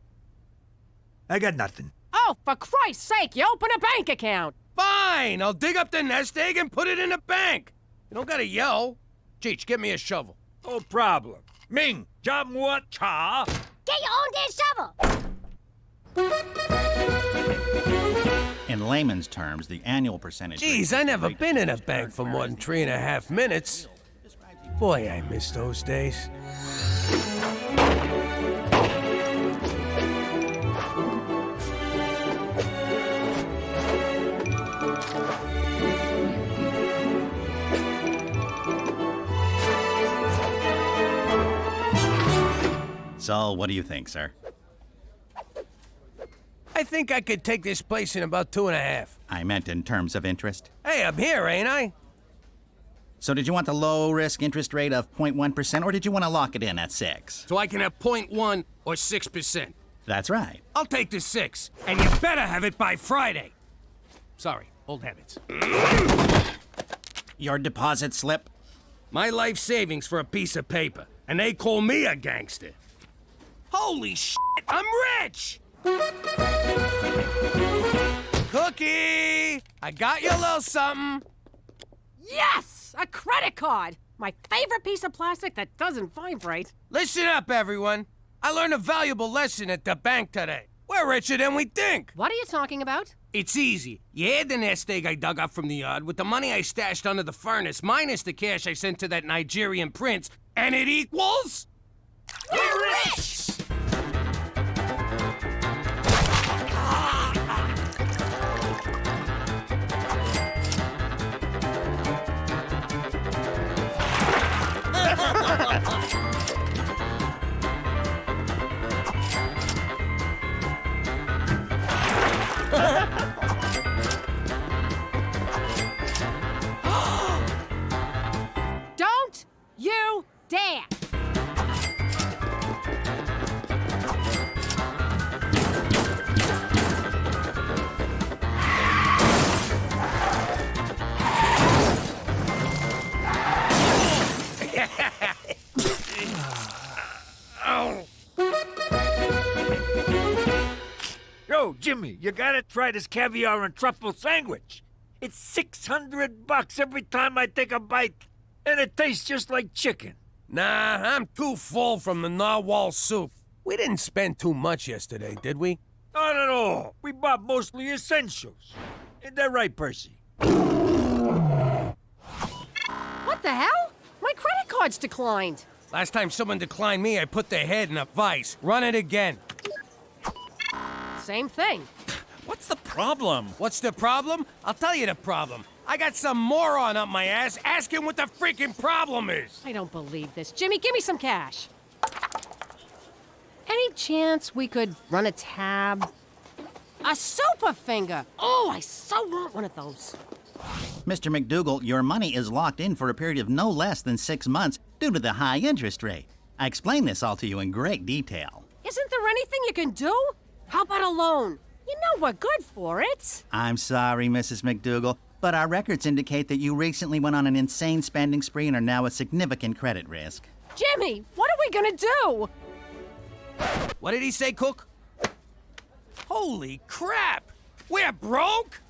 I got nothing. Oh, for Christ's sake, you open a bank account. Fine, I'll dig up the nest egg and put it in the bank. You don't gotta yell. Cheech, get me a shovel. No problem. Ming, jam what cha? Get your own damn shovel! In layman's terms, the annual percentage... Geez, I never been in a bank for more than 3.5 minutes. Boy, I miss those days. So, what do you think, sir? I think I could take this place in about 2.5. I meant in terms of interest. Hey, I'm here, ain't I? So did you want the low-risk interest rate of 0.1%, or did you want to lock it in at 6? So I can have 0.1 or 6%. That's right. I'll take the 6, and you better have it by Friday. Sorry, old habits. Your deposit slip? My life savings for a piece of paper, and they call me a gangster. Holy shit, I'm rich! Cookie! I got you a little something. Yes! A credit card! My favorite piece of plastic that doesn't vibrate. Listen up, everyone. I learned a valuable lesson at the bank today. We're richer than we think. What are you talking about? It's easy. You add the nest egg I dug up from the yard with the money I stashed under the furnace minus the cash I sent to that Nigerian prince, and it equals... We're rich! Don't you dare! Yo, Jimmy, you gotta try this caviar and truffle sandwich. It's $600 every time I take a bite, and it tastes just like chicken. Nah, I'm too full from the narwhal soup. We didn't spend too much yesterday, did we? Not at all. We bought mostly essentials. Ain't that right, Percy? What the hell? My credit card's declined. Last time someone declined me, I put their head in a vice. Run it again. Same thing. What's the problem? What's the problem? I'll tell you the problem. I got some moron up my ass asking what the freaking problem is. I don't believe this. Jimmy, give me some cash. Any chance we could run a tab? A super finger! Oh, I so want one of those. Mr. McDougal, your money is locked in for a period of no less than 6 months due to the high interest rate. I explained this all to you in great detail. Isn't there anything you can do? How about a loan? You know we're good for it. I'm sorry, Mrs. McDougal, but our records indicate that you recently went on an insane spending spree and are now a significant credit risk. Jimmy, what are we gonna do? What did he say, Cook? Holy crap! We're broke?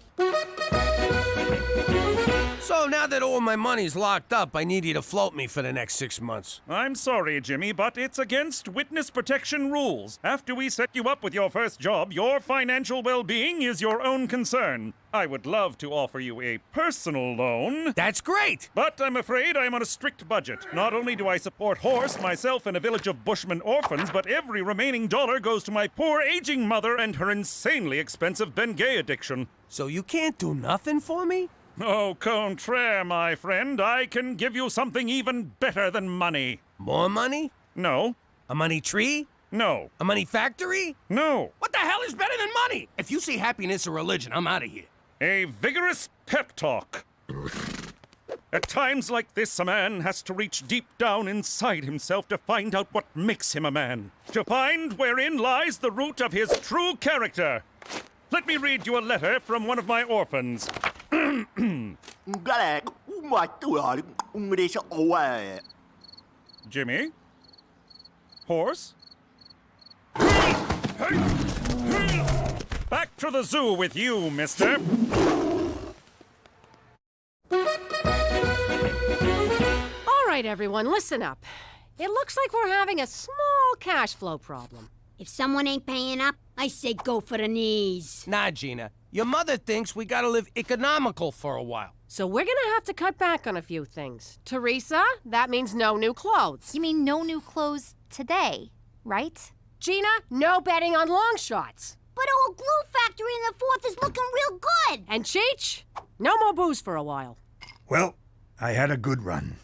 So now that all my money's locked up, I need you to float me for the next 6 months. I'm sorry, Jimmy, but it's against witness protection rules. After we set you up with your first job, your financial well-being is your own concern. I would love to offer you a personal loan. That's great! But I'm afraid I'm on a strict budget. Not only do I support Horse, myself, and a village of Bushmen orphans, but every remaining dollar goes to my poor aging mother and her insanely expensive Bengay addiction. So you can't do nothing for me? Au contraire, my friend. I can give you something even better than money. More money? No. A money tree? No. A money factory? No. What the hell is better than money? If you see happiness or religion, I'm out of here. A vigorous pep talk. At times like this, a man has to reach deep down inside himself to find out what makes him a man. To find wherein lies the root of his true character. Let me read you a letter from one of my orphans. Jimmy? Horse? Back to the zoo with you, mister. All right, everyone, listen up. It looks like we're having a small cash flow problem. If someone ain't paying up, I say go for the knees. Nah, Gina. Your mother thinks we gotta live economical for a while. So we're gonna have to cut back on a few things. Teresa, that means no new clothes. You mean no new clothes today, right? Gina, no betting on long shots. But old Glue Factory in the 4th is looking real good. And Cheech, no more booze for a while. Well, I had a good run.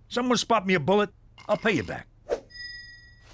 Someone spot me a bullet, I'll pay you back.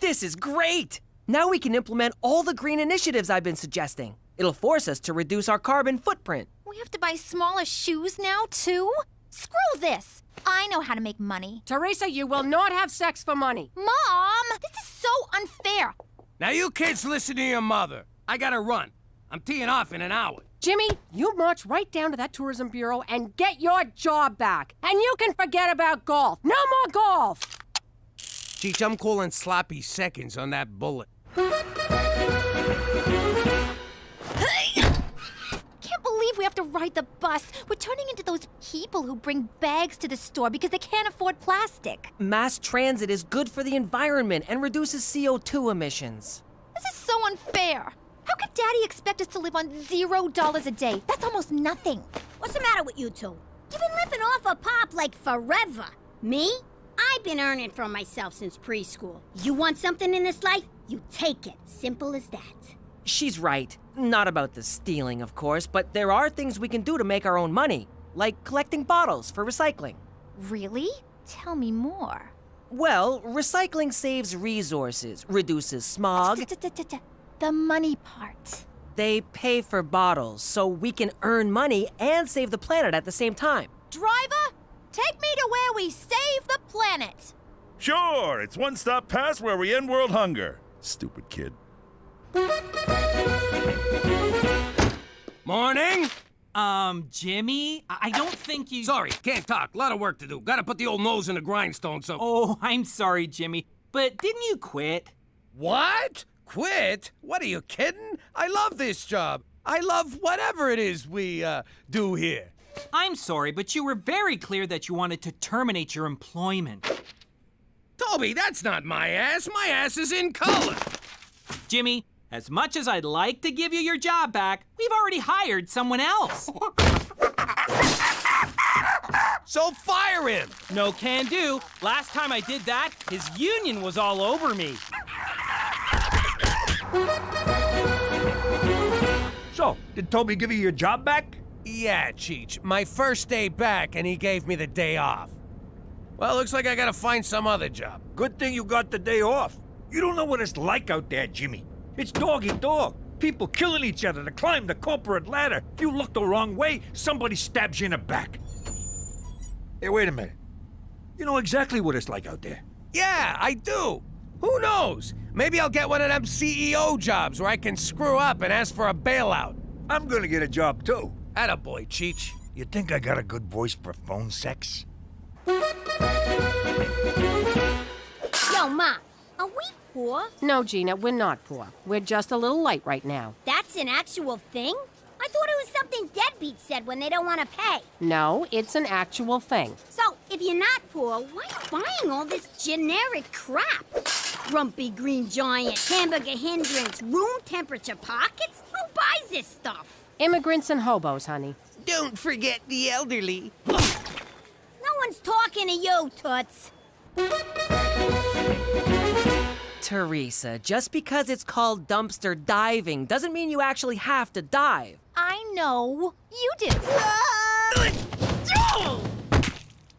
This is great! Now we can implement all the green initiatives I've been suggesting. It'll force us to reduce our carbon footprint. We have to buy smaller shoes now, too? Screw this! I know how to make money. Teresa, you will not have sex for money. Mom! This is so unfair! Now you kids listen to your mother. I gotta run. I'm teeing off in an hour. Jimmy, you march right down to that tourism bureau and get your job back. And you can forget about golf. No more golf! Cheech, I'm calling sloppy seconds on that bullet. Can't believe we have to ride the bus. We're turning into those people who bring bags to the store because they can't afford plastic. Mass transit is good for the environment and reduces CO2 emissions. This is so unfair. How could Daddy expect us to live on $0 a day? That's almost nothing. What's the matter with you two? You've been living off a pop like forever. Me? I've been earning for myself since preschool. You want something in this life? You take it. Simple as that. She's right. Not about the stealing, of course, but there are things we can do to make our own money, like collecting bottles for recycling. Really? Tell me more. Well, recycling saves resources, reduces smog. The money part. They pay for bottles, so we can earn money and save the planet at the same time. Driver, take me to where we save the planet. Sure, it's one stop past where we end world hunger. Stupid kid. Morning! Jimmy, I don't think you... Sorry, can't talk. Lot of work to do. Gotta put the old nose in the grindstone, so... Oh, I'm sorry, Jimmy, but didn't you quit? What? Quit? What, are you kidding? I love this job. I love whatever it is we, do here. I'm sorry, but you were very clear that you wanted to terminate your employment. Toby, that's not my ass. My ass is in color. Jimmy, as much as I'd like to give you your job back, we've already hired someone else. So fire him! No can do. Last time I did that, his union was all over me. So, did Toby give you your job back? Yeah, Cheech. My first day back, and he gave me the day off. Well, looks like I gotta find some other job. Good thing you got the day off. You don't know what it's like out there, Jimmy. It's dog-eat-dog. People killing each other to climb the corporate ladder. You look the wrong way, somebody stabs you in the back. Hey, wait a minute. You know exactly what it's like out there. Yeah, I do. Who knows? Maybe I'll get one of them CEO jobs where I can screw up and ask for a bailout. I'm gonna get a job, too. Attaboy, Cheech. You think I got a good voice for phone sex? Yo, Ma, are we poor? No, Gina, we're not poor. We're just a little light right now. That's an actual thing? I thought it was something deadbeats said when they don't want to pay. No, it's an actual thing. So, if you're not poor, why are you buying all this generic crap? Grumpy green giant, hamburger hindrance, room temperature pockets? Who buys this stuff? Immigrants and hobos, honey. Don't forget the elderly. No one's talking to you, Toots. Teresa, just because it's called dumpster diving doesn't mean you actually have to dive. I know. You do.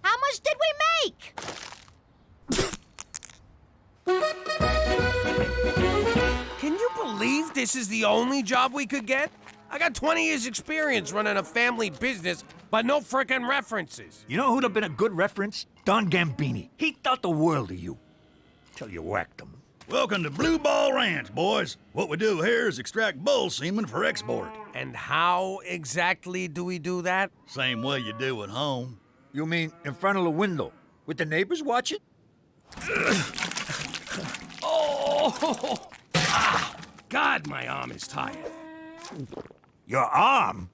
How much did we make? Can you believe this is the only job we could get? I got 20 years experience running a family business, but no frickin' references. You know who'd have been a good reference? Don Gambini. He thought the world of you. Till you whacked him. Welcome to Blue Ball Ranch, boys. What we do here is extract bull semen for export. And how exactly do we do that? Same way you do at home. You mean in front of the window, with the neighbors watching? Oh! Ah, God, my arm is tired. Your arm?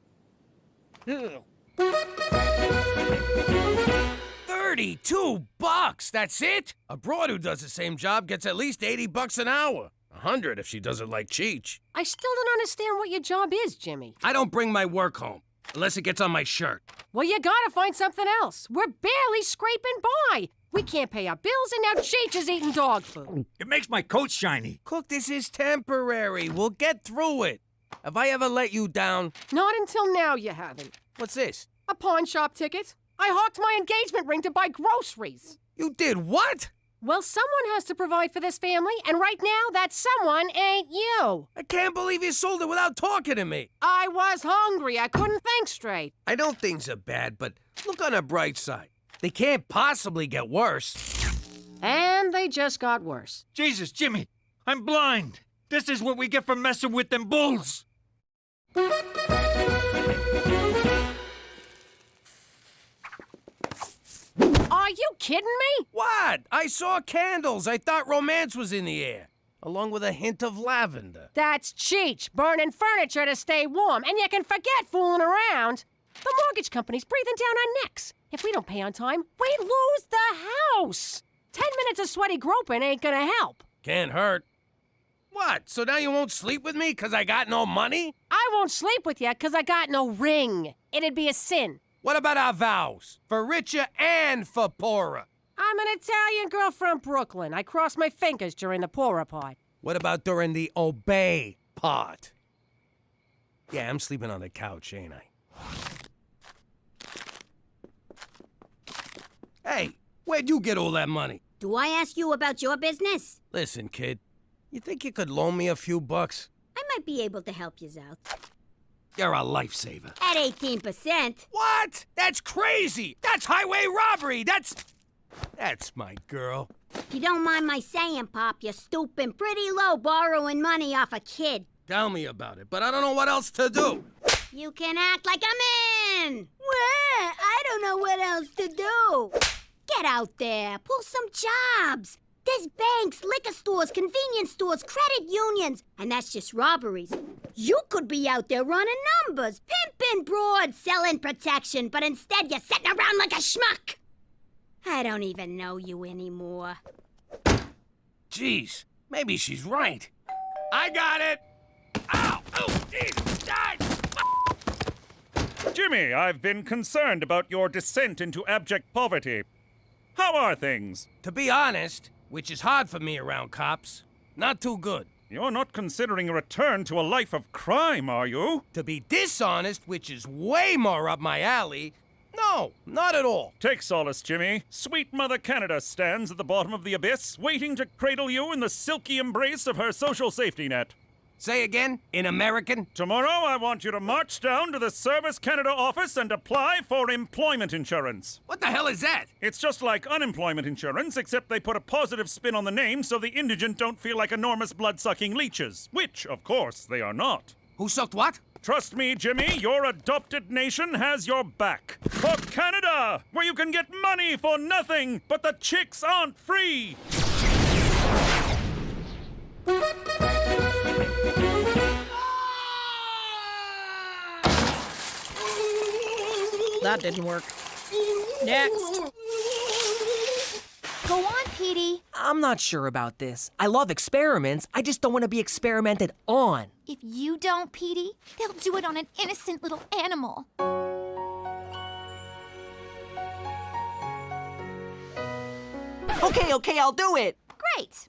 32 bucks, that's it? A broad who does the same job gets at least 80 bucks an hour. 100 if she does it like Cheech. I still don't understand what your job is, Jimmy. I don't bring my work home, unless it gets on my shirt. Well, you gotta find something else. We're barely scraping by. We can't pay our bills, and now Cheech is eating dog food. It makes my coat shiny. Cook, this is temporary. We'll get through it. Have I ever let you down? Not until now, you haven't. What's this? A pawn shop ticket. I hawked my engagement ring to buy groceries. You did what? Well, someone has to provide for this family, and right now, that someone ain't you. I can't believe you sold it without talking to me. I was hungry. I couldn't think straight. I know things are bad, but look on the bright side. They can't possibly get worse. And they just got worse. Jesus, Jimmy, I'm blind. This is what we get for messing with them bulls. Are you kidding me? What? I saw candles. I thought romance was in the air, along with a hint of lavender. That's Cheech, burning furniture to stay warm, and you can forget fooling around. The mortgage company's breathing down our necks. If we don't pay on time, we lose the house. 10 minutes of sweaty groping ain't gonna help. Can't hurt. What? So now you won't sleep with me because I got no money? I won't sleep with you because I got no ring. It'd be a sin. What about our vows? For richer and for poorer? I'm an Italian girl from Brooklyn. I cross my fingers during the poorer part. What about during the obey part? Yeah, I'm sleeping on the couch, ain't I? Hey, where'd you get all that money? Do I ask you about your business? Listen, kid, you think you could loan me a few bucks? I might be able to help you out. You're a lifesaver. At 18%. What? That's crazy! That's highway robbery! That's my girl. If you don't mind my saying, Pop, you're stooping pretty low borrowing money off a kid. Tell me about it, but I don't know what else to do. You can act like a man! Well, I don't know what else to do. Get out there, pull some jobs. There's banks, liquor stores, convenience stores, credit unions, and that's just robberies. You could be out there running numbers, pimping broads, selling protection, but instead you're sitting around like a schmuck. I don't even know you anymore. Jeez, maybe she's right. I got it! Ow! Oh, jeez! Jimmy, I've been concerned about your descent into abject poverty. How are things? To be honest, which is hard for me around cops, not too good. You're not considering a return to a life of crime, are you? To be dishonest, which is way more up my alley, no, not at all. Take solace, Jimmy. Sweet Mother Canada stands at the bottom of the abyss, waiting to cradle you in the silky embrace of her social safety net. Say again, in American? Tomorrow, I want you to march down to the Service Canada office and apply for employment insurance. What the hell is that? It's just like unemployment insurance, except they put a positive spin on the name so the indigent don't feel like enormous blood-sucking leeches, which, of course, they are not. Who sucked what? Trust me, Jimmy, your adopted nation has your back. For Canada, where you can get money for nothing, but the chicks aren't free. That didn't work. Next. Go on, Petey. I'm not sure about this. I love experiments. I just don't want to be experimented on. If you don't, Petey, they'll do it on an innocent little animal. Okay, I'll do it. Great.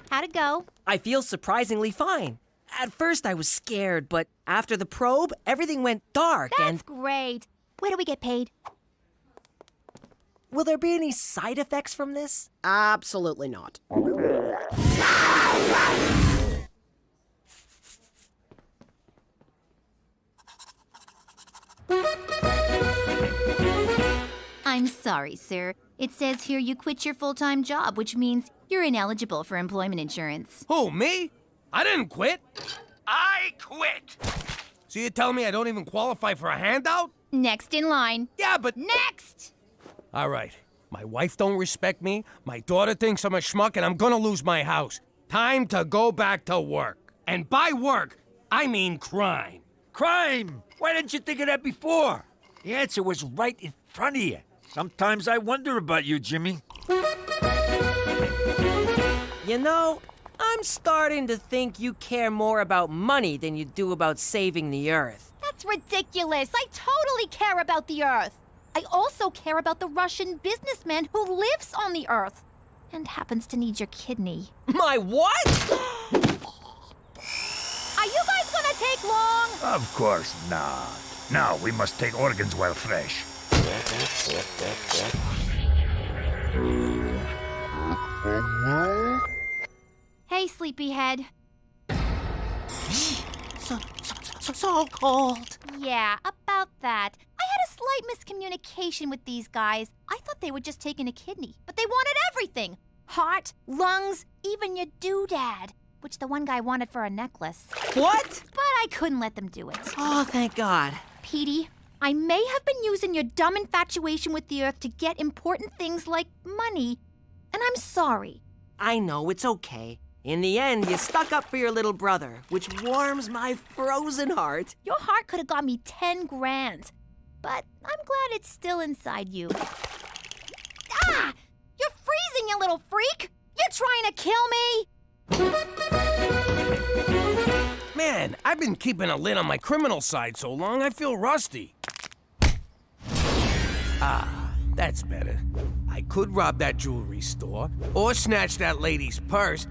How'd it go? I feel surprisingly fine. At first I was scared, but after the probe, everything went dark. That's great. Where do we get paid? Will there be any side effects from this? Absolutely not. I'm sorry, sir. It says here you quit your full-time job, which means you're ineligible for employment insurance. Who, me? I didn't quit. I quit! So you tell me I don't even qualify for a handout? Next in line. Yeah, but... Next! All right. My wife don't respect me, my daughter thinks I'm a schmuck, and I'm gonna lose my house. Time to go back to work. And by work, I mean crime. Crime! Why didn't you think of that before? The answer was right in front of you. Sometimes I wonder about you, Jimmy. You know, I'm starting to think you care more about money than you do about saving the Earth. That's ridiculous. I totally care about the Earth. I also care about the Russian businessman who lives on the Earth and happens to need your kidney. My what? Are you guys gonna take long? Of course not. Now we must take organs while fresh. Hey, sleepyhead. So cold. Yeah, about that. I had a slight miscommunication with these guys. I thought they were just taking a kidney, but they wanted everything. Heart, lungs, even your doodad, which the one guy wanted for a necklace. What? But I couldn't let them do it. Oh, thank God. Petey, I may have been using your dumb infatuation with the Earth to get important things like money, and I'm sorry. I know, it's okay. In the end, you stuck up for your little brother, which warms my frozen heart. Your heart could have got me 10 grand, but I'm glad it's still inside you. Ah! You're freezing, you little freak! You're trying to kill me? Man, I've been keeping a lid on my criminal side so long, I feel rusty. Ah, that's better. I could rob that jewelry store, or snatch that lady's purse.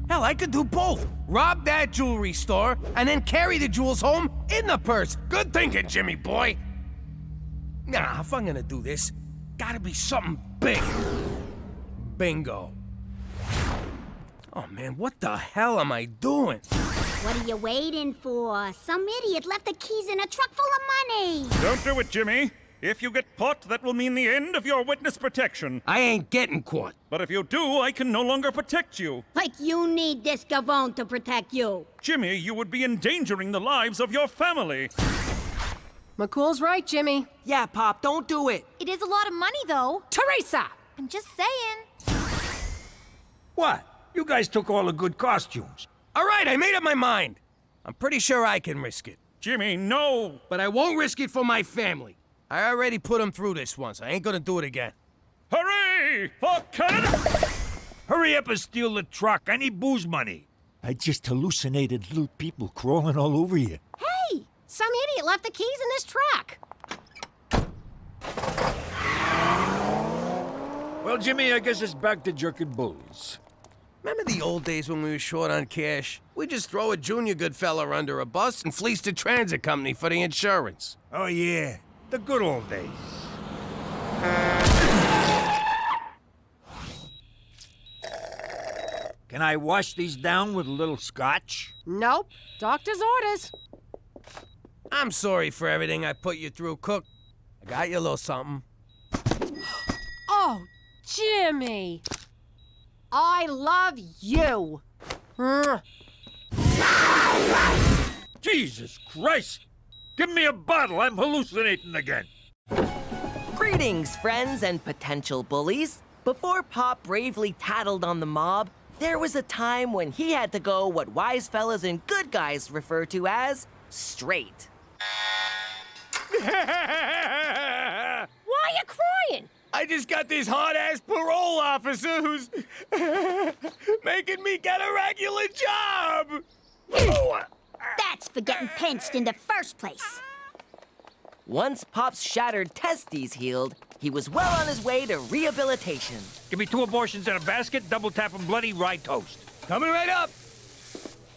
Hell, I could do both. Rob that jewelry store, and then carry the jewels home in the purse. Good thinking, Jimmy boy. Nah, if I'm gonna do this, gotta be something big. Bingo. Oh man, what the hell am I doing? What are you waiting for? Some idiot left the keys in a truck full of money. Don't do it, Jimmy. If you get caught, that will mean the end of your witness protection. I ain't getting caught. But if you do, I can no longer protect you. Like you need this Gavone to protect you. Jimmy, you would be endangering the lives of your family. McCool's right, Jimmy. Yeah, Pop, don't do it. It is a lot of money, though. Teresa! I'm just saying. What? You guys took all the good costumes. All right, I made up my mind. I'm pretty sure I can risk it. Jimmy, no! But I won't risk it for my family. I already put them through this once. I ain't gonna do it again. Hooray! For Canada! Hurry up and steal the truck. I need booze money. I just hallucinated little people crawling all over you. Hey, some idiot left the keys in this truck. Well, Jimmy, I guess it's back to jerking bulls. Remember the old days when we were short on cash? We'd just throw a junior good fella under a bus and fleece the transit company for the insurance. Oh, yeah. The good old days. Can I wash these down with a little scotch? Nope. Doctor's orders. I'm sorry for everything I put you through, Cook. I got you a little something. Oh, Jimmy. I love you. Jesus Christ! Give me a bottle. I'm hallucinating again. Greetings, friends and potential bullies. Before Pop bravely tattled on the mob, there was a time when he had to go what wise fellas and good guys refer to as straight. Why are you crying? I just got this hard-ass parole officer who's making me get a regular job! That's for getting pinched in the first place. Once Pop's shattered testes healed, he was well on his way to rehabilitation. Give me 2 abortions in a basket, double tap and bloody rye toast. Coming right up!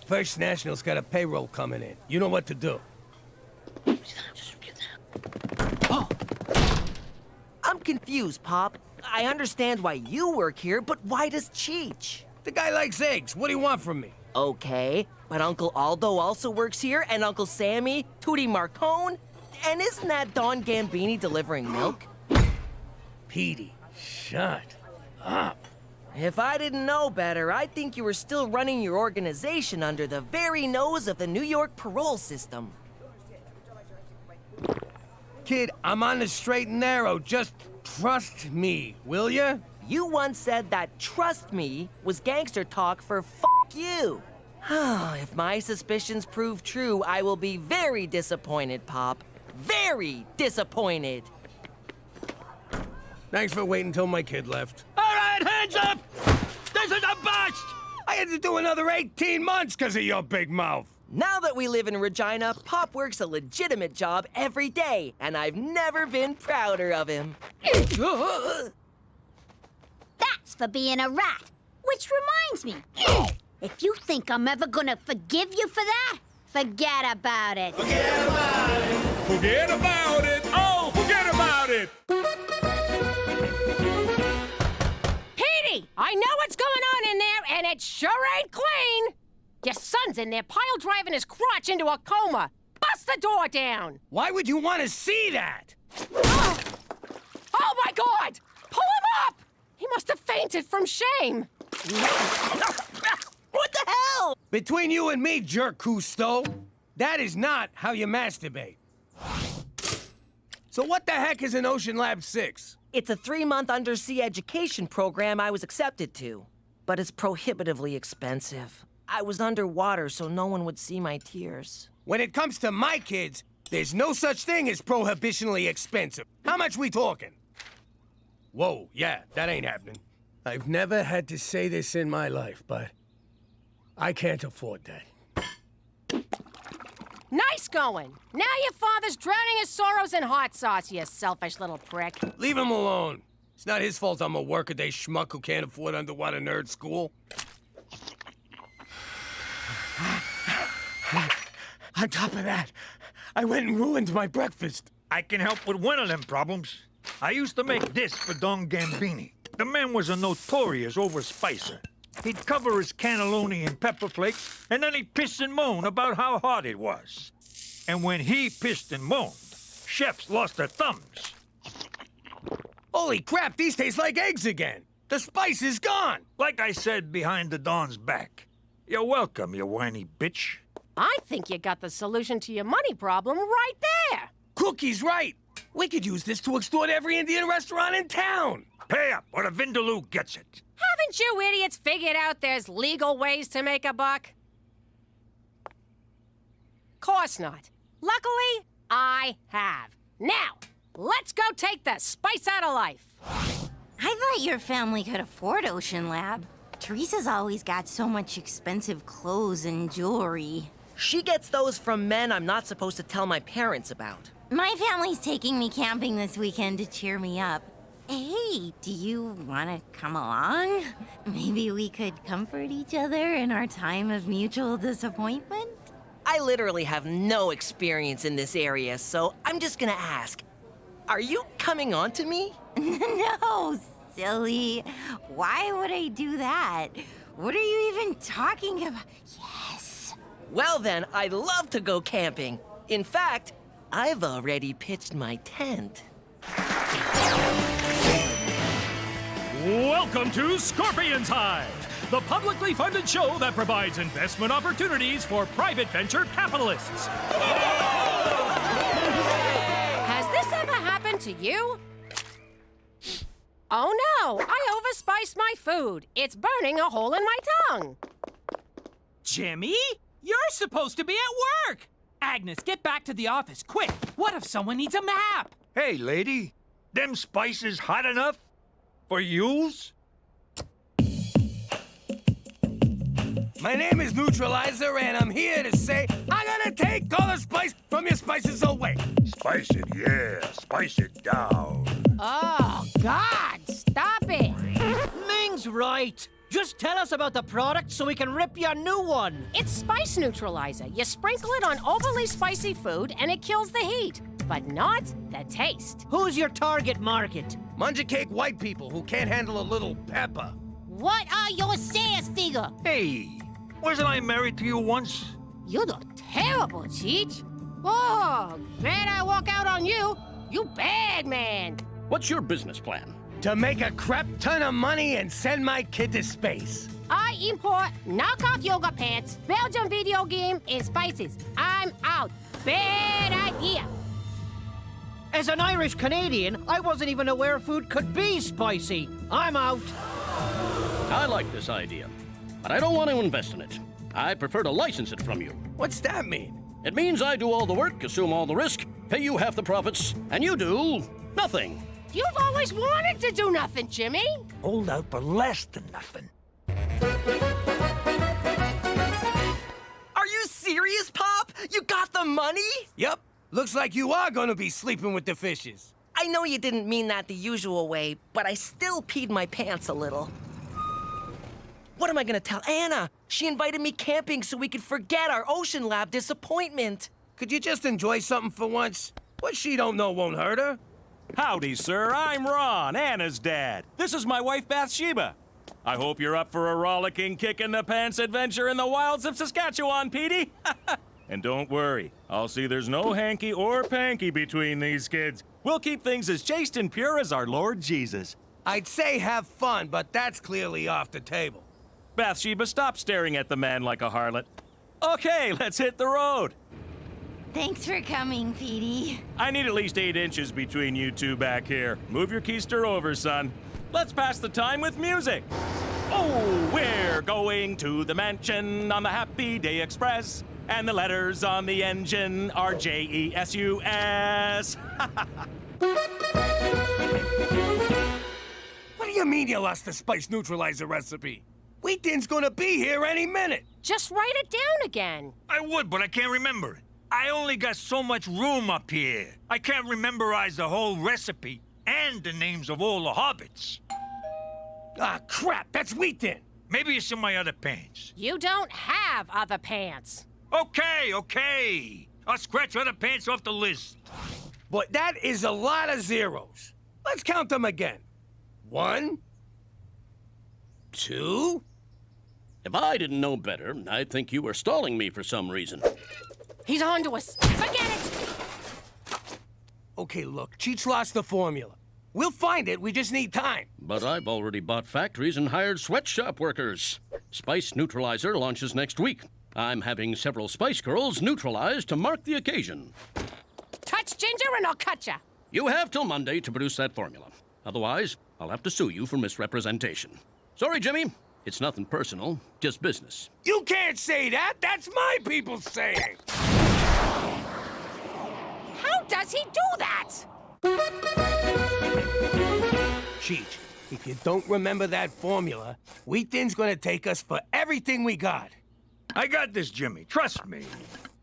First National's got a payroll coming in. You know what to do. I'm confused, Pop. I understand why you work here, but why does Cheech? The guy likes eggs. What do you want from me? Okay, but Uncle Aldo also works here, and Uncle Sammy, Tootie Marcone, and isn't that Don Gambini delivering milk? Petey, shut up. If I didn't know better, I'd think you were still running your organization under the very nose of the New York parole system. Kid, I'm on the straight and narrow. Just trust me, will ya? You once said that trust me was gangster talk for f you. If my suspicions prove true, I will be very disappointed, Pop. Very disappointed. Thanks for waiting until my kid left. All right, hands up! This is a bust! I had to do another 18 months because of your big mouth. Now that we live in Regina, Pop works a legitimate job every day, and I've never been prouder of him. That's for being a rat. Which reminds me, if you think I'm ever gonna forgive you for that, forget about it. Forget about it. Forget about it. Oh, forget about it. Petey, I know what's going on in there, and it sure ain't clean. Your son's in there pile driving his crotch into a coma. Bust the door down. Why would you want to see that? Oh my God! Pull him up! He must have fainted from shame. What the hell? Between you and me, jerk Cousteau, that is not how you masturbate. So what the heck is an Ocean Lab 6? It's a 3-month undersea education program I was accepted to, but it's prohibitively expensive. I was underwater so no one would see my tears. When it comes to my kids, there's no such thing as prohibitionally expensive. How much we talking? Whoa, yeah, that ain't happening. I've never had to say this in my life, but I can't afford that. Nice going. Now your father's drowning his sorrows in hot sauce, you selfish little prick. Leave him alone. It's not his fault I'm a workaday schmuck who can't afford underwater nerd school. On top of that, I went and ruined my breakfast. I can help with one of them problems. I used to make this for Don Gambini. The man was a notorious overspicer. He'd cover his cannelloni in pepper flakes, and then he'd piss and moan about how hot it was. And when he pissed and moaned, chefs lost their thumbs. Holy crap, these taste like eggs again. The spice is gone. Like I said behind the Don's back. You're welcome, you whiny bitch. I think you got the solution to your money problem right there. Cookie's right. We could use this to extort every Indian restaurant in town. Pay up, or the Vindaloo gets it. Haven't you idiots figured out there's legal ways to make a buck? Course not. Luckily, I have. Now, let's go take the spice out of life. I thought your family could afford Ocean Lab. Teresa's always got so much expensive clothes and jewelry. She gets those from men I'm not supposed to tell my parents about. My family's taking me camping this weekend to cheer me up. Hey, do you want to come along? Maybe we could comfort each other in our time of mutual disappointment? I literally have no experience in this area, so I'm just gonna ask. Are you coming on to me? No, silly. Why would I do that? What are you even talking about? Yes. Well then, I'd love to go camping. In fact, I've already pitched my tent. Welcome to Scorpion's Hive, the publicly funded show that provides investment opportunities for private venture capitalists. Has this ever happened to you? Oh no, I overspiced my food. It's burning a hole in my tongue. Jimmy, you're supposed to be at work. Agnes, get back to the office, quick. What if someone needs a map? Hey, lady, them spices hot enough for yous? My name is Neutralizer, and I'm here to say I'm gonna take all the spice from your spices away. Spice it, yeah. Spice it down. Oh, God, stop it. Ming's right. Just tell us about the product so we can rip you a new one. It's spice neutralizer. You sprinkle it on overly spicy food and it kills the heat, but not the taste. Who's your target market? Munja cake white people who can't handle a little pepper. What are your sales figure? Hey, wasn't I married to you once? You look terrible, Cheech. Oh, glad I walk out on you. You bad man. What's your business plan? To make a crap ton of money and send my kid to space. I import knockoff yoga pants, Belgian video game, and spices. I'm out. Bad idea. As an Irish Canadian, I wasn't even aware food could be spicy. I'm out. I like this idea, but I don't want to invest in it. I prefer to license it from you. What's that mean? It means I do all the work, assume all the risk, pay you half the profits, and you do nothing. You've always wanted to do nothing, Jimmy. Hold out for less than nothing. Are you serious, Pop? You got the money? Yup. Looks like you are gonna be sleeping with the fishes. I know you didn't mean that the usual way, but I still peed my pants a little. What am I gonna tell Anna? She invited me camping so we could forget our Ocean Lab disappointment. Could you just enjoy something for once? What she don't know won't hurt her. Howdy, sir. I'm Ron, Anna's dad. This is my wife, Bathsheba. I hope you're up for a rollicking, kick-in-the-pants adventure in the wilds of Saskatchewan, Petey. And don't worry, I'll see there's no hanky or panky between these kids. We'll keep things as chaste and pure as our Lord Jesus. I'd say have fun, but that's clearly off the table. Bathsheba, stop staring at the man like a harlot. Okay, let's hit the road. Thanks for coming, Petey. I need at least 8 inches between you two back here. Move your keister over, son. Let's pass the time with music. Oh, we're going to the mansion on the Happy Day Express. And the letters on the engine are J-E-S-U-S. What do you mean you lost the spice neutralizer recipe? Wheat Tin's gonna be here any minute. Just write it down again. I would, but I can't remember it. I only got so much room up here. I can't memorize the whole recipe and the names of all the hobbits. Ah, crap, that's Wheat Tin. Maybe it's in my other pants. You don't have other pants. Okay. I'll scratch other pants off the list. But that is a lot of zeros. Let's count them again. 1, 2. If I didn't know better, I'd think you were stalling me for some reason. He's on to us. Forget it. Okay, look, Cheech lost the formula. We'll find it, we just need time. But I've already bought factories and hired sweatshop workers. Spice Neutralizer launches next week. I'm having several Spice Girls neutralized to mark the occasion. Touch Ginger and I'll cut ya. You have till Monday to produce that formula. Otherwise, I'll have to sue you for misrepresentation. Sorry, Jimmy. It's nothing personal, just business. You can't say that! That's my people saying! How does he do that? Cheech, If you don't remember that formula, Wheaton's gonna take us for everything we got. I got this, Jimmy. Trust me.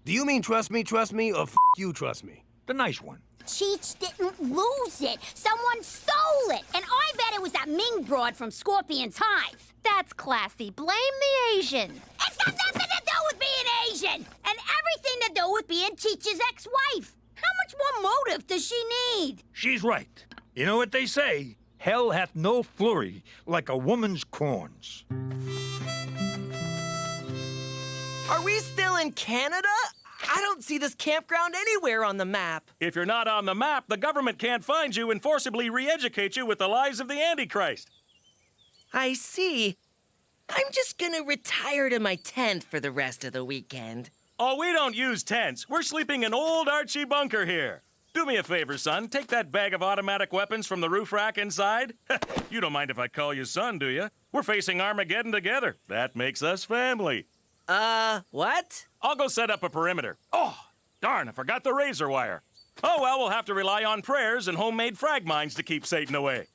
Do you mean trust me, or you trust me? The nice one. Cheech didn't lose it. Someone stole it. And I bet it was that Ming broad from Scorpion's Hive. That's classy. Blame the Asian. It's got nothing to do with being Asian. And everything to do with being Cheech's ex-wife. How much more motive does she need? She's right. You know what they say? Hell hath no flurry like a woman's corns. Are we still in Canada? I don't see this campground anywhere on the map. If you're not on the map, the government can't find you and forcibly re-educate you with the lies of the Antichrist. I see. I'm just gonna retire to my tent for the rest of the weekend. Oh, we don't use tents. We're sleeping in old Archie bunker here. Do me a favor, son. Take that bag of automatic weapons from the roof rack inside. You don't mind if I call you son, do you? We're facing Armageddon together. That makes us family. What? I'll go set up a perimeter. Oh, darn, I forgot the razor wire. Oh, well, we'll have to rely on prayers and homemade frag mines to keep Satan away.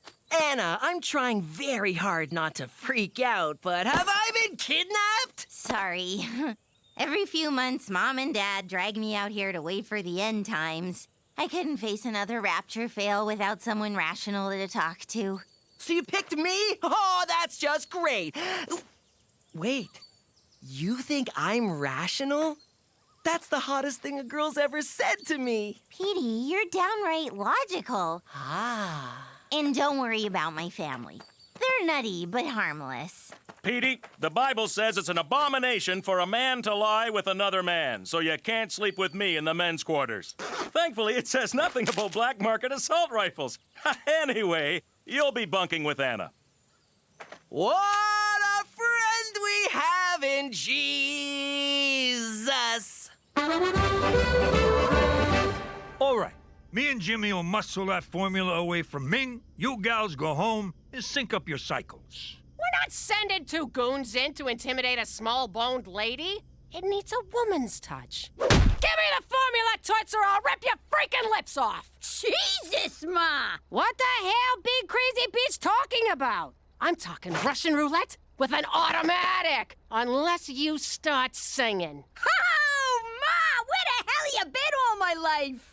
Anna, I'm trying very hard not to freak out, but have I been kidnapped? Sorry. Every few months, Mom and Dad drag me out here to wait for the end times. I couldn't face another rapture fail without someone rational to talk to. So you picked me? Oh, that's just great. Wait, you think I'm rational? That's the hottest thing a girl's ever said to me. Petey, you're downright logical. Ah. And don't worry about my family. They're nutty, but harmless. Petey, the Bible says it's an abomination for a man to lie with another man, so you can't sleep with me in the men's quarters. Thankfully, it says nothing about black market assault rifles. Anyway, you'll be bunking with Anna. What a friend we have in Jesus! All right. Me and Jimmy will muscle that formula away from Ming. You gals go home and sync up your cycles. We're not sending two goons in to intimidate a small-boned lady. It needs a woman's touch. Give me the formula, Toots, or I'll rip your freaking lips off! Jesus, Ma! What the hell big crazy bitch talking about? I'm talking Russian roulette with an automatic, unless you start singing. Oh, Ma! Where the hell you been all my life?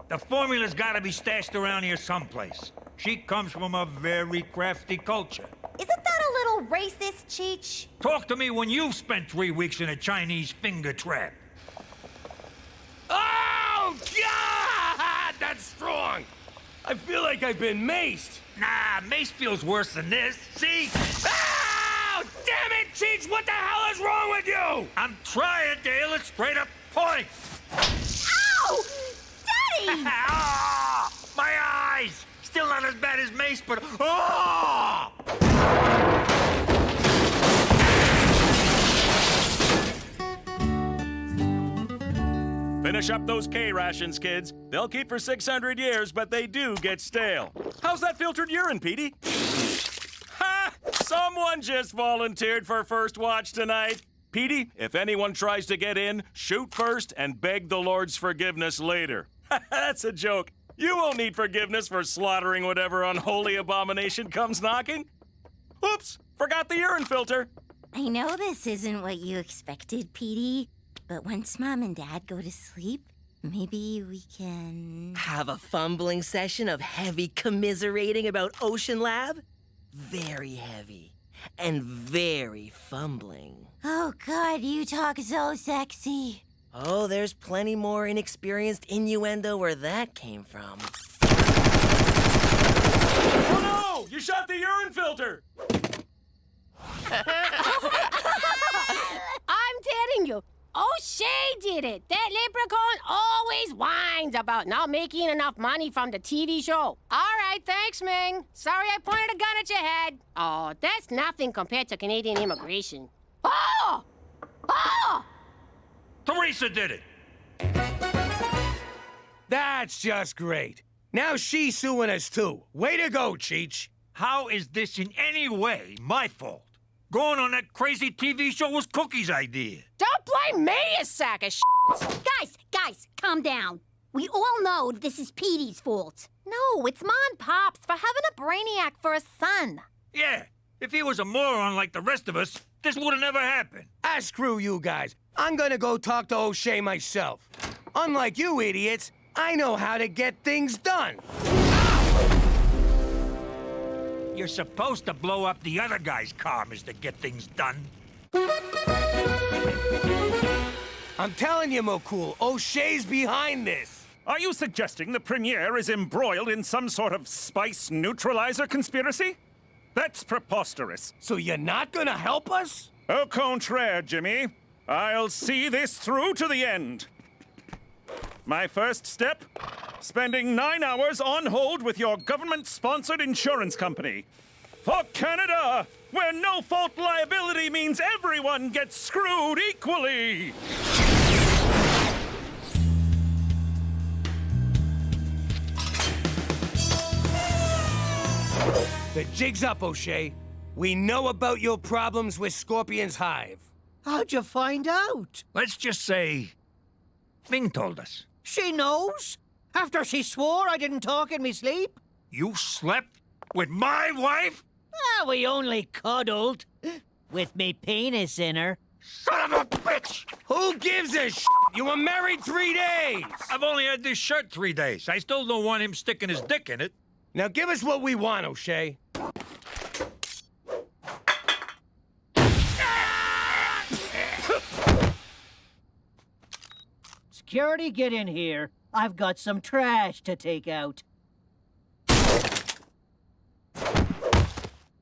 The formula's gotta be stashed around here someplace. She comes from a very crafty culture. Isn't that a little racist, Cheech? Talk to me when you've spent 3 weeks in a Chinese finger trap. Oh, God! That's strong! I feel like I've been maced. Nah, mace feels worse than this. See? Oh, damn it, Cheech! What the hell is wrong with you? I'm trying to hit it straight up point. Ow! Daddy! Ah, my eyes! Still not as bad as mace, but oh! Finish up those K-rations, kids. They'll keep for 600 years, but they do get stale. How's that filtered urine, Petey? Ha! Someone just volunteered for first watch tonight. Petey, if anyone tries to get in, shoot first and beg the Lord's forgiveness later. That's a joke. You won't need forgiveness for slaughtering whatever unholy abomination comes knocking. Oops, forgot the urine filter. I know this isn't what you expected, Petey, but once Mom and Dad go to sleep, maybe we can... Have a fumbling session of heavy commiserating about Ocean Lab? Very heavy. And very fumbling. Oh, God, you talk so sexy. Oh, there's plenty more inexperienced innuendo where that came from. Oh, no! You shot the urine filter! I'm telling you, O'Shea did it. That leprechaun always whines about not making enough money from the TV show. All right, thanks, Ming. Sorry I pointed a gun at your head. Oh, that's nothing compared to Canadian immigration. Oh! Oh! Teresa did it. That's just great. Now she's suing us too. Way to go, Cheech. How is this in any way my fault? Going on that crazy TV show was Cookie's idea. Don't blame me, you sack of shit. Guys, calm down. We all know this is Petey's fault. No, it's Ma and Pop's for having a brainiac for a son. Yeah, if he was a moron like the rest of us, this would have never happened. Ah, screw you guys. I'm gonna go talk to O'Shea myself. Unlike you idiots, I know how to get things done. You're supposed to blow up the other guy's car, to get things done. I'm telling you, Mocool, O'Shea's behind this. Are you suggesting the Premier is embroiled in some sort of spice neutralizer conspiracy? That's preposterous. So you're not gonna help us? Au contraire, Jimmy. I'll see this through to the end. My first step? Spending 9 hours on hold with your government-sponsored insurance company. For Canada, where no-fault liability means everyone gets screwed equally! The jig's up, O'Shea. We know about your problems with Scorpion's Hive. How'd you find out? Let's just say, Ming told us. She knows? After she swore I didn't talk in me sleep? You slept with my wife? Ah, we only cuddled. With me penis in her. Son of a bitch! Who gives a sh**? You were married 3 days! I've only had this shirt 3 days. I still don't want him sticking his dick in it. Now give us what we want, O'Shea. Security, get in here. I've got some trash to take out.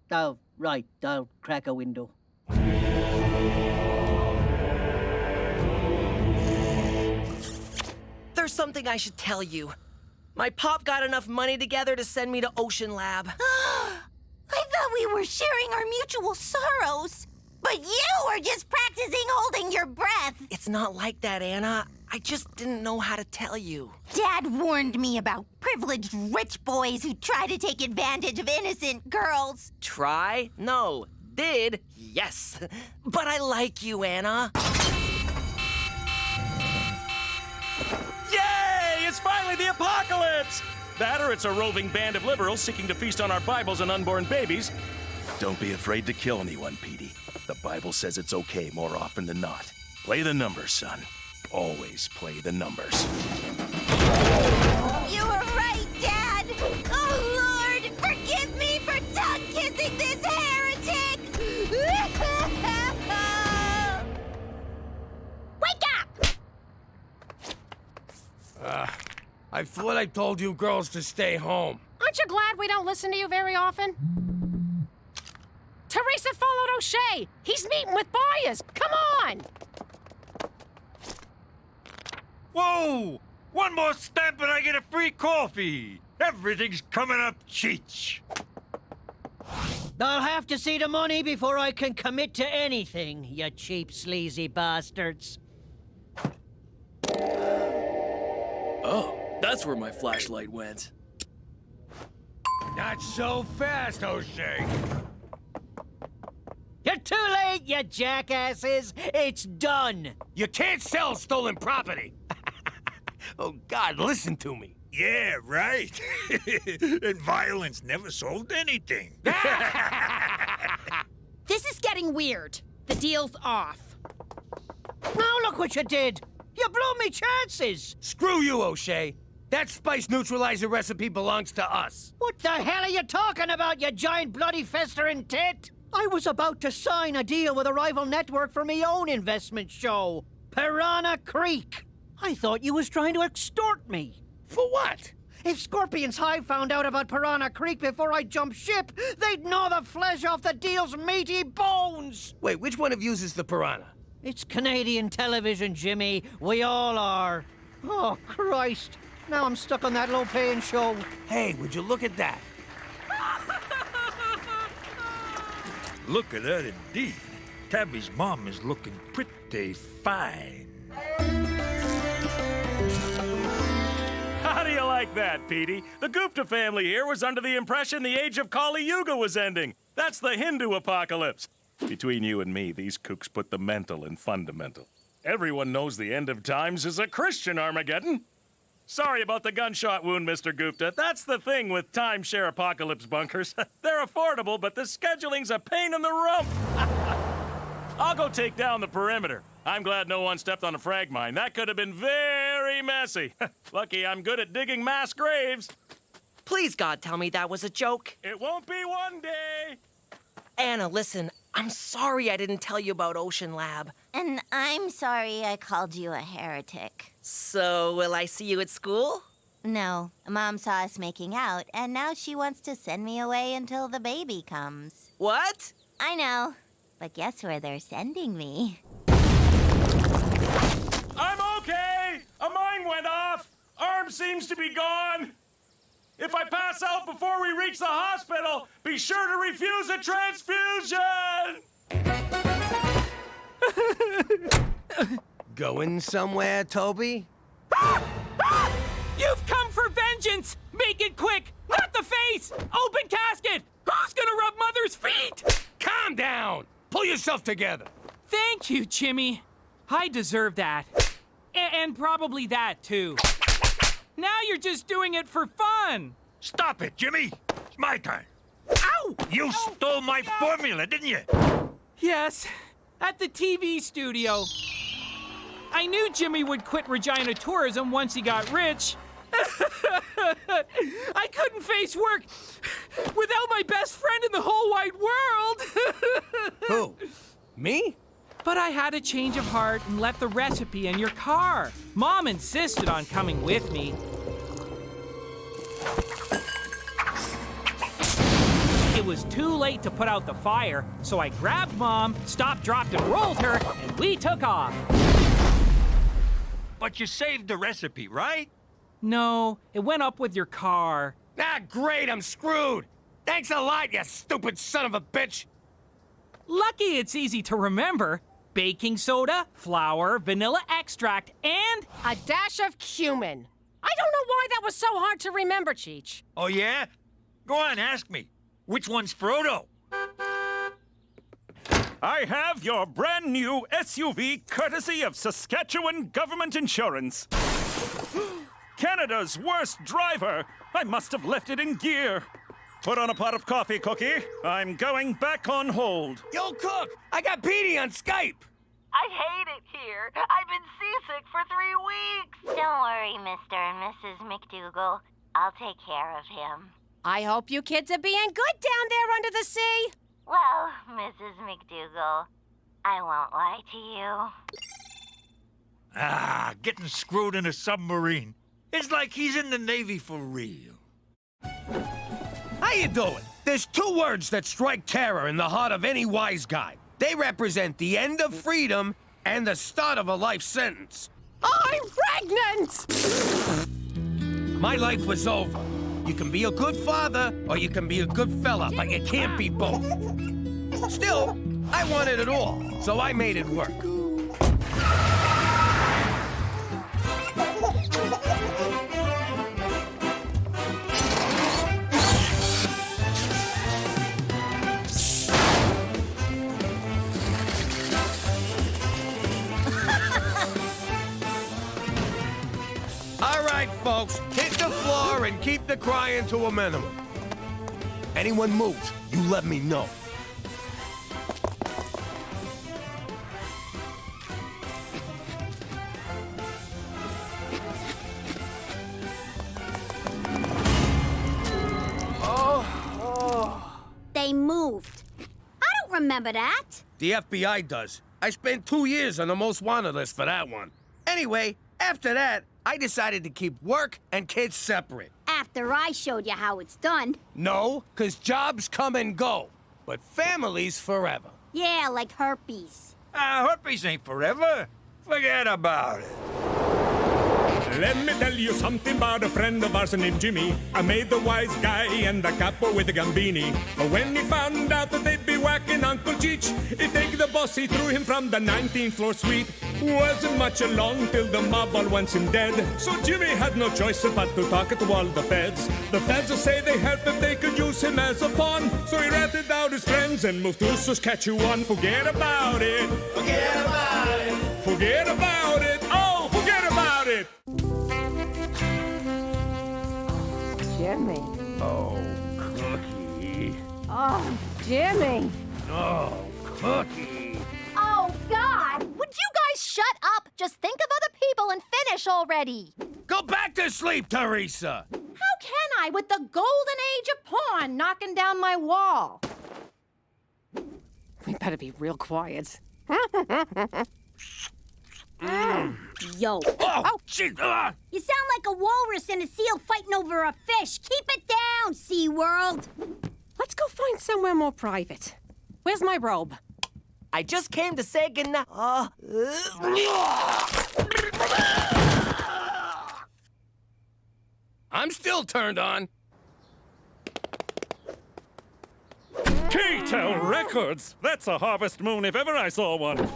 Oh, right. I'll crack a window. There's something I should tell you. My pop got enough money together to send me to Ocean Lab. I thought we were sharing our mutual sorrows. But you were just practicing holding your breath. It's not like that, Anna. I just didn't know how to tell you. Dad warned me about privileged rich boys who try to take advantage of innocent girls. Try? No. Did? Yes. But I like you, Anna. Yay! It's finally the apocalypse! That or it's a roving band of liberals seeking to feast on our Bibles and unborn babies. Don't be afraid to kill anyone, Petey. The Bible says it's okay more often than not. Play the numbers, son. Always play the numbers. You were right, Dad! Oh, Lord! Forgive me for tongue-kissing this heretic! Wake up! I thought I told you girls to stay home. Aren't you glad we don't listen to you very often? Teresa followed O'Shea. He's meeting with buyers. Come on! Whoa! One more stamp and I get a free coffee. Everything's coming up cheech. I'll have to see the money before I can commit to anything, you cheap, sleazy bastards. Oh, that's where my flashlight went. Not so fast, O'Shea. You're too late, you jackasses! It's done! You can't sell stolen property. Oh, God, listen to me. Yeah, right. And violence never sold anything. This is getting weird. The deal's off. Now look what you did! You blew me chances! Screw you, O'Shea. That spice neutralizer recipe belongs to us. What the hell are you talking about, you giant bloody festering tit? I was about to sign a deal with a rival network for me own investment show, Piranha Creek. I thought you was trying to extort me. For what? If Scorpion's Hive found out about Piranha Creek before I jumped ship, they'd gnaw the flesh off the deal's meaty bones. Wait, which one of yous is the Piranha? It's Canadian television, Jimmy. We all are. Oh, Christ. Now I'm stuck on that low-paying show. Hey, would you look at that? Look at that indeed. Tabby's mom is looking pretty fine. How do you like that, Petey? The Gupta family here was under the impression the age of Kali Yuga was ending. That's the Hindu apocalypse. Between you and me, these kooks put the mental in fundamental. Everyone knows the end of times is a Christian Armageddon. Sorry about the gunshot wound, Mr. Gupta. That's the thing with timeshare apocalypse bunkers. They're affordable, but the scheduling's a pain in the rump. I'll go take down the perimeter. I'm glad no one stepped on a frag mine. That could have been very messy. Lucky I'm good at digging mass graves. Please, God, tell me that was a joke. It won't be one day. Anna, listen, I'm sorry I didn't tell you about Ocean Lab. And I'm sorry I called you a heretic. So, will I see you at school? No, Mom saw us making out, and now she wants to send me away until the baby comes. What? I know, but guess where they're sending me? I'm okay! A mine went off! Arm seems to be gone! If I pass out before we reach the hospital, be sure to refuse a transfusion! Going somewhere, Toby? You've come for vengeance! Make it quick! Not the face! Open casket! Who's gonna rub Mother's feet? Calm down! Pull yourself together! Thank you, Jimmy. I deserve that. And probably that, too. Now you're just doing it for fun. Stop it, Jimmy. It's my turn. Ow! You stole my formula, didn't you? Yes, at the TV studio. I knew Jimmy would quit Regina Tourism once he got rich. I couldn't face work without my best friend in the whole wide world. Who? Me? But I had a change of heart and left the recipe in your car. Mom insisted on coming with me. It was too late to put out the fire, so I grabbed Mom, stopped, dropped, and rolled her, and we took off. But you saved the recipe, right? No, it went up with your car. Ah, great, I'm screwed! Thanks a lot, you stupid son of a bitch! Lucky it's easy to remember. Baking soda, flour, vanilla extract, and a dash of cumin. I don't know why that was so hard to remember, Cheech. Oh, yeah? Go on, ask me. Which one's Frodo? I have your brand new SUV courtesy of Saskatchewan Government Insurance. Canada's worst driver. I must have left it in gear. Put on a pot of coffee, Cookie. I'm going back on hold. Yo, Cook, I got Petey on Skype. I hate it here. I've been seasick for 3 weeks. Don't worry, Mr. and Mrs. McDougal. I'll take care of him. I hope you kids are being good down there under the sea. Well, Mrs. McDougal, I won't lie to you. Ah, getting screwed in a submarine. It's like he's in the Navy for real. How you doing? There's 2 words that strike terror in the heart of any wise guy. They represent the end of freedom and the start of a life sentence. I'm pregnant! My life was over. You can be a good father or you can be a good fella, but you can't be both. Still, I wanted it all, so I made it work. All right, folks, hit the floor and keep the crying to a minimum. Anyone moves, you let me know. They moved. I don't remember that. The FBI does. I spent 2 years on the most wanted list for that one. Anyway, after that, I decided to keep work and kids separate. After I showed you how it's done. No, 'cause jobs come and go, but families forever. Yeah, like herpes. Herpes ain't forever. Forget about it. Let me tell you something about a friend of ours named Jimmy. I made the wise guy and the capo with the gambini. But when he found out that they'd be whacking Uncle Cheech, he'd take the boss, he threw him from the 19th floor suite. Wasn't much along till the mob all wants him dead. So Jimmy had no choice but to talk to all the feds. The feds will say they heard that they could use him as a pawn. So he ratted out his friends and moved to Saskatchewan. Forget about it. Forget about it. Forget about it. Oh, forget about it. Oh, Jimmy. Oh, Cookie. Oh, God! Would you guys shut up? Just think of other people and finish already. Go back to sleep, Teresa. How can I with the golden age of porn knocking down my wall? We better be real quiet. Yo. Oh, shit. You sound like a walrus and a seal fighting over a fish. Keep it down, SeaWorld. Let's go find somewhere more private. Where's my robe? I just came to say goodnight. I'm still turned on. K-Tel Records! That's a harvest moon if ever I saw one.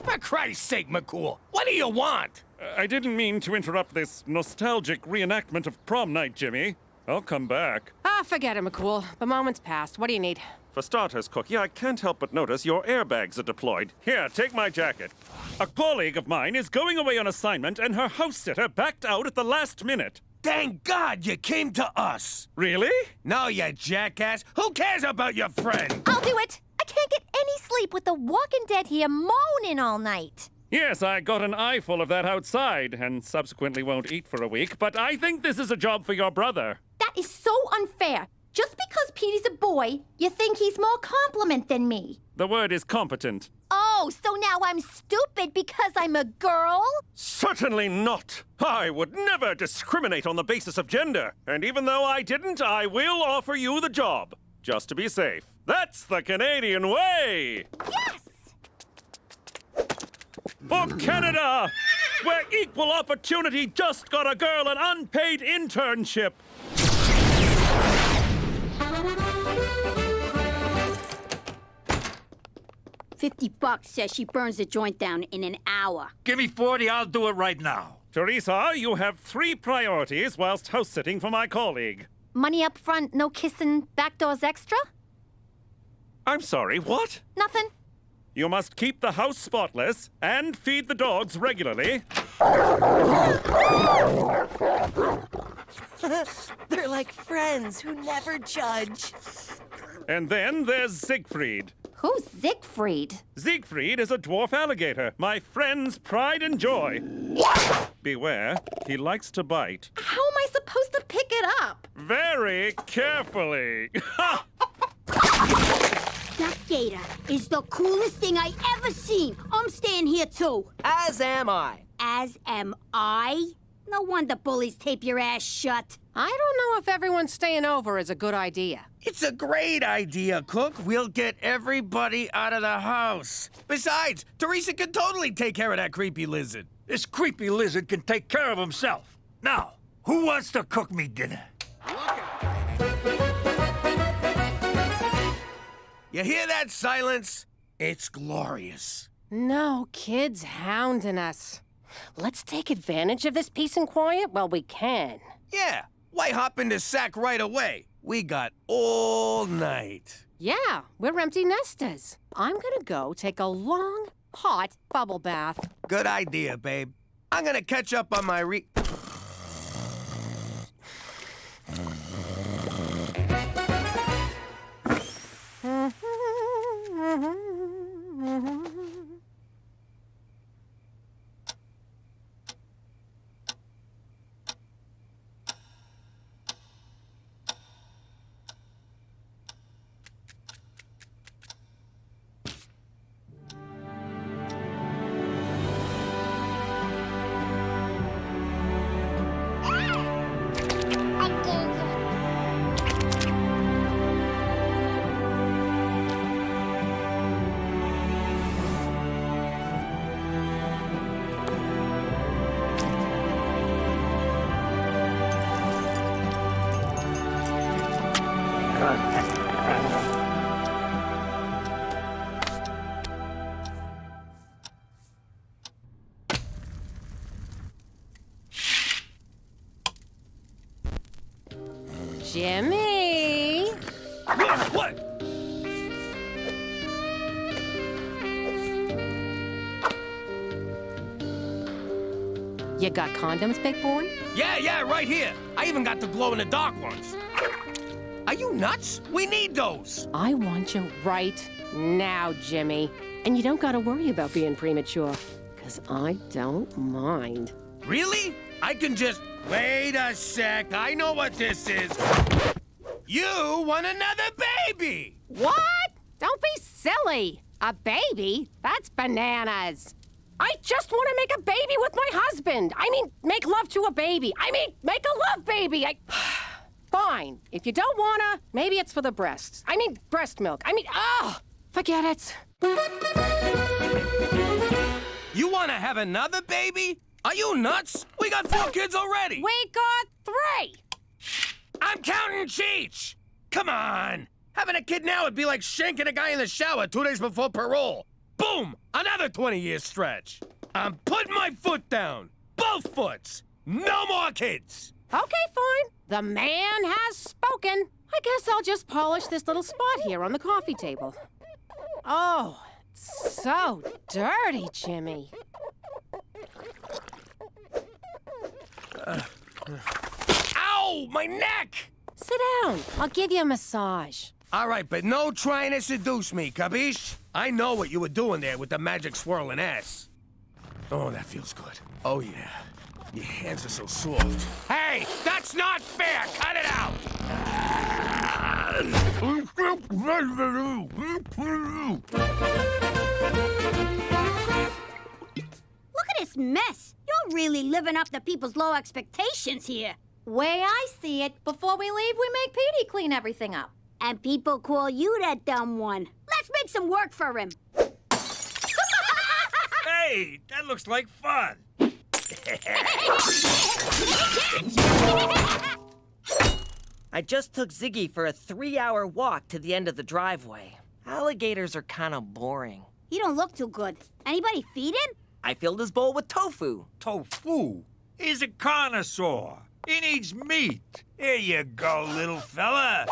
For Christ's sake, McCool, what do you want? I didn't mean to interrupt this nostalgic reenactment of prom night, Jimmy. I'll come back. Ah, forget it, McCool. The moment's passed. What do you need? For starters, Cookie, I can't help but notice your airbags are deployed. Here, take my jacket. A colleague of mine is going away on assignment and her house sitter backed out at the last minute. Thank God you came to us. Really? No, you jackass. Who cares about your friend? I'll do it. I can't get any sleep with the Walking Dead here moaning all night. Yes, I got an eyeful of that outside and subsequently won't eat for a week, but I think this is a job for your brother. That is so unfair. Just because Petey's a boy, you think he's more competent than me. The word is competent. Oh, so now I'm stupid because I'm a girl? Certainly not. I would never discriminate on the basis of gender. And even though I didn't, I will offer you the job. Just to be safe. That's the Canadian way! Yes! For Canada, where equal opportunity just got a girl an unpaid internship. $50 says she burns the joint down in an hour. Give me 40, I'll do it right now. Teresa, you have 3 priorities whilst house-sitting for my colleague. Money up front, no kissing, back doors extra? I'm sorry, what? Nothing. You must keep the house spotless and feed the dogs regularly. They're like friends who never judge. And then there's Siegfried. Who's Siegfried? Siegfried is a dwarf alligator, my friend's pride and joy. Beware, he likes to bite. How am I supposed to pick it up? Very carefully. That gator is the coolest thing I ever seen. I'm staying here too. As am I. As am I? No wonder bullies tape your ass shut. I don't know if everyone staying over is a good idea. It's a great idea, Cook. We'll get everybody out of the house. Besides, Teresa can totally take care of that creepy lizard. This creepy lizard can take care of himself. Now, who wants to cook me dinner? You hear that silence? It's glorious. No kids hounding us. Let's take advantage of this peace and quiet while we can. Yeah, why hop in the sack right away? We got all night. Yeah, we're empty nesters. I'm gonna go take a long, hot bubble bath. Good idea, babe. I'm gonna catch up on my Jimmy! What? You got condoms, big boy? Yeah, right here. I even got the glow-in-the-dark ones. I you nuts? We need those. I want you right now, Jimmy. And you don't gotta worry about being premature, because I don't mind. Really? I can just... Wait a sec. I know what this is. You want another baby! What? Don't be silly. A baby? That's bananas. I just want to make a baby with my husband. I mean, make love to a baby. I mean, make a love baby. Fine. If you don't wanna, maybe it's for the breasts. I mean, breast milk. I mean, forget it. You want to have another baby? Are you nuts? We got 4 kids already. We got 3. I'm counting Cheech. Come on. Having a kid now would be like shanking a guy in the shower 2 days before parole. Boom! Another 20-year stretch. I'm putting my foot down. Both foots. No more kids. Okay, fine. The man has spoken. I guess I'll just polish this little spot here on the coffee table. Oh, it's so dirty, Jimmy. Ow! My neck! Sit down. I'll give you a massage. All right, but no trying to seduce me, capiche? I know what you were doing there with the magic swirling ass. Oh, that feels good. Oh, yeah. Your hands are so soft. Hey, that's not fair! Cut it out! Look at this mess. You're really living up to people's low expectations here. Way I see it, before we leave, we make Petey clean everything up. And people call you that dumb one. Let's make some work for him. Hey, that looks like fun. I just took Ziggy for a 3-hour walk to the end of the driveway. Alligators are kind of boring. He don't look too good. Anybody feed him? I filled his bowl with tofu. Tofu? He's a connoisseur. He needs meat. Here you go, little fella.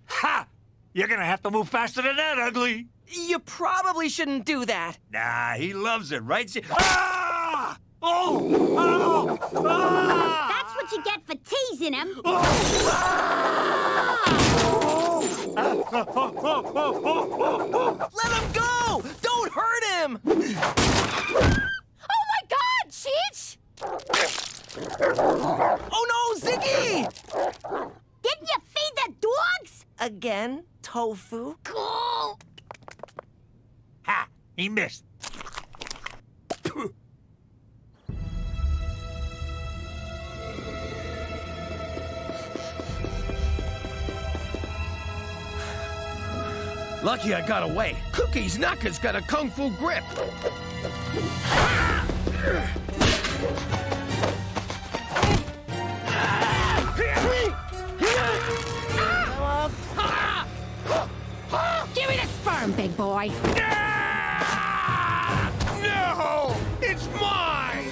Ha! You're gonna have to move faster than that, ugly. You probably shouldn't do that. Nah, he loves it, right? Ah! Oh! Oh! Ah! That's what you get for teasing him. Let him go! Don't hurt him! Oh my God, Cheech! Oh no, Ziggy! Didn't you feed the dogs? Again, tofu? Cool. Ha! He missed. Lucky I got away. Cookie's knocker's got a kung fu grip. Give me the sperm, big boy. No! It's mine!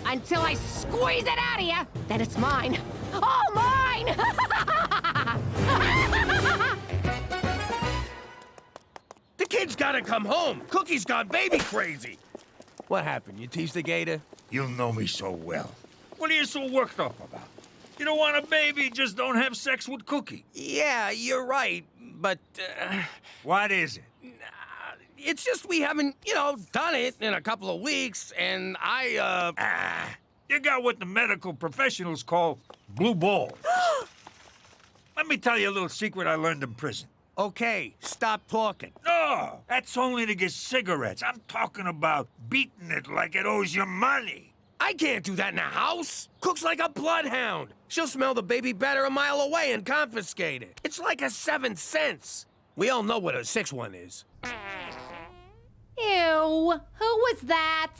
Until I squeeze it out of you, then it's mine. All mine! The kid's gotta come home. Cookie's gone baby crazy. What happened? You teased the gator? You know me so well. What are you so worked up about? You don't want a baby, just don't have sex with Cookie. Yeah, you're right, but... What is it? It's just we haven't, done it in a couple of weeks, and You got what the medical professionals call blue balls. Let me tell you a little secret I learned in prison. Okay, stop talking. No, that's only to get cigarettes. I'm talking about beating it like it owes you money. I can't do that in a house. Cook's like a bloodhound. She'll smell the baby batter a mile away and confiscate it. It's like a 7 cents. We all know what a 6 one is. Ew, who was that?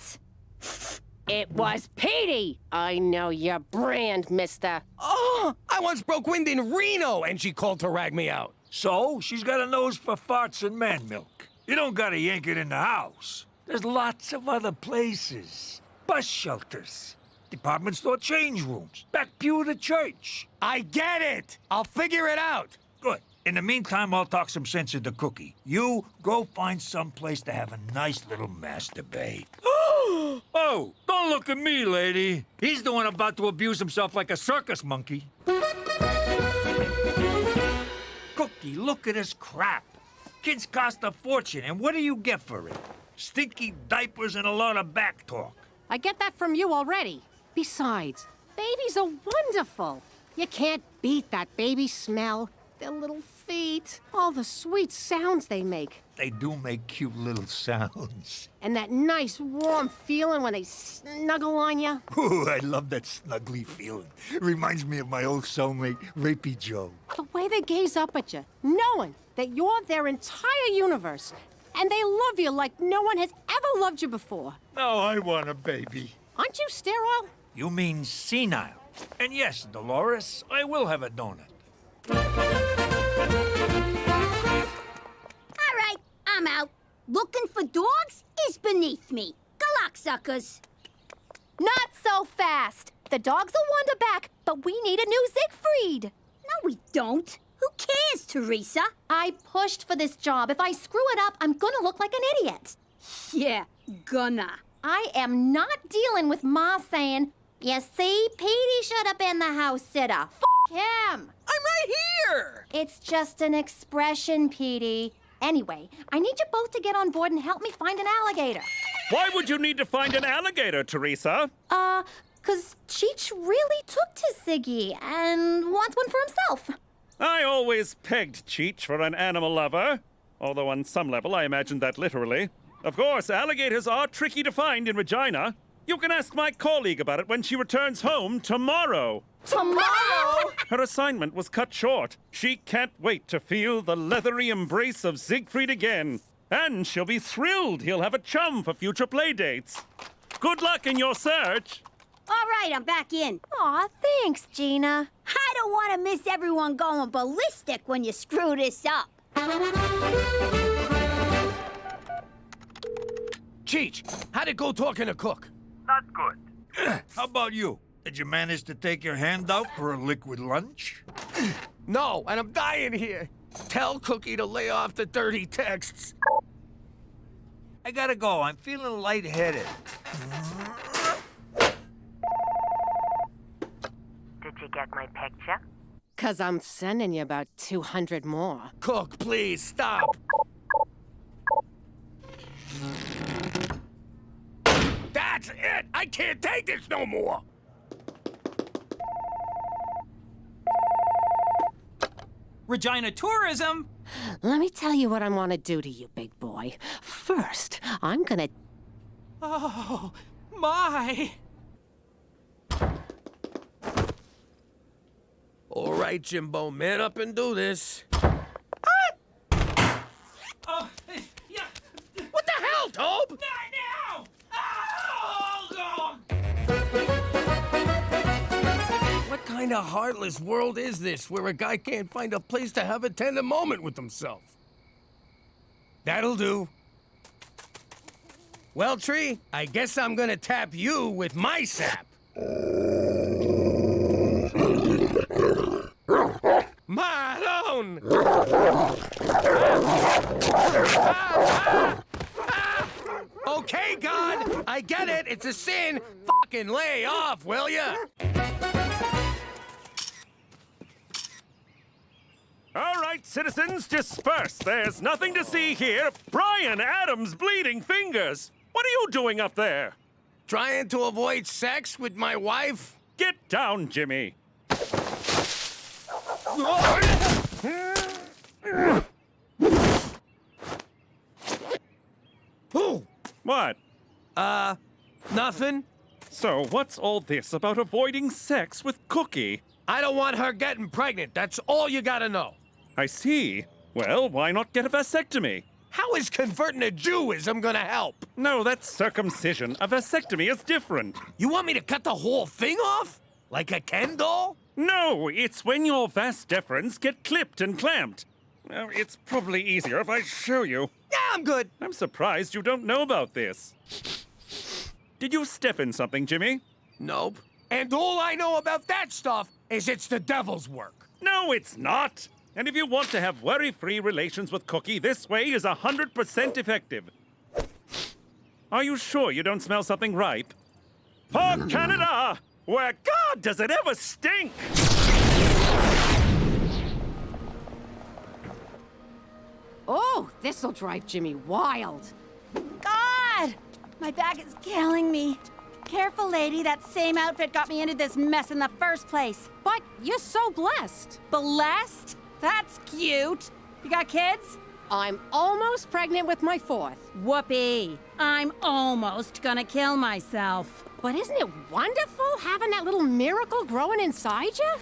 It was Petey. I know your brand, mister. Oh, I once broke wind in Reno, and she called to rag me out. So, she's got a nose for farts and man milk. You don't gotta yank it in the house. There's lots of other places. Bus shelters, department store change rooms, back pew of the church. I get it. I'll figure it out. Good. In the meantime, I'll talk some sense into Cookie. You go find some place to have a nice little masturbate. Oh, don't look at me, lady. He's the one about to abuse himself like a circus monkey. Cookie, look at this crap. Kids cost a fortune, and what do you get for it? Stinky diapers and a lot of back talk. I get that from you already. Besides, babies are wonderful. You can't beat that baby smell. Their little feet, all the sweet sounds they make. They do make cute little sounds. And that nice, warm feeling when they snuggle on you. Ooh, I love that snuggly feeling. Reminds me of my old cellmate, Rapey Joe. The way they gaze up at you, knowing that you're their entire universe, and they love you like no one has ever loved you before. Oh, I want a baby. Aren't you sterile? You mean senile. And yes, Dolores, I will have a donut. All right, I'm out. Looking for dogs is beneath me. Good luck, suckers. Not so fast. The dogs will wander back, but we need a new Siegfried. No, we don't. Who cares, Teresa? I pushed for this job. If I screw it up, I'm gonna look like an idiot. Yeah, gonna. I am not dealing with Ma saying, you see, Petey should have been the house sitter. F him. I'm right here! It's just an expression, Petey. Anyway, I need you both to get on board and help me find an alligator. Why would you need to find an alligator, Teresa? 'Cause Cheech really took to Siggy and wants one for himself. I always pegged Cheech for an animal lover. Although on some level I imagined that literally. Of course, alligators are tricky to find in Regina. You can ask my colleague about it when she returns home tomorrow. Tomorrow? Her assignment was cut short. She can't wait to feel the leathery embrace of Siegfried again. And she'll be thrilled he'll have a chum for future playdates. Good luck in your search. All right, I'm back in. Aw, thanks, Gina. I don't want to miss everyone going ballistic when you screw this up. Cheech, how'd it go talking to Cook? Not good. How about you? Did you manage to take your hand out for a liquid lunch? No, and I'm dying here. Tell Cookie to lay off the dirty texts. I gotta go. I'm feeling lightheaded. Did you get my picture? 'Cause I'm sending you about 200 more. Cook, please, stop. That's it! I can't take this no more! Regina Tourism! Let me tell you what I want to do to you, big boy. First, I'm gonna... Oh, my! All right, Jimbo, man up and do this. Oh, yeah. What the hell, Tobe? Not now! Oh, What kind of heartless world is this where a guy can't find a place to have a tender moment with himself? That'll do. Well, Tree, I guess I'm gonna tap you with my sap. Maroon! Okay, God, I get it. It's a sin. Fucking lay off, will ya? All right, citizens, disperse. There's nothing to see here. Brian Adams' bleeding fingers. What are you doing up there? Trying to avoid sex with my wife? Get down, Jimmy. Who? What? Nothing. So, what's all this about avoiding sex with Cookie? I don't want her getting pregnant. That's all you gotta know. I see. Well, why not get a vasectomy? How is converting to Jewism gonna help? No, that's circumcision. A vasectomy is different. You want me to cut the whole thing off? Like a Ken doll? No, it's when your vas deferens get clipped and clamped. It's probably easier if I show you. Yeah, I'm good. I'm surprised you don't know about this. Did you step in something, Jimmy? Nope. And all I know about that stuff is it's the devil's work. No, it's not. And if you want to have worry-free relations with Cookie, this way is 100% effective. Are you sure you don't smell something ripe? For Canada, where God does it ever stink! Oh, this'll drive Jimmy wild. God! My back is killing me. Careful, lady. That same outfit got me into this mess in the first place. But you're so blessed. Blessed? That's cute. You got kids? I'm almost pregnant with my 4th. Whoopee. I'm almost gonna kill myself. But isn't it wonderful having that little miracle growing inside you?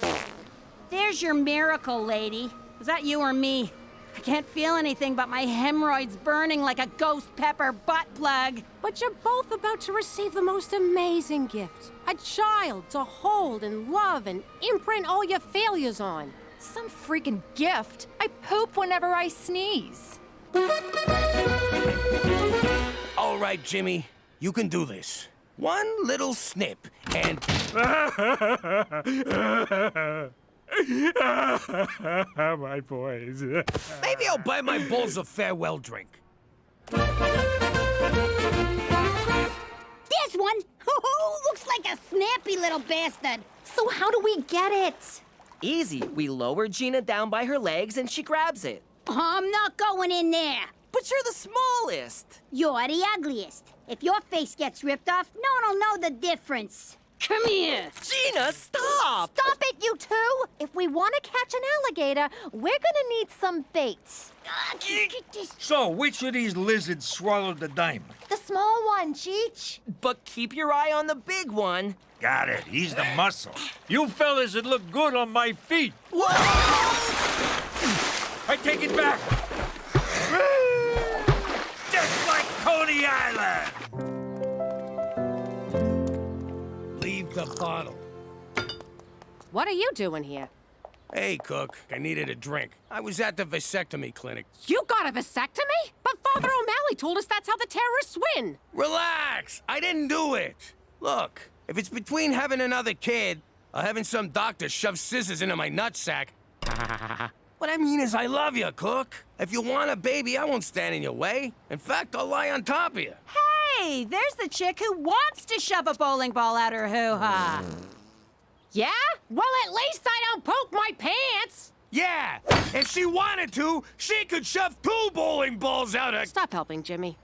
There's your miracle, lady. Was that you or me? I can't feel anything but my hemorrhoids burning like a ghost pepper butt plug. But you're both about to receive the most amazing gift. A child to hold and love and imprint all your failures on. Some freaking gift. I poop whenever I sneeze. All right, Jimmy, you can do this. One little snip, and... My boys. Maybe I'll buy my bulls a farewell drink. This one? Oh, looks like a snappy little bastard. So how do we get it? Easy. We lower Gina down by her legs and she grabs it. I'm not going in there. But you're the smallest. You're the ugliest. If your face gets ripped off, no one will know the difference. Come here. Gina, stop! Stop it, you two! If we want to catch an alligator, we're gonna need some bait. So, which of these lizards swallowed the diamond? The small one, Cheech. But keep your eye on the big one. Got it. He's the muscle. You fellas would look good on my feet. Whoa! I take it back. Just like Coney Island. Leave the bottle. What are you doing here? Hey, Cook, I needed a drink. I was at the vasectomy clinic. You got a vasectomy? But Father O'Malley told us that's how the terrorists win. Relax! I didn't do it. Look, if it's between having another kid or having some doctor shove scissors into my nutsack... What I mean is I love you, Cook. If you want a baby, I won't stand in your way. In fact, I'll lie on top of you. Hey, there's the chick who wants to shove a bowling ball out her hoo-ha. Yeah? Well, at least I don't poke my pants. Yeah! If she wanted to, she could shove 2 bowling balls out her... Stop helping, Jimmy.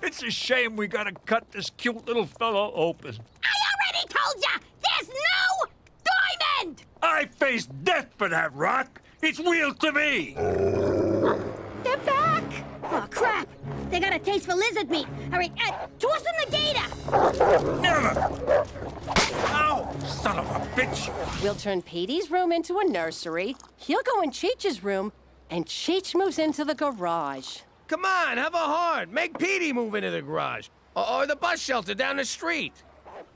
It's a shame we gotta cut this cute little fellow open. I already told ya! There's no diamond! I faced death for that rock. It's real to me. They're back! Oh, crap! They got a taste for lizard meat. All right, toss them the gator! Never! Ow! Son of a bitch! We'll turn Petey's room into a nursery. He'll go in Cheech's room, and Cheech moves into the garage. Come on, have a heart. Make Petey move into the garage. Or the bus shelter down the street.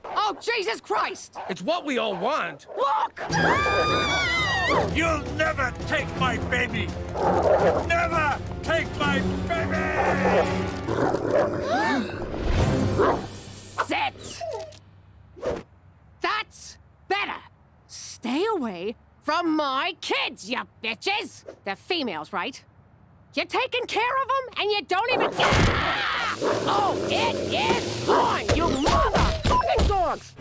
Oh, Jesus Christ! It's what we all want. Look! You'll never take my baby! Never take my baby! Sit! That's better. Stay away from my kids, you bitches! They're females, right? You're taking care of them, and you don't even... Oh, it is on, you motherfucking dogs!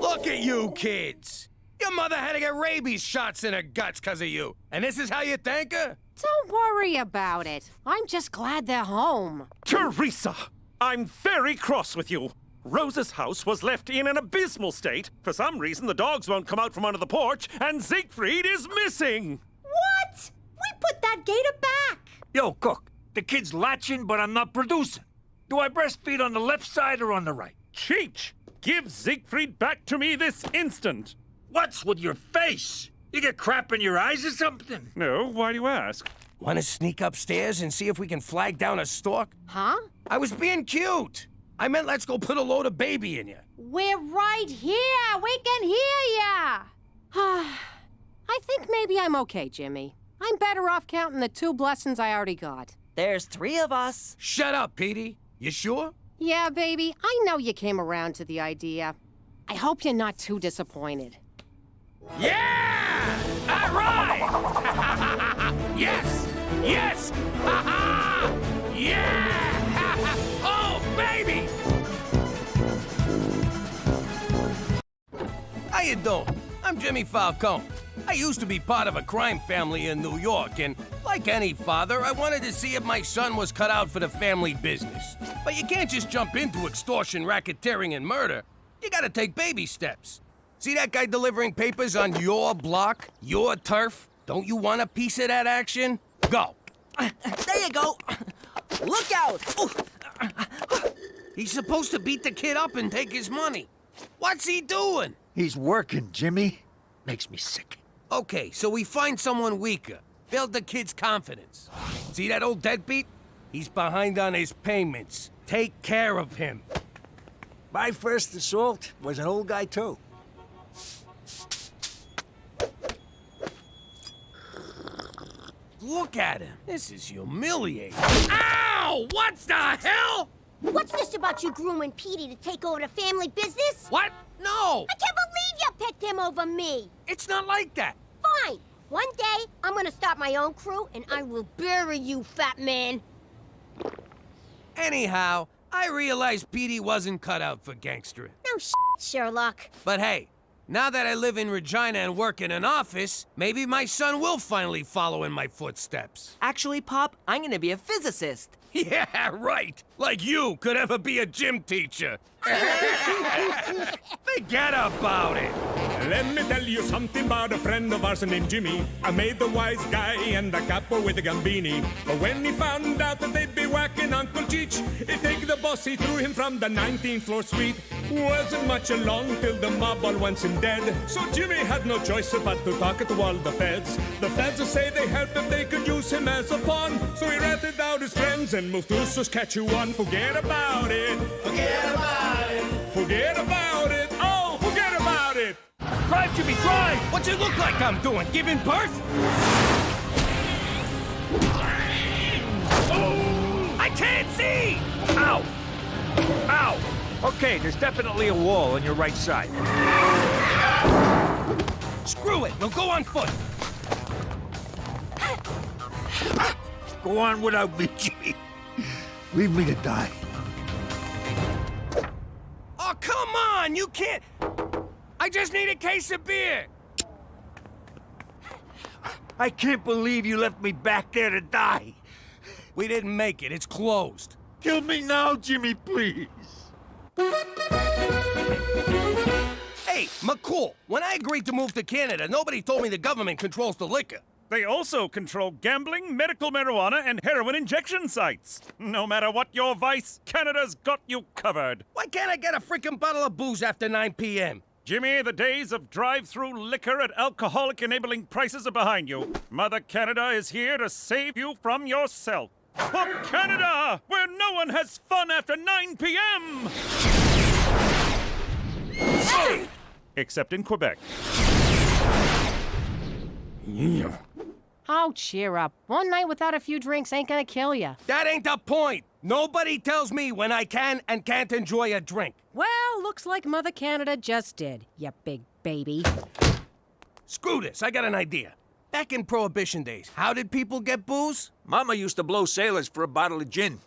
Look at you kids. Your mother had to get rabies shots in her guts because of you. And this is how you thank her? Don't worry about it. I'm just glad they're home. Teresa, I'm very cross with you. Rose's house was left in an abysmal state. For some reason, the dogs won't come out from under the porch, and Siegfried is missing. What? We put that gator back. Yo, Cook, the kid's latching, but I'm not producing. Do I breastfeed on the left side or on the right? Cheech, give Siegfried back to me this instant. What's with your face? You get crap in your eyes or something? No, why do you ask? Want to sneak upstairs and see if we can flag down a stork? Huh? I was being cute. I meant let's go put a load of baby in you. We're right here. We can hear ya. I think maybe I'm okay, Jimmy. I'm better off counting the 2 blessings I already got. There's 3 of us. Shut up, Petey. You sure? Yeah, baby. I know you came around to the idea. I hope you're not too disappointed. Yeah! All right! Yes! Yes! Yeah! Oh, baby! How you doing? I'm Jimmy Falcone. I used to be part of a crime family in New York, and like any father, I wanted to see if my son was cut out for the family business. But you can't just jump into extortion, racketeering, and murder. You gotta take baby steps. See that guy delivering papers on your block, your turf? Don't you want a piece of that action? Go. There you go. Look out. He's supposed to beat the kid up and take his money. What's he doing? He's working, Jimmy. Makes me sick. Okay, so we find someone weaker. Build the kid's confidence. See that old deadbeat? He's behind on his payments. Take care of him. My first assault was an old guy, too. Look at him. This is humiliating. Ow! What the hell? What's this about you grooming Petey to take over the family business? What? No! I can't believe you picked him over me. It's not like that. Fine. One day, I'm gonna start my own crew, and I will bury you, fat man. Anyhow, I realized Petey wasn't cut out for gangstering. No Sherlock. But hey, now that I live in Regina and work in an office, maybe my son will finally follow in my footsteps. Actually, Pop, I'm gonna be a physicist. Yeah, right. Like you could ever be a gym teacher. Forget about it. Let me tell you something about a friend of ours named Jimmy. I made the wise guy and the capo with the gambini. But when he found out that they'd be whacking Uncle Cheech, he'd take the boss, he threw him from the 19th floor suite. Wasn't much along till the mob all went him dead. So Jimmy had no choice but to talk to all the feds. The feds will say they helped if they could use him as a pawn. So he ratted out his friends and moved to Saskatchewan. Forget about it. Forget about it. Forget about it. Oh, forget about it. Drive, Jimmy, drive! What's it look like I'm doing? Giving birth? I can't see! Ow! Ow! Okay, there's definitely a wall on your right side. Screw it, we'll go on foot. Go on without me, Jimmy. Leave me to die. Oh, come on! You can't... I just need a case of beer. I can't believe you left me back there to die. We didn't make it. It's closed. Kill me now, Jimmy, please. Hey, McCool, when I agreed to move to Canada, nobody told me the government controls the liquor. They also control gambling, medical marijuana, and heroin injection sites. No matter what your vice, Canada's got you covered. Why can't I get a freaking bottle of booze after 9 p.m.? Jimmy, the days of drive-through liquor at alcoholic-enabling prices are behind you. Mother Canada is here to save you from yourself. For Canada, where no one has fun after 9 p.m. Except in Quebec. Oh, cheer up. One night without a few drinks ain't gonna kill you. That ain't the point. Nobody tells me when I can and can't enjoy a drink. Well, looks like Mother Canada just did, you big baby. Screw this, I got an idea. Back in Prohibition days, how did people get booze? Mama used to blow sailors for a bottle of gin.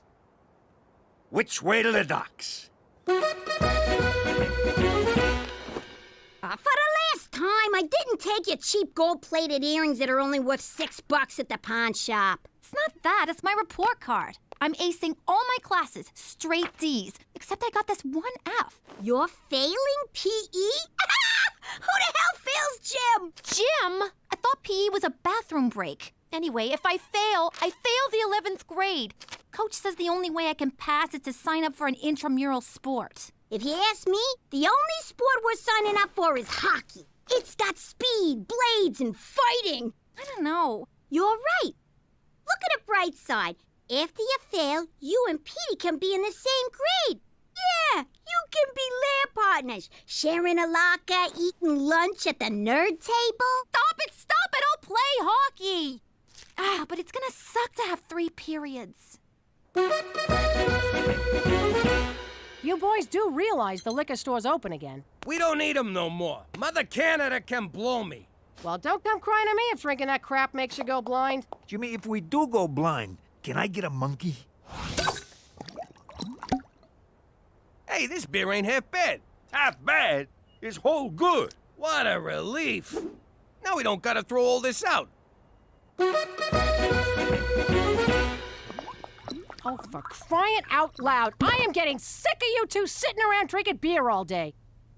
Which way to the docks? For the last time, I didn't take your cheap gold-plated earrings that are only worth $6 at the pawn shop. It's not that, it's my report card. I'm acing all my classes, straight D's, except I got this one F. You're failing PE? Who the hell fails gym? Gym? I thought PE was a bathroom break. Anyway, if I fail the 11th grade. Coach says the only way I can pass is to sign up for an intramural sport. If you ask me, the only sport we're signing up for is hockey. It's got speed, blades, and fighting. I don't know. You're right. Look at the bright side. After you fail, you and Petey can be in the same grade. Yeah, you can be lair partners, sharing a locker, eating lunch at the nerd table. Stop it, I'll play hockey. But it's gonna suck to have 3 periods. You boys do realize the liquor store's open again. We don't need them no more. Mother Canada can blow me. Well, don't come crying to me if drinking that crap makes you go blind. Jimmy, if we do go blind, can I get a monkey? Hey, this beer ain't half bad. Half bad? It's whole good. What a relief. Now we don't gotta throw all this out. Oh, for crying out loud. I am getting sick of you two sitting around drinking beer all day.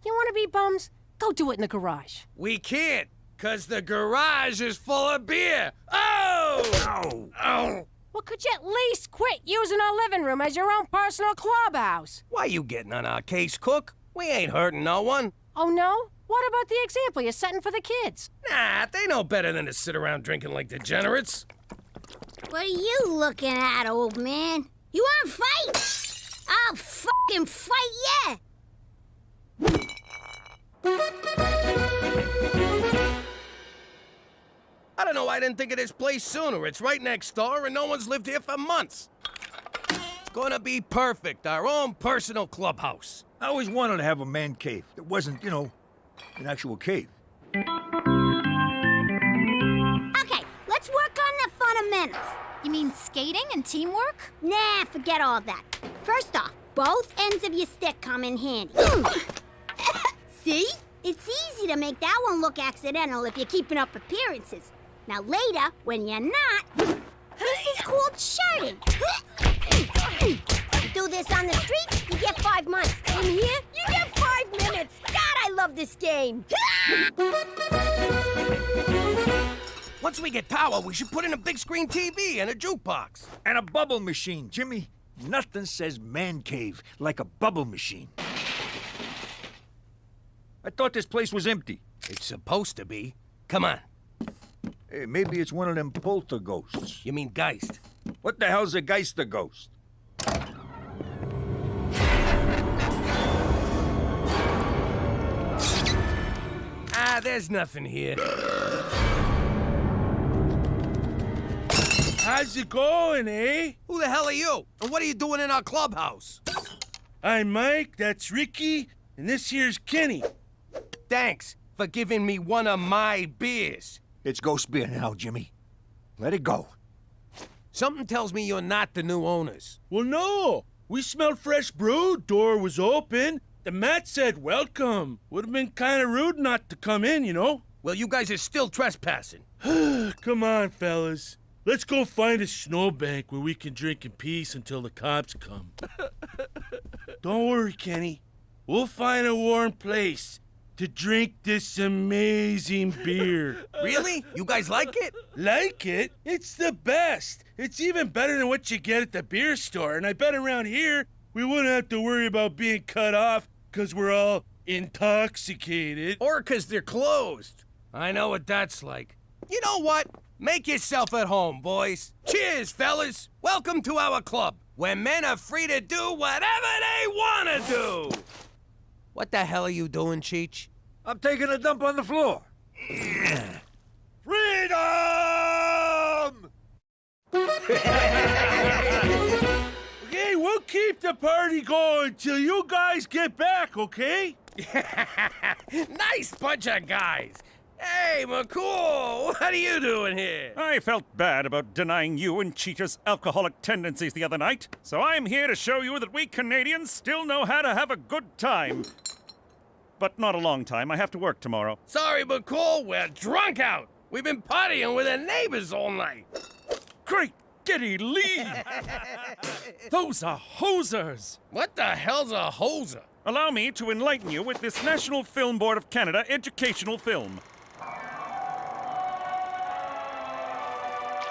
You want to be bums? Go do it in the garage. We can't, 'cause the garage is full of beer. Oh! Ow! Oh! Well, could you at least quit using our living room as your own personal clubhouse? Why you getting on our case, Cook? We ain't hurting no one. Oh, no? What about the example you're setting for the kids? Nah, they know better than to sit around drinking like degenerates. What are you looking at, old man? You wanna fight? I'll fucking fight ya! I don't know why I didn't think of this place sooner. It's right next door and no one's lived here for months. It's gonna be perfect, our own personal clubhouse. I always wanted to have a man cave that wasn't, you know, an actual cave. Okay, let's work on the fundamentals. You mean skating and teamwork? Nah, forget all that. First off, both ends of your stick come in handy. See? It's easy to make that one look accidental if you're keeping up appearances. Now later, when you're not, this is called shirting. You do this on the street, you get 5 months. In here, you get 5 minutes. God, I love this game. Once we get power, we should put in a big screen TV and a jukebox. And a bubble machine, Jimmy. Nothing says man cave like a bubble machine. I thought this place was empty. It's supposed to be. Come on. Hey, maybe it's one of them poltergeists. You mean Geist? What the hell's a Geister ghost? Ah, there's nothing here. How's it going, eh? Who the hell are you? And what are you doing in our clubhouse? I'm Mike, that's Ricky, and this here's Kenny. Thanks for giving me one of my beers. It's ghost beer now, Jimmy. Let it go. Something tells me you're not the new owners. Well, no. We smelled fresh brew, door was open. The mat said welcome. Would have been kind of rude not to come in, you know? Well, you guys are still trespassing. Come on, fellas. Let's go find a snowbank where we can drink in peace until the cops come. Don't worry, Kenny. We'll find a warm place to drink this amazing beer. Really? You guys like it? Like it? It's the best. It's even better than what you get at the beer store. And I bet around here, we wouldn't have to worry about being cut off because we're all intoxicated. Or because they're closed. I know what that's like. You know what? Make yourself at home, boys. Cheers, fellas. Welcome to our club, where men are free to do whatever they want to do. What the hell are you doing, Cheech? I'm taking a dump on the floor. Freedom! Okay, we'll keep the party going till you guys get back, okay? Nice bunch of guys. Hey, McCool, what are you doing here? I felt bad about denying you and Cheetah's alcoholic tendencies the other night, so I'm here to show you that we Canadians still know how to have a good time. But not a long time. I have to work tomorrow. Sorry, McCool, we're drunk out. We've been partying with the neighbors all night. Great giddy leave! Those are hosers! What the hell's a hoser? Allow me to enlighten you with this National Film Board of Canada educational film.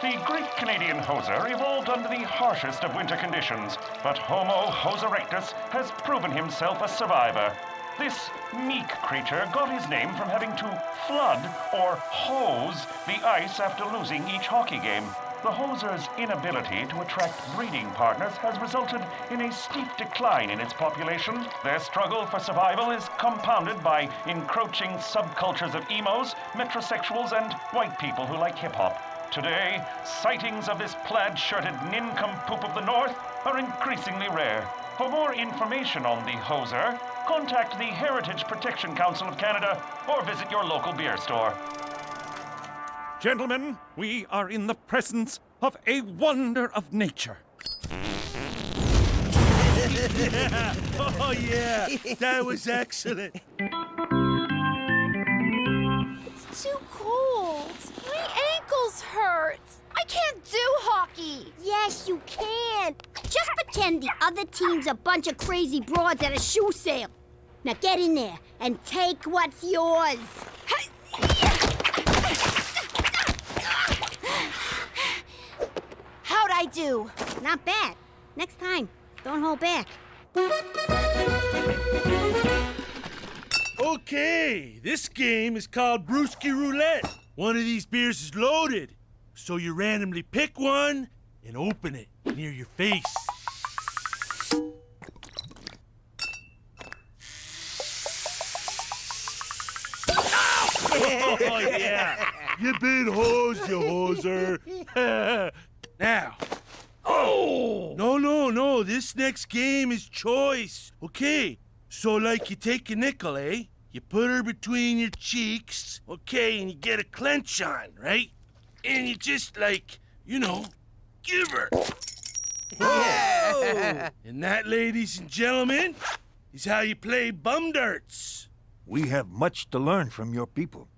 The Great Canadian Hoser evolved under the harshest of winter conditions, but Homo hos erectus has proven himself a survivor. This meek creature got his name from having to flood, or hose, the ice after losing each hockey game. The hoser's inability to attract breeding partners has resulted in a steep decline in its population. Their struggle for survival is compounded by encroaching subcultures of emos, metrosexuals, and white people who like hip-hop. Today, sightings of this plaid-shirted nincompoop of the North are increasingly rare. For more information on the hoser, contact the Heritage Protection Council of Canada or visit your local beer store. Gentlemen, we are in the presence of a wonder of nature. Oh, yeah. That was excellent. It's too cold. can't do hockey. Yes, you can. Just pretend the other team's a bunch of crazy broads at a shoe sale. Now get in there and take what's yours. How'd I do? Not bad. Next time, don't hold back. Okay, this game is called Brewski Roulette. One of these beers is loaded, so you randomly pick one and open it near your face. Oh, yeah. You big hose, you hoser. Now. Oh! No. This next game is choice. Okay, so like you take a nickel, eh? You put her between your cheeks, okay, and you get a clench on, right? And you just like, give her. Yeah. And that, ladies and gentlemen, is how you play bum darts. We have much to learn from your people.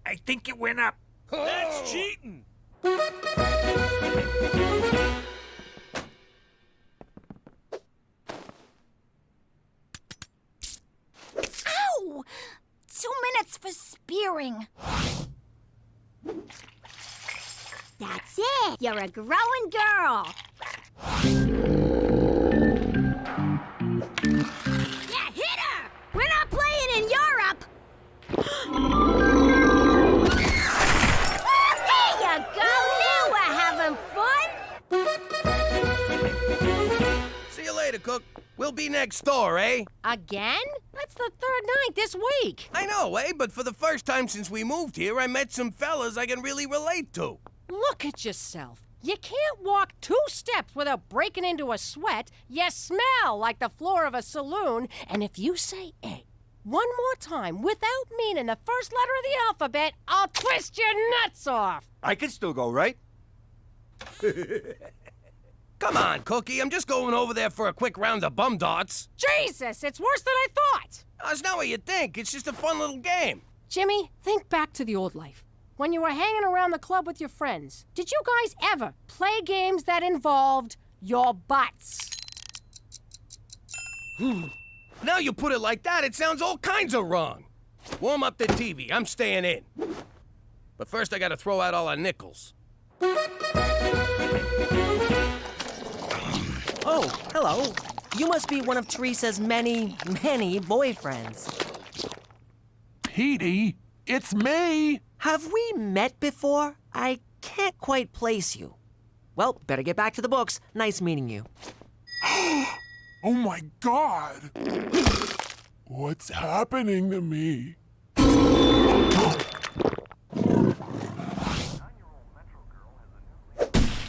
I think it went up. That's cheating. Ow! 2 minutes for spearing. That's it. You're a growing girl. Yeah, hit her! We're not playing in Europe! There you go! Now we're having fun! See you later, Cook. We'll be next door, eh? Again? That's the third night this week. I know, eh? But for the first time since we moved here, I met some fellas I can really relate to. Look at yourself. You can't walk 2 steps without breaking into a sweat. You smell like the floor of a saloon. And if you say egg one more time without meaning the first letter of the alphabet, I'll twist your nuts off. I can still go, right? Come on, Cookie. I'm just going over there for a quick round of bum darts. Jesus, it's worse than I thought. That's not what you think. It's just a fun little game. Jimmy, think back to the old life. When you were hanging around the club with your friends, did you guys ever play games that involved your butts? Now you put it like that, it sounds all kinds of wrong. Warm up the TV. I'm staying in. But first, I gotta throw out all our nickels. Oh, hello. You must be one of Teresa's many, many boyfriends. Petey, it's me. Have we met before? I can't quite place you. Well, better get back to the books. Nice meeting you. Oh my God. What's happening to me?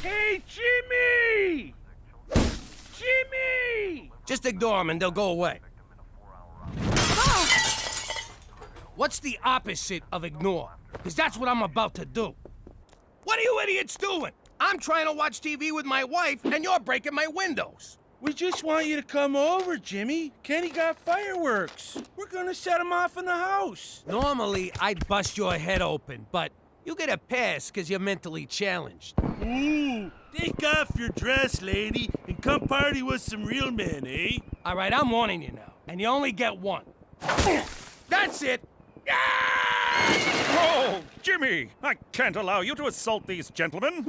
Hey, Jimmy! Jimmy! Just ignore them and they'll go away. What's the opposite of ignore? Because that's what I'm about to do. What are you idiots doing? I'm trying to watch TV with my wife, and you're breaking my windows. We just want you to come over, Jimmy. Kenny got fireworks. We're gonna set them off in the house. Normally, I'd bust your head open, but you get a pass because you're mentally challenged. Ooh, take off your dress, lady, and come party with some real men, eh? All right, I'm warning you now, and you only get one. That's it. Oh, Jimmy! I can't allow you to assault these gentlemen.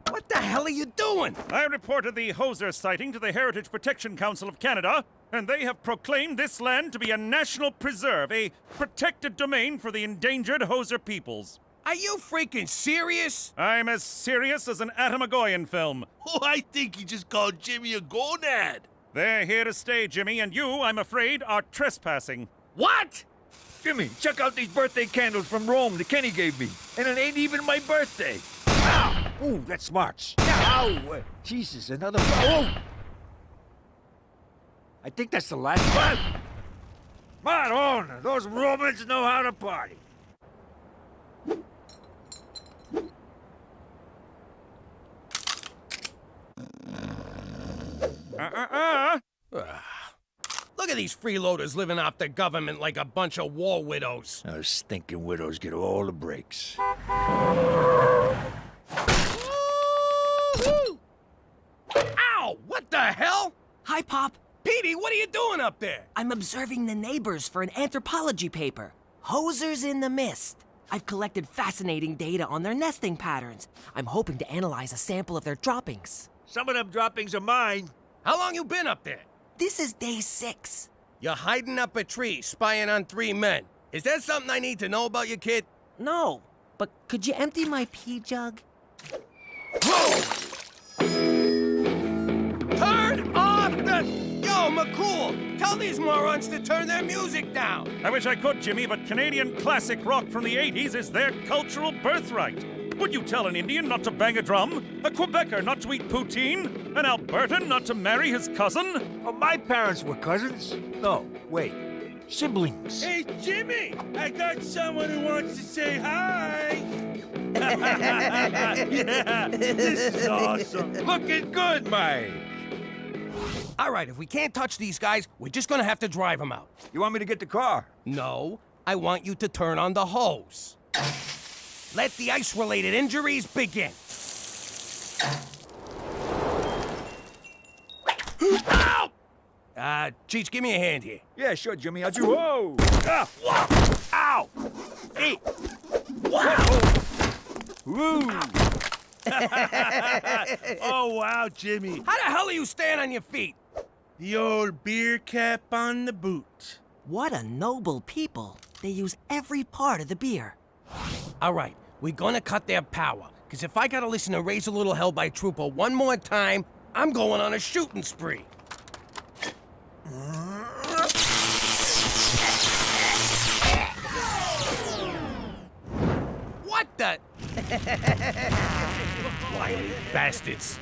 What the hell are you doing? I reported the Hoser sighting to the Heritage Protection Council of Canada, and they have proclaimed this land to be a national preserve, a protected domain for the endangered Hoser peoples. Are you freaking serious? I'm as serious as an Atamagoyan film. Oh, I think he just called Jimmy a gonad. They're here to stay, Jimmy, and you, I'm afraid, are trespassing. What? Jimmy, check out these birthday candles from Rome that Kenny gave me. And it ain't even my birthday. Ow! Ooh, that smarts. Ow! Jesus, another... Oh! I think that's the last one. Madonna, those Romans know how to party. Look at of these freeloaders living off the government like a bunch of war widows. Those stinking widows get all the breaks. Ow! What the hell? Hi, Pop. Petey, what are you doing up there? I'm observing the neighbors for an anthropology paper. Hosers in the mist. I've collected fascinating data on their nesting patterns. I'm hoping to analyze a sample of their droppings. Some of them droppings are mine. How long you been up there? This is day 6. You're hiding up a tree, spying on 3 men. Is that something I need to know about you, kid? No, but could you empty my pee jug? Whoa! Turn off the... Yo, McCool, tell these morons to turn their music down. I wish I could, Jimmy, but Canadian classic rock from the 80s is their cultural birthright. Would you tell an Indian not to bang a drum? A Quebecer not to eat poutine? An Albertan not to marry his cousin? Oh, my parents were cousins. No, wait. Siblings. Hey, Jimmy! I got someone who wants to say hi! Yeah, this is awesome. Looking good, Mike. All right, if we can't touch these guys, we're just gonna have to drive them out. You want me to get the car? No, I want you to turn on the hose. Let the ice-related injuries begin. Ow! Cheech, give me a hand here. Yeah, sure, Jimmy. I'll do. Whoa! Ah! Ow! Hey! Wow! Woo! Oh, wow, Jimmy. How the hell are you staying on your feet? The old beer cap on the boot. What a noble people. They use every part of the beer. All right, we're gonna cut their power. Because if I gotta listen to Raise a Little Hell by Trooper one more time, I'm going on a shooting spree. What the? Wily bastards.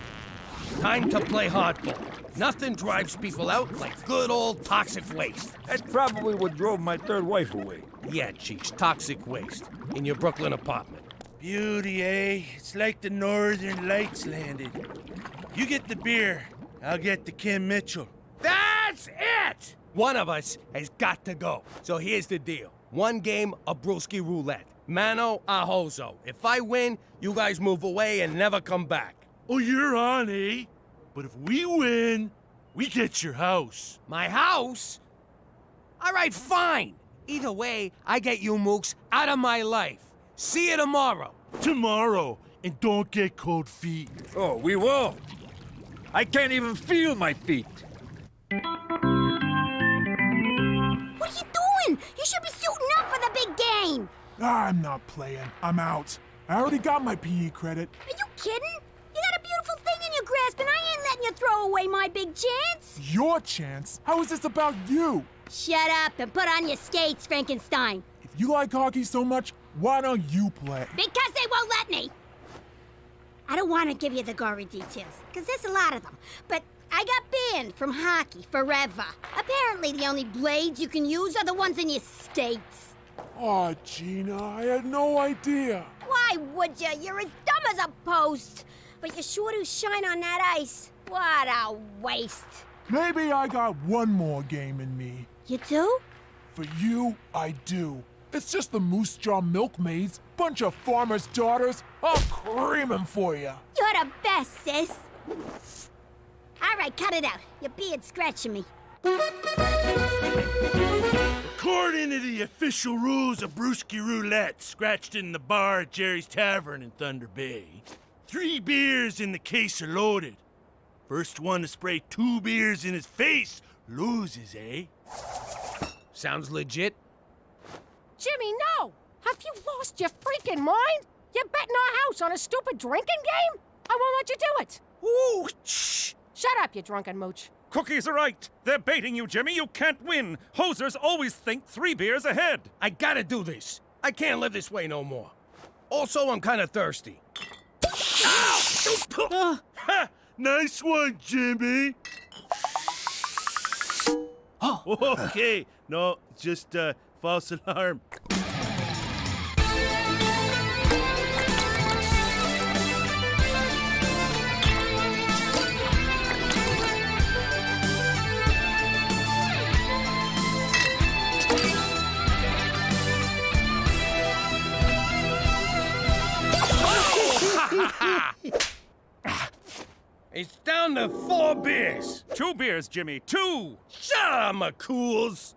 Time to play hardball. Nothing drives people out like good old toxic waste. That's probably what drove my third wife away. Yeah, Cheech, toxic waste. In your Brooklyn apartment. Beauty, eh? It's like the Northern Lights landed. You get the beer, I'll get the Kim Mitchell. That's it! One of us has got to go. So here's the deal. 1 game of brewski roulette. Mano a hozo. If I win, you guys move away and never come back. Oh, you're on, eh? But if we win, we get your house. My house? All right, fine. Either way, I get you mooks out of my life. See you tomorrow. Tomorrow. And don't get cold feet. Oh, we will. I can't even feel my feet. What are you doing? You should be suiting up for the big game. I'm not playing. I'm out. I already got my PE credit. Are you kidding? You got a beautiful thing in your grasp, and I ain't letting you throw away my big chance. Your chance? How is this about you? Shut up and put on your skates, Frankenstein. If you like hockey so much, why don't you play? Because they won't let me. I don't want to give you the gory details, because there's a lot of them. But I got banned from hockey forever. Apparently, the only blades you can use are the ones in your skates. Aw, Gina, I had no idea. Why would you? You're as dumb as a post. But you sure do shine on that ice. What a waste. Maybe I got one more game in me. You do? For you, I do. It's just the Moose Jaw Milkmaids, bunch of farmers' daughters. I'll cream 'em for you. You're the best, sis. All right, cut it out. Your beard's scratching me. According to the official rules of brewski roulette, scratched in the bar at Jerry's Tavern in Thunder Bay, 3 beers in the case are loaded. First one to spray 2 beers in his face loses, eh? Sounds legit. Jimmy, no! Have you lost your freaking mind? You're betting our house on a stupid drinking game? I won't let you do it. Ooh, shh! Shut up, you drunken mooch. Cookies are right. They're baiting you, Jimmy. You can't win. Hosers always think 3 beers ahead. I gotta do this. I can't live this way no more. Also, I'm kind of thirsty. Ha! Nice one, Jimmy. Oh, okay. No, just false alarm. It's down to 4 beers. 2 beers, Jimmy. 2! Shut up, McCools.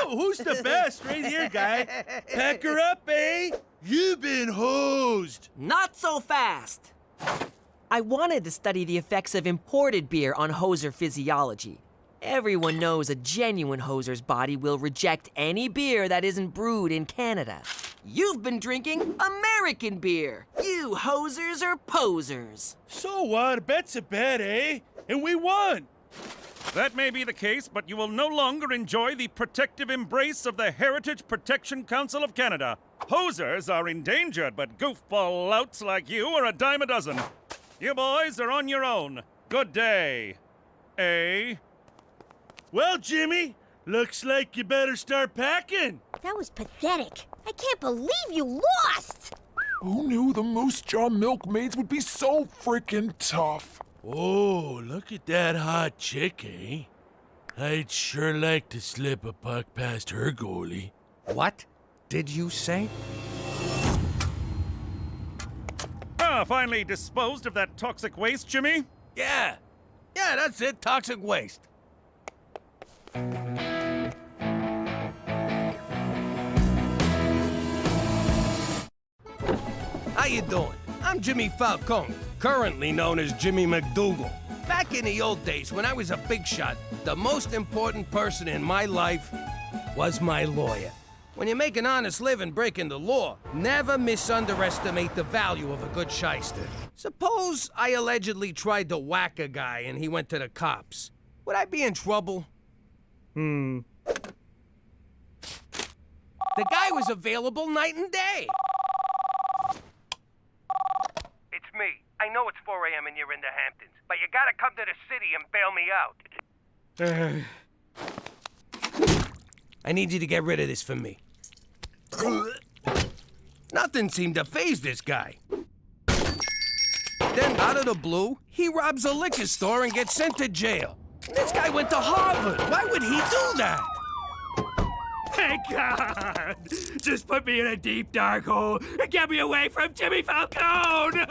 Who's the best? Right here, guy. Pack her up, eh? You've been hosed. Not so fast. I wanted to study the effects of imported beer on hoser physiology. Everyone knows a genuine hoser's body will reject any beer that isn't brewed in Canada. You've been drinking American beer. You hosers are posers. So what? A bet's a bet, eh? And we won. That may be the case, but you will no longer enjoy the protective embrace of the Heritage Protection Council of Canada. Hosers are endangered, but goofball louts like you are a dime a dozen. You boys are on your own. Good day. Eh? Well, Jimmy, looks like you better start packing. That was pathetic. I can't believe you lost! Who knew the Moose Jaw milkmaids would be so freaking tough? Oh, look at that hot chick, eh? I'd sure like to slip a puck past her goalie. What did you say? Finally disposed of that toxic waste, Jimmy? Yeah, that's it, toxic waste. How you doing? I'm Jimmy Falcone, currently known as Jimmy McDougal. Back in the old days, when I was a big shot, the most important person in my life was my lawyer. When you make an honest living breaking the law, never misunderestimate the value of a good shyster. Suppose I allegedly tried to whack a guy and he went to the cops. Would I be in trouble? The guy was available night and day. It's me. I know it's 4 a.m. and you're in the Hamptons, but you gotta come to the city and bail me out. I need you to get rid of this for me. Nothing seemed to faze this guy. Then, out of the blue, he robs a liquor store and gets sent to jail. This guy went to Harvard. Why would he do that? Thank God! Just put me in a deep, dark hole and get me away from Jimmy Falcone!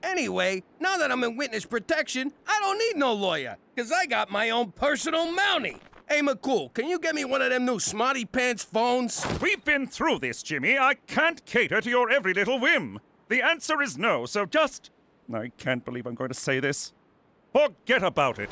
Anyway, now that I'm in witness protection, I don't need no lawyer, because I got my own personal Mountie. Hey, McCool, can you get me one of them new Smarty Pants phones? We've been through this, Jimmy. I can't cater to your every little whim. The answer is no, so just... I can't believe I'm going to say this. Forget about it.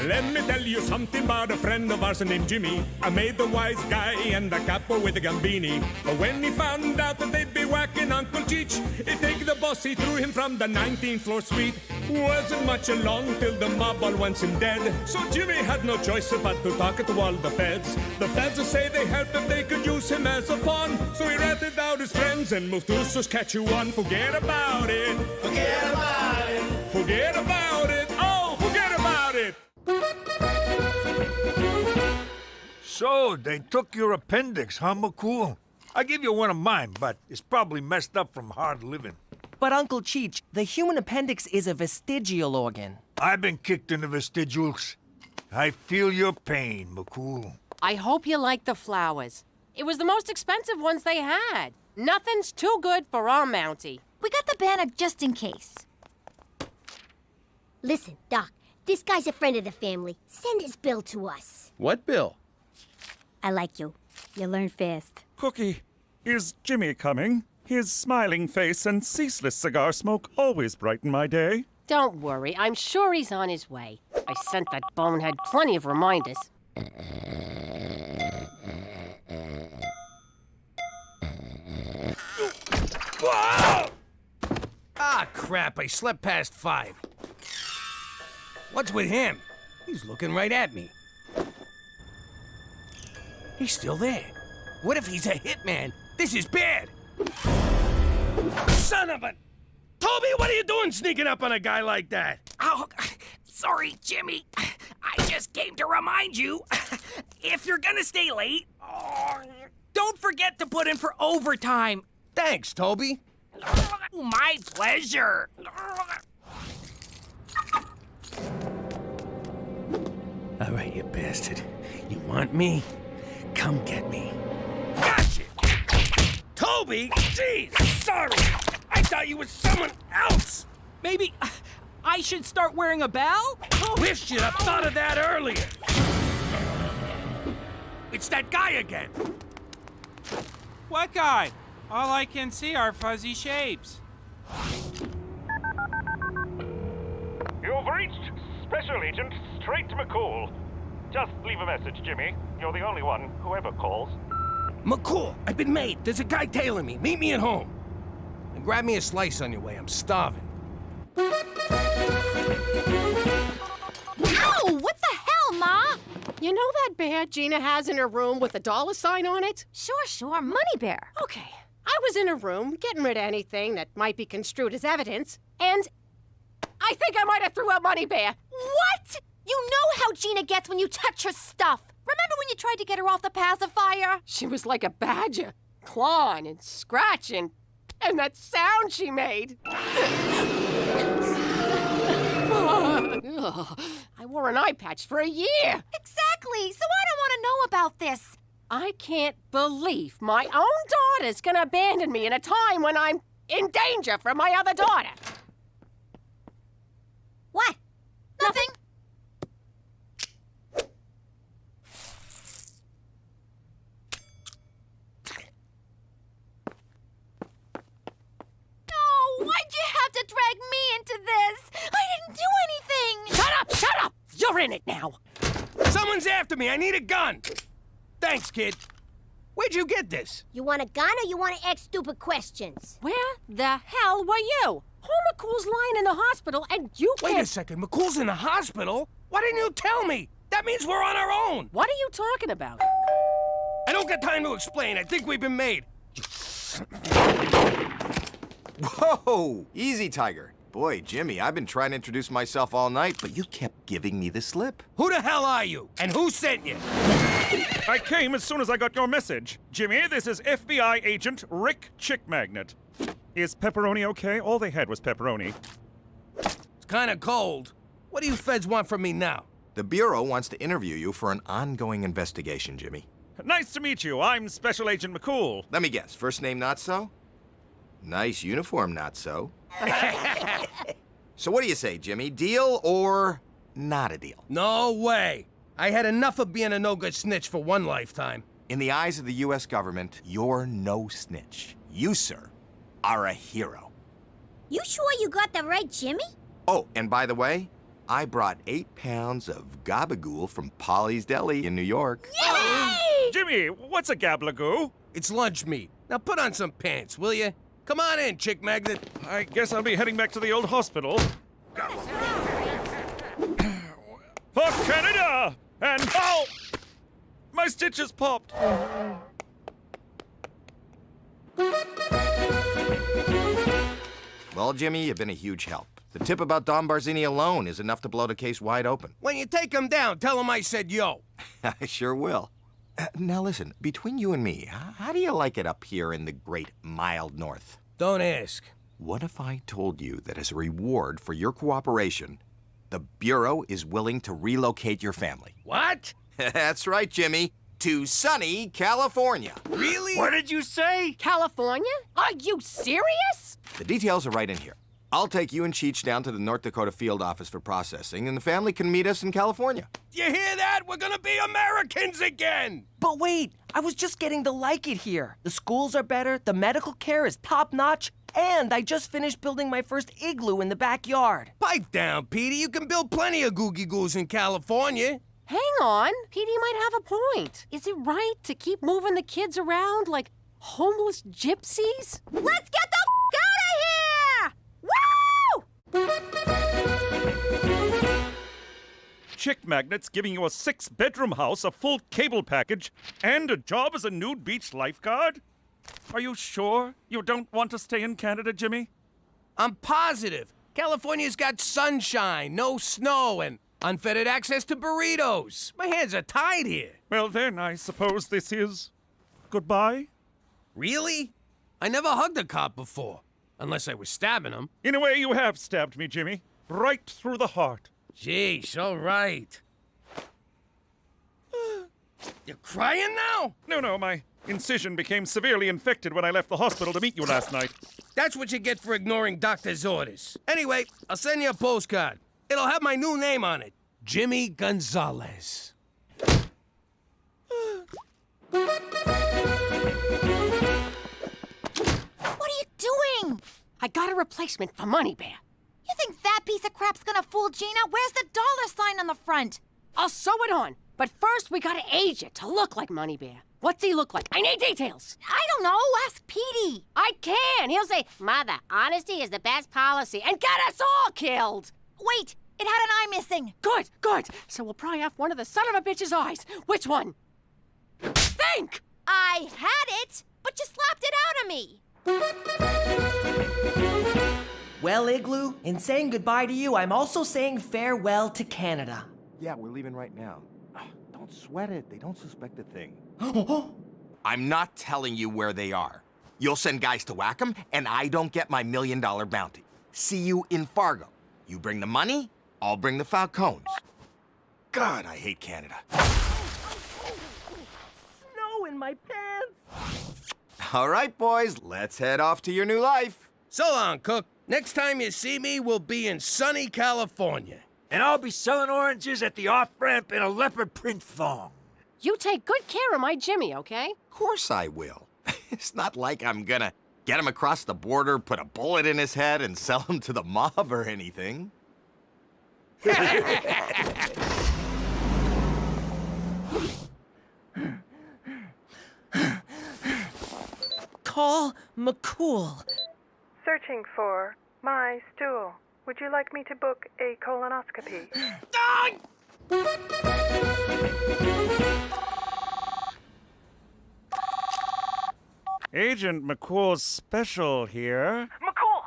Let me tell you something about a friend of ours named Jimmy. I made the wise guy and the capo with the gambini. But when he found out that they'd be whacking Uncle Cheech, he'd take the boss, he threw him from the 19th floor suite. Wasn't much along till the mob all wants him dead. So Jimmy had no choice but to talk to all the feds. The feds will say they helped if they could use him as a pawn. So he ratted out his friends and moved to Saskatchewan. Forget about it. Forget about it. Forget about it. Oh, forget about it. So, they took your appendix, huh, McCool? I give you one of mine, but it's probably messed up from hard living. But Uncle Cheech, the human appendix is a vestigial organ. I've been kicked in the vestigials. I feel your pain, McCool. I hope you like the flowers. It was the most expensive ones they had. Nothing's too good for our Mountie. We got the banner just in case. Listen, Doc, this guy's a friend of the family. Send his bill to us. What bill? I like you. You learn fast. Cookie, is Jimmy coming? His smiling face and ceaseless cigar smoke always brighten my day. Don't worry, I'm sure he's on his way. I sent that bonehead plenty of reminders. Ah, crap, I slept past 5. What's with him? He's looking right at me. He's still there. What if he's a hitman? This is bad. Son of a... Toby, what are you doing sneaking up on a guy like that? Oh, sorry, Jimmy. I just came to remind you, if you're gonna stay late, don't forget to put in for overtime. Thanks, Toby. My pleasure. All right, you bastard. You want me? Come get me. Gotcha! Toby! Jeez, sorry. I thought you were someone else. Maybe I should start wearing a bell? Wish you'd have thought of that earlier. It's that guy again. What guy? All I can see are fuzzy shapes. You've reached Special Agent Straight McCool. Just leave a message, Jimmy. You're the only one who ever calls. McCool, I've been made. There's a guy tailing me. Meet me at home. And grab me a slice on your way. I'm starving. Ow! What the hell, Ma? You know that bear Gina has in her room with a $sign on it? Sure. Money Bear. Okay. I was in her room getting rid of anything that might be construed as evidence, and I think I might have threw out Money Bear. What? You know how Gina gets when you touch her stuff. Remember when you tried to get her off the pacifier? She was like a badger, clawing and scratching, and that sound she made. I wore an eye patch for a year. Exactly, so I don't want to know about this. I can't believe my own daughter's gonna abandon me in a time when I'm in danger from my other daughter. What? Nothing. No, why'd you have to drag me into this? I didn't do anything. Shut up! You're in it now. Someone's after me. I need a gun. Thanks, kid. Where'd you get this? You want a gun or you want to ask stupid questions? Where the hell were you? Homer McCool's lying in the hospital and you can't... Wait a second. McCool's in the hospital? Why didn't you tell me? That means we're on our own. What are you talking about? I don't got time to explain. I think we've been made. Whoa! Easy, Tiger. Boy, Jimmy, I've been trying to introduce myself all night, but you kept giving me the slip. Who the hell are you? And who sent you? I came as soon as I got your message. Jimmy, this is FBI agent Rick Chick Magnet. Is pepperoni okay? All they had was pepperoni. It's kind of cold. What do you feds want from me now? The Bureau wants to interview you for an ongoing investigation, Jimmy. Nice to meet you. I'm Special Agent McCool. Let me guess. First name, not so? Nice uniform, not so? So what do you say, Jimmy? Deal or not a deal? No way. I had enough of being a no-good snitch for one lifetime. In the eyes of the U.S. government, you're no snitch. You, sir, are a hero. You sure you got the right Jimmy? Oh, and by the way, I brought 8 pounds of gabagool from Polly's Deli in New York. Yay! Jimmy, what's a gablagoo? It's lunch meat. Now put on some pants, will you? Come on in, Chick Magnet. I guess I'll be heading back to the old hospital. For Canada! And oh! My stitches popped. Well, Jimmy, you've been a huge help. The tip about Don Barzini alone is enough to blow the case wide open. When you take him down, tell him I said yo. I sure will. Now listen, between you and me, how do you like it up here in the great mild north? Don't ask. What if I told you that as a reward for your cooperation, the Bureau is willing to relocate your family? What? That's right, Jimmy. To sunny California. Really? What did you say? California? Are you serious? The details are right in here. I'll take you and Cheech down to the North Dakota field office for processing, and the family can meet us in California. You hear that? We're gonna be Americans again! But wait, I was just getting to like it here. The schools are better, the medical care is top-notch, and I just finished building my first igloo in the backyard. Pipe down, Petey. You can build plenty of googie-goos in California. Hang on. Petey might have a point. Is it right to keep moving the kids around like homeless gypsies? Let's get the out of here! Woo! Chick Magnet's giving you a 6-bedroom house, a full cable package, and a job as a nude beach lifeguard? Are you sure you don't want to stay in Canada, Jimmy? I'm positive. California's got sunshine, no snow, and Unfettered access to burritos. My hands are tied here. Well, then, I suppose this is goodbye? Really? I never hugged a cop before. Unless I was stabbing him. In a way, you have stabbed me, Jimmy. Right through the heart. Jeez, all right. You're crying now? No, my incision became severely infected when I left the hospital to meet you last night. That's what you get for ignoring doctor's orders. Anyway, I'll send you a postcard. It'll have my new name on it. Jimmy Gonzalez. What are you doing? I got a replacement for Money Bear. You think that piece of crap's gonna fool Gina? Where's the dollar sign on the front? I'll sew it on, but first we gotta age it to look like Money Bear. What's he look like? I need details. I don't know. Ask Petey. I can. He'll say, Mother, honesty is the best policy, and get us all killed. Wait, it had an eye missing. Good. So we'll pry off one of the son of a bitch's eyes. Which one? Think! I had it, but you slapped it out of me. Well, Igloo, in saying goodbye to you, I'm also saying farewell to Canada. Yeah, we're leaving right now. Don't sweat it. They don't suspect a thing. I'm not telling you where they are. You'll send guys to whack them, and I don't get my $1 million bounty. See you in Fargo. You bring the money, I'll bring the Falcons. God, I hate Canada. Snow in my pants. All right, boys, let's head off to your new life. So long, Cook. Next time you see me, we'll be in sunny California. And I'll be selling oranges at the off-ramp in a leopard print thong. You take good care of my Jimmy, okay? Of course I will. It's not like I'm gonna get him across the border, put a bullet in his head, and sell him to the mob or anything. Call McCool. Searching for my stool. Would you like me to book a colonoscopy? Agent McCool's special here. McCool!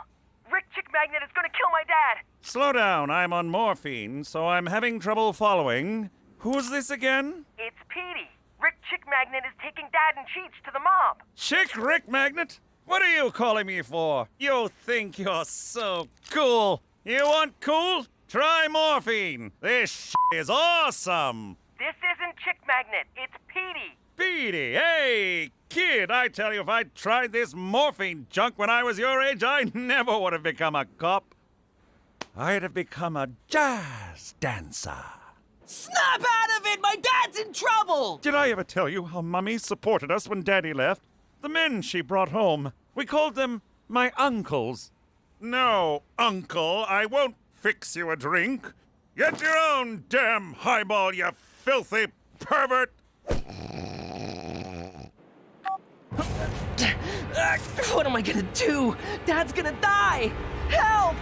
Rick Chick Magnet is gonna kill my dad! Slow down, I'm on morphine, so I'm having trouble following. Who's this again? It's Petey. Rick Chick Magnet is taking Dad and Cheech to the mob. Chick Rick Magnet? What are you calling me for? You think you're so cool. You want cool? Try morphine. This is awesome. This isn't Chick Magnet, it's Petey. Petey, hey, kid, I tell you, if I'd tried this morphine junk when I was your age, I never would have become a cop. I'd have become a jazz dancer. Snap out of it! My dad's in trouble! Did I ever tell you how Mummy supported us when Daddy left? The men she brought home, we called them my uncles. No, Uncle, I won't fix you a drink. Get your own damn highball, you filthy pervert! What am I gonna do? Dad's gonna die! Help!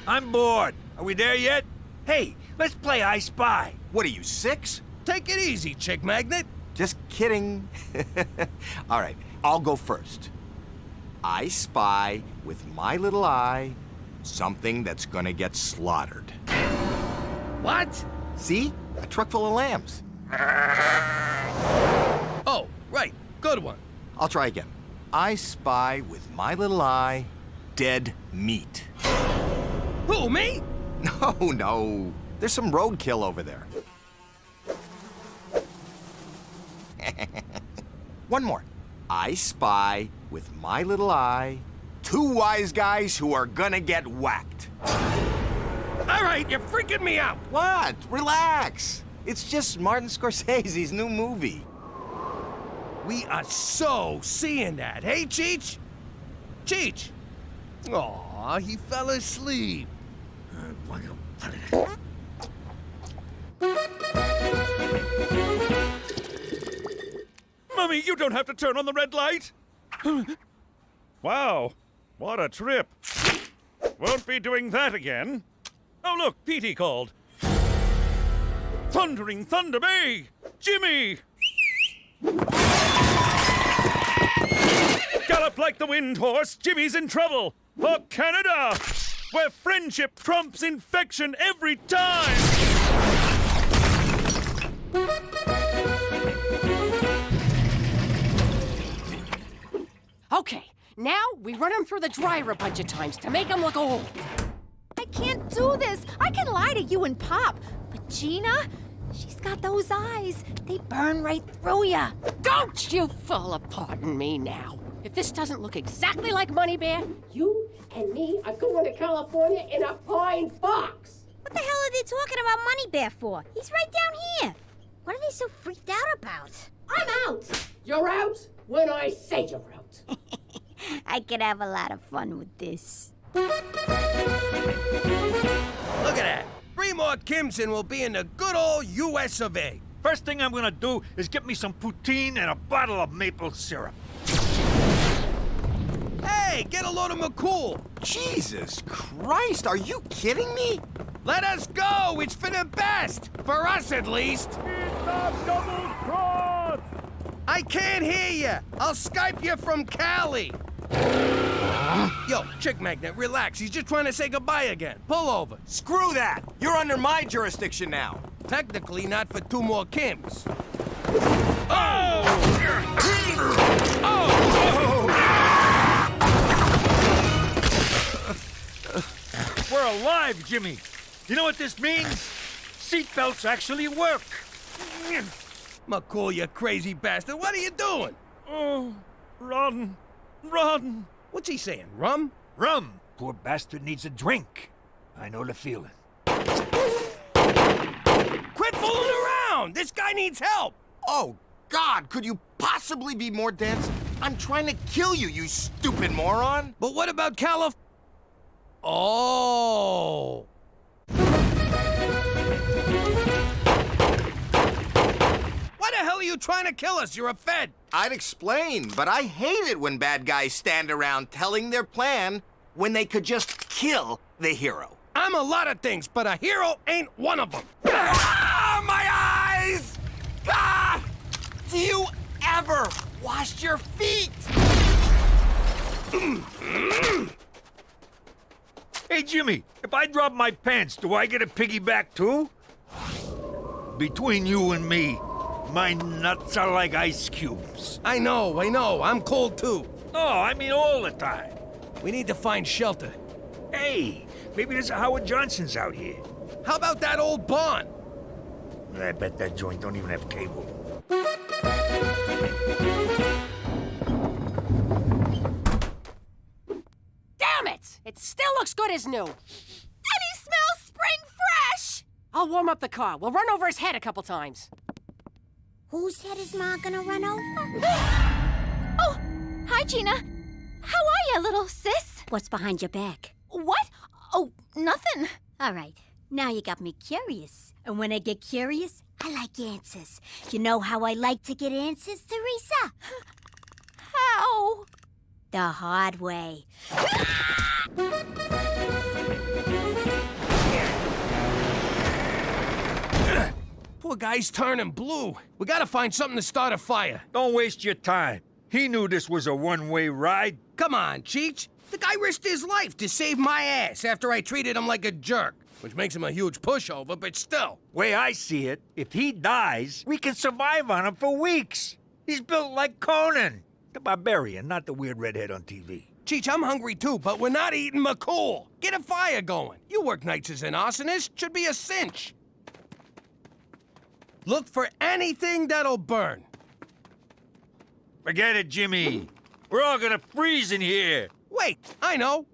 I'm bored. Are we there yet? Hey, let's play I Spy. What are you, 6? Take it easy, Chick Magnet. Just kidding. All right, I'll go first. I spy with my little eye something that's gonna get slaughtered. What? See? A truck full of lambs. Oh, right. Good one. I'll try again. I spy with my little eye dead meat. Who, me? No. There's some roadkill over there. One more. I spy with my little eye 2 wise guys who are gonna get whacked. All right, you're freaking me out. What? Relax. It's just Martin Scorsese's new movie. We are so seeing that, hey, Cheech? Cheech! Aw, he fell asleep. Mummy, you don't have to turn on the red light. Wow, what a trip. Won't be doing that again. Oh, look, Petey called. Thundering Thunder Bay! Jimmy! Gallop like the wind horse, Jimmy's in trouble. For Canada, where friendship trumps infection every time. Okay, now we run him through the dryer a bunch of times to make him look old. I can't do this. I can lie to you and Pop. But Gina, she's got those eyes. They burn right through ya. Don't you fall apart on me now. If this doesn't look exactly like Money Bear, you and me are going to California in a pine box. What the hell are they talking about Money Bear for? He's right down here. What are they so freaked out about? I'm out. You're out when I say you're out. I could have a lot of fun with this. Look at that. 3 more Kims and we'll be in the good old US of A. First thing I'm gonna do is get me some poutine and a bottle of maple syrup. Hey, get a load of McCool. Jesus Christ, are you kidding me? Let us go. It's for the best. For us, at least. I can't hear you. I'll Skype you from Cali. Yo, Chick Magnet, relax. He's just trying to say goodbye again. Pull over. Screw that. You're under my jurisdiction now. Technically, not for 2 more Kims. We're alive, Jimmy. You know what this means? Seatbelts actually work. McCool, you crazy bastard. What are you doing? Oh, run. Run. What's he saying, rum? Rum. Poor bastard needs a drink. I know the feeling. Quit fooling around! This guy needs help! Oh, God, could you possibly be more dense? I'm trying to kill you, you stupid moron! But what about Calif... Oh... Why the hell are you trying to kill us? You're a Fed! I'd explain, but I hate it when bad guys stand around telling their plan when they could just kill the hero. I'm a lot of things, but a hero ain't one of them. Ah, my eyes! God! Do you ever wash your feet? Hey, Jimmy, if I drop my pants, do I get a piggyback too? Between you and me, my nuts are like ice cubes. I know. I'm cold too. No, I mean all the time. We need to find shelter. Hey, maybe there's a Howard Johnson's out here. How about that old barn? I bet that joint don't even have cable. Damn it! It still looks good as new. And he smells spring fresh! I'll warm up the car. We'll run over his head a couple times. Whose head is Ma gonna run over? Oh, hi, Gina. How are you, little sis? What's behind your back? What? Oh, nothing. All right, now you got me curious. And when I get curious, I like answers. You know how I like to get answers, Teresa? How? The hard way. Poor guy's turning blue. We gotta find something to start a fire. Don't waste your time. He knew this was a one-way ride. Come on, Cheech. The guy risked his life to save my ass after I treated him like a jerk. Which makes him a huge pushover, but still. Way I see it, if he dies, we can survive on him for weeks. He's built like Conan. The barbarian, not the weird redhead on TV. Cheech, I'm hungry too, but we're not eating McCool. Get a fire going. You work nights as an arsonist. Should be a cinch. Look for anything that'll burn. Forget it, Jimmy. We're all gonna freeze in here. Wait, I know.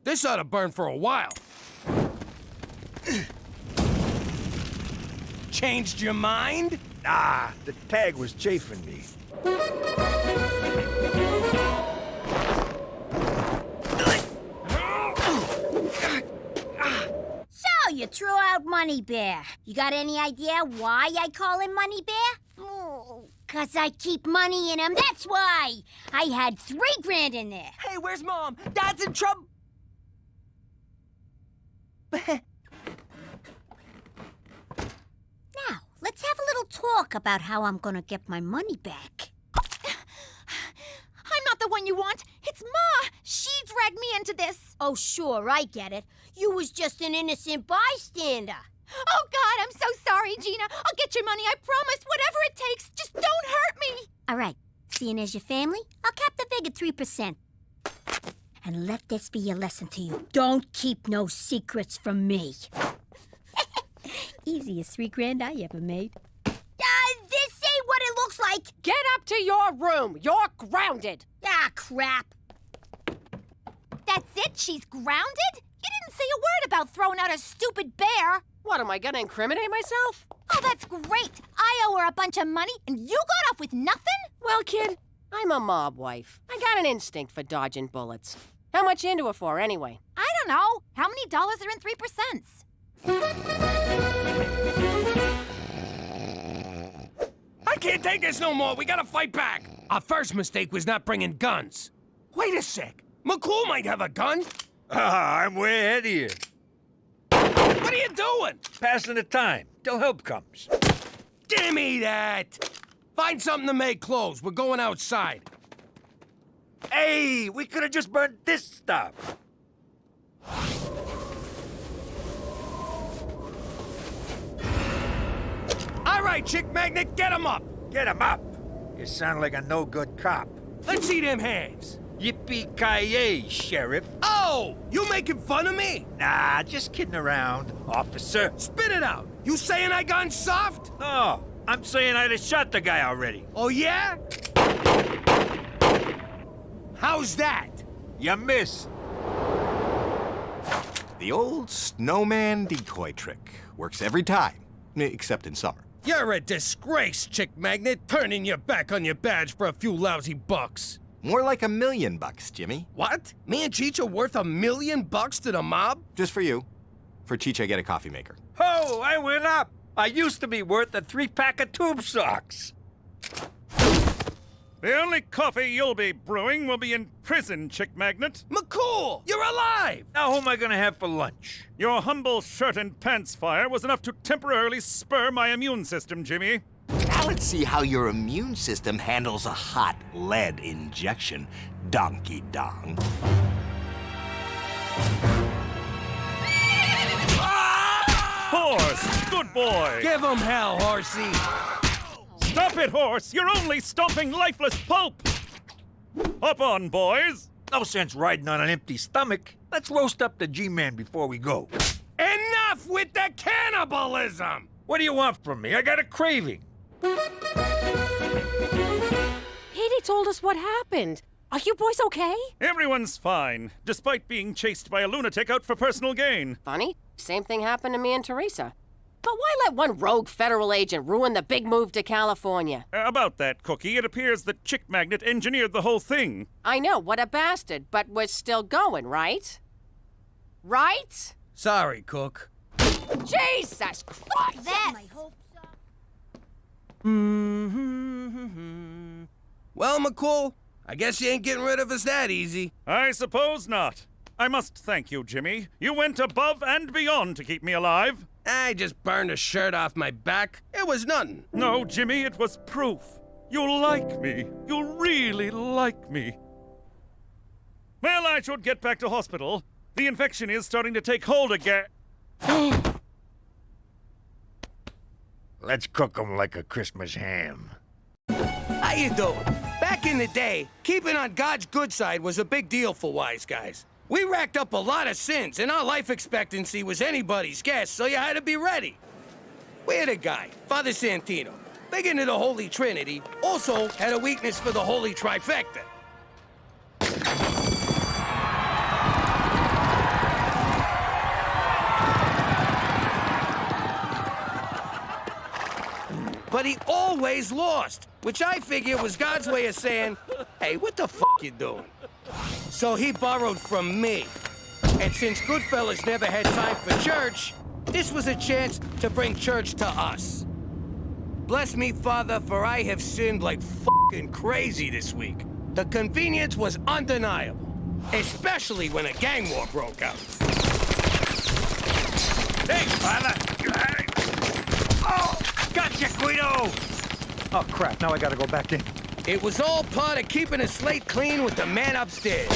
This ought to burn for a while. Changed your mind? Nah, the tag was chafing me. So, you threw out Money Bear. You got any idea why I call him Money Bear? Oh, 'cause I keep money in him, that's why! I had $3 grand in there. Hey, where's Mom? Dad's in trouble. Now, let's have a little talk about how I'm gonna get my money back. I'm not the one you want. It's Ma. She dragged me into this. Oh, sure, I get it. You was just an innocent bystander. Oh, God, I'm so sorry, Gina. I'll get your money, I promise. Whatever it takes. Just don't hurt me. All right, seeing as your family, I'll cap the fig at 3%. And let this be a lesson to you. Don't keep no secrets from me. Easiest $3,000 I ever made. This ain't what it looks like. Get up to your room. You're grounded. Ah, crap. That's it? She's grounded? You didn't say a word about throwing out a stupid bear. What, am I gonna incriminate myself? Oh, that's great. I owe her a bunch of money, and you got off with nothing? Well, kid, I'm a mob wife. I got an instinct for dodging bullets. How much you into it for, anyway? I don't know. How many dollars are in 3%? I can't take this no more. We gotta fight back. Our first mistake was not bringing guns. Wait a sec. McCool might have a gun. I'm way ahead of you. What are you doing? Passing the time till help comes. Give me that. Find something to make clothes. We're going outside. Hey, we could have just burned this stuff. All right, Chick Magnet, get him up. Get him up. You sound like a no-good cop. Let's see them hands. Yippee-ki-yay, Sheriff. Oh, you making fun of me? Nah, just kidding around, officer. Spit it out. You saying I gone soft? No, I'm saying I'd have shot the guy already. Oh, yeah? How's that? You missed. The old snowman decoy trick. Works every time, except in summer. You're a disgrace, Chick Magnet, turning your back on your badge for a few lousy bucks. More like $1 million, Jimmy. What? Me and Cheech are worth $1 million to the mob? Just for you. For Cheech, I get a coffee maker. Oh, I went up. I used to be worth a 3-pack of tube socks. The only coffee you'll be brewing will be in prison, Chick Magnet. McCool, you're alive! Now who am I gonna have for lunch? Your humble shirt and pants fire was enough to temporarily spur my immune system, Jimmy. Now let's see how your immune system handles a hot lead injection, donkey dong. Horse, good boy. Give him hell, horsey. Stop it, horse! You're only stomping lifeless pulp! Hop on, boys! No sense riding on an empty stomach. Let's roast up the G-Man before we go. Enough with the cannibalism! What do you want from me? I got a craving. Petey told us what happened. Are you boys okay? Everyone's fine, despite being chased by a lunatic out for personal gain. Funny, same thing happened to me and Teresa. But why let one rogue federal agent ruin the big move to California? About that, Cookie, it appears that Chick Magnet engineered the whole thing. I know, what a bastard, but we're still going, right? Right? Sorry, Cook. Jesus Christ! Well, McCool, I guess you ain't getting rid of us that easy. I suppose not. I must thank you, Jimmy. You went above and beyond to keep me alive. I just burned a shirt off my back. It was nothing. No, Jimmy, it was proof. You like me. You really like me. Well, I should get back to hospital. The infection is starting to take hold again. Let's cook 'em like a Christmas ham. How you doing? Back in the day, keeping on God's good side was a big deal for wise guys. We racked up a lot of sins, and our life expectancy was anybody's guess, so you had to be ready. We had a guy, Father Santino, big into the Holy Trinity, also had a weakness for the Holy Trifecta. But he always lost, which I figure was God's way of saying, hey, what the f*** you doing? So he borrowed from me. And since Goodfellas never had time for church, this was a chance to bring church to us. Bless me, Father, for I have sinned like f***ing crazy this week. The convenience was undeniable, especially when a gang war broke out. Hey, Father! Oh! Gotcha, Guido! Oh, crap, now I gotta go back in. It was all part of keeping a slate clean with the man upstairs.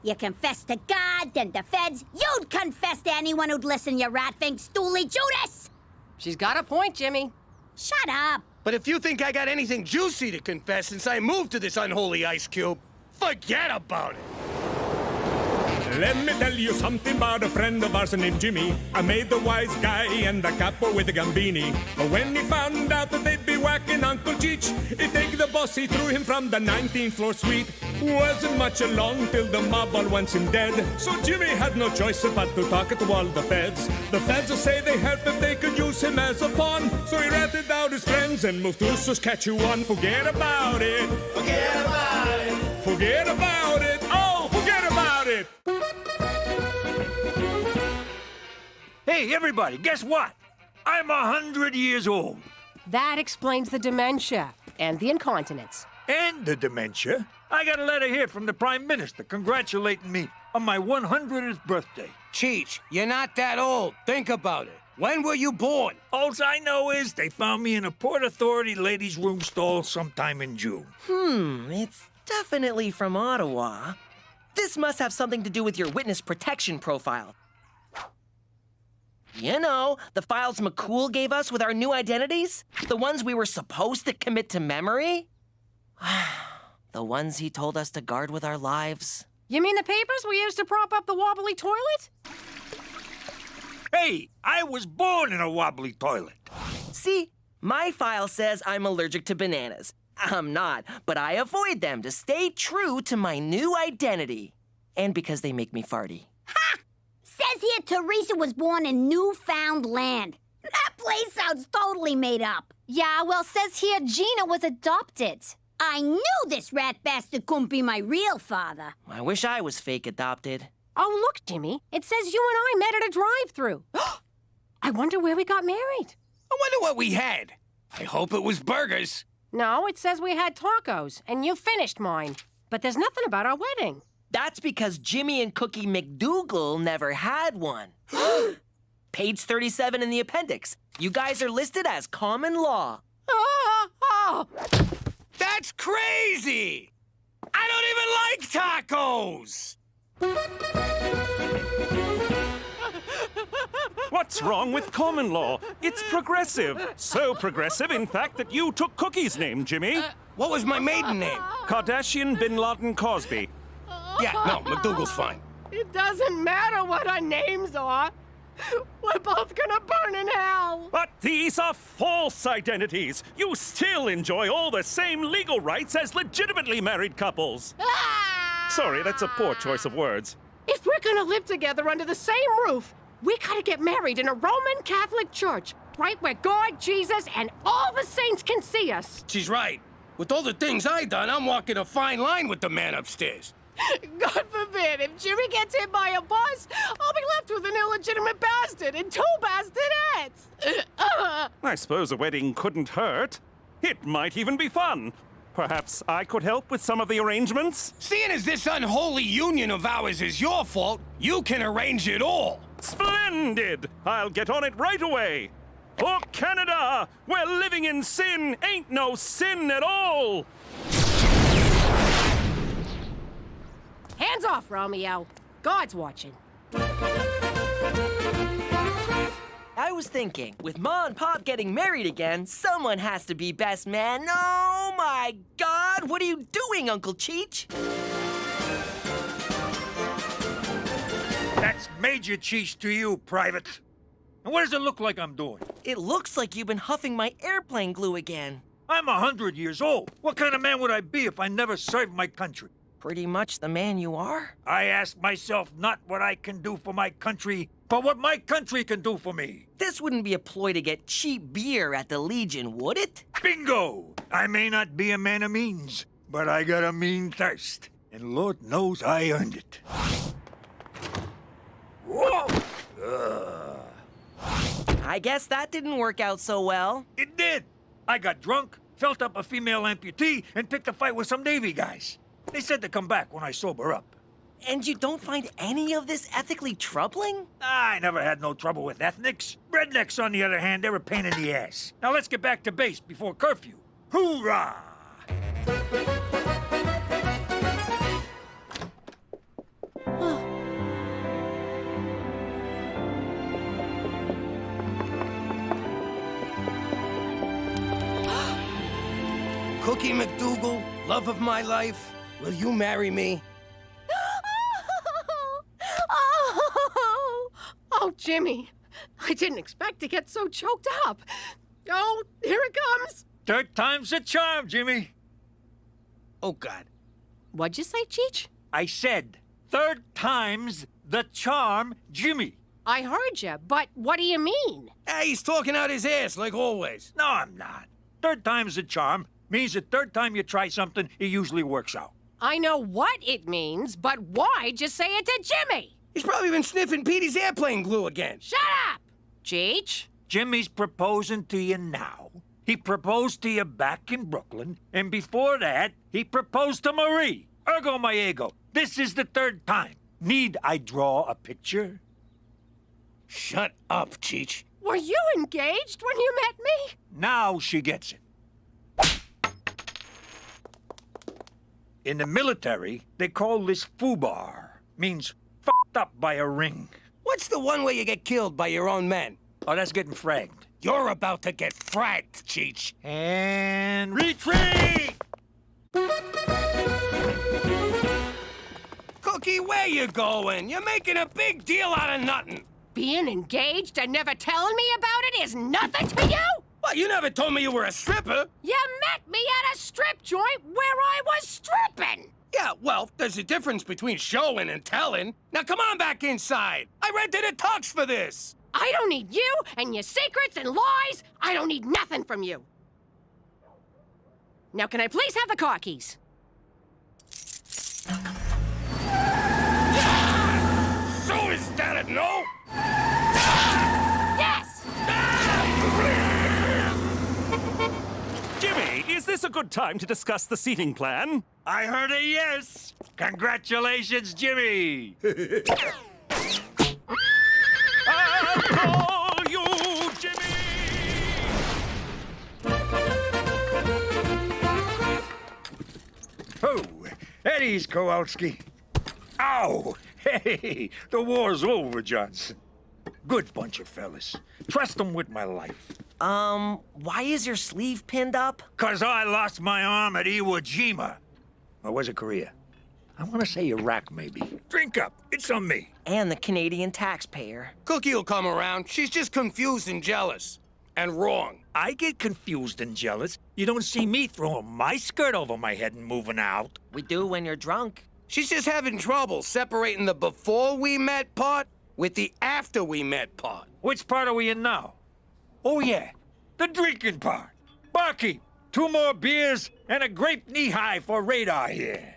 You confess to God, then the feds. You'd confess to anyone who'd listen, you rat-faced stoolie Judas! She's got a point, Jimmy. Shut up! But if you think I got anything juicy to confess since I moved to this unholy ice cube, forget about it. Let me tell you something about a friend of ours named Jimmy. I made the wise guy and the capo with the gambini. But when he found out that they'd be whacking Uncle Cheech, he take the boss, he threw him from the 19th floor suite. Wasn't much along till the mob all wants him dead. So Jimmy had no choice but to talk to all the feds. The feds will say they help if they could use him as a pawn. So he ratted out his friends and moved to Saskatchewan. Forget about it. Forget about it. Forget about it. Oh, forget about it. Hey, everybody, guess what? I'm 100 years old. That explains the dementia and the incontinence. And the dementia. I got a letter here from the Prime Minister congratulating me on my 100th birthday. Cheech, you're not that old. Think about it. When were you born? All I know is they found me in a Port Authority ladies' room stall sometime in June. It's definitely from Ottawa. This must have something to do with your witness protection profile. You know, the files McCool gave us with our new identities? The ones we were supposed to commit to memory? The ones he told us to guard with our lives. You mean the papers we used to prop up the wobbly toilet? Hey, I was born in a wobbly toilet. See, my file says I'm allergic to bananas. I'm not, but I avoid them to stay true to my new identity. And because they make me farty. Ha! Says here Teresa was born in Newfoundland. That place sounds totally made up. Yeah, well, says here Gina was adopted. I knew this rat bastard couldn't be my real father. I wish I was fake adopted. Oh, look, Jimmy. It says you and I met at a drive-thru. I wonder where we got married. I wonder what we had. I hope it was burgers. No, it says we had tacos, and you finished mine. But there's nothing about our wedding. That's because Jimmy and Cookie McDougal never had one. Page 37 in the appendix. You guys are listed as common law. That's crazy! I don't even like tacos! What's wrong with common law? It's progressive. So progressive, in fact, that you took Cookie's name, Jimmy. What was my maiden name? Kardashian Bin Laden Cosby. Yeah, no, McDougal's fine. It doesn't matter what our names are. We're both gonna burn in hell. But these are false identities. You still enjoy all the same legal rights as legitimately married couples. Sorry, that's a poor choice of words. If we're gonna live together under the same roof, we gotta get married in a Roman Catholic church, right where God, Jesus, and all the saints can see us. She's right. With all the things I done, I'm walking a fine line with the man upstairs. God forbid, if Jimmy gets hit by a bus, I'll be left with an illegitimate bastard and 2 bastonettes. I suppose a wedding couldn't hurt. It might even be fun. Perhaps I could help with some of the arrangements? Seeing as this unholy union of ours is your fault, you can arrange it all. Splendid! I'll get on it right away. For Canada, where living in sin ain't no sin at all. Hands off, Romeo. God's watching. I was thinking, with Ma and Pop getting married again, someone has to be best man. Oh my God, what are you doing, Uncle Cheech? That's Major Cheech to you, Private. And what does it look like I'm doing? It looks like you've been huffing my airplane glue again. I'm 100 years old. What kind of man would I be if I never served my country? Pretty much the man you are. I ask myself not what I can do for my country, but what my country can do for me. This wouldn't be a ploy to get cheap beer at the Legion, would it? Bingo! I may not be a man of means, but I got a mean thirst. And Lord knows I earned it. Whoa! I guess that didn't work out so well. It did. I got drunk, felt up a female amputee, and picked a fight with some Navy guys. They said to come back when I sober up. And you don't find any of this ethically troubling? I never had no trouble with ethnics. Rednecks, on the other hand, they're a pain in the ass. Now let's get back to base before curfew. Hoorah! Cookie McDougal, love of my life, will you marry me? Oh, Jimmy. I didn't expect to get so choked up. Oh, here it comes. Third time's a charm, Jimmy. Oh, God. What'd you say, Cheech? I said, third time's the charm, Jimmy. I heard you, but what do you mean? Hey, he's talking out his ass, like always. No, I'm not. Third time's a charm means the third time you try something, it usually works out. I know what it means, but why just say it to Jimmy? He's probably been sniffing Petey's airplane glue again. Shut up! Cheech? Jimmy's proposing to you now. He proposed to you back in Brooklyn, and before that, he proposed to Marie. Ergo my ego. This is the third time. Need I draw a picture? Shut up, Cheech. Were you engaged when you met me? Now she gets it. In the military, they call this foobar. Means f***ed up by a ring. What's the one where you get killed by your own men? Oh, that's getting fragged. You're about to get fragged, Cheech. And retreat! Cookie, where you going? You're making a big deal out of nothing. Being engaged and never telling me about it is nothing to you? Well, you never told me you were a stripper. You met me at a strip joint where I was stripping. Yeah, well, there's a difference between showing and telling. Now come on back inside. I rented a tux for this. I don't need you and your secrets and lies. I don't need nothing from you. Now, can I please have the car keys? So is that a no? Yes! Jimmy, is this a good time to discuss the seating plan? I heard a yes. Congratulations, Jimmy. I'll call you Jimmy. Oh, Eddie's Kowalski. Ow! Hey, the war's over, Johnson. Good bunch of fellas. Trust them with my life. Why is your sleeve pinned up? 'Cause I lost my arm at Iwo Jima. Or was it Korea? I want to say Iraq, maybe. Drink up. It's on me. And the Canadian taxpayer. Cookie'll come around. She's just confused and jealous. And wrong. I get confused and jealous. You don't see me throwing my skirt over my head and moving out. We do when you're drunk. She's just having trouble separating the before we met part with the after we met part. Which part are we in now? Oh, yeah. The drinking part. Barkeep, 2 more beers and a grape knee-high for radar here.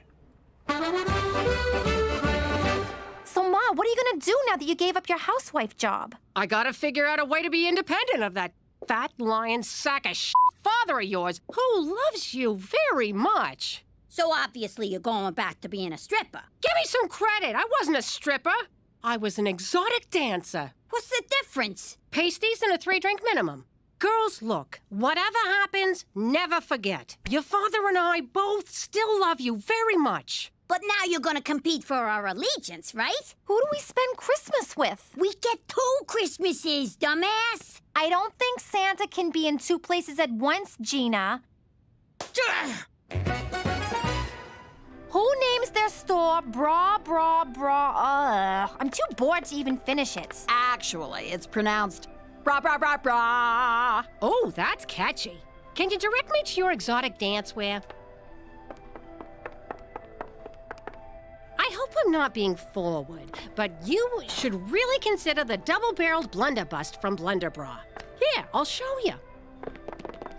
So, Ma, what are you gonna do now that you gave up your housewife job? I gotta figure out a way to be independent of that fat lying sack of shit father of yours who loves you very much. So obviously you're going back to being a stripper. Give me some credit. I wasn't a stripper. I was an exotic dancer. What's the difference? Pasties and a 3-drink minimum. Girls, look, whatever happens, never forget. Your father and I both still love you very much. But now you're gonna compete for our allegiance, right? Who do we spend Christmas with? We get 2 Christmases, dumbass! I don't think Santa can be in 2 places at once, Gina. Who names their store Bra Bra Bra? I'm too bored to even finish it. Actually, it's pronounced bra bra bra bra. Oh, that's catchy. Can you direct me to your exotic dancewear? I hope I'm not being forward, but you should really consider the double-barreled blunderbust from Blunderbra. Here, I'll show you.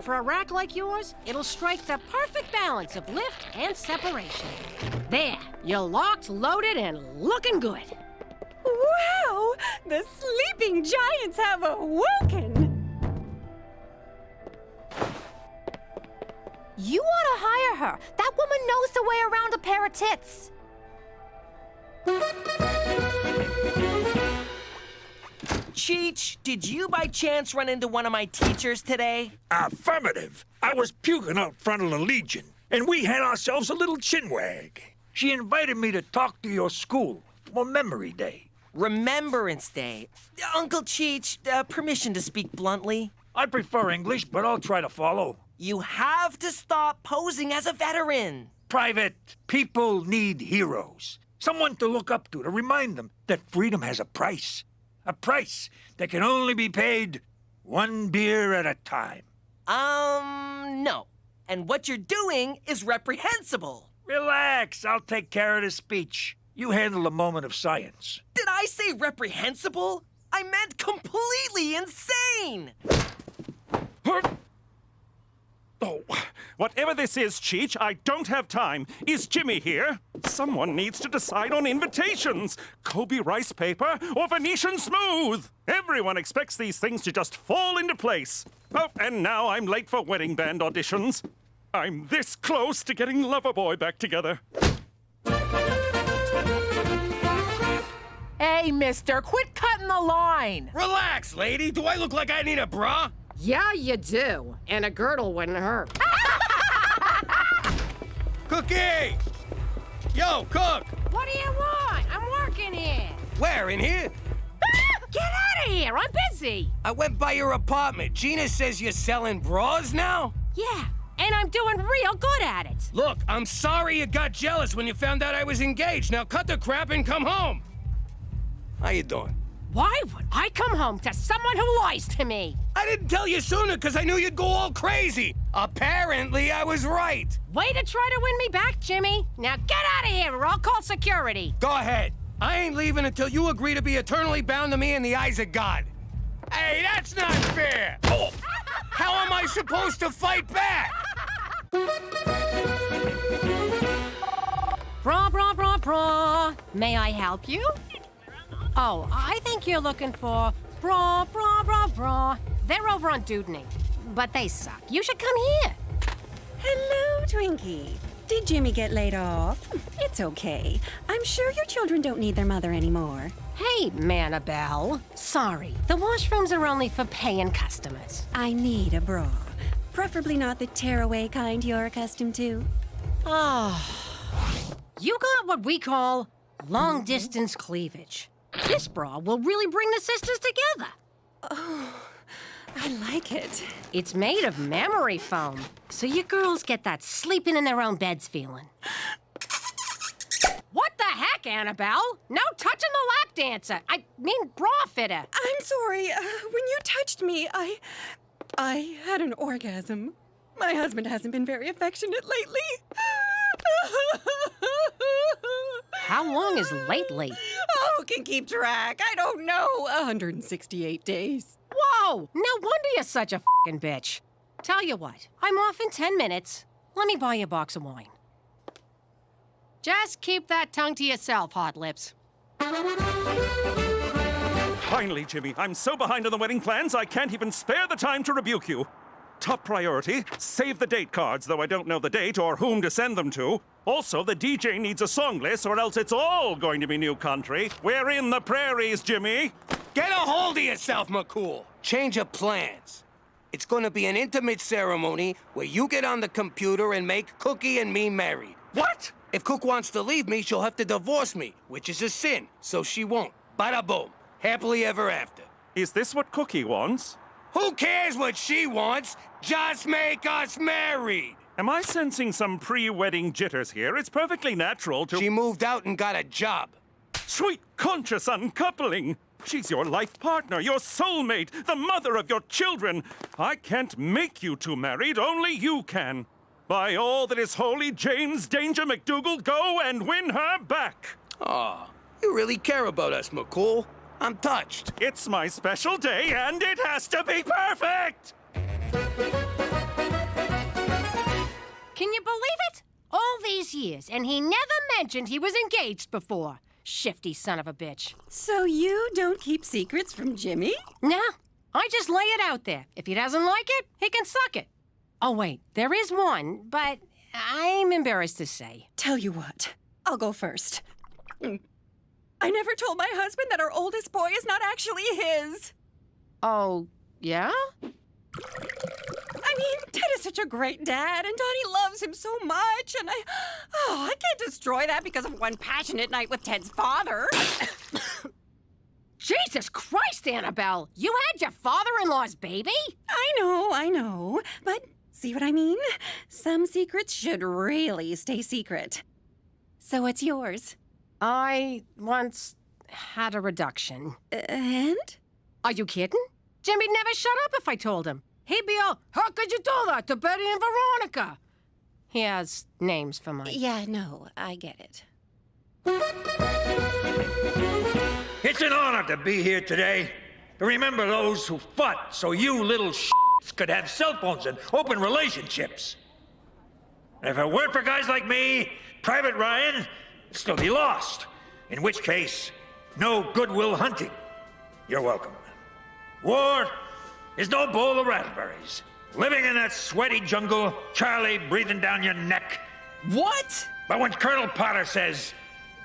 For a rack like yours, it'll strike the perfect balance of lift and separation. There, you're locked, loaded, and looking good. Wow! The sleeping giants have awoken! You ought to hire her. That woman knows the way around a pair of tits. Cheech, did you by chance run into one of my teachers today? Affirmative. I was puking out front of the Legion, and we had ourselves a little chinwag. She invited me to talk to your school for Memory Day. Remembrance Day. Uncle Cheech, permission to speak bluntly. I prefer English, but I'll try to follow. You have to stop posing as a veteran. Private, people need heroes. Someone to look up to remind them that freedom has a price. A price that can only be paid one beer at a time. No. And what you're doing is reprehensible. Relax, I'll take care of the speech. You handle the moment of science. Did I say reprehensible? I meant completely insane! Oh, whatever this is, Cheech, I don't have time. Is Jimmy here? Someone needs to decide on invitations. Kobe rice paper or Venetian smooth? Everyone expects these things to just fall into place. Oh, and now I'm late for wedding band auditions. I'm this close to getting Loverboy back together. Hey, mister, quit cutting the line. Relax, lady. Do I look like I need a bra? Yeah, you do. And a girdle wouldn't hurt. Cookie! Yo, Cook! What do you want? I'm working here. Where, in here? Get out of here. I'm busy. I went by your apartment. Gina says you're selling bras now? Yeah, and I'm doing real good at it. Look, I'm sorry you got jealous when you found out I was engaged. Now cut the crap and come home. How you doing? Why would I come home to someone who lies to me? I didn't tell you sooner because I knew you'd go all crazy. Apparently, I was right. Way to try to win me back, Jimmy. Now get out of here or I'll call security. Go ahead. I ain't leaving until you agree to be eternally bound to me in the eyes of God. Hey, that's not fair. Oh, how am I supposed to fight back? Bra. May I help you? Oh, I think you're looking for bra. They're over on Dudney, but they suck. You should come here. Hello, Twinkie. Did Jimmy get laid off? It's okay. I'm sure your children don't need their mother anymore. Hey, Manabelle. Sorry, the washrooms are only for paying customers. I need a bra. Preferably not the tearaway kind you're accustomed to. You got what we call long-distance cleavage. This bra will really bring the sisters together. Oh, I like it. It's made of memory foam, so you girls get that sleeping in their own beds feeling. What the heck, Annabelle? No touching the lap dancer. I mean bra fitter. I'm sorry. When you touched me, I had an orgasm. My husband hasn't been very affectionate lately. How long is lately? Oh, can keep track. I don't know. 168 days. Whoa! No wonder you're such a f***ing bitch. Tell you what, I'm off in 10 minutes. Let me buy you a box of wine. Just keep that tongue to yourself, Hot Lips. Finally, Jimmy, I'm so behind on the wedding plans, I can't even spare the time to rebuke you. Top priority, save the date cards, though I don't know the date or whom to send them to. Also, the DJ needs a song list or else it's all going to be new country. We're in the prairies, Jimmy. Get a hold of yourself, McCool. Change of plans. It's going to be an intimate ceremony where you get on the computer and make Cookie and me married. What? If Cook wants to leave me, she'll have to divorce me, which is a sin, so she won't. Bada boom. Happily ever after. Is this what Cookie wants? Who cares what she wants? Just make us married. Am I sensing some pre-wedding jitters here? It's perfectly natural to... She moved out and got a job. Sweet conscious uncoupling. She's your life partner, your soulmate, the mother of your children. I can't make you two married, only you can. By all that is holy, James Danger McDougal, go and win her back. Oh, you really care about us, McCool. I'm touched. It's my special day, and it has to be perfect! Can you believe it? All these years, and he never mentioned he was engaged before. Shifty son of a bitch. So you don't keep secrets from Jimmy? No, I just lay it out there. If he doesn't like it, he can suck it. Oh, wait, there is one, but I'm embarrassed to say. Tell you what, I'll go first. I never told my husband that our oldest boy is not actually his. Oh, yeah? I mean, Ted is such a great dad, and Donnie loves him so much, and I can't destroy that because of one passionate night with Ted's father. Jesus Christ, Annabelle! You had your father-in-law's baby? I know. But see what I mean? Some secrets should really stay secret. So what's yours? I once had a reduction. And? Are you kidding? Jimmy'd never shut up if I told him. He'd be all, how could you do that to Betty and Veronica? He has names for mine. Yeah, no, I get it. It's an honor to be here today, to remember those who fought so you little shits could have cell phones and open relationships. And if it weren't for guys like me, Private Ryan would still be lost. In which case, no Goodwill Hunting. You're welcome. War is no bowl of raspberries. Living in that sweaty jungle, Charlie breathing down your neck. What? But when Colonel Potter says,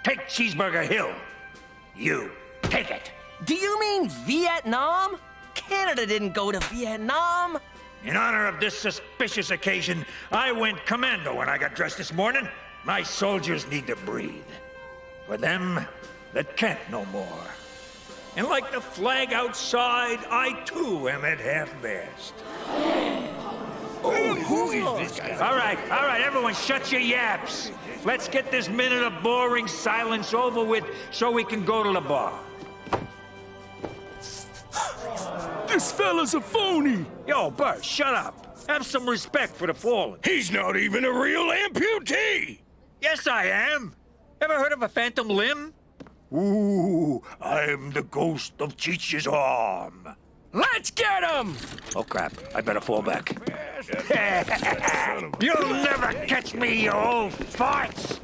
take Cheeseburger Hill, you take it. Do you mean Vietnam? Canada didn't go to Vietnam. In honor of this suspicious occasion, I went commando when I got dressed this morning. My soldiers need to breathe. For them that can't no more. And like the flag outside, I too am at half-mast. Who is this guy? All right, everyone shut your yaps. Let's get this minute of boring silence over with so we can go to the bar. This fella's a phony. Yo, Bert, shut up. Have some respect for the fallen. He's not even a real amputee. Yes, I am. Ever heard of a phantom limb? Ooh, I'm the ghost of Cheech's arm. Let's get him! Oh, crap. I better fall back. You'll never catch me, you old farts!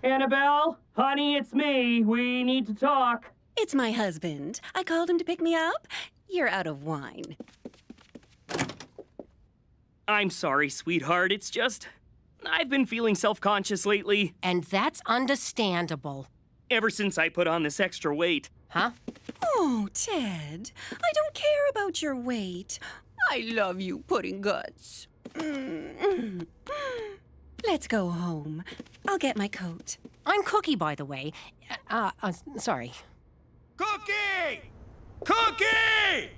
Annabelle, honey, it's me. We need to talk. It's my husband. I called him to pick me up. You're out of wine. I'm sorry, sweetheart. It's just, I've been feeling self-conscious lately. And that's understandable. Ever since I put on this extra weight. Huh? Oh, Ted, I don't care about your weight. I love you, pudding guts. Let's go home. I'll get my coat. I'm Cookie, by the way. Sorry. Cookie! Cookie!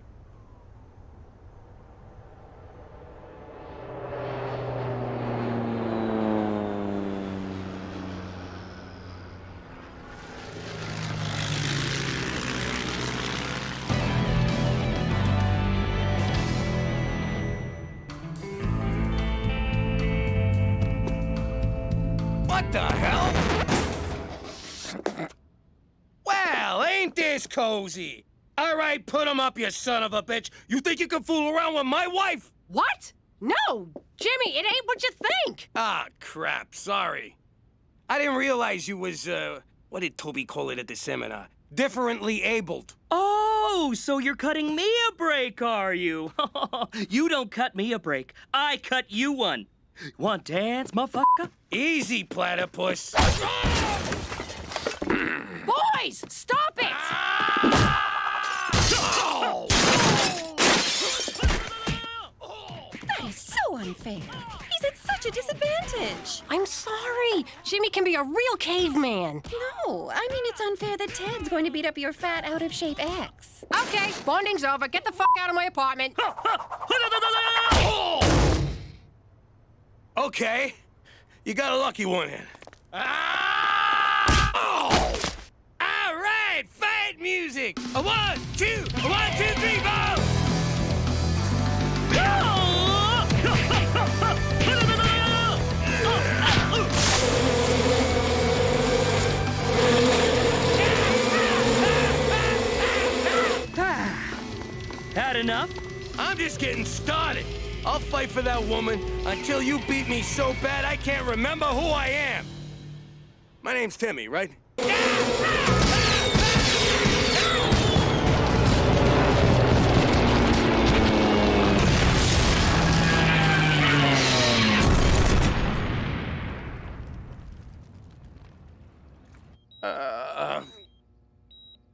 What the hell? Well, ain't this cozy? All right, put him up, you son of a bitch. You think you can fool around with my wife? What? No! Jimmy, it ain't what you think! Ah, crap, sorry. I didn't realize you was, what did Toby call it at the seminar? Differently abled. Oh, so you're cutting me a break, are you? You don't cut me a break. I cut you one. Want dance, motherfucker? Easy, platypus. Boys, stop it! That is so unfair. He's at such a disadvantage. I'm sorry. Jimmy can be a real caveman. No, I mean it's unfair that Ted's going to beat up your fat, out-of-shape ex. Okay, bonding's over. Get the fuck out of my apartment. Okay, you got a lucky one in. All right, fight music. A 1, 2, a 1, 2, 3, 4. Had enough? I'm just getting started. I'll fight for that woman until you beat me so bad I can't remember who I am. My name's Timmy, right?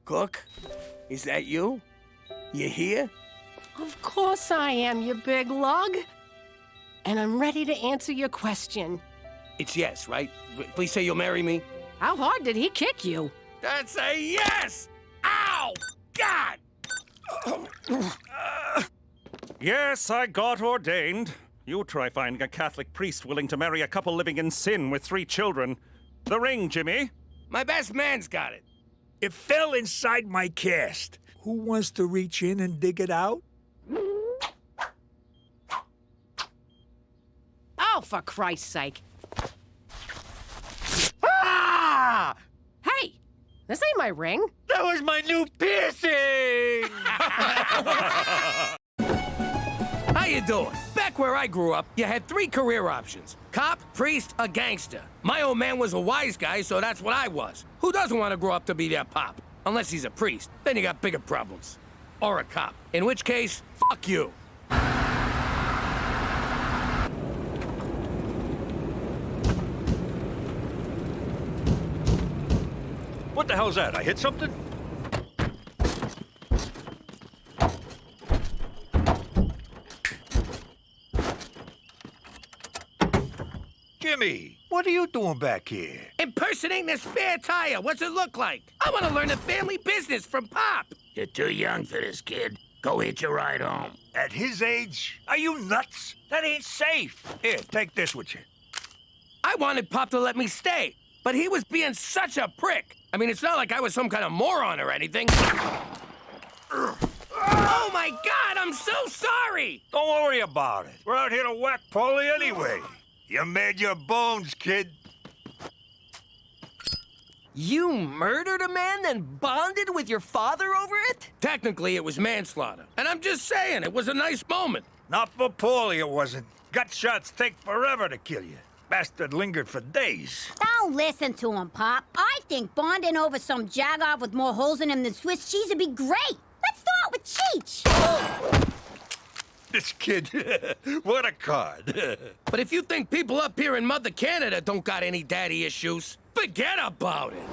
Cook? Is that you? You here? Of course I am, you big lug. And I'm ready to answer your question. It's yes, right? Please say you'll marry me. How hard did he kick you? That's a yes! Ow! God! Yes, I got ordained. You try finding a Catholic priest willing to marry a couple living in sin with 3 children. The ring, Jimmy. My best man's got it. It fell inside my cast. Who wants to reach in and dig it out? Oh, for Christ's sake. Ah! Hey, this ain't my ring. That was my new piercing! How you doing? Back where I grew up, you had 3 career options. Cop, priest, or gangster. My old man was a wise guy, so that's what I was. Who doesn't want to grow up to be their pop? Unless he's a priest. Then you got bigger problems. Or a cop. In which case, fuck you. What the hell's that? I hit something? Jimmy, what are you doing back here? Impersonating a spare tire. What's it look like? I want to learn the family business from Pop. You're too young for this, kid. Go hitch a ride home. At his age? Are you nuts? That ain't safe. Here, take this with you. I wanted Pop to let me stay, but he was being such a prick. I mean, it's not like I was some kind of moron or anything. Oh my God, I'm so sorry! Don't worry about it. We're out here to whack Paulie anyway. You made your bones, kid. You murdered a man, then bonded with your father over it? Technically, it was manslaughter. And I'm just saying, it was a nice moment. Not for Paulie, it wasn't. Gut shots take forever to kill you. Bastard lingered for days. Don't listen to him, Pop. I think bonding over some jagoff with more holes in him than Swiss cheese would be great. Let's start with Cheech. This kid, what a card. But if you think people up here in Mother Canada don't got any daddy issues, forget about it.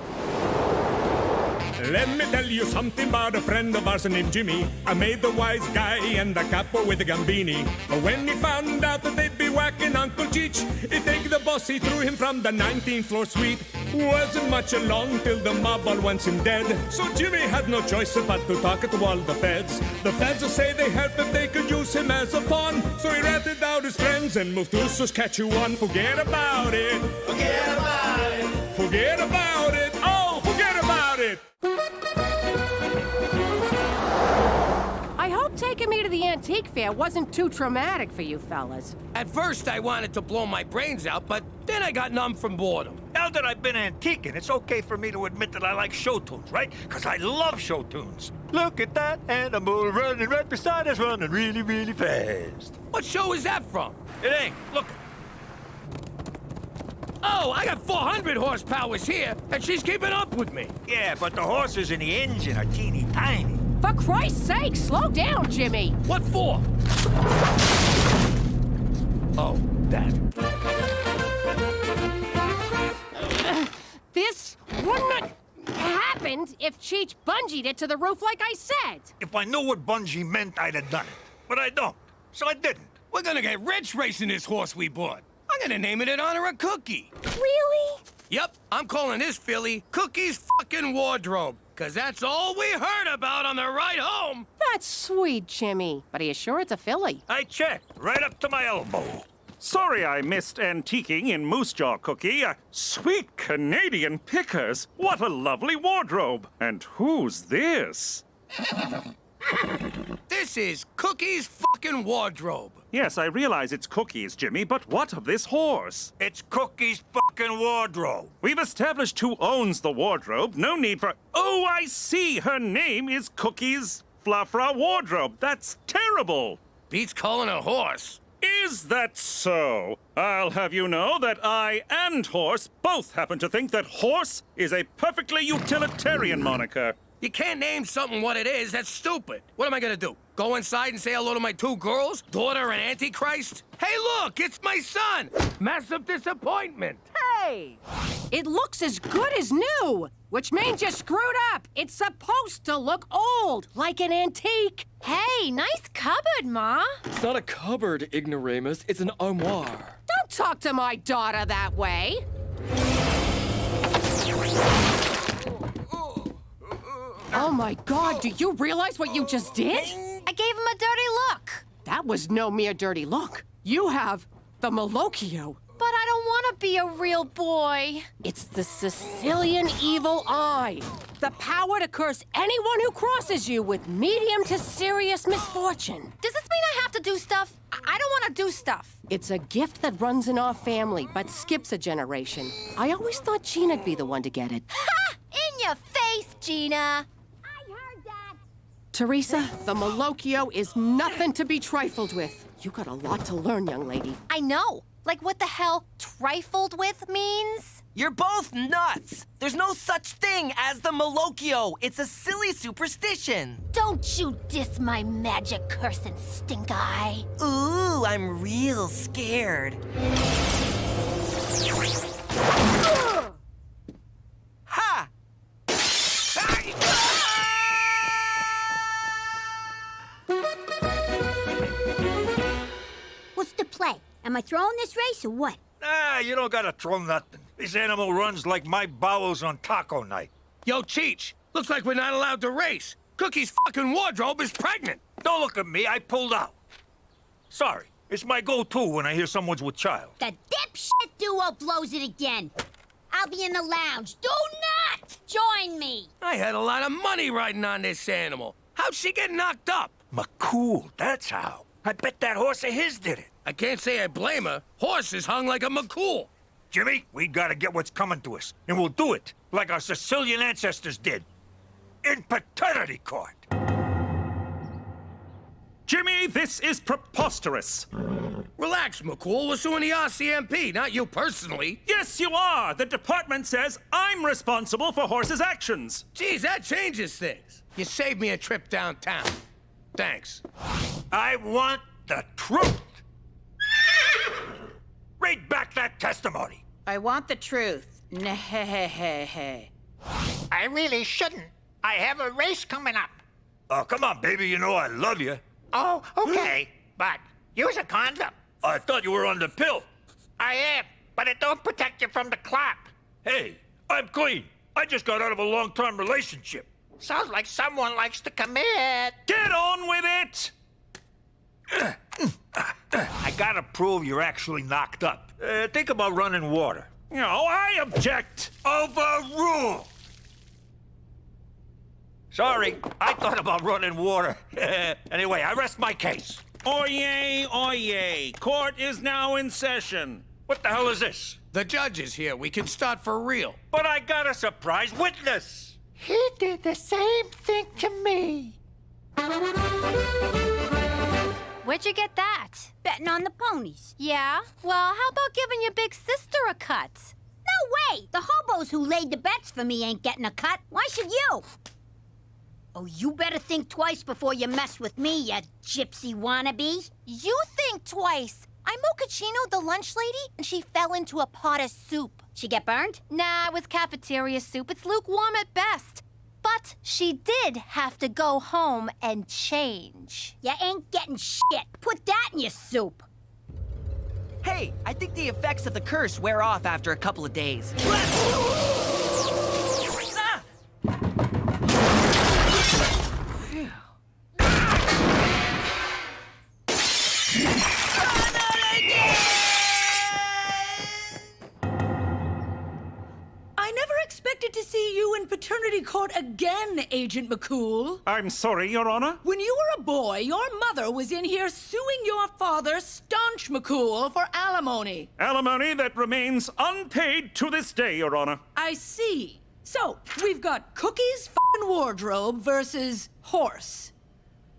Let me tell you something about a friend of ours named Jimmy. I made the wise guy and the capo with the gambini. But when he found out that they'd be whacking Uncle Cheech, he take the boss, he threw him from the 19th floor suite. Wasn't much along till the mob all wants him dead. So Jimmy had no choice but to talk to all the feds. The feds will say they help if they could use him as a pawn. So he ratted out his friends and moved to Saskatchewan. Forget about it. Forget about it. Forget about it. Oh, forget about it. I hope taking me to the antique fair wasn't too traumatic for you fellas. At first, I wanted to blow my brains out, but then I got numb from boredom. Now that I've been antiquing, it's okay for me to admit that I like show tunes, right? Because I love show tunes. Look at that animal running right beside us, running really, really fast. What show is that from? It ain't. Look. Oh, I got 400 horsepowers here, and she's keeping up with me. Yeah, but the horses in the engine are teeny tiny. For Christ's sake, slow down, Jimmy. What for? Oh, that. This wouldn't have happened if Cheech bungeed it to the roof like I said. If I knew what bungee meant, I'd have done it. But I don't, so I didn't. We're gonna get rich racing this horse we bought. I'm gonna name it in honor of Cookie. Really? Yep, I'm calling this filly Cookie's fucking wardrobe. Cause that's all we heard about on the ride home. That's sweet, Jimmy. But are you sure it's a filly? I checked, right up to my elbow. Sorry I missed antiquing in Moose Jaw, Cookie. Sweet Canadian pickers. What a lovely wardrobe. And who's this? This is Cookie's fucking wardrobe. Yes, I realize it's Cookie's, Jimmy, but what of this horse? It's Cookie's fucking wardrobe. We've established who owns the wardrobe. No need for... Oh, I see. Her name is Cookie's Fluffra Wardrobe. That's terrible. Beats calling a horse. Is that so? I'll have you know that I and Horse both happen to think that Horse is a perfectly utilitarian moniker. You can't name something what it is. That's stupid. What am I gonna do? Go inside and say hello to my two girls? Daughter and Antichrist? Hey, look, it's my son! Massive disappointment. Hey! It looks as good as new, which means you screwed up. It's supposed to look old, like an antique. Hey, nice cupboard, Ma. It's not a cupboard, Ignoramus. It's an armoire. Don't talk to my daughter that way. Oh my God, do you realize what you just did? I gave him a dirty look. That was no mere dirty look. You have the Malocchio. But I don't want to be a real boy. It's the Sicilian evil eye. The power to curse anyone who crosses you with medium to serious misfortune. Does this mean I have to do stuff? I don't want to do stuff. It's a gift that runs in our family, but skips a generation. I always thought Gina'd be the one to get it. Ha! In your face, Gina. Teresa, the Malocchio is nothing to be trifled with. You got a lot to learn, young lady. I know. Like what the hell trifled with means? You're both nuts! There's no such thing as the Malocchio. It's a silly superstition. Don't you diss my magic cursing stink eye. Ooh, I'm real scared. Ha! What's the play? Am I throwing this race or what? Ah, you don't gotta throw nothing. This animal runs like my bowels on taco night. Yo, Cheech, looks like we're not allowed to race. Cookie's fucking wardrobe is pregnant. Don't look at me, I pulled out. Sorry, it's my go-to when I hear someone's with child. The dipshit duo blows it again. I'll be in the lounge. Do not join me. I had a lot of money riding on this animal. How'd she get knocked up? McCool, that's how. I bet that horse of his did it. I can't say I blame her. Horse is hung like a McCool. Jimmy, we gotta get what's coming to us, and we'll do it like our Sicilian ancestors did. In paternity court. Jimmy, this is preposterous. Relax, McCool. We're suing the RCMP, not you personally. Yes, you are. The department says I'm responsible for Horse's actions. Geez, that changes things. You saved me a trip downtown. Thanks. I want the truth. Read back that testimony. I want the truth. Nah-hey-hey-hey. I really shouldn't. I have a race coming up. Oh, come on, baby. You know I love you. Oh, okay. But use a condom. I thought you were on the pill. I am, but it don't protect you from the clap. Hey, I'm clean. I just got out of a long-term relationship. Sounds like someone likes to commit. Get on with it! I gotta prove you're actually knocked up. Think about running water. No, I object. Overruled! Sorry, I thought about running water. Anyway, I rest my case. Oyez, oyez. Court is now in session. What the hell is this? The judge is here. We can start for real. But I got a surprise witness. He did the same thing to me. Where'd you get that? Betting on the ponies. Yeah? Well, how about giving your big sister a cut? No way! The hobos who laid the bets for me ain't getting a cut. Why should you? Oh, you better think twice before you mess with me, you gypsy wannabe. You think twice. I'm Mochaccino, the lunch lady, and she fell into a pot of soup. She get burned? Nah, it was cafeteria soup. It's lukewarm at best. But she did have to go home and change. You ain't getting shit. Put that in your soup. Hey, I think the effects of the curse wear off after a couple of days. I never expected to see you in paternity court again, Agent McCool. I'm sorry, Your Honor. When you were a boy, your mother was in here suing your father, Staunch McCool, for alimony. Alimony that remains unpaid to this day, Your Honor. I see. So, we've got Cookie's f***ing wardrobe versus Horse.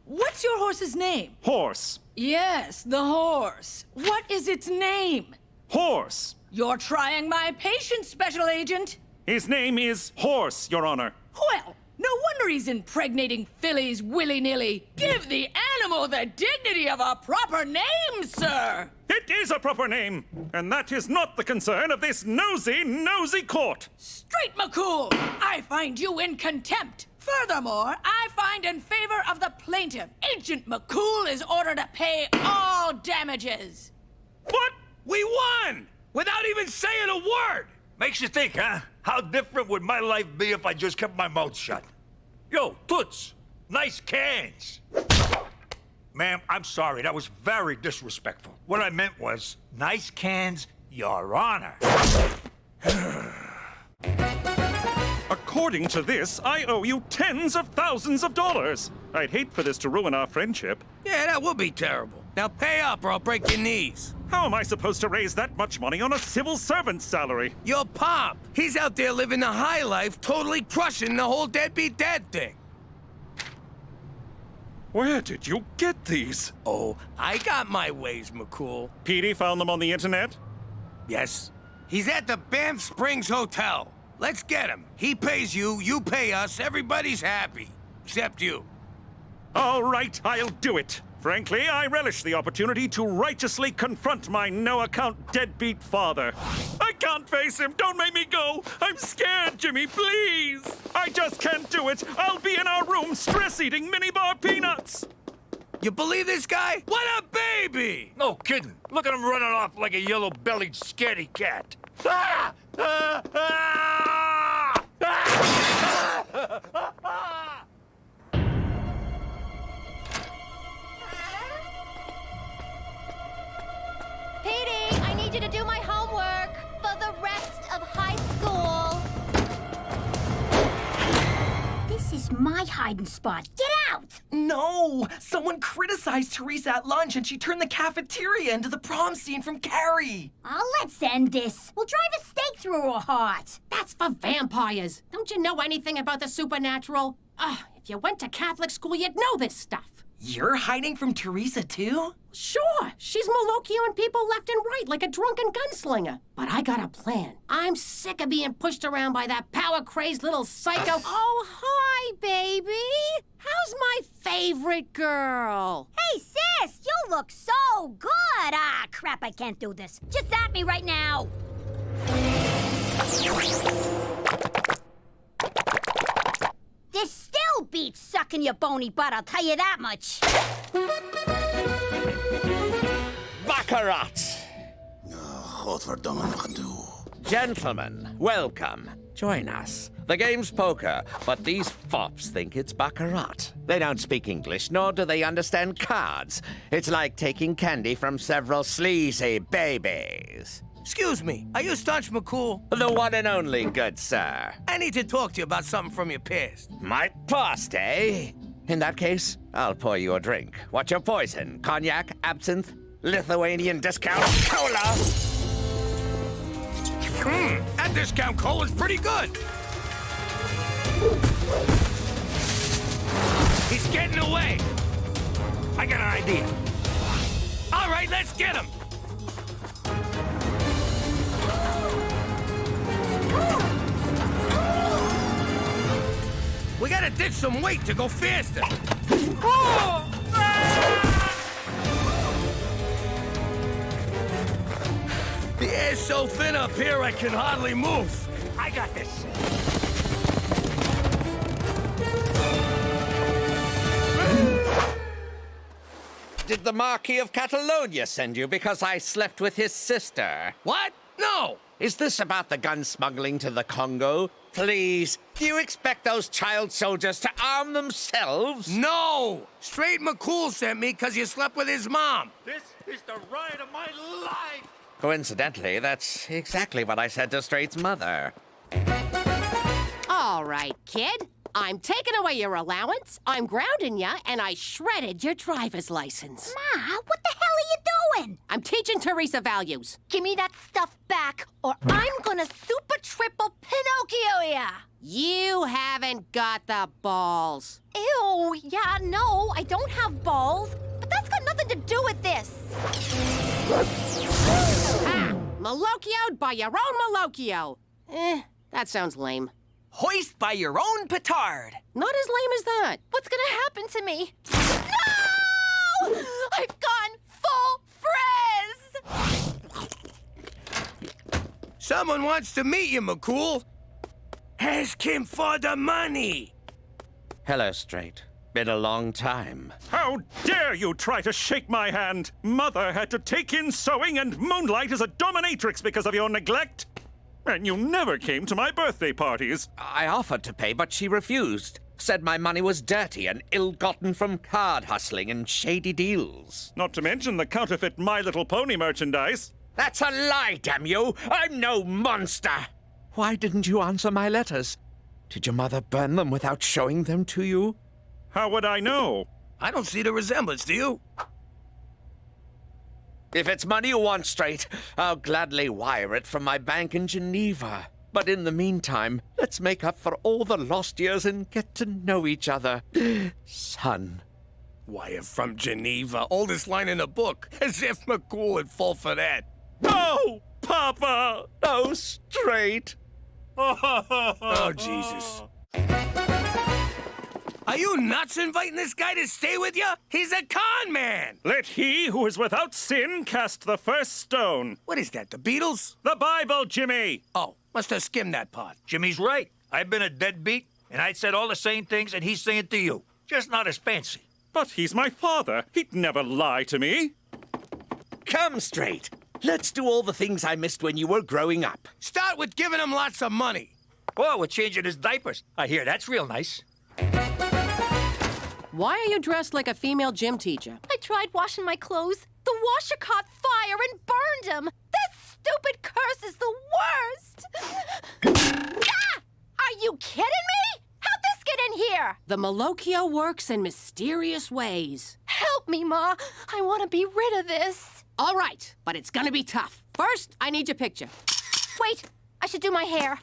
What's your horse's name? Horse. Yes, the horse. What is its name? Horse. You're trying my patience, Special Agent. His name is Horse, Your Honor. Well, no wonder he's impregnating fillies willy-nilly. Give the animal the dignity of a proper name, sir. It is a proper name, and that is not the concern of this nosy court. Straight, McCool. I find you in contempt. Furthermore, I find in favor of the plaintiff. Agent McCool is ordered to pay all damages. What? We won! Without even saying a word! Makes you think, huh? How different would my life be if I just kept my mouth shut? Yo, Toots, nice cans. Ma'am, I'm sorry, that was very disrespectful. What I meant was, nice cans, Your Honor. According to this, I owe you tens of thousands of dollars. I'd hate for this to ruin our friendship. Yeah, that would be terrible. Now pay up or I'll break your knees. How am I supposed to raise that much money on a civil servant's salary? Your pop. He's out there living the high life, totally crushing the whole deadbeat dad thing. Where did you get these? Oh, I got my ways, McCool. Petey found them on the internet? Yes. He's at the Banff Springs Hotel. Let's get him. He pays you, you pay us, everybody's happy. Except you. All right, I'll do it. Frankly, I relish the opportunity to righteously confront my no-account deadbeat father. I can't face him. Don't make me go. I'm scared, Jimmy, please. I just can't do it. I'll be in our room stress-eating minibar peanuts. You believe this guy? What a baby! No kidding. Look at him running off like a yellow-bellied scaredy cat. Ah! Ah! Ah! Ah! Petey, I need you to do my homework for the rest of high school. This is my hiding spot. Get out! No! Someone criticized Teresa at lunch and she turned the cafeteria into the prom scene from Carrie. Oh, let's end this. We'll drive a stake through her heart. That's for vampires. Don't you know anything about the supernatural? If you went to Catholic school, you'd know this stuff. You're hiding from Teresa, too? Sure, she's Molochioing people left and right like a drunken gunslinger. But I got a plan. I'm sick of being pushed around by that power-crazed little psycho. Oh, hi, baby. How's my favorite girl? Hey, sis, you look so good. Ah, crap, I can't do this. Just at me right now. This still beats sucking your bony butt, I'll tell you that much. Baccarat! Gentlemen, welcome. Join us. The game's poker, but these fops think it's baccarat. They don't speak English, nor do they understand cards. It's like taking candy from several sleazy babies. Excuse me, are you Staunch McCool? The one and only, good sir. I need to talk to you about something from your past. My past, eh? In that case, I'll pour you a drink. What's your poison? Cognac, absinthe, Lithuanian discount cola? That discount cola's pretty good. He's getting away. I got an idea. All right, let's get him. We gotta ditch some weight to go faster. The air's so thin up here, I can hardly move. I got this. Did the Marquis of Catalonia send you because I slept with his sister? What? No. Is this about the gun smuggling to the Congo? Please, do you expect those child soldiers to arm themselves? No! Straight McCool sent me because you slept with his mom. This is the ride of my life! Coincidentally, that's exactly what I said to Straight's mother. All right, kid. I'm taking away your allowance, I'm grounding ya, and I shredded your driver's license. Ma, what the hell are you doing? I'm teaching Teresa values. Give me that stuff back, or I'm gonna super triple Pinocchio everywhere. You haven't got the balls. Ew, yeah, no, I don't have balls. But that's got nothing to do with this. Malocchioed by your own Malocchio. That sounds lame. Hoist by your own petard. Not as lame as that. What's gonna happen to me? No! I've gone full frizz! Someone wants to meet you, McCool. Ask him for the money. Hello, Straight. Been a long time. How dare you try to shake my hand? Mother had to take in sewing and moonlight as a dominatrix because of your neglect. And you never came to my birthday parties. I offered to pay, but she refused. Said my money was dirty and ill-gotten from card hustling and shady deals. Not to mention the counterfeit My Little Pony merchandise. That's a lie, damn you! I'm no monster! Why didn't you answer my letters? Did your mother burn them without showing them to you? How would I know? I don't see the resemblance, do you? If it's money you want, Straight, I'll gladly wire it from my bank in Geneva. But in the meantime, let's make up for all the lost years and get to know each other. Son. Wire from Geneva, oldest line in the book. As if McCool would fall for that. Oh, Papa! Oh, Straight. Oh, Jesus. Are you nuts inviting this guy to stay with you? He's a con man! Let he who is without sin cast the first stone. What is that, the Beatles? The Bible, Jimmy! Oh, must have skimmed that part. Jimmy's right. I've been a deadbeat, and I'd said all the same things that he's saying to you. Just not as fancy. But he's my father. He'd never lie to me. Come, Straight. Let's do all the things I missed when you were growing up. Start with giving him lots of money. Oh, we're changing his diapers. I hear that's real nice. Why are you dressed like a female gym teacher? I tried washing my clothes. The washer caught fire and burned them. This stupid curse is the worst. Ah! Are you kidding me? How'd this get in here? The Malocchio works in mysterious ways. Help me, Ma. I want to be rid of this. All right, but it's gonna be tough. First, I need your picture. Wait, I should do my hair.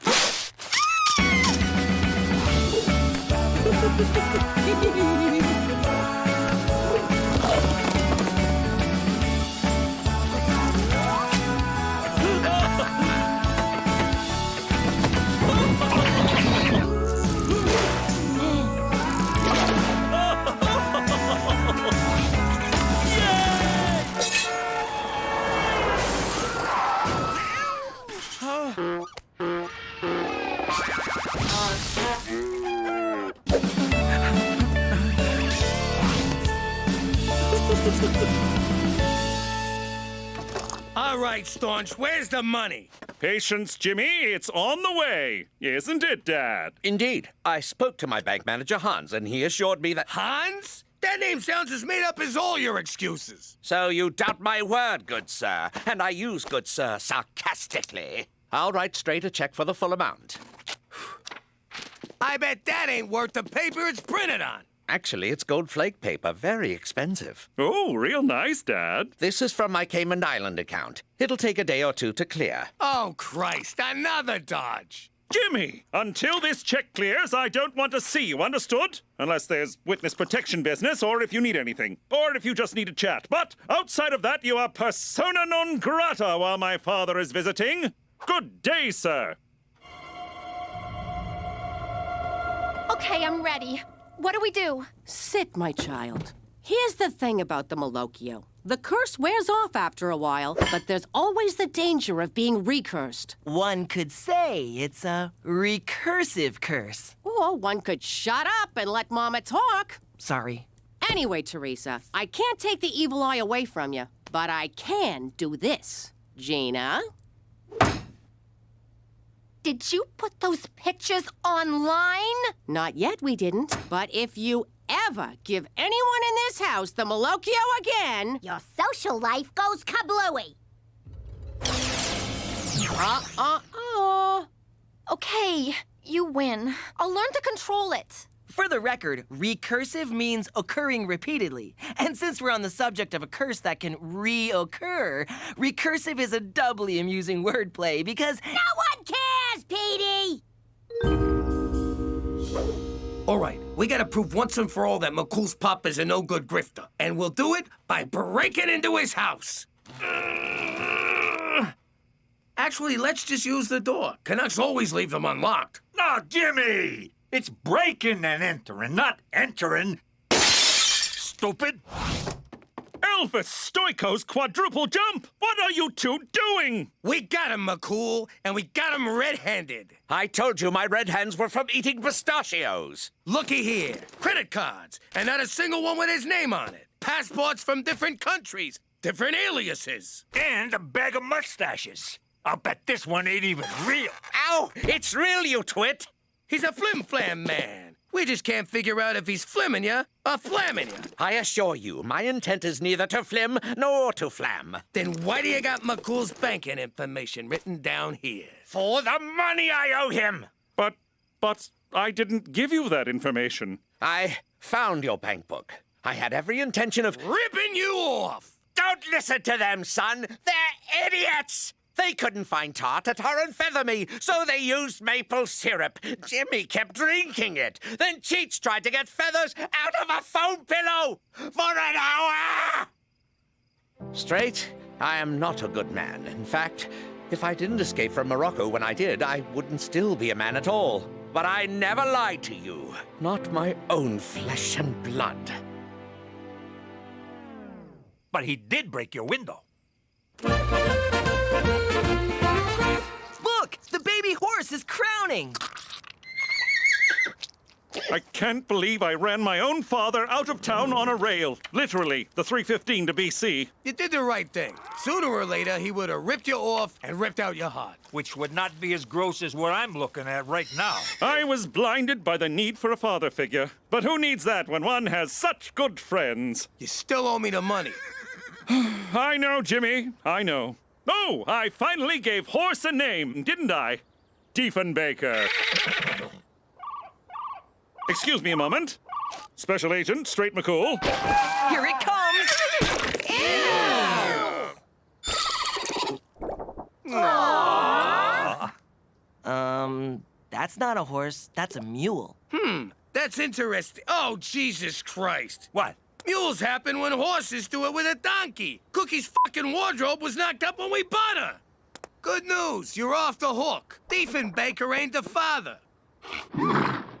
All right, Staunch, where's the money? Patience, Jimmy. It's on the way. Isn't it, Dad? Indeed. I spoke to my bank manager, Hans, and he assured me that... Hans? That name sounds as made up as all your excuses. So you doubt my word, good sir, and I use good sir sarcastically. I'll write Straight a check for the full amount. I bet that ain't worth the paper it's printed on. Actually, it's gold flake paper, very expensive. Oh, real nice, Dad. This is from my Cayman Island account. It'll take a day or two to clear. Oh, Christ, another dodge. Jimmy, until this check clears, I don't want to see you, understood? Unless there's witness protection business, or if you need anything, or if you just need a chat. But outside of that, you are persona non grata while my father is visiting. Good day, sir. Okay, I'm ready. What do we do? Sit, my child. Here's the thing about the Malocchio. The curse wears off after a while, but there's always the danger of being recursed. One could say it's a recursive curse. Or one could shut up and let Mama talk. Sorry. Anyway, Teresa, I can't take the evil eye away from you, but I can do this. Gina? Did you put those pictures online? Not yet, we didn't. But if you ever give anyone in this house the Malocchio again... Your social life goes kablooey. Okay, you win. I'll learn to control it. For the record, recursive means occurring repeatedly. And since we're on the subject of a curse that can reoccur, recursive is a doubly amusing wordplay because... No one cares, Petey! All right, we gotta prove once and for all that McCool's pop is a no-good grifter. And we'll do it by breaking into his house. Actually, let's just use the door. Canucks always leave them unlocked. No, Jimmy! It's breaking and entering, not entering. Stupid. Elvis Stoiko's quadruple jump! What are you two doing? We got him, McCool, and we got him red-handed. I told you my red hands were from eating pistachios. Looky here. Credit cards, and not a single one with his name on it. Passports from different countries, different aliases. And a bag of mustaches. I'll bet this one ain't even real. Ow! It's real, you twit! He's a flim-flam man. We just can't figure out if he's flimming ya or flamming ya. I assure you, my intent is neither to flim nor to flam. Then why do you got McCool's banking information written down here? For the money I owe him! But I didn't give you that information. I found your bank book. I had every intention of ripping you off! Don't listen to them, son! They're idiots! They couldn't find tar and feather me, so they used maple syrup. Jimmy kept drinking it. Then Cheech tried to get feathers out of a foam pillow for an hour! Straight, I am not a good man. In fact, if I didn't escape from Morocco when I did, I wouldn't still be a man at all. But I never lied to you. Not my own flesh and blood. But he did break your window. Look! The baby horse is crowning! I can't believe I ran my own father out of town on a rail. Literally, the 315 to BC. You did the right thing. Sooner or later, he would have ripped you off and ripped out your heart. Which would not be as gross as what I'm looking at right now. I was blinded by the need for a father figure. But who needs that when one has such good friends? You still owe me the money. I know, Jimmy. I know. Oh, I finally gave horse a name, didn't I? Diefenbaker. Excuse me a moment. Special Agent Straight McCool. Here it comes! That's not a horse, that's a mule. That's interesting. Oh, Jesus Christ. What? Mules happen when horses do it with a donkey. Cookie's fucking wardrobe was knocked up when we bought her. Good news, you're off the hook. Diefenbaker ain't the father.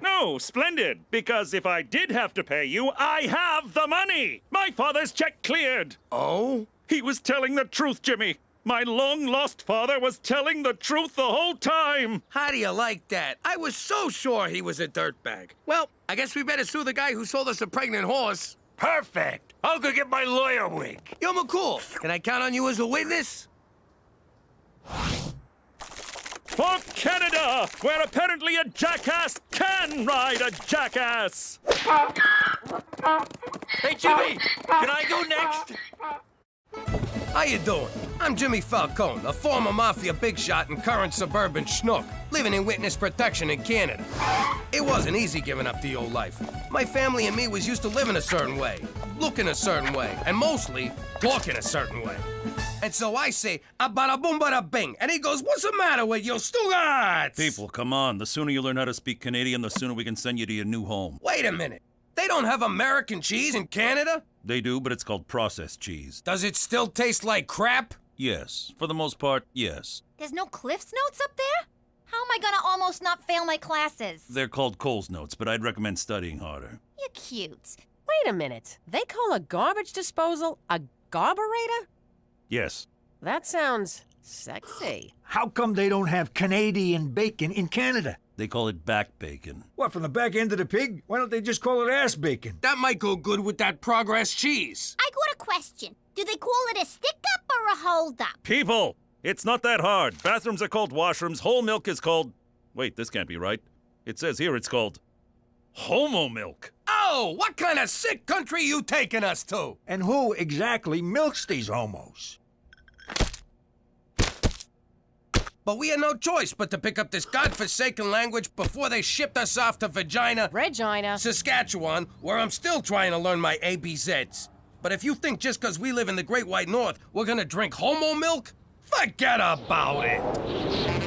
No, splendid. Because if I did have to pay you, I have the money. My father's check cleared. Oh? He was telling the truth, Jimmy. My long-lost father was telling the truth the whole time. How do you like that? I was so sure he was a dirtbag. Well, I guess we better sue the guy who sold us a pregnant horse. Perfect. I'll go get my lawyer wig. Yo, McCool, can I count on you as a witness? For Canada, where apparently a jackass can ride a jackass. Hey, Jimmy, can I go next? How you doing? I'm Jimmy Falcone, a former mafia big shot and current suburban schnook, living in witness protection in Canada. It wasn't easy giving up the old life. My family and me was used to living a certain way, looking a certain way, and mostly talking a certain way. And so I say, a bada boom bada bing, and he goes, what's the matter with you, Stugarts? People, come on. The sooner you learn how to speak Canadian, the sooner we can send you to your new home. Wait a minute. They don't have American cheese in Canada? They do, but it's called processed cheese. Does it still taste like crap? Yes. For the most part, yes. There's no Cliff's Notes up there? How am I gonna almost not fail my classes? They're called Cole's Notes, but I'd recommend studying harder. You're cute. Wait a minute. They call a garbage disposal a garburator? Yes. That sounds sexy. How come they don't have Canadian bacon in Canada? They call it back bacon. What, from the back end of the pig? Why don't they just call it ass bacon? That might go good with that Progress cheese. I got a question. Do they call it a stick-up or a hold-up? People, it's not that hard. Bathrooms are called washrooms. Whole milk is called... Wait, this can't be right. It says here it's called... homo milk. Oh, what kind of sick country you taking us to? And who exactly milks these homos? But we had no choice but to pick up this godforsaken language before they shipped us off to Regina, Saskatchewan, where I'm still trying to learn my ABZs. But if you think just because we live in the Great White North, we're gonna drink homo milk, forget about it.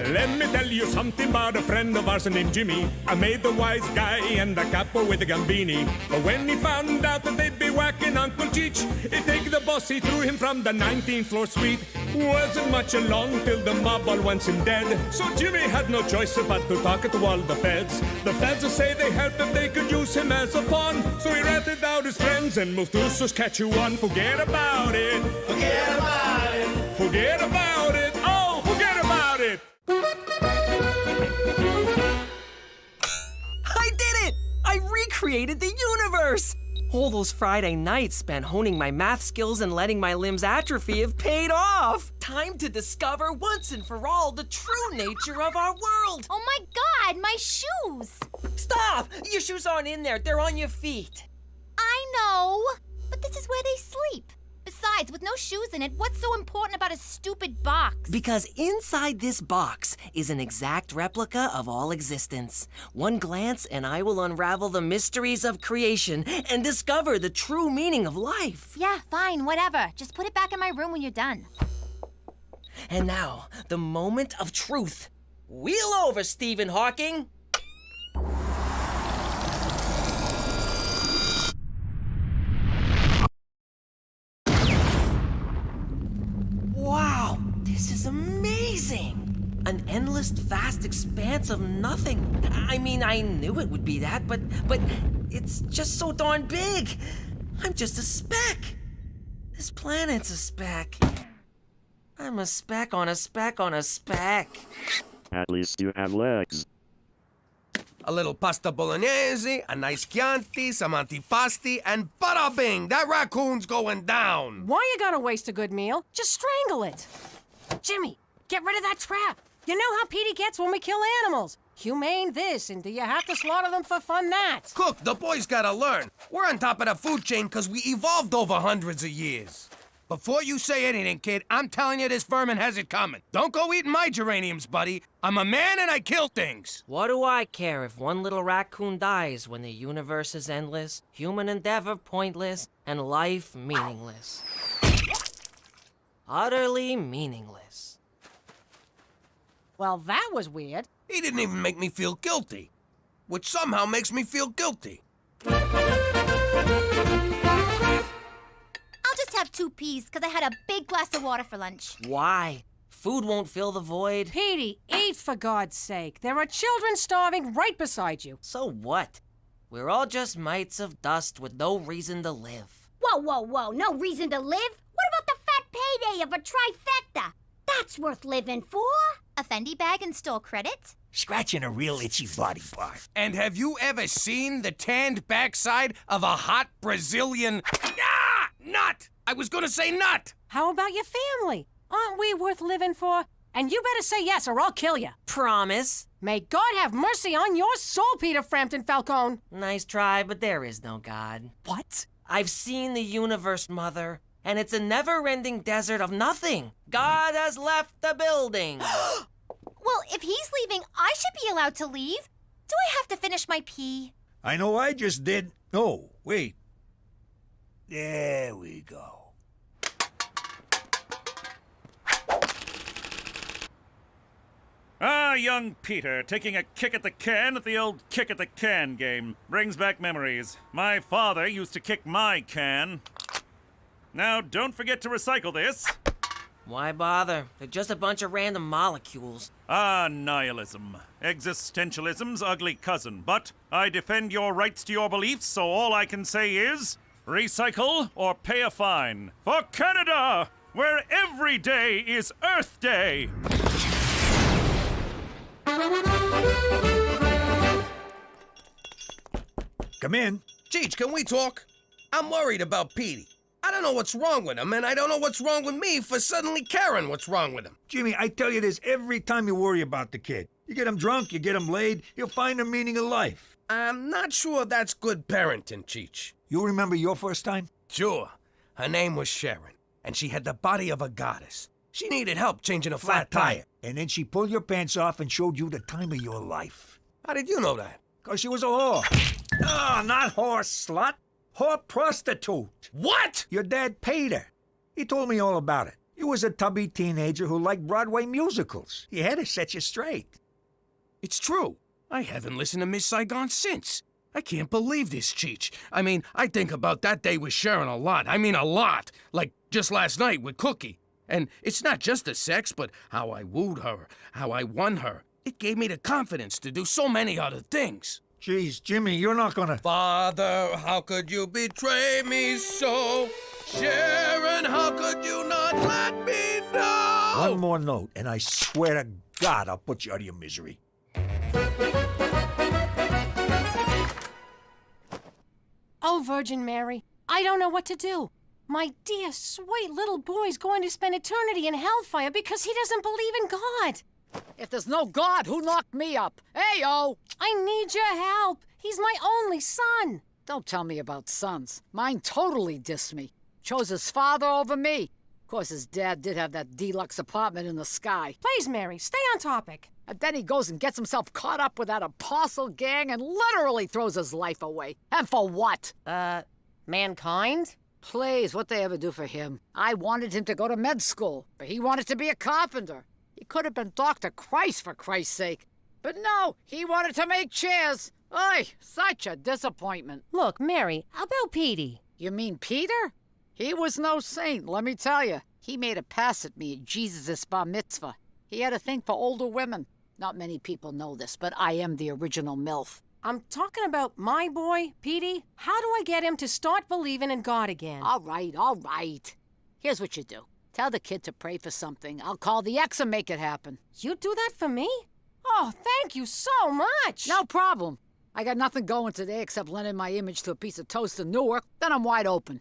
Let me tell you something about a friend of ours named Jimmy. I made the wise guy and the capo with the gambini. But when he found out that they'd be whacking Uncle Cheech, he'd take the boss, he threw him from the 19th floor suite. Wasn't much along till the mob all wants him dead. So Jimmy had no choice but to talk to all the feds. The feds will say they helped if they could use him as a pawn. So he ratted out his friends and moved to Saskatchewan. Forget about it. Forget about it. Forget about it. Oh, forget about it. I did it! I recreated the universe! All those Friday nights spent honing my math skills and letting my limbs atrophy have paid off! Time to discover once and for all the true nature of our world! Oh my God, my shoes! Stop! Your shoes aren't in there, they're on your feet. I know, but this is where they sleep. Besides, with no shoes in it, what's so important about a stupid box? Because inside this box is an exact replica of all existence. One glance and I will unravel the mysteries of creation and discover the true meaning of life. Yeah, fine, whatever. Just put it back in my room when you're done. And now, the moment of truth. Wheel over, Stephen Hawking. Wow, this is amazing! An endless, vast expanse of nothing. I mean, I knew it would be that, but it's just so darn big. I'm just a speck. This planet's a speck. I'm a speck on a speck on a speck. At least you have legs. A little pasta bolognese, a nice Chianti, some antipasti, and bada bing! That raccoon's going down! Why you gotta waste a good meal? Just strangle it. Jimmy, get rid of that trap. You know how Petey gets when we kill animals. Humane this, and do you have to slaughter them for fun that? Cook, the boys gotta learn. We're on top of the food chain because we evolved over hundreds of years. Before you say anything, kid, I'm telling you this vermin has it coming. Don't go eating my geraniums, buddy. I'm a man and I kill things. What do I care if one little raccoon dies when the universe is endless, human endeavor pointless, and life meaningless? Utterly meaningless. Well, that was weird. He didn't even make me feel guilty, which somehow makes me feel guilty. I'll just have 2 peas because I had a big glass of water for lunch. Why? Food won't fill the void. Petey, eat for God's sake. There are children starving right beside you. So what? We're all just mites of dust with no reason to live. Whoa, whoa, whoa, no reason to live? What about the fat payday of a trifecta? That's worth living for. A Fendi bag and store credit? Scratching a real itchy body part. And have you ever seen the tanned backside of a hot Brazilian... nut! I was gonna say nut! How about your family? Aren't we worth living for? And you better say yes or I'll kill you. Promise. May God have mercy on your soul, Peter Frampton Falcone. Nice try, but there is no God. What? I've seen the universe, Mother, and it's a never-ending desert of nothing. God has left the building. Well, if he's leaving, I should be allowed to leave. Do I have to finish my pee? I know I just did. Oh, wait. There we go. Ah, young Peter, taking a kick at the can at the old kick at the can game. Brings back memories. My father used to kick my can. Now, don't forget to recycle this. Why bother? They're just a bunch of random molecules. Ah, nihilism. Existentialism's ugly cousin. But I defend your rights to your beliefs, so all I can say is... recycle or pay a fine. For Canada, where every day is Earth Day. Come in. Cheech, can we talk? I'm worried about Petey. I don't know what's wrong with him, and I don't know what's wrong with me for suddenly caring what's wrong with him. Jimmy, I tell you this every time you worry about the kid. You get him drunk, you get him laid, he'll find the meaning of life. I'm not sure that's good parenting, Cheech. You remember your first time? Sure. Her name was Sharon, and she had the body of a goddess. She needed help changing a flat tire. And then she pulled your pants off and showed you the time of your life. How did you know that? 'Cause she was a whore. Ah, not whore, slut. Whore prostitute. What? Your dad paid her. He told me all about it. You was a tubby teenager who liked Broadway musicals. You had to set you straight. It's true. I haven't listened to Miss Saigon since. I can't believe this, Cheech. I mean, I think about that day with Sharon a lot. I mean, a lot. Like just last night with Cookie. And it's not just the sex, but how I wooed her, how I won her. It gave me the confidence to do so many other things. Jeez, Jimmy, you're not gonna... Father, how could you betray me so? Sharon, how could you not let me know? One more note, and I swear to God I'll put you out of your misery. Oh, Virgin Mary, I don't know what to do. My dear, sweet little boy's going to spend eternity in hellfire because he doesn't believe in God. If there's no God, who knocked me up? Hey-o! I need your help. He's my only son. Don't tell me about sons. Mine totally dissed me. Chose his father over me. Of course, his dad did have that deluxe apartment in the sky. Please, Mary, stay on topic. And then he goes and gets himself caught up with that apostle gang and literally throws his life away. And for what? Mankind? Please, what'd they ever do for him? I wanted him to go to med school, but he wanted to be a carpenter. He could have been Dr. Christ, for Christ's sake. But no, he wanted to make chairs. Oy, such a disappointment. Look, Mary, how about Petey? You mean Peter? He was no saint, let me tell you. He made a pass at me at Jesus' bar mitzvah. He had a thing for older women. Not many people know this, but I am the original MILF. I'm talking about my boy, Petey. How do I get him to start believing in God again? All right. Here's what you do. Tell the kid to pray for something. I'll call the ex and make it happen. You do that for me? Oh, thank you so much. No problem. I got nothing going today except lending my image to a piece of toast in Newark. Then I'm wide open.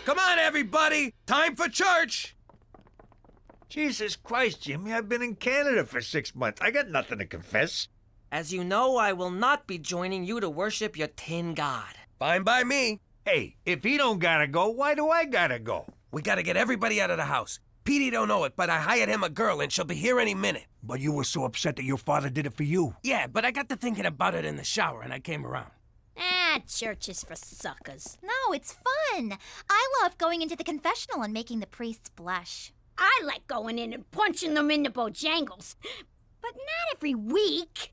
Come on, everybody! Time for church! Jesus Christ, Jimmy, I've been in Canada for 6 months. I got nothing to confess. As you know, I will not be joining you to worship your tin god. Fine by me. Hey, if he don't gotta go, why do I gotta go? We gotta get everybody out of the house. Petey don't know it, but I hired him a girl and she'll be here any minute. But you were so upset that your father did it for you. Yeah, but I got to thinking about it in the shower and I came around. Church is for suckers. No, it's fun. I love going into the confessional and making the priests blush. I like going in and punching them in the bojangles. But not every week.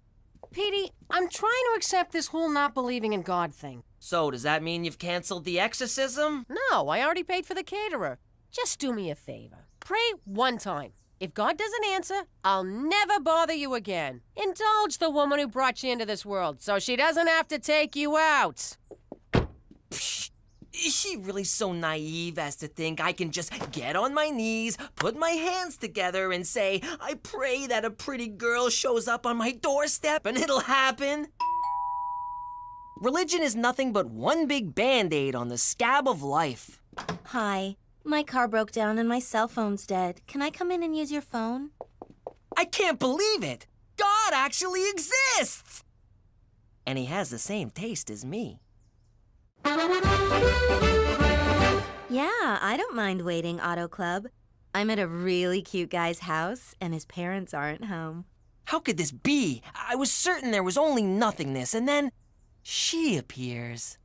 Petey, I'm trying to accept this whole not believing in God thing. So, does that mean you've canceled the exorcism? No, I already paid for the caterer. Just do me a favor. Pray one time. If God doesn't answer, I'll never bother you again. Indulge the woman who brought you into this world so she doesn't have to take you out. Psh, is she really so naive as to think I can just get on my knees, put my hands together, and say, I pray that a pretty girl shows up on my doorstep and it'll happen? Religion is nothing but one big Band-Aid on the scab of life. Hi. My car broke down and my cell phone's dead. Can I come in and use your phone? I can't believe it! God actually exists! And he has the same taste as me. Yeah, I don't mind waiting, Auto Club. I'm at a really cute guy's house and his parents aren't home. How could this be? I was certain there was only nothingness, and then she appears.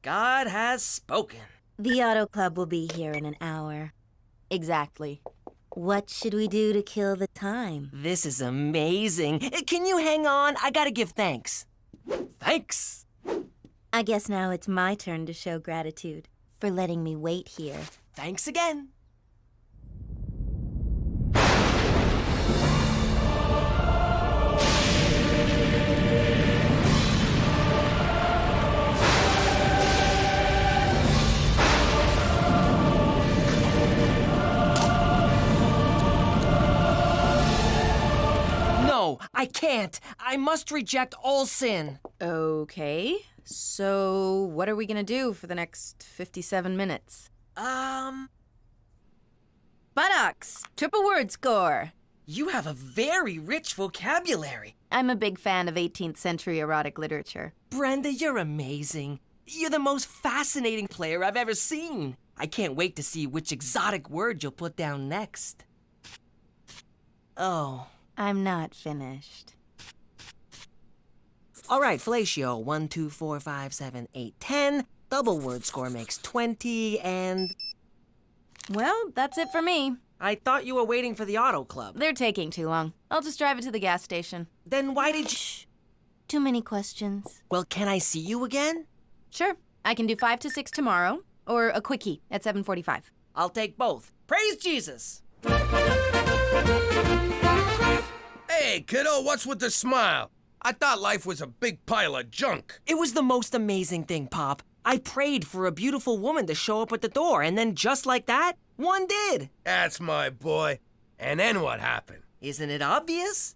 God has spoken. The Auto Club will be here in an hour. Exactly. What should we do to kill the time? This is amazing. Can you hang on? I gotta give thanks. Thanks. I guess now it's my turn to show gratitude for letting me wait here. Thanks again. No, I can't. I must reject all sin. Okay. So, what are we gonna do for the next 57 minutes? Buttocks! Triple word score! You have a very rich vocabulary. I'm a big fan of 18th century erotic literature. Brenda, you're amazing. You're the most fascinating player I've ever seen. I can't wait to see which exotic word you'll put down next. Oh. I'm not finished. All right, fellatio. 1, 2, 4, 5, 7, 8, 10. Double word score makes 20 and... Well, that's it for me. I thought you were waiting for the auto club. They're taking too long. I'll just drive it to the gas station. Then why did you... Shh. Too many questions. Well, can I see you again? Sure. I can do 5 to 6 tomorrow, or a quickie at 7:45. I'll take both. Praise Jesus! Hey, kiddo, what's with the smile? I thought life was a big pile of junk. It was the most amazing thing, Pop. I prayed for a beautiful woman to show up at the door, and then just like that, one did. That's my boy. And then what happened? Isn't it obvious?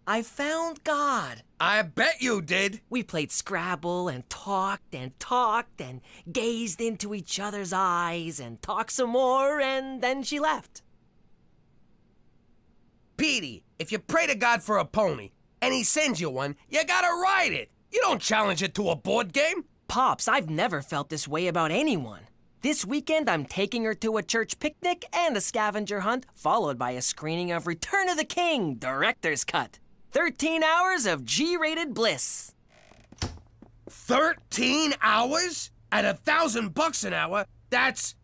I found God. I bet you did. We played Scrabble and talked and gazed into each other's eyes and talked some more, and then she left. Petey, if you pray to God for a pony and he sends you one, you gotta ride it. You don't challenge it to a board game. Pops, I've never felt this way about anyone. This weekend, I'm taking her to a church picnic and a scavenger hunt, followed by a screening of Return of the King, Director's Cut. 13 hours of G-rated bliss. 13 hours? At $1,000 an hour? That's...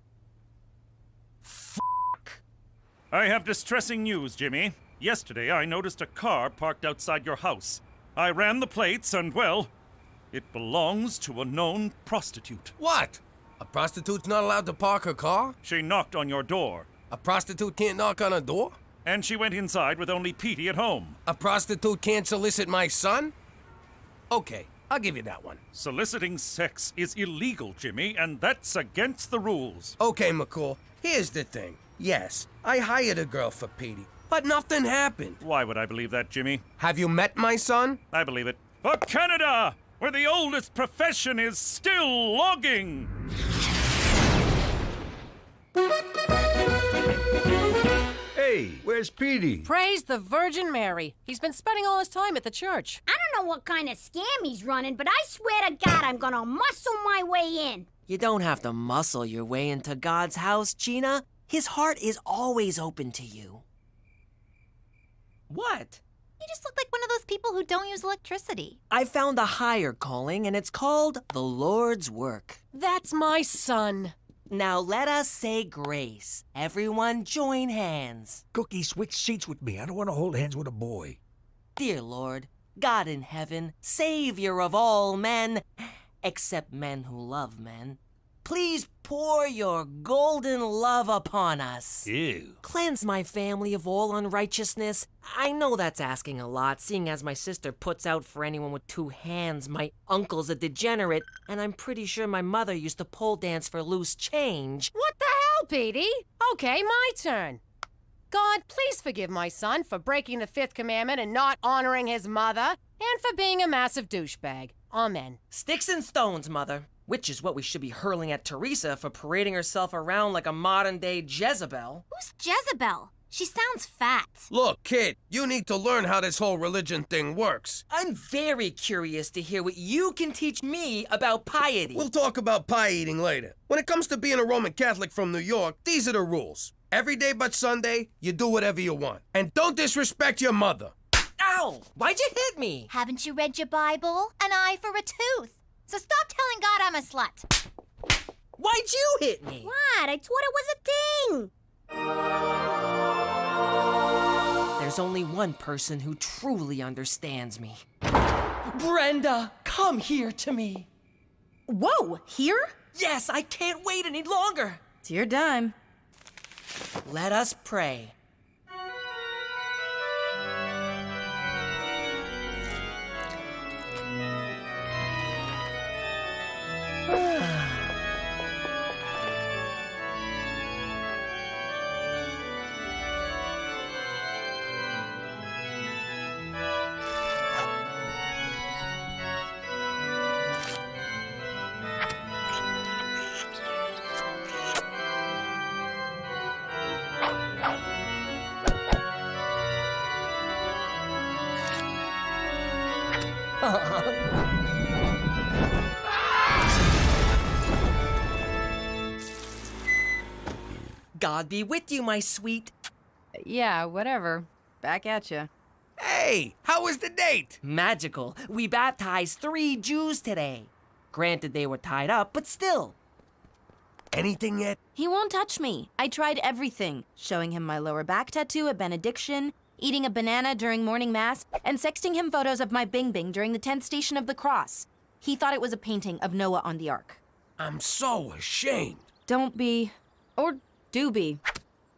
I have distressing news, Jimmy. Yesterday, I noticed a car parked outside your house. I ran the plates, and, well, it belongs to a known prostitute. What? A prostitute's not allowed to park her car? She knocked on your door. A prostitute can't knock on a door? And she went inside with only Petey at home. A prostitute can't solicit my son? Okay, I'll give you that one. Soliciting sex is illegal, Jimmy, and that's against the rules. Okay, McCool, here's the thing. Yes, I hired a girl for Petey, but nothing happened. Why would I believe that, Jimmy? Have you met my son? I believe it. For Canada, where the oldest profession is still logging! Hey, where's Petey? Praise the Virgin Mary. He's been spending all his time at the church. I don't know what kind of scam he's running, but I swear to God I'm gonna muscle my way in. You don't have to muscle your way into God's house, Gina. His heart is always open to you. What? You just look like one of those people who don't use electricity. I found a higher calling, and it's called the Lord's work. That's my son. Now let us say grace. Everyone join hands. Cookie, switch seats with me. I don't want to hold hands with a boy. Dear Lord, God in heaven, Savior of all men, except men who love men, please pour your golden love upon us. Ew. Cleanse my family of all unrighteousness. I know that's asking a lot, seeing as my sister puts out for anyone with 2 hands. My uncle's a degenerate, and I'm pretty sure my mother used to pole dance for loose change. What the hell, Petey? Okay, my turn. God, please forgive my son for breaking the 5th commandment and not honoring his mother, and for being a massive douchebag. Amen. Sticks and stones, Mother. Which is what we should be hurling at Teresa for parading herself around like a modern-day Jezebel. Who's Jezebel? She sounds fat. Look, kid, you need to learn how this whole religion thing works. I'm very curious to hear what you can teach me about piety. We'll talk about pie eating later. When it comes to being a Roman Catholic from New York, these are the rules. Every day but Sunday, you do whatever you want. And don't disrespect your mother. Ow! Why'd you hit me? Haven't you read your Bible? An eye for a tooth. So stop telling God I'm a slut. Why'd you hit me? What? I thought it was a thing. There's only one person who truly understands me. Brenda, come here to me. Whoa, here? Yes, I can't wait any longer. It's your dime. Let us pray. God be with you, my sweet. Yeah, whatever. Back at you. Hey, how was the date? Magical. We baptized 3 Jews today. Granted, they were tied up, but still. Anything yet? He won't touch me. I tried everything. Showing him my lower back tattoo at benediction, eating a banana during morning mass, and sexting him photos of my Bing Bing during the 10th station of the cross. He thought it was a painting of Noah on the ark. I'm so ashamed. Don't be. Or do be.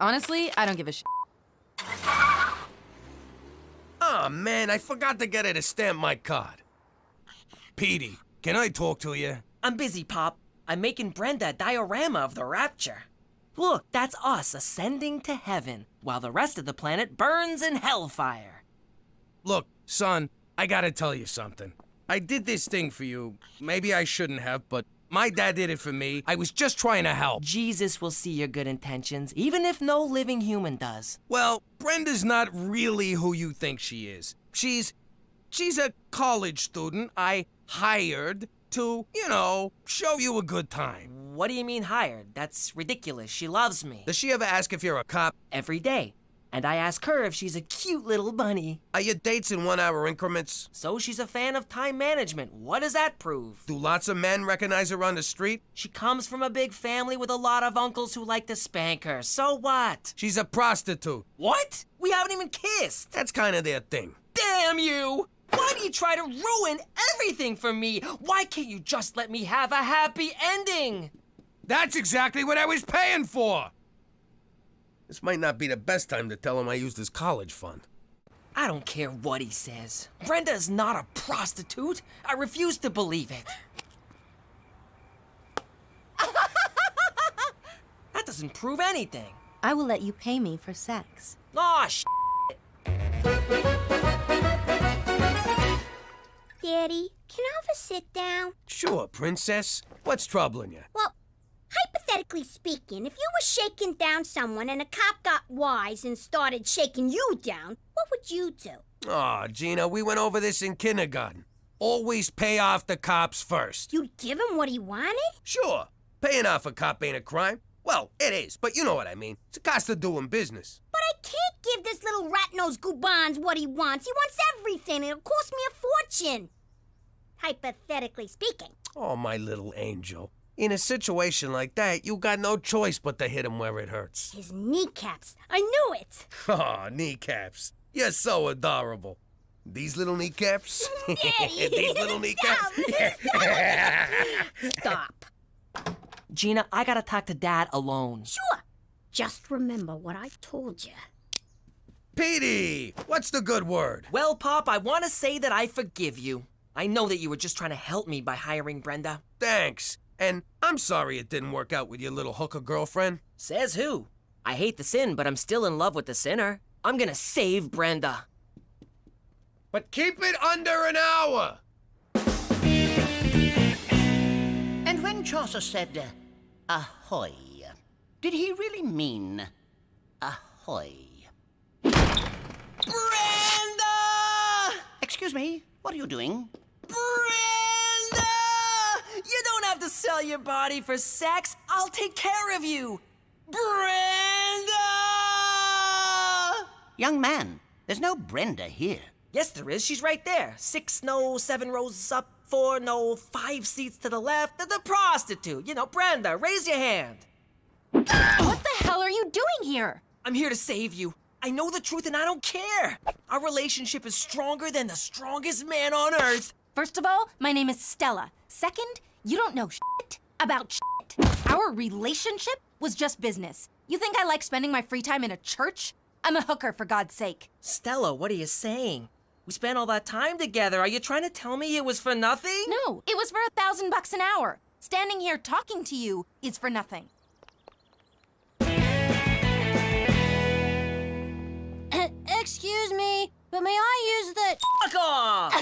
Honestly, I don't give a shit. Oh, man, I forgot to get her to stamp my card. Petey, can I talk to you? I'm busy, Pop. I'm making Brenda a diorama of the rapture. Look, that's us ascending to heaven, while the rest of the planet burns in hellfire. Look, son, I gotta tell you something. I did this thing for you. Maybe I shouldn't have, but my dad did it for me. I was just trying to help. Jesus will see your good intentions, even if no living human does. Well, Brenda's not really who you think she is. She's a college student I hired to, show you a good time. What do you mean hired? That's ridiculous. She loves me. Does she ever ask if you're a cop? Every day. And I ask her if she's a cute little bunny. Are your dates in 1 hour increments? So she's a fan of time management. What does that prove? Do lots of men recognize her on the street? She comes from a big family with a lot of uncles who like to spank her. So what? She's a prostitute. What? We haven't even kissed. That's kind of their thing. Damn you! Why do you try to ruin everything for me? Why can't you just let me have a happy ending? That's exactly what I was paying for! This might not be the best time to tell him I used his college fund. I don't care what he says. Brenda is not a prostitute. I refuse to believe it. That doesn't prove anything. I will let you pay me for sex. Aw, Daddy, can I have a sit down? Sure, princess. What's troubling you? Well, hypothetically speaking, if you were shaking down someone and a cop got wise and started shaking you down, what would you do? Aw, Gina, we went over this in kindergarten. Always pay off the cops first. You'd give him what he wanted? Sure. Paying off a cop ain't a crime. Well, it is, but you know what I mean. It's a cost of doing business. But I can't give this little rat-nosed goobans what he wants. He wants everything, and it'll cost me a fortune. Hypothetically speaking. Oh, my little angel. In a situation like that, you got no choice but to hit him where it hurts. His kneecaps. I knew it. Aw, kneecaps. You're so adorable. These little kneecaps? Daddy, These little kneecaps? Stop. Gina, I gotta talk to Dad alone. Sure. Just remember what I told you. Petey, what's the good word? Well, Pop, I want to say that I forgive you. I know that you were just trying to help me by hiring Brenda. Thanks. And I'm sorry it didn't work out with your little hooker girlfriend. Says who? I hate the sin, but I'm still in love with the sinner. I'm gonna save Brenda. But keep it under an hour. And when Chaucer said, ahoy, did he really mean ahoy? Brenda! Excuse me, what are you doing? Brenda! You don't have to sell your body for sex. I'll take care of you. Brenda! Young man, there's no Brenda here. Yes, there is. She's right there. 6 no, 7 rows up, 4 no, 5 seats to the left. The prostitute. Brenda, raise your hand. What the hell are you doing here? I'm here to save you. I know the truth and I don't care. Our relationship is stronger than the strongest man on earth. First of all, my name is Stella. Second, you don't know shit about shit. Our relationship was just business. You think I like spending my free time in a church? I'm a hooker, for God's sake. Stella, what are you saying? We spent all that time together. Are you trying to tell me it was for nothing? No, it was for $1,000 an hour. Standing here talking to you is for nothing. Excuse me, but may I use the... Fuck off!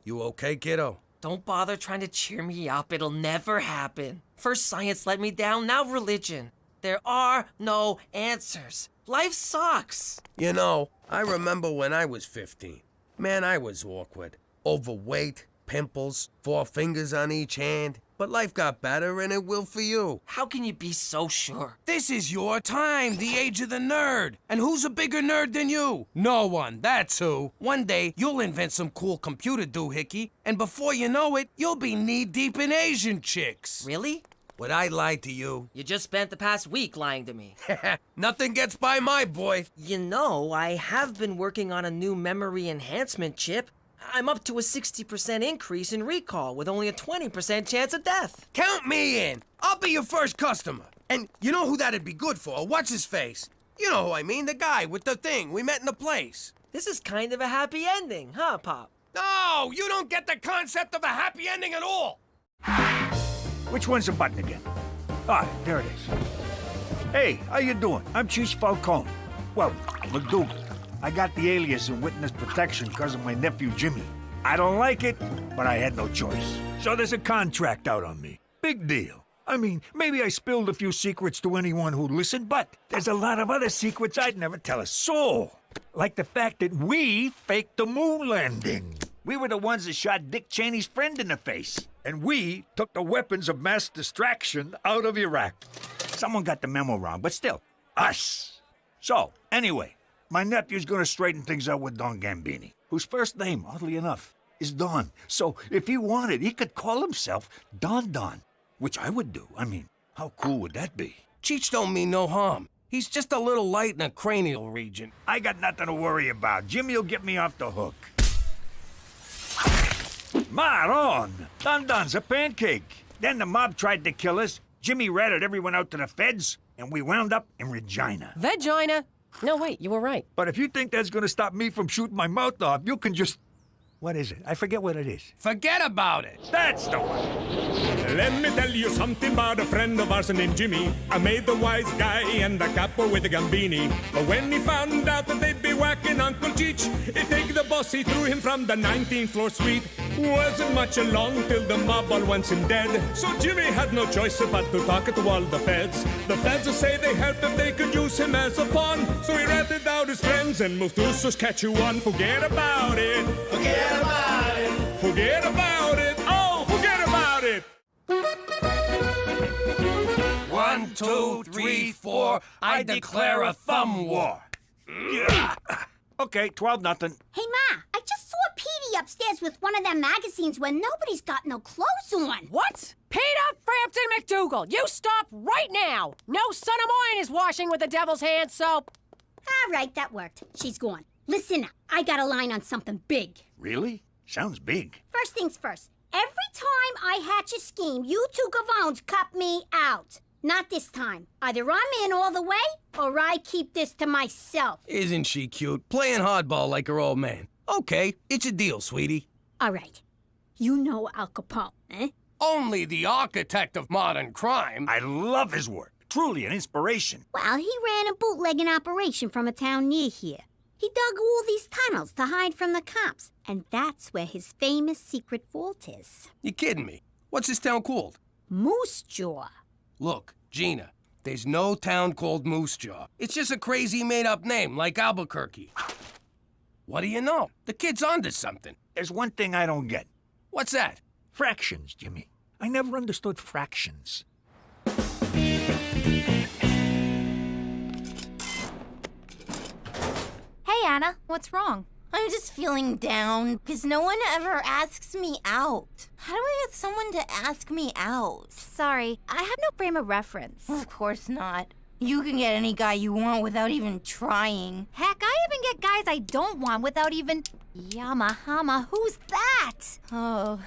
You okay, kiddo? Don't bother trying to cheer me up. It'll never happen. First science let me down, now religion. There are no answers. Life sucks. I remember when I was 15. Man, I was awkward. Overweight, pimples, 4 fingers on each hand. but life got better and it will for you. How can you be so sure? This is your time, the age of the nerd. And who's a bigger nerd than you? No one, that's who. One day, you'll invent some cool computer doohickey, and before you know it, you'll be knee-deep in Asian chicks. Really? Would I lie to you? You just spent the past week lying to me. Nothing gets by my boy. You know, I have been working on a new memory enhancement chip. I'm up to a 60% increase in recall with only a 20% chance of death. Count me in. I'll be your first customer. And you know who that'd be good for? What's his face? You know who I mean, the guy with the thing we met in the place. This is kind of a happy ending, huh, Pop? No, you don't get the concept of a happy ending at all. Which one's the button again? Ah, there it is. Hey, how you doing? I'm Chief Falcone. Well, McDougal. I got the alias in witness protection because of my nephew Jimmy. I don't like it, but I had no choice. So there's a contract out on me. Big deal. I mean, maybe I spilled a few secrets to anyone who listened, but there's a lot of other secrets I'd never tell a soul. Like the fact that we faked the moon landing. We were the ones that shot Dick Cheney's friend in the face. And we took the weapons of mass distraction out of Iraq. Someone got the memo wrong, but still, us. So, anyway, my nephew's gonna straighten things out with Don Gambini, whose first name, oddly enough, is Don. So, if he wanted, he could call himself Don Don, which I would do. I mean, how cool would that be? Cheech don't mean no harm. He's just a little light in the cranial region. I got nothing to worry about. Jimmy'll get me off the hook. Maron! Don Don's a pancake. Then the mob tried to kill us. Jimmy ratted everyone out to the feds, and we wound up in Regina. Vagina? No, wait, you were right. But if you think that's gonna stop me from shooting my mouth off, you can just... What is it? I forget what it is. Forget about it. That's the one. Let me tell you something about a friend of ours named Jimmy. I made the wise guy and the capo with the Gambini. But when he found out that they'd be whacking Uncle Cheech, he'd take the boss, he threw him from the 19th floor suite. Wasn't much along till the mob all wants him dead. So Jimmy had no choice but to talk to all the feds. The feds say they helped if they could use him as a pawn. So he ratted out his friends and moved to Saskatchewan. Forget about it. Forget about it. Forget about it. Oh, forget about it. 1, 2, 3, 4. I declare a thumb war. Yeah. Okay, 12-0. Hey, Ma, I just saw Petey upstairs with one of them magazines where nobody's got no clothes on. What? Peter Frampton McDougal, you stop right now! No son of mine is washing with the devil's hand soap. All right, that worked. She's gone. Listen up, I got a line on something big. Really? Sounds big. First things first, every time I hatch a scheme, you two gavones cut me out. Not this time. Either I'm in all the way, or I keep this to myself. Isn't she cute? Playing hardball like her old man. Okay, it's a deal, sweetie. All right. You know Al Capone, eh? Only the architect of modern crime. I love his work. Truly an inspiration. Well, he ran a bootlegging operation from a town near here. He dug all these tunnels to hide from the cops, and that's where his famous secret vault is. You kidding me? What's this town called? Moose Jaw. Look, Gina, there's no town called Moose Jaw. It's just a crazy made-up name like Albuquerque. What do you know? The kid's onto something. There's one thing I don't get. What's that? Fractions, Jimmy. I never understood fractions. Hey, Anna, what's wrong? I'm just feeling down because no one ever asks me out. How do I get someone to ask me out? Sorry, I have no frame of reference. Of course not. You can get any guy you want without even trying. Heck, I even get guys I don't want without even... Yamahama, who's that? Oh,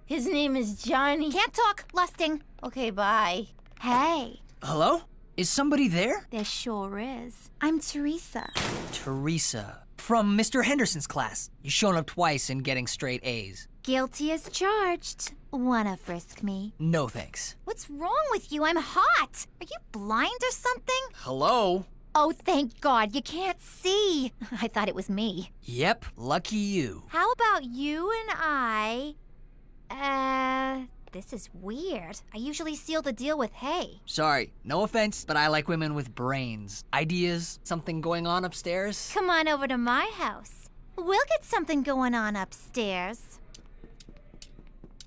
his name is Johnny. Can't talk, lusting. Okay, bye. Hey. Hello? Is somebody there? There sure is. I'm Teresa. Teresa. From Mr. Henderson's class. You've shown up twice and getting straight A's. Guilty as charged. Wanna frisk me? No thanks. What's wrong with you? I'm hot. Are you blind or something? Hello? Oh, thank God, you can't see. I thought it was me. Yep, lucky you. How about you and I... This is weird. I usually seal the deal with hey. Sorry, no offense, but I like women with brains. Ideas? Something going on upstairs? Come on over to my house. We'll get something going on upstairs.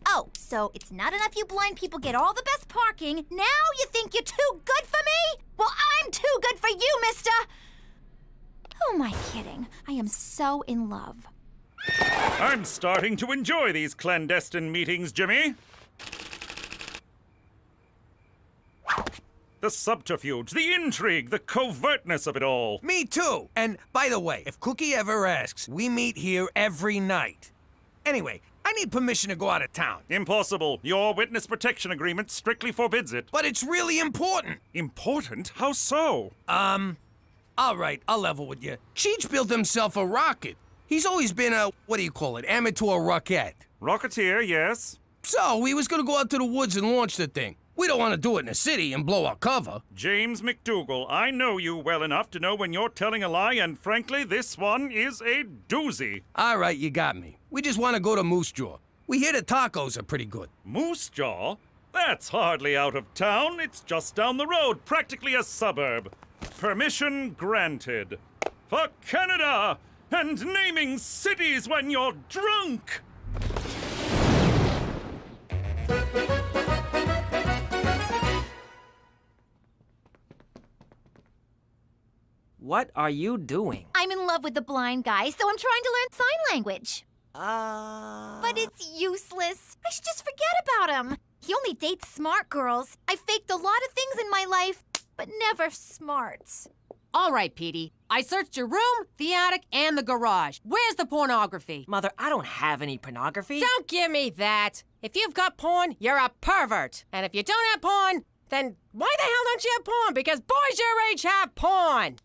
Oh, so it's not enough you blind people get all the best parking. Now you think you're too good for me? Well, I'm too good for you, mister. Who am I kidding? I am so in love. I'm starting to enjoy these clandestine meetings, Jimmy. The subterfuge, the intrigue, the covertness of it all. Me too. And by the way, if Cookie ever asks, we meet here every night. Anyway, I need permission to go out of town. Impossible. Your witness protection agreement strictly forbids it. But it's really important. Important? How so? All right, I'll level with you. Cheech built himself a rocket. He's always been a, amateur rocket. Rocketeer, yes. So, he was gonna go out to the woods and launch the thing. We don't want to do it in the city and blow our cover. James McDougal, I know you well enough to know when you're telling a lie, and frankly, this one is a doozy. All right, you got me. We just want to go to Moose Jaw. We hear the tacos are pretty good. Moose Jaw? That's hardly out of town. It's just down the road, practically a suburb. Permission granted. For Canada! And naming cities when you're drunk! What are you doing? I'm in love with the blind guy, so I'm trying to learn sign language. But it's useless. I should just forget about him. He only dates smart girls. I faked a lot of things in my life, but never smart. All right, Petey. I searched your room, the attic, and the garage. Where's the pornography? Mother, I don't have any pornography. Don't give me that. If you've got porn, you're a pervert. And if you don't have porn, then why the hell don't you have porn? Because boys your age have porn.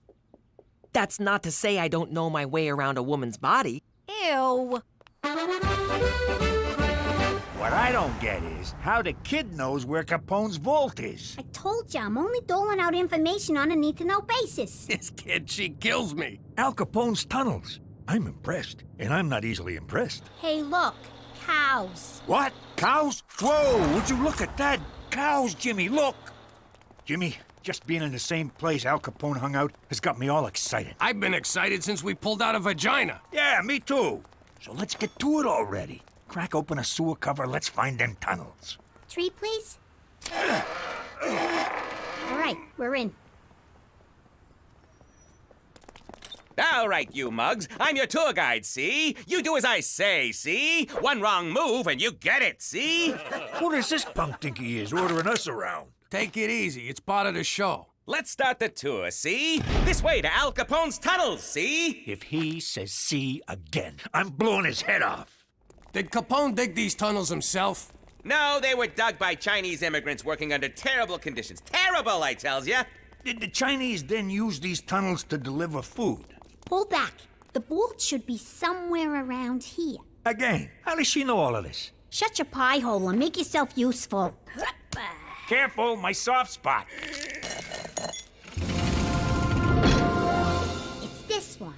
That's not to say I don't know my way around a woman's body. Ew. What I don't get is how the kid knows where Capone's vault is. I told you, I'm only doling out information on a need-to-know basis. This kid, she kills me. Al Capone's tunnels. I'm impressed, and I'm not easily impressed. Hey, look, cows. What? Cows? Whoa, would you look at that? Cows, Jimmy, look. Jimmy, just being in the same place Al Capone hung out has got me all excited. I've been excited since we pulled out a vagina. Yeah, me too. So let's get to it already. Crack open a sewer cover, let's find them tunnels. Tree, please. All right, we're in. All right, you mugs. I'm your tour guide, see? You do as I say, see? One wrong move and you get it, see? Who does this punk think he is, ordering us around? Take it easy. It's part of the show. Let's start the tour, see? This way to Al Capone's tunnels, see? If he says see again, I'm blowing his head off. Did Capone dig these tunnels himself? No, they were dug by Chinese immigrants working under terrible conditions. Terrible, I tells ya. Did the Chinese then use these tunnels to deliver food? Hold back. The vault should be somewhere around here. Again, how does she know all of this? Shut your pie hole and make yourself useful. Careful, my soft spot. It's this one.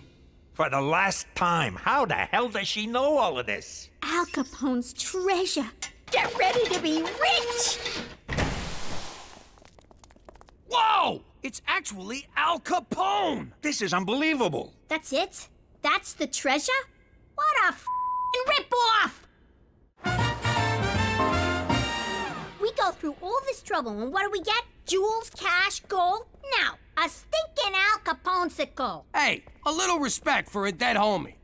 For the last time, how the hell does she know all of this? Al Capone's treasure. Get ready to be rich! Whoa! It's actually Al Capone! This is unbelievable. That's it? That's the treasure? What a f***ing rip-off! We go through all this trouble, and what do we get? Jewels, cash, gold? No, a stinking Al Capone-sicle. Hey, a little respect for a dead homie.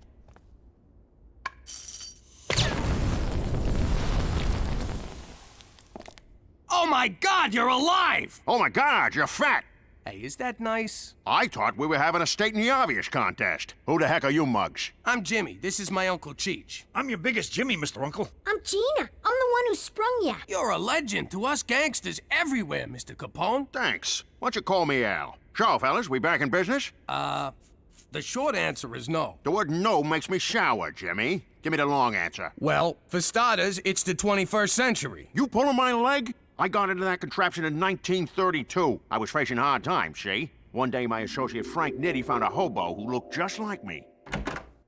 Oh my God, you're alive! Oh my God, you're fat! Hey, is that nice? I thought we were having a stating the obvious contest. Who the heck are you mugs? I'm Jimmy. This is my Uncle Cheech. I'm your biggest Jimmy, Mr. Uncle. I'm Gina. I'm the one who sprung ya. You're a legend to us gangsters everywhere, Mr. Capone. Thanks. Why don't you call me Al? So, fellas, we back in business? The short answer is no. The word no makes me shower, Jimmy. Give me the long answer. Well, for starters, it's the 21st century. You pulling my leg? I got into that contraption in 1932. I was facing hard times, see? One day, my associate Frank Nitti found a hobo who looked just like me.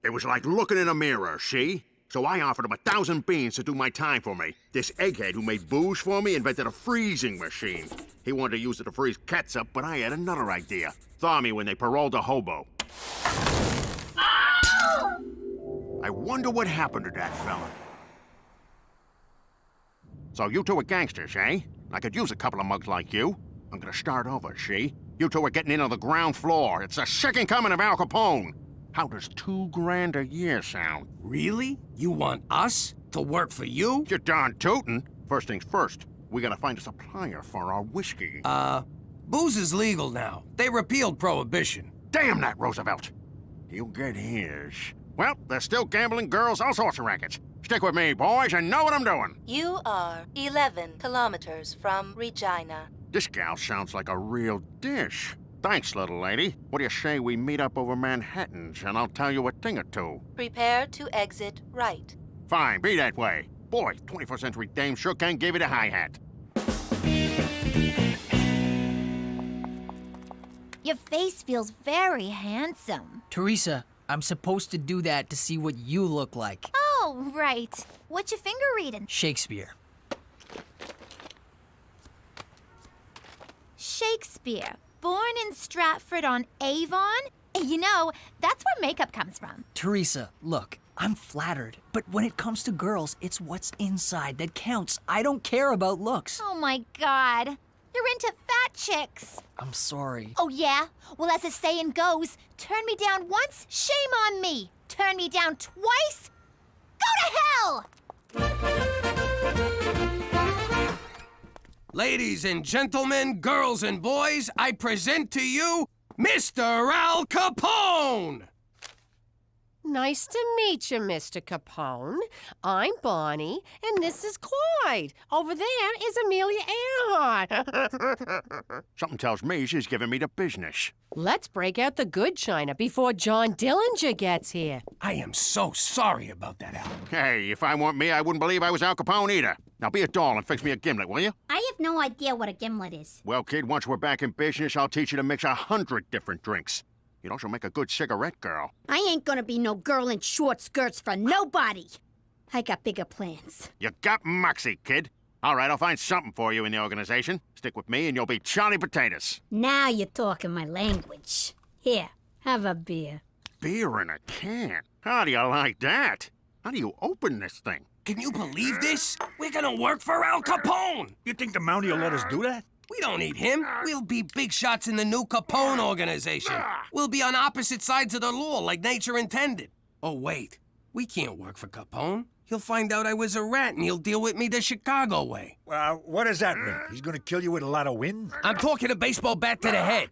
It was like looking in a mirror, see? So I offered him 1,000 beans to do my time for me. This egghead who made booze for me invented a freezing machine. He wanted to use it to freeze ketchup, but I had another idea. Thaw me when they paroled a hobo. I wonder what happened to that fella. So you two are gangsters, eh? I could use a couple of mugs like you. I'm gonna start over, see? You two are getting in on the ground floor. It's the second coming of Al Capone. How does $2,000 a year sound? Really? You want us to work for you? You're darn tootin'. First things first, we gotta find a supplier for our whiskey. Booze is legal now. They repealed prohibition. Damn that Roosevelt! He'll get his. Well, there's still gambling, girls, all sorts of rackets. Stick with me, boys, and know what I'm doing. You are 11 kilometers from Regina. This gal sounds like a real dish. Thanks, little lady. What do you say we meet up over Manhattan's, and I'll tell you a thing or two? Prepare to exit right. Fine, be that way. Boy, 21st century dame sure can give it a hi-hat. Your face feels very handsome. Teresa, I'm supposed to do that to see what you look like. Oh, right. What's your finger reading? Shakespeare. Shakespeare. Born in Stratford-on-Avon? You know, that's where makeup comes from. Teresa, look, I'm flattered, but when it comes to girls, it's what's inside that counts. I don't care about looks. Oh my God. You're into fat chicks. I'm sorry. Oh yeah? Well, as the saying goes, turn me down once, shame on me. Turn me down twice, go to hell! Ladies and gentlemen, girls and boys, I present to you Mr. Al Capone! Nice to meet you, Mr. Capone. I'm Bonnie, and this is Clyde. Over there is Amelia Earhart. Something tells me she's giving me the business. Let's break out the good china before John Dillinger gets here. I am so sorry about that, Al. Hey, if I weren't me, I wouldn't believe I was Al Capone either. Now be a doll and fix me a gimlet, will you? I have no idea what a gimlet is. Well, kid, once we're back in business, I'll teach you to mix 100 different drinks. You'd also make a good cigarette girl. I ain't gonna be no girl in short skirts for nobody. I got bigger plans. You got moxie, kid. All right, I'll find something for you in the organization. Stick with me and you'll be Charlie Potatoes. Now you're talking my language. Here, have a beer. Beer in a can? How do you like that? How do you open this thing? Can you believe this? We're gonna work for Al Capone! You think the Mountie will let us do that? We don't need him. We'll be big shots in the new Capone organization. We'll be on opposite sides of the law like nature intended. Oh, wait. We can't work for Capone. He'll find out I was a rat and he'll deal with me the Chicago way. What does that mean? He's gonna kill you with a lot of wind? I'm talking a baseball bat to the head.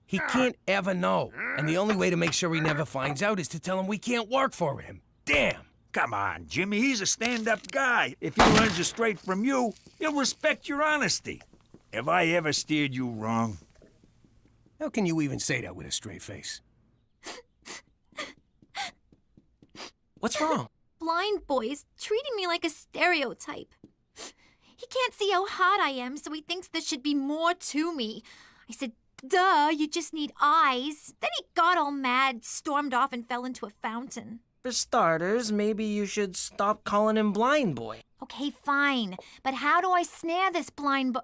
He can't ever know. And the only way to make sure he never finds out is to tell him we can't work for him. Damn. Come on, Jimmy. He's a stand-up guy. If he learns it straight from you, he'll respect your honesty. Have I ever steered you wrong? How can you even say that with a straight face? What's wrong? Blind boy's treating me like a stereotype. He can't see how hot I am, so he thinks there should be more to me. I said, duh, you just need eyes. Then he got all mad, stormed off, and fell into a fountain. For starters, maybe you should stop calling him Blind Boy. Okay, fine. But how do I snare this cripple?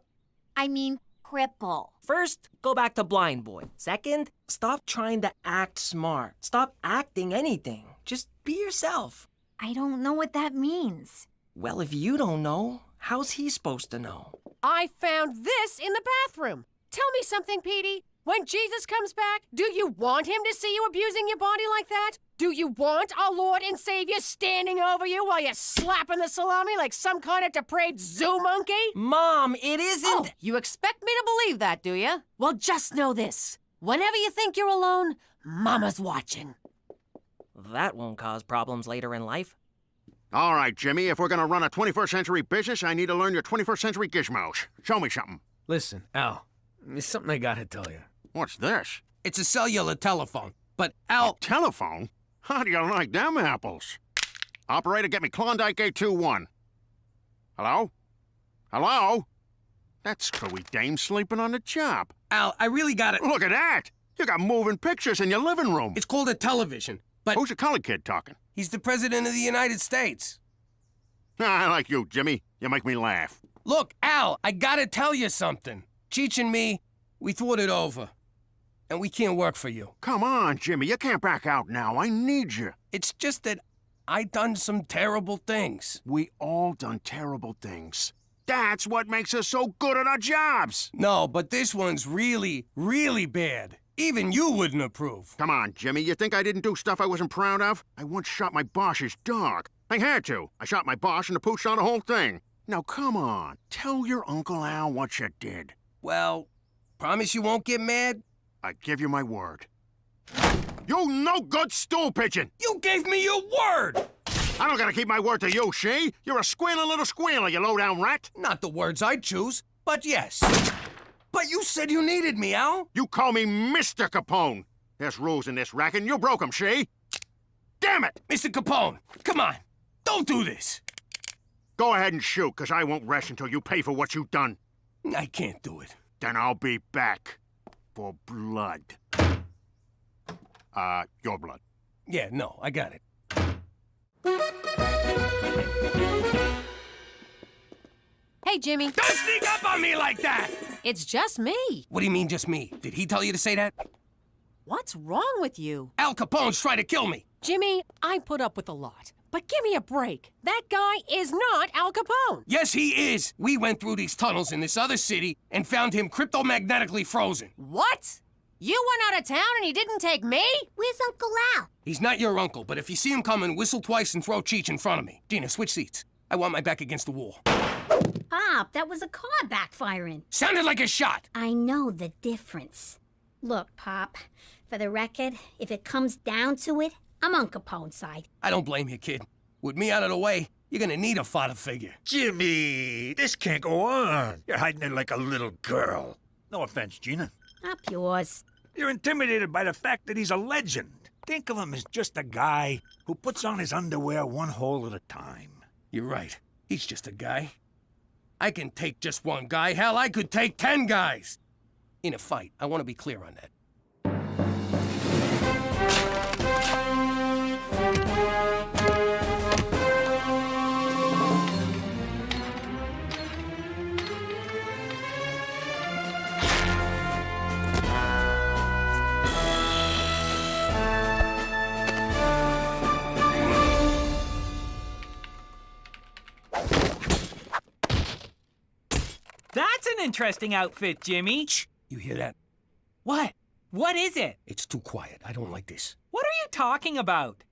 First, go back to Blind Boy. Second, stop trying to act smart. Stop acting anything. Just be yourself. I don't know what that means. Well, if you don't know, how's he supposed to know? I found this in the bathroom. Tell me something, Petey. When Jesus comes back, do you want him to see you abusing your body like that? Do you want our Lord and Savior standing over you while you're slapping the salami like some kind of depraved zoo monkey? Mom, it isn't... Oh, you expect me to believe that, do you? Well, just know this. Whenever you think you're alone, Mama's watching. That won't cause problems later in life. All right, Jimmy, if we're gonna run a 21st century business, I need to learn your 21st century gizmos. Show me something. Listen, Al, there's something I gotta tell you. What's this? It's a cellular telephone, but Al... A telephone? How do you like them apples? Operator, get me Klondike 821. Hello? Hello? That screwy dame sleeping on the job. Al, I really got it. Look at that! You got moving pictures in your living room. It's called a television, but... Who's the colored kid talking? He's the President of the United States. I like you, Jimmy. You make me laugh. Look, Al, I gotta tell you something. Cheech and me, we thought it over. And we can't work for you. Come on, Jimmy. You can't back out now. I need you. It's just that I done some terrible things. We all done terrible things. That's what makes us so good at our jobs. No, but this one's really, really bad. Even you wouldn't approve. Come on, Jimmy, you think I didn't do stuff I wasn't proud of? I once shot my boss's dog. I had to. I shot my boss and the pooch saw the whole thing. Now, come on. Tell your Uncle Al what you did. Well, promise you won't get mad? I give you my word. You no-good stool pigeon! You gave me your word! I don't gotta keep my word to you, she. You're a squealing little squealer, you low-down rat. Not the words I'd choose, but yes. But you said you needed me, Al. You call me Mr. Capone. There's rules in this racket, and you broke them, she. Damn it! Mr. Capone, come on. Don't do this. Go ahead and shoot, because I won't rest until you pay for what you've done. I can't do it. Then I'll be back. For blood. Your blood. Yeah, no, I got it. Hey, Jimmy. Don't sneak up on me like that! It's just me. What do you mean, just me? Did he tell you to say that? What's wrong with you? Al Capone's trying to kill me. Jimmy, I put up with a lot. But give me a break. That guy is not Al Capone. Yes, he is. We went through these tunnels in this other city and found him cryptomagnetically frozen. What? You went out of town and he didn't take me? Where's Uncle Al? He's not your uncle, but if you see him coming, whistle twice and throw Cheech in front of me. Gina, switch seats. I want my back against the wall. Pop, that was a car backfiring. Sounded like a shot. I know the difference. Look, Pop, for the record, if it comes down to it, I'm on Capone's side. I don't blame you, kid. With me out of the way, you're gonna need a father figure. Jimmy, this can't go on. You're hiding it like a little girl. No offense, Gina. Up yours. You're intimidated by the fact that he's a legend. Think of him as just a guy who puts on his underwear one hole at a time. You're right. He's just a guy. I can take just one guy. Hell, I could take 10 guys. In a fight, I want to be clear on that. That's an interesting outfit, Jimmy. Shh! You hear that? What? What is it? It's too quiet. I don't like this. What are you talking about?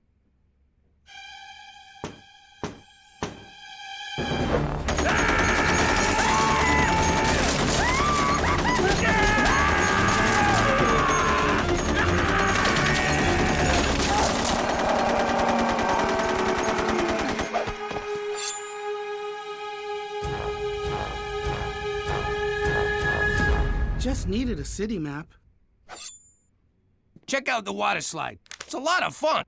Just needed a city map. Check out the water slide. It's a lot of fun.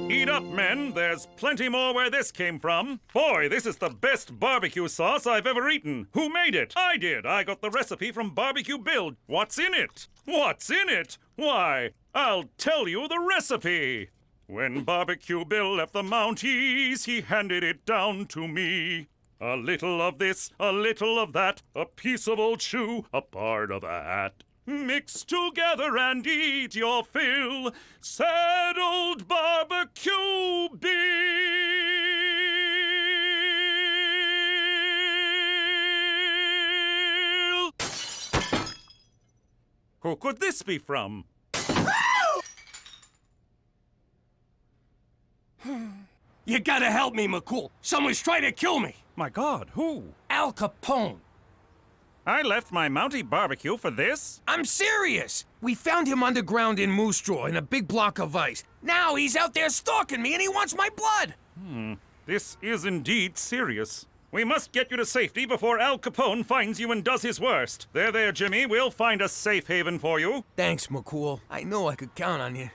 Eat up, men. There's plenty more where this came from. Boy, this is the best barbecue sauce I've ever eaten. Who made it? I did. I got the recipe from Barbecue Bill. What's in it? What's in it? Why, I'll tell you the recipe. When Barbecue Bill left the Mounties, he handed it down to me. A little of this, a little of that, a piece of old shoe, a part of a hat. Mix together and eat your fill. Sad old Barbecue Bill. Who could this be from? You gotta help me, McCool. Someone's trying to kill me. My God, who? Al Capone. I left my Mountie barbecue for this? I'm serious. We found him underground in Moose Jaw in a big block of ice. Now he's out there stalking me and he wants my blood. This is indeed serious. We must get you to safety before Al Capone finds you and does his worst. There, Jimmy. We'll find a safe haven for you. Thanks, McCool. I know I could count on you.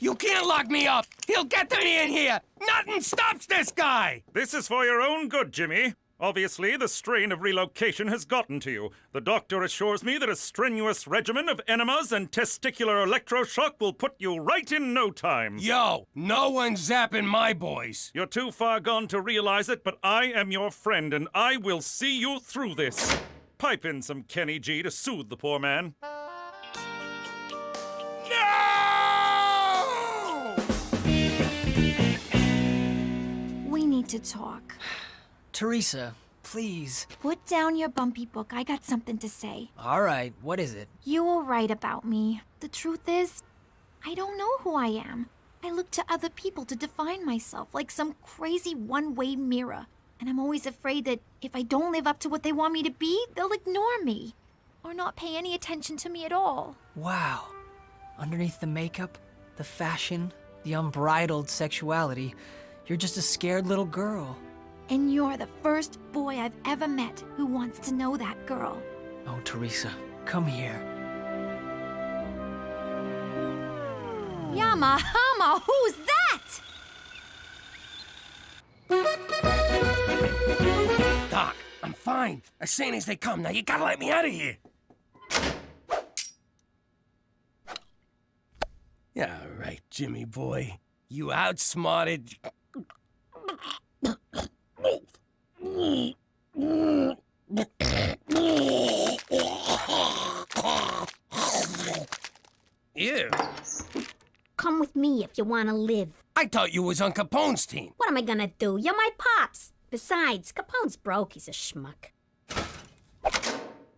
You can't lock me up! He'll get to me in here! Nothing stops this guy! This is for your own good, Jimmy. Obviously, the strain of relocation has gotten to you. The doctor assures me that a strenuous regimen of enemas and testicular electroshock will put you right in no time. Yo, no one's zapping my boys. You're too far gone to realize it, but I am your friend, and I will see you through this. Pipe in some Kenny G to soothe the poor man. No! to talk. Teresa, please. Put down your bumpy book. I got something to say. All right, what is it? You were right about me. The truth is, I don't know who I am. I look to other people to define myself like some crazy one-way mirror. And I'm always afraid that if I don't live up to what they want me to be, they'll ignore me. Or not pay any attention to me at all. Wow. Underneath the makeup, the fashion, the unbridled sexuality, you're just a scared little girl. And you're the first boy I've ever met who wants to know that girl. Oh, Teresa, come here. Yama Hama, who's that? Doc, I'm fine. As sane as they come. Now you gotta let me out of here. Yeah, all right, Jimmy boy. You outsmarted... Ew. Come with me if you want to live. I thought you was on Capone's team. What am I gonna do? You're my pops. Besides, Capone's broke. He's a schmuck.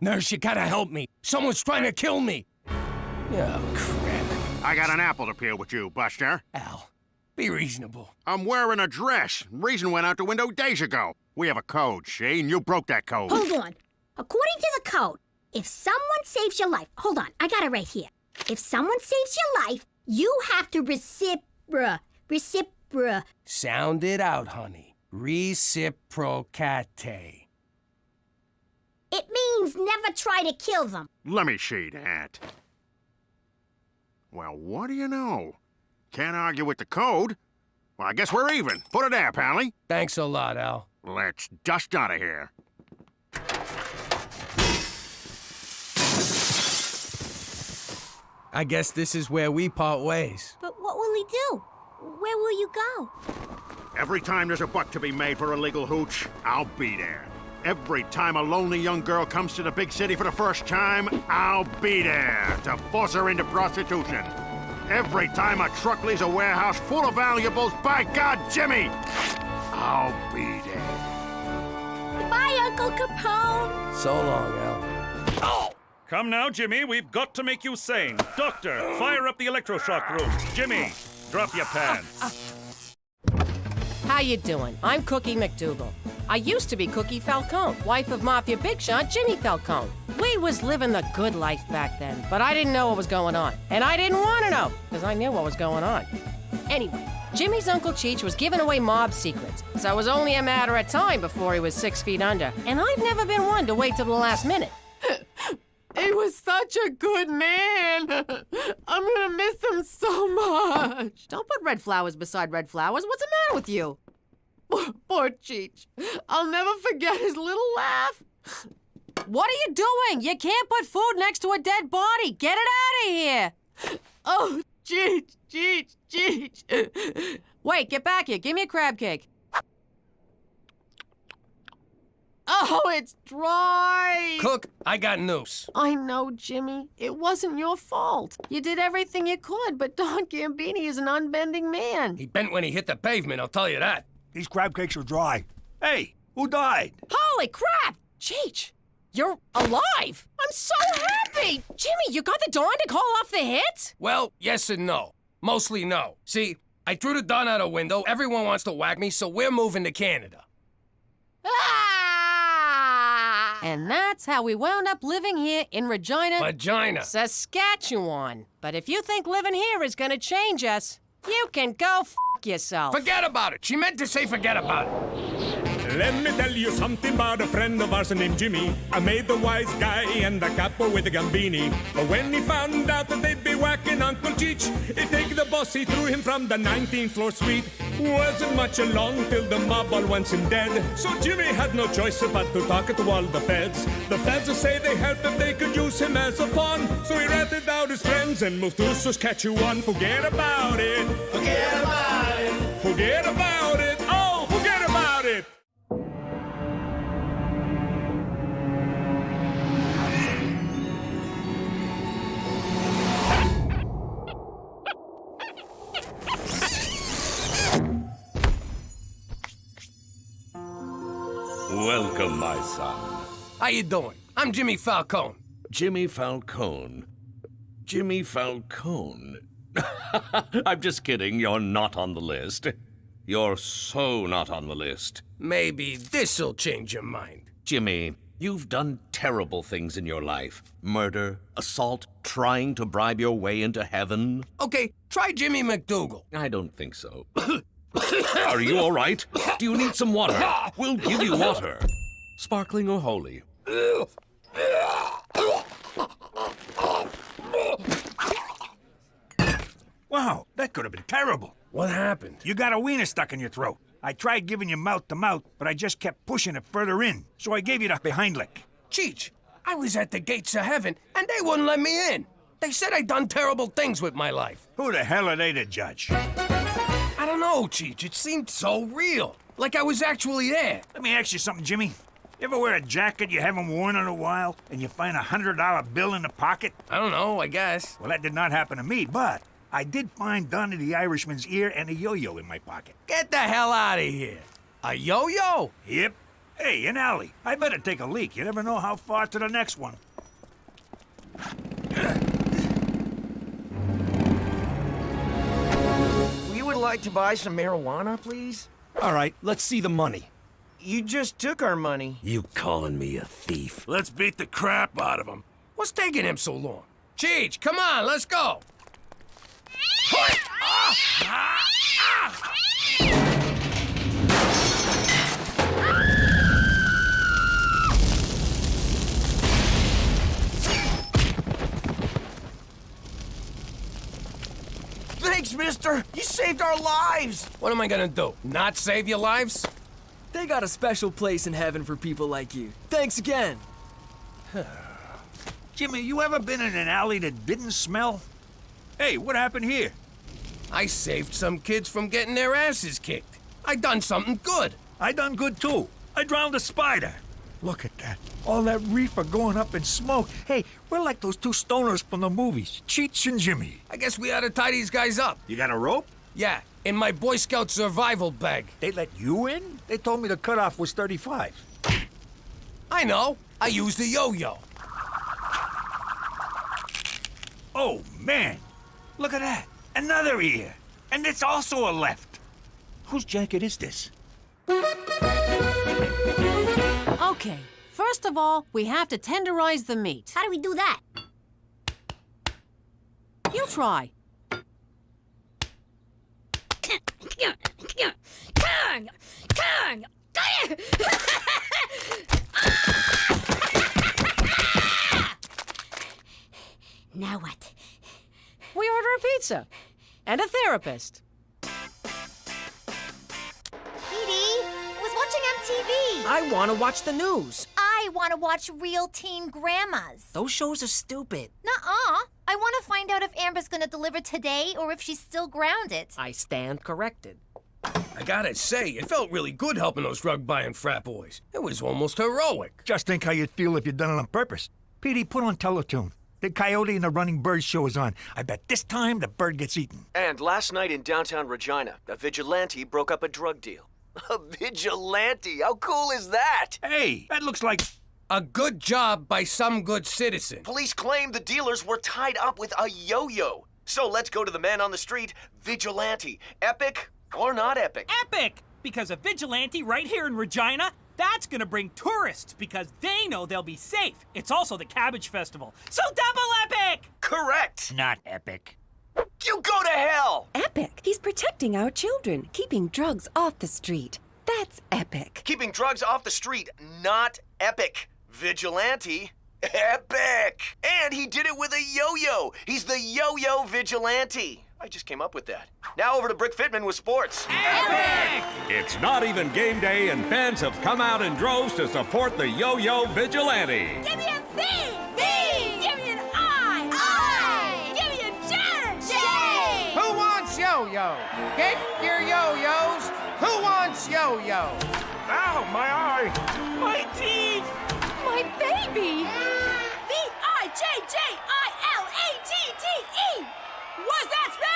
Nurse, you gotta help me. Someone's trying to kill me. Oh, crap. I got an apple to peel with you, Buster. Al, be reasonable. I'm wearing a dress. Reason went out the window days ago. We have a code, see, and you broke that code. Hold on. According to the code, if someone saves your life... Hold on, I got it right here. If someone saves your life, you have to recipro... Sound it out, honey. Reciprocate. It means never try to kill them. Let me see that. Well, what do you know? Can't argue with the code. Well, I guess we're even. Put it there, Pally. Thanks a lot, Al. Let's dust out of here. I guess this is where we part ways. But what will he do? Where will you go? Every time there's a buck to be made for a legal hooch, I'll be there. Every time a lonely young girl comes to the big city for the first time, I'll be there to force her into prostitution. Every time a truck leaves a warehouse full of valuables, by God, Jimmy, I'll be there. Goodbye, Uncle Capone. So long, Al. Oh! Come now, Jimmy, we've got to make you sane. Doctor, fire up the electroshock room. Jimmy, drop your pants. How you doing? I'm Cookie McDougal. I used to be Cookie Falcone, wife of Mafia Big Shot Jimmy Falcone. We was living the good life back then, but I didn't know what was going on. And I didn't want to know, because I knew what was going on. Anyway, Jimmy's Uncle Cheech was giving away mob secrets, so it was only a matter of time before he was 6 feet under. And I've never been one to wait till the last minute. He was such a good man. I'm gonna miss him so much. Don't put red flowers beside red flowers. What's the matter with you? Poor Cheech. I'll never forget his little laugh. What are you doing? You can't put food next to a dead body. Get it out of here. Oh, Cheech. Wait, get back here. Give me a crab cake. Oh, it's dry! Cook, I got news. I know, Jimmy. It wasn't your fault. You did everything you could, but Don Gambini is an unbending man. He bent when he hit the pavement, I'll tell you that. These crab cakes are dry. Hey, who died? Holy crap! Cheech, you're alive! I'm so happy! Jimmy, you got the Don to call off the hit? Well, yes and no. Mostly no. See, I threw the Don out a window, everyone wants to whack me, so we're moving to Canada. And that's how we wound up living here in Regina, Saskatchewan. But if you think living here is gonna change us, you can go f yourself. Forget about it. She meant to say forget about it. Let me tell you something about a friend of ours named Jimmy. I made the wise guy and the capo with the Gambini. But when he found out that they'd be whacking Uncle Cheech, he'd take the boss, he threw him from the 19th floor suite. Wasn't much along till the mob all wants him dead. So Jimmy had no choice but to talk to all the feds. The feds say they helped if they could use him as a pawn. So he ratted out his friends and moved to Saskatchewan. Forget about it. Forget about it. Forget about it. Oh, forget about it. Welcome, my son. How you doing? I'm Jimmy Falcone. Jimmy Falcone. Jimmy Falcone. I'm just kidding. You're not on the list. You're so not on the list. Maybe this'll change your mind. Jimmy, you've done terrible things in your life. Murder, assault, trying to bribe your way into heaven. Okay, try Jimmy McDougal. I don't think so. Are you all right? Do you need some water? We'll give you water. Sparkling or holy? Wow, that could have been terrible. What happened? You got a wiener stuck in your throat. I tried giving you mouth to mouth, but I just kept pushing it further in. So I gave you the behind lick. Cheech, I was at the gates of heaven, and they wouldn't let me in. They said I'd done terrible things with my life. Who the hell are they to judge? I don't know, Cheech. It seemed so real. Like I was actually there. Let me ask you something, Jimmy. You ever wear a jacket you haven't worn in a while, and you find $100 bill in the pocket? I don't know, I guess. Well, that did not happen to me, but I did find Donnie the Irishman's ear and a yo-yo in my pocket. Get the hell out of here. A yo-yo? Yep. Hey, an alley. I better take a leak. You never know how far to the next one. We would like to buy some marijuana, please. All right, let's see the money. You just took our money. You calling me a thief? Let's beat the crap out of him. What's taking him so long? Cheech, come on, let's go. Thanks, mister. You saved our lives. What am I gonna do? Not save your lives? They got a special place in heaven for people like you. Thanks again. Jimmy, you ever been in an alley that didn't smell? Hey, what happened here? I saved some kids from getting their asses kicked. I done something good. I done good too. I drowned a spider. Look at that. All that reefer going up in smoke. Hey, we're like those two stoners from the movies, Cheech and Jimmy. I guess we ought to tie these guys up. You got a rope? Yeah, in my Boy Scout survival bag. They let you in? They told me the cutoff was 35. I know. I used a yo-yo. Oh, man. Look at that. Another ear. And it's also a left. Whose jacket is this? Okay, first of all, we have to tenderize the meat. How do we do that? You try. Now what? We order a pizza and a therapist. I want to watch the news. I want to watch Real Teen Grandmas. Those shows are stupid. Nuh-uh. I want to find out if Amber's gonna deliver today or if she's still grounded. I stand corrected. I gotta say, it felt really good helping those drug-buying frat boys. It was almost heroic. Just think how you'd feel if you'd done it on purpose. Petey, put on Teletoon. The Coyote and the Running Bird show is on. I bet this time the bird gets eaten. And last night in downtown Regina, a vigilante broke up a drug deal. A vigilante? How cool is that? Hey, that looks like a good job by some good citizen. Police claim the dealers were tied up with a yo-yo. So let's go to the man on the street, vigilante. Epic or not epic? Epic! Because a vigilante right here in Regina, that's gonna bring tourists because they know they'll be safe. It's also the Cabbage Festival, so double epic! Correct. Not epic. You go to hell! Epic. He's protecting our children, keeping drugs off the street. That's epic. Keeping drugs off the street, not epic. Vigilante, epic! And he did it with a yo-yo. He's the yo-yo vigilante. I just came up with that. Now over to Brick Fitman with sports. Epic! It's not even game day, and fans have come out in droves to support the Yo-Yo Vigilante. Give me a V! V! Give me an I! I! Give me a J! J! Who wants yo-yo? Get your yo-yos. Who wants yo-yo? Ow, my eye! My teeth! My baby! V-I-J-J-I-L-A-T-T-E! What's that spell?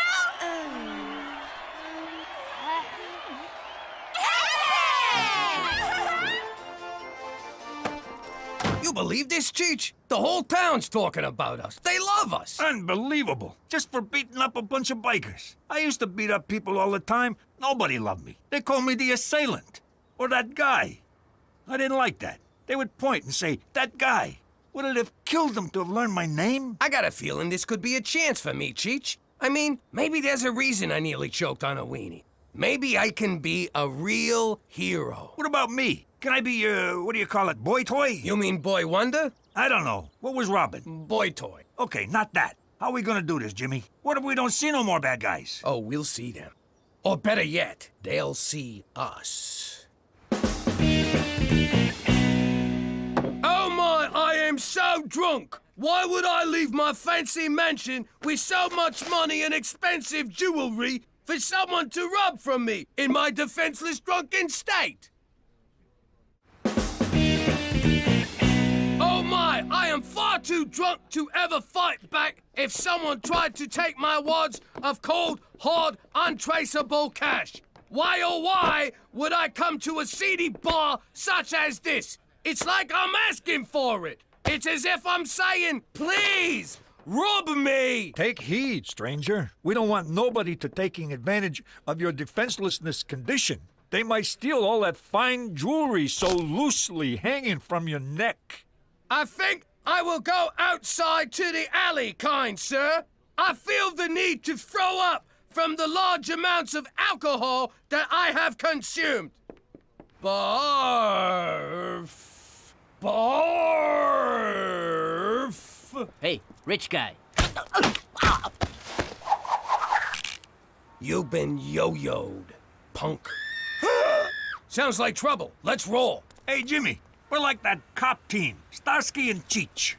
You believe this, Cheech? The whole town's talking about us. They love us. Unbelievable. Just for beating up a bunch of bikers. I used to beat up people all the time. Nobody loved me. They called me the assailant. Or that guy. I didn't like that. They would point and say, that guy. Would it have killed them to have learned my name? I got a feeling this could be a chance for me, Cheech. I mean, maybe there's a reason I nearly choked on a weenie. Maybe I can be a real hero. What about me? Can I be, what do you call it, boy toy? You mean Boy Wonder? I don't know. What was Robin? Boy toy. Okay, not that. How are we gonna do this, Jimmy? What if we don't see no more bad guys? Oh, we'll see them. Or better yet, they'll see us. Oh my, I am so drunk! Why would I leave my fancy mansion with so much money and expensive jewelry for someone to rob from me in my defenseless drunken state? Oh my, I am far too drunk to ever fight back if someone tried to take my wads of cold, hard, untraceable cash. Why oh why would I come to a seedy bar such as this? It's like I'm asking for it. It's as if I'm saying, please, rob me. Take heed, stranger. We don't want nobody to taking advantage of your defenselessness condition. They might steal all that fine jewelry so loosely hanging from your neck. I think I will go outside to the alley, kind sir. I feel the need to throw up from the large amounts of alcohol that I have consumed. Barf. Barf. Hey, rich guy. You've been yo-yoed, punk. Sounds like trouble. Let's roll. Hey, Jimmy, we're like that cop team, Starsky and Cheech.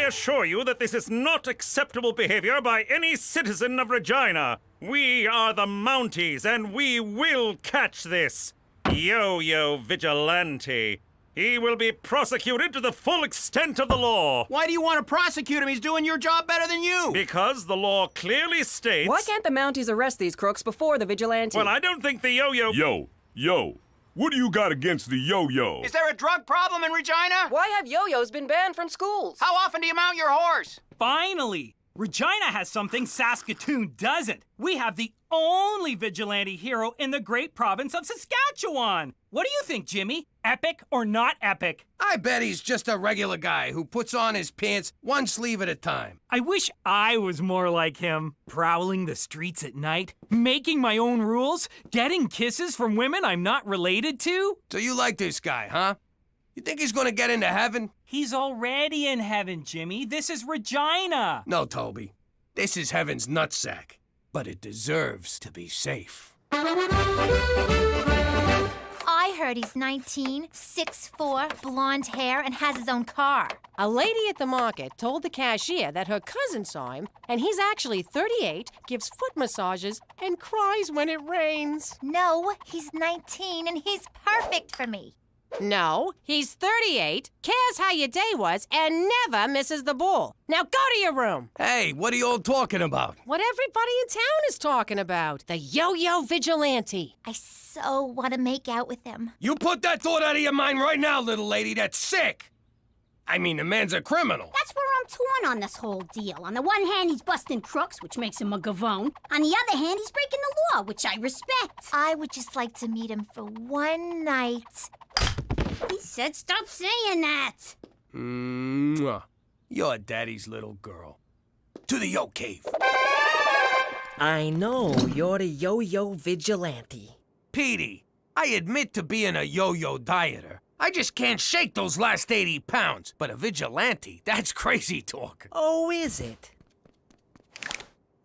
Assure you that this is not acceptable behavior by any citizen of Regina. We are the Mounties, and we will catch this yo-yo vigilante. He will be prosecuted to the full extent of the law. Why do you want to prosecute him? He's doing your job better than you. Because the law clearly states... Why can't the Mounties arrest these crooks before the vigilante? Well, I don't think the yo-yo... Yo. What do you got against the yo-yo? Is there a drug problem in Regina? Why have yo-yos been banned from schools? How often do you mount your horse? Finally! Regina has something Saskatoon doesn't. We have the only vigilante hero in the great province of Saskatchewan. What do you think, Jimmy? Epic or not epic? I bet he's just a regular guy who puts on his pants one sleeve at a time. I wish I was more like him. Prowling the streets at night, making my own rules, getting kisses from women I'm not related to. So you like this guy, huh? You think he's gonna get into heaven? He's already in heaven, Jimmy. This is Regina. No, Toby. This is heaven's nutsack. But it deserves to be safe. I heard he's 19, 6'4", blonde hair, and has his own car. A lady at the market told the cashier that her cousin saw him, and he's actually 38, gives foot massages, and cries when it rains. No, he's 19, and he's perfect for me. No, he's 38, cares how your day was, and never misses the ball. Now go to your room. Hey, what are you all talking about? What everybody in town is talking about. The yo-yo vigilante. I so want to make out with him. You put that thought out of your mind right now, little lady. That's sick. I mean, the man's a criminal. That's where I'm torn on this whole deal. On the one hand, he's busting crooks, which makes him a gavone. On the other hand, he's breaking the law, which I respect. I would just like to meet him for one night. He said stop saying that. Mwah. You're daddy's little girl. To the yo cave. I know, you're the yo-yo vigilante. Petey, I admit to being a yo-yo dieter. I just can't shake those last 80 pounds. But a vigilante, that's crazy talk. Oh, is it?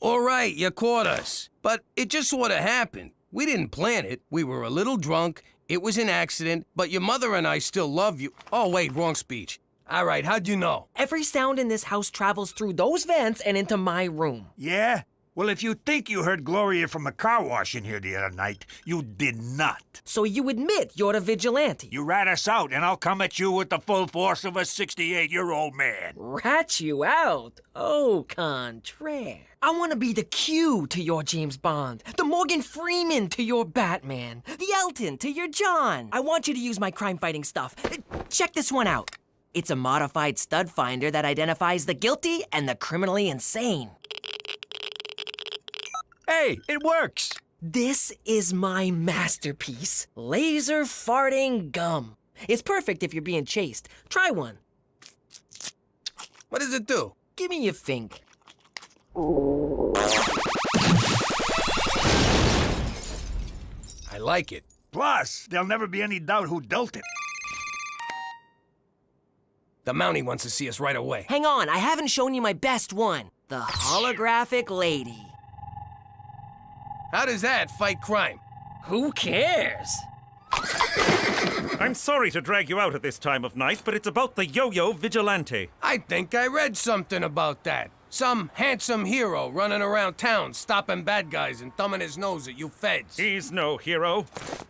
All right, you caught us. But it just sort of happened. We didn't plan it. We were a little drunk, It was an accident, but your mother and I still love you. Oh, wait, wrong speech. All right, how'd you know? Every sound in this house travels through those vents and into my room. Yeah? Well, if you think you heard Gloria from a car wash in here the other night, you did not. So you admit you're the vigilante? You rat us out, and I'll come at you with the full force of a 68-year-old man. Rat you out? Au contraire. I want to be the Q to your James Bond, the Morgan Freeman to your Batman, the Elton to your John. I want you to use my crime-fighting stuff. Check this one out. It's a modified stud finder that identifies the guilty and the criminally insane. Hey, it works. This is my masterpiece, laser farting gum. It's perfect if you're being chased. Try one. What does it do? Give me your finger. I like it. Plus, there'll never be any doubt who dealt it. The Mountie wants to see us right away. Hang on, I haven't shown you my best one. The holographic lady. How does that fight crime? Who cares? I'm sorry to drag you out at this time of night, but it's about the yo-yo vigilante. I think I read something about that. Some handsome hero running around town, stopping bad guys and thumbing his nose at you feds. He's no hero.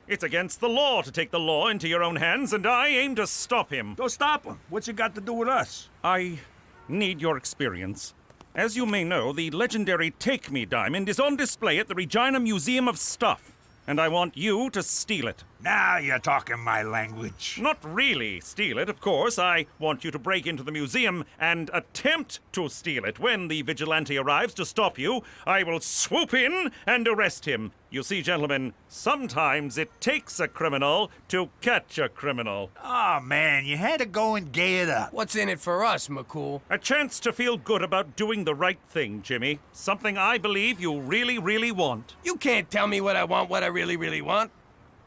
It's against the law to take the law into your own hands, and I aim to stop him. Go stop him. What's it got to do with us? I need your experience. As you may know, the legendary Take Me diamond is on display at the Regina Museum of Stuff, and I want you to steal it. Now you're talking my language. Not really steal it, of course. I want you to break into the museum and attempt to steal it. When the vigilante arrives to stop you, I will swoop in and arrest him. You see, gentlemen, sometimes it takes a criminal to catch a criminal. Oh, man, you had to go and gay it up. What's in it for us, McCool? A chance to feel good about doing the right thing, Jimmy. Something I believe you really, really want. You can't tell me what I want, what I really, really want.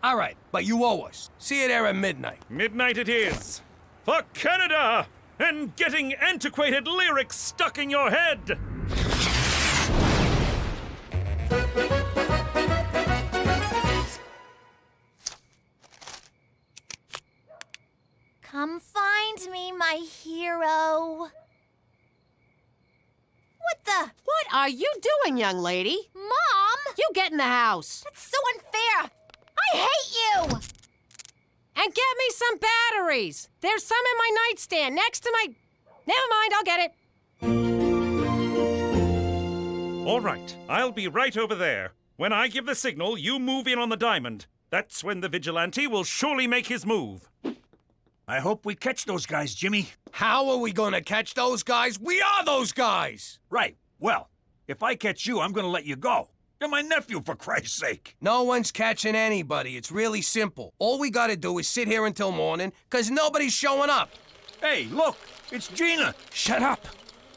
All right, but you owe us. See you there at midnight. Midnight it is. For Canada! And getting antiquated lyrics stuck in your head! Come find me, my hero. What the? What are you doing, young lady? Mom! You get in the house. That's so unfair. I hate you! And get me some batteries. There's some in my nightstand next to my... Never mind, I'll get it. All right, I'll be right over there. When I give the signal, you move in on the diamond. That's when the vigilante will surely make his move. I hope we catch those guys, Jimmy. How are we gonna catch those guys? We are those guys! Right. Well, if I catch you, I'm gonna let you go. You're my nephew, for Christ's sake. No one's catching anybody. It's really simple. All we gotta do is sit here until morning, 'cause nobody's showing up. Hey, look, it's Gina. Shut up.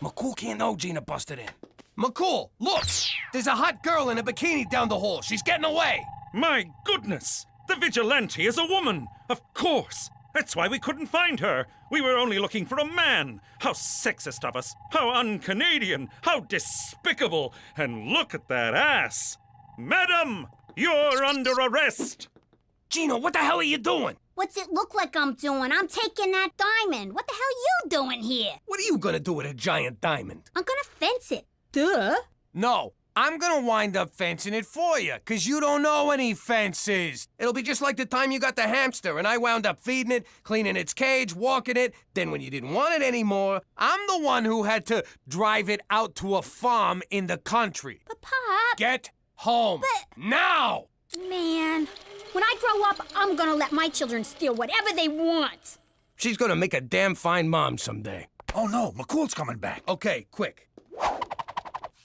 McCool can't know Gina busted in. McCool, look! There's a hot girl in a bikini down the hall. She's getting away. My goodness! The vigilante is a woman! Of course! That's why we couldn't find her. We were only looking for a man. How sexist of us. How un-Canadian. How despicable. And look at that ass. Madam, you're under arrest. Gina, what the hell are you doing? What's it look like I'm doing? I'm taking that diamond. What the hell you doing here? What are you gonna do with a giant diamond? I'm gonna fence it. Duh. No, I'm gonna wind up fencing it for you, 'cause you don't know any fences. It'll be just like the time you got the hamster and I wound up feeding it, cleaning its cage, walking it. Then when you didn't want it anymore, I'm the one who had to drive it out to a farm in the country. But Pop... Get home. Now! Man, when I grow up, I'm gonna let my children steal whatever they want. She's gonna make a damn fine mom someday. Oh no, McCool's coming back. Okay, quick.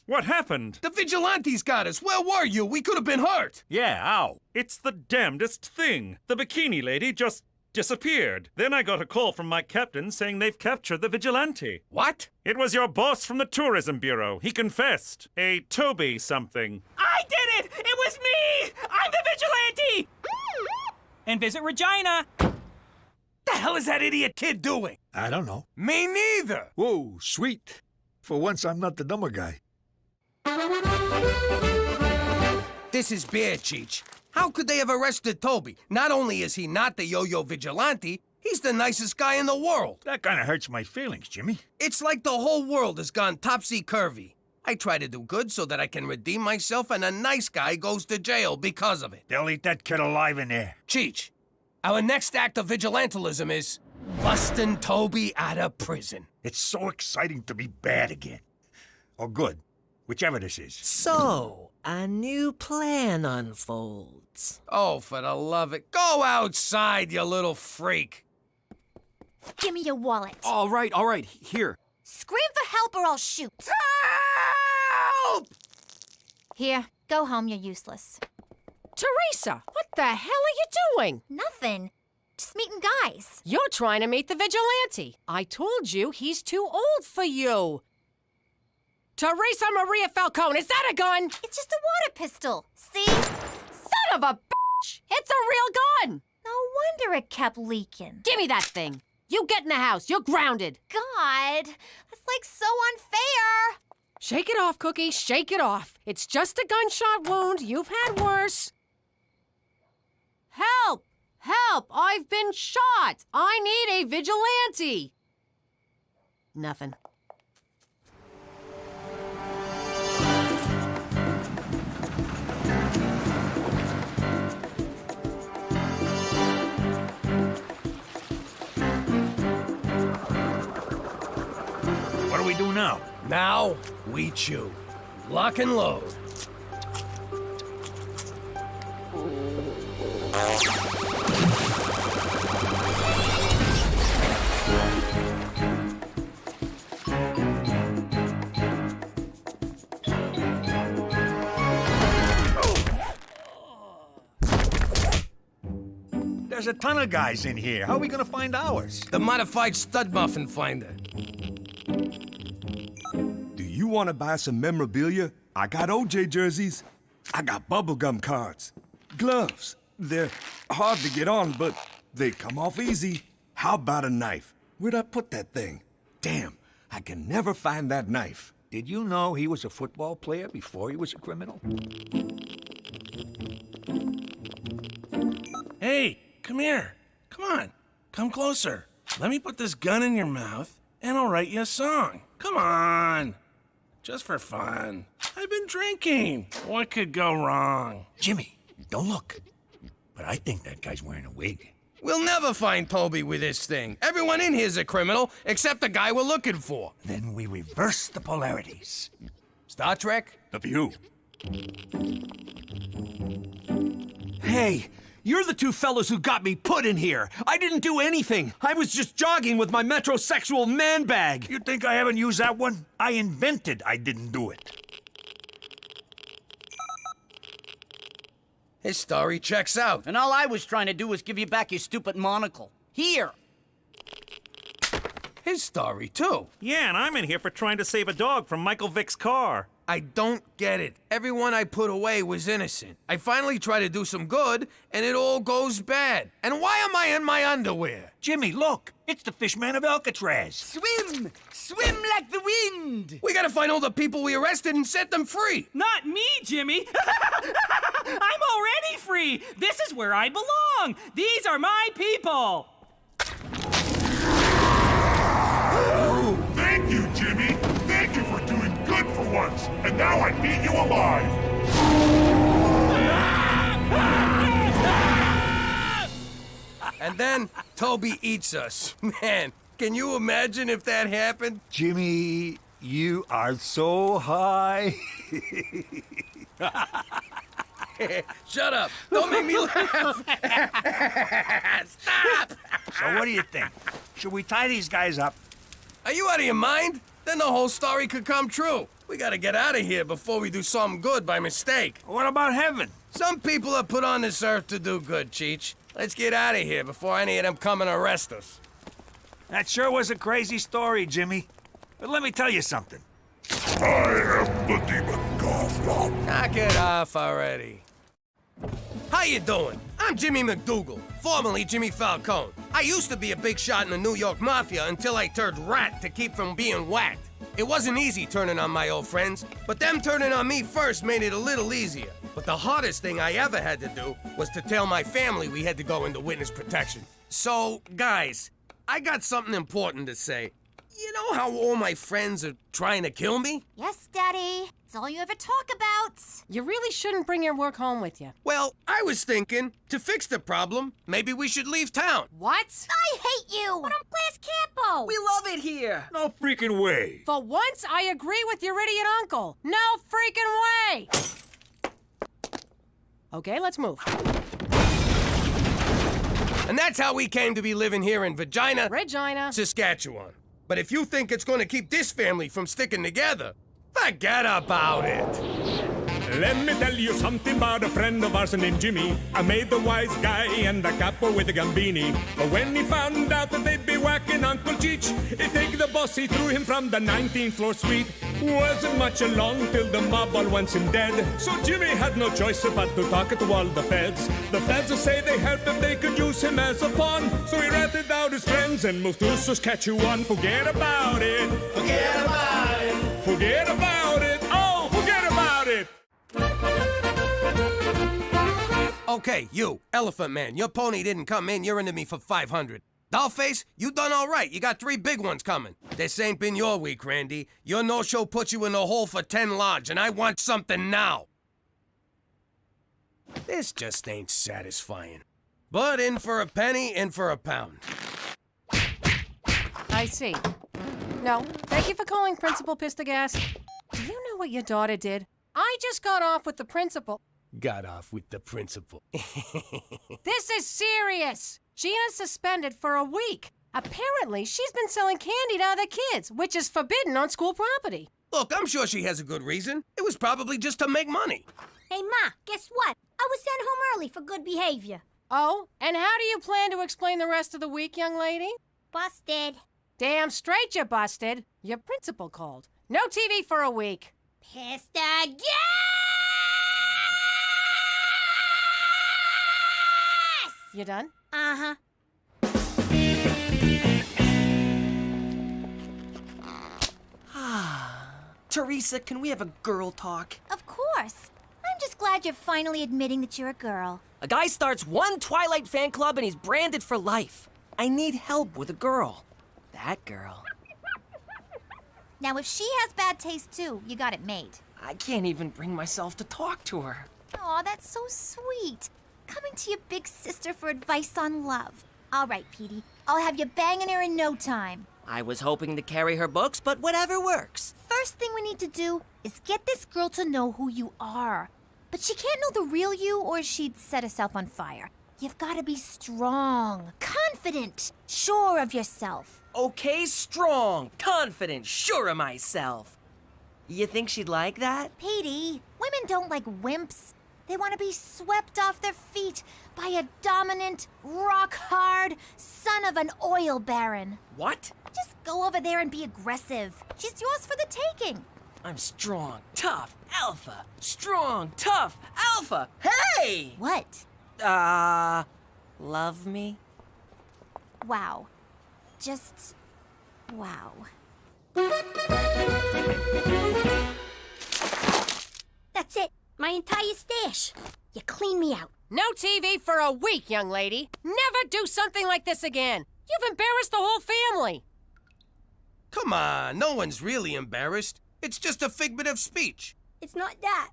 What happened? The vigilantes got us. Where were you? We could have been hurt. Yeah, ow. It's the damnedest thing. The bikini lady just disappeared. Then I got a call from my captain saying they've captured the vigilante. What? It was your boss from the tourism bureau. He confessed. A Toby something. I did it! It was me! I'm the vigilante! And visit Regina. The hell is that idiot kid doing? I don't know. Me neither. Whoa, sweet. For once, I'm not the dumber guy. This is Bear, Cheech. How could they have arrested Toby? Not only is he not the yo-yo vigilante, he's the nicest guy in the world. That kind of hurts my feelings, Jimmy. It's like the whole world has gone topsy-turvy. I try to do good so that I can redeem myself, and a nice guy goes to jail because of it. They'll eat that kid alive in there. Cheech, our next act of vigilantism is busting Toby out of prison. It's so exciting to be bad again. Or good, whichever this is. So, a new plan unfolds. Oh, for the love of it. Go outside, you little freak. Give me your wallet. All right, here. Scream for help or I'll shoot. Help! Here, go home, you're useless. Teresa, what the hell are you doing? Nothing. Just meeting guys. You're trying to meet the vigilante. I told you he's too old for you. Teresa Maria Falcone, is that a gun? It's just a water pistol. See? Son of a bitch! It's a real gun! No wonder it kept leaking. Give me that thing. You get in the house. You're grounded. God, that's like so unfair. Shake it off, Cookie. Shake it off. It's just a gunshot wound. You've had worse. Help! Help! I've been shot! I need a vigilante! Nothing. What do we do now? Now, we chew. Lock and load. There's a ton of guys in here. How are we gonna find ours? The modified stud muffin finder. Do you want to buy some memorabilia? I got OJ jerseys. I got bubblegum cards. Gloves. They're hard to get on, but they come off easy. How about a knife? Where'd I put that thing? Damn, I can never find that knife. Did you know he was a football player before he was a criminal? Hey, come here. Come on. Come closer. Let me put this gun in your mouth, and I'll write you a song. Come on. Just for fun. I've been drinking. What could go wrong? Jimmy, don't look. But I think that guy's wearing a wig. We'll never find Toby with this thing. Everyone in here's a criminal, except the guy we're looking for. Then we reverse the polarities. Star Trek? The View. Hey, you're the two fellows who got me put in here. I didn't do anything. I was just jogging with my metrosexual man bag. You think I haven't used that one? I invented I didn't do it. His story checks out. And all I was trying to do was give you back your stupid monocle. Here. His story, too. Yeah, and I'm in here for trying to save a dog from Michael Vick's car. I don't get it. Everyone I put away was innocent. I finally try to do some good, and it all goes bad. And why am I in my underwear? Jimmy, look. It's the Fishman of Alcatraz. Swim! Swim like the wind! We gotta find all the people we arrested and set them free. Not me, Jimmy! I'm already free! This is where I belong! These are my people! Thank you, Jimmy! Thank you for doing good for once! And now I need you alive! And then Toby eats us. Man, can you imagine if that happened? Jimmy, you are so high. Shut up. Don't make me laugh. Stop. So what do you think? Should we tie these guys up? Are you out of your mind? Then the whole story could come true. We gotta get out of here before we do something good by mistake. What about heaven? Some people are put on this earth to do good, Cheech. Let's get out of here before any of them come and arrest us. That sure was a crazy story, Jimmy. But let me tell you something. I am the demon Gotham. Knock it off already. How you doing? I'm Jimmy McDougal, formerly Jimmy Falcone. I used to be a big shot in the New York Mafia until I turned rat to keep from being whacked. It wasn't easy turning on my old friends, but them turning on me first made it a little easier. But the hardest thing I ever had to do was to tell my family we had to go into witness protection. So, guys, I got something important to say. You know how all my friends are trying to kill me? Yes, Daddy. It's all you ever talk about. You really shouldn't bring your work home with you. Well, I was thinking, to fix the problem, maybe we should leave town. What? I hate you. But I'm Class Campo. We love it here. No freaking way. For once, I agree with your idiot uncle. No freaking way! Okay, let's move. And that's how we came to be living here in Regina, Saskatchewan. But if you think it's going to keep this family from sticking together, forget about it. Let me tell you something about a friend of ours named Jimmy. I made the wise guy and the capo with the gambini. But when he found out that they'd be whacking Uncle Cheech, he take the boss, he threw him from the 19th floor suite. Wasn't much along till the mob all wants him dead. So Jimmy had no choice but to talk to all the feds. The feds will say they helped him, they could use him as a pawn. So he ratted out his friends and moved to Saskatchewan. Forget about it. Forget about it. Forget about it. Oh, forget about it. Okay, you, Elephant Man, your pony didn't come in, you're into me for 500. Dollface, you done all right. You got 3 big ones coming. This ain't been your week, Randy. Your no-show puts you in the hole for 10 large, and I want something now. This just ain't satisfying. But in for a penny, in for a pound. I see. No, thank you for calling Principal Pistagas. Do you know what your daughter did? I just got off with the principal. Got off with the principal. This is serious! Gina's suspended for a week. Apparently, she's been selling candy to other kids, which is forbidden on school property. Look, I'm sure she has a good reason. It was probably just to make money. Hey, Ma, guess what? I was sent home early for good behavior. Oh, and how do you plan to explain the rest of the week, young lady? Busted. Damn straight you busted. Your principal called. No TV for a week. Pissed again! You done? Uh-huh. Teresa, can we have a girl talk? Of course. I'm just glad you're finally admitting that you're a girl. A guy starts one Twilight fan club and he's branded for life. I need help with a girl. That girl. Now, if she has bad taste too, you got it made. I can't even bring myself to talk to her. Aw, that's so sweet. Coming to your big sister for advice on love. All right, Petey. I'll have you banging her in no time. I was hoping to carry her books, but whatever works. First thing we need to do is get this girl to know who you are. But she can't know the real you or she'd set herself on fire. You've got to be strong, confident, sure of yourself. Okay, strong, confident, sure of myself. You think she'd like that? Petey, women don't like wimps. They want to be swept off their feet by a dominant, rock-hard son of an oil baron. What? Just go over there and be aggressive. She's yours for the taking. I'm strong, tough, alpha. Strong, tough, alpha. Hey! What? Love me? Wow. Just wow. That's it. My entire stash. You clean me out. No TV for a week, young lady. Never do something like this again. You've embarrassed the whole family. Come on, no one's really embarrassed. It's just a figment of speech. It's not that.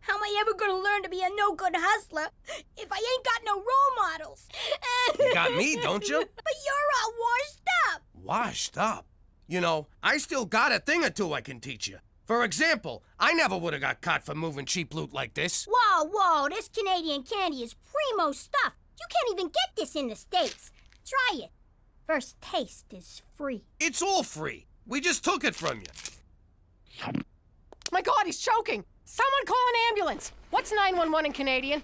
How am I ever gonna learn to be a no-good hustler if I ain't got no role models? You got me, don't you? But you're all washed up. Washed up? You know, I still got a thing or two I can teach you. For example, I never would have got caught for moving cheap loot like this. Whoa, whoa, this Canadian candy is primo stuff. You can't even get this in the States. Try it. First taste is free. It's all free. We just took it from you. My God, he's choking. Someone call an ambulance. What's 911 in Canadian?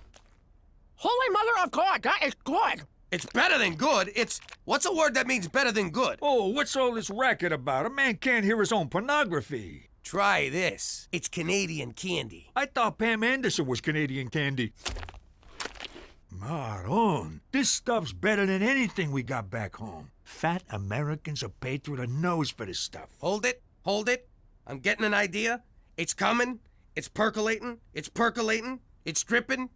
Holy Mother of God, that is good. It's better than good. What's a word that means better than good? Oh, what's all this racket about? A man can't hear his own pornography. Try this. It's Canadian candy. I thought Pam Anderson was Canadian candy. Maron, this stuff's better than anything we got back home. Fat Americans are paid through the nose for this stuff. Hold it. Hold it. I'm getting an idea. It's coming. It's percolating. It's percolating. It's dripping,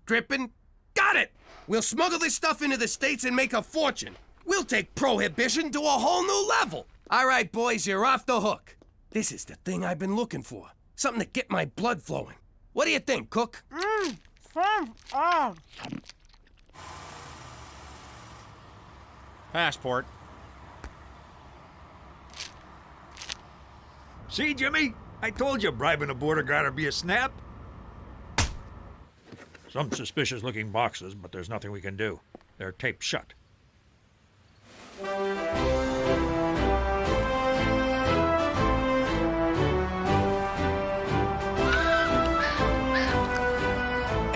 dripping. Got it! We'll smuggle this stuff into the States and make a fortune. We'll take prohibition to a whole new level. All right, boys, you're off the hook. This is the thing I've been looking for. Something to get my blood flowing. What do you think, Cook? Passport. See, Jimmy? I told you bribing a border guard would be a snap. Some suspicious-looking boxes, but there's nothing we can do. They're taped shut.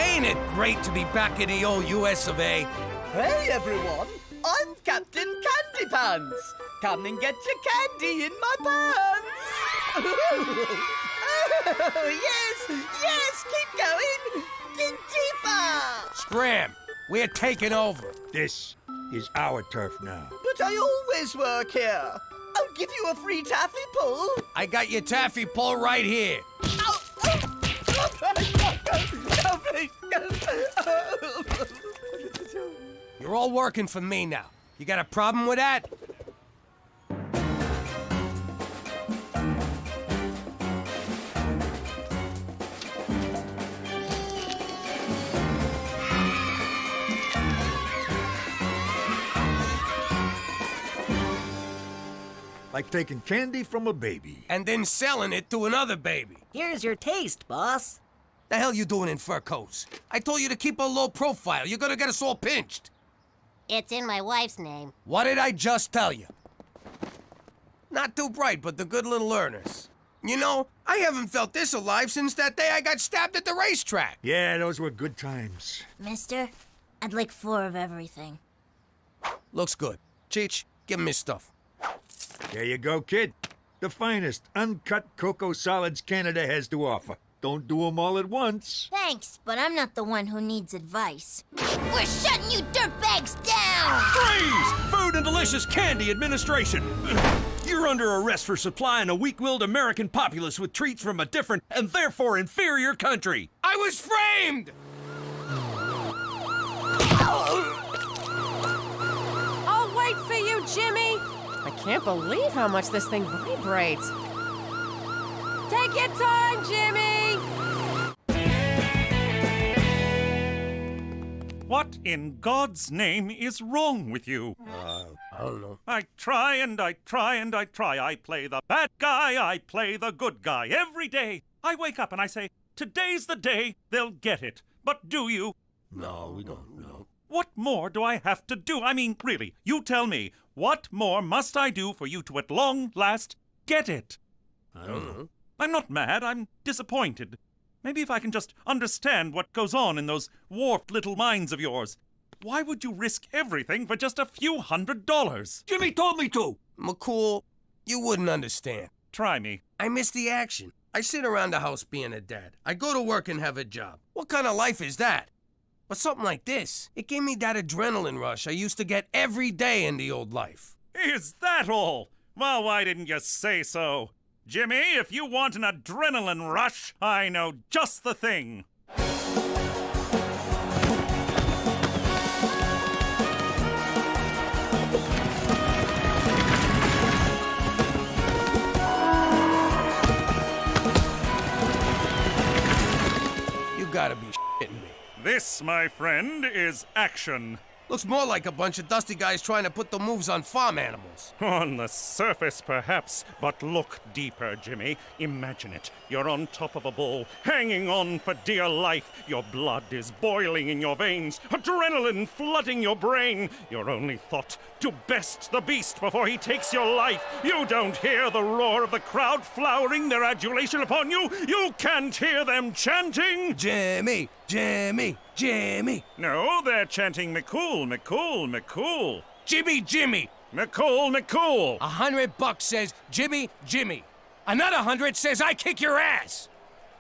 Ain't it great to be back in the old US of A? Hey, everyone. I'm Captain Candy Pants. Come and get your candy in my pants. Oh, yes, yes, keep going. Dig deeper. Scram! We're taking over. This is our turf now. But I always work here. I'll give you a free taffy pull. I got your taffy pull right here. You're all working for me now. You got a problem with that? Like taking candy from a baby. And then selling it to another baby. Here's your taste, boss. The hell you doing in fur coats? I told you to keep a low profile. You're gonna get us all pinched. It's in my wife's name. What did I just tell you? Not too bright, but the good little learners. You know, I haven't felt this alive since that day I got stabbed at the racetrack. Yeah, those were good times. Mister, I'd like 4 of everything. Looks good. Cheech, give him his stuff. There you go, kid. The finest uncut cocoa solids Canada has to offer. Don't do them all at once. Thanks, but I'm not the one who needs advice. We're shutting you dirtbags down! Freeze! Food and Delicious Candy Administration! You're under arrest for supplying a weak-willed American populace with treats from a different and therefore inferior country. I was framed! I'll wait for you, Jimmy. I can't believe how much this thing vibrates. Take your time, Jimmy! What in God's name is wrong with you? I don't know. I try and I try and I try. I play the bad guy, I play the good guy every day. I wake up and I say, today's the day they'll get it. But do you? No, we don't know. What more do I have to do? I mean, really, you tell me, what more must I do for you to at long last get it? I don't know. I'm not mad, I'm disappointed. Maybe if I can just understand what goes on in those warped little minds of yours. Why would you risk everything for just a few $100? Jimmy told me to. McCool, you wouldn't understand. Try me. I miss the action. I sit around the house being a dad. I go to work and have a job. What kind of life is that? But something like this, it gave me that adrenaline rush I used to get every day in the old life. Is that all? Well, why didn't you say so? Jimmy, if you want an adrenaline rush, I know just the thing. You gotta be shitting me. This, my friend, is action. Looks more like a bunch of dusty guys trying to put the moves on farm animals. On the surface, perhaps, but look deeper, Jimmy. Imagine it. You're on top of a bull, hanging on for dear life. Your blood is boiling in your veins, adrenaline flooding your brain. Your only thought, to best the beast before he takes your life. You don't hear the roar of the crowd flowering their adulation upon you. You can't hear them chanting, Jimmy, Jimmy, Jimmy. No, they're chanting McCool, McCool, McCool. Jimmy, Jimmy. McCool, McCool. $100 says Jimmy, Jimmy. Another 100 says I kick your ass.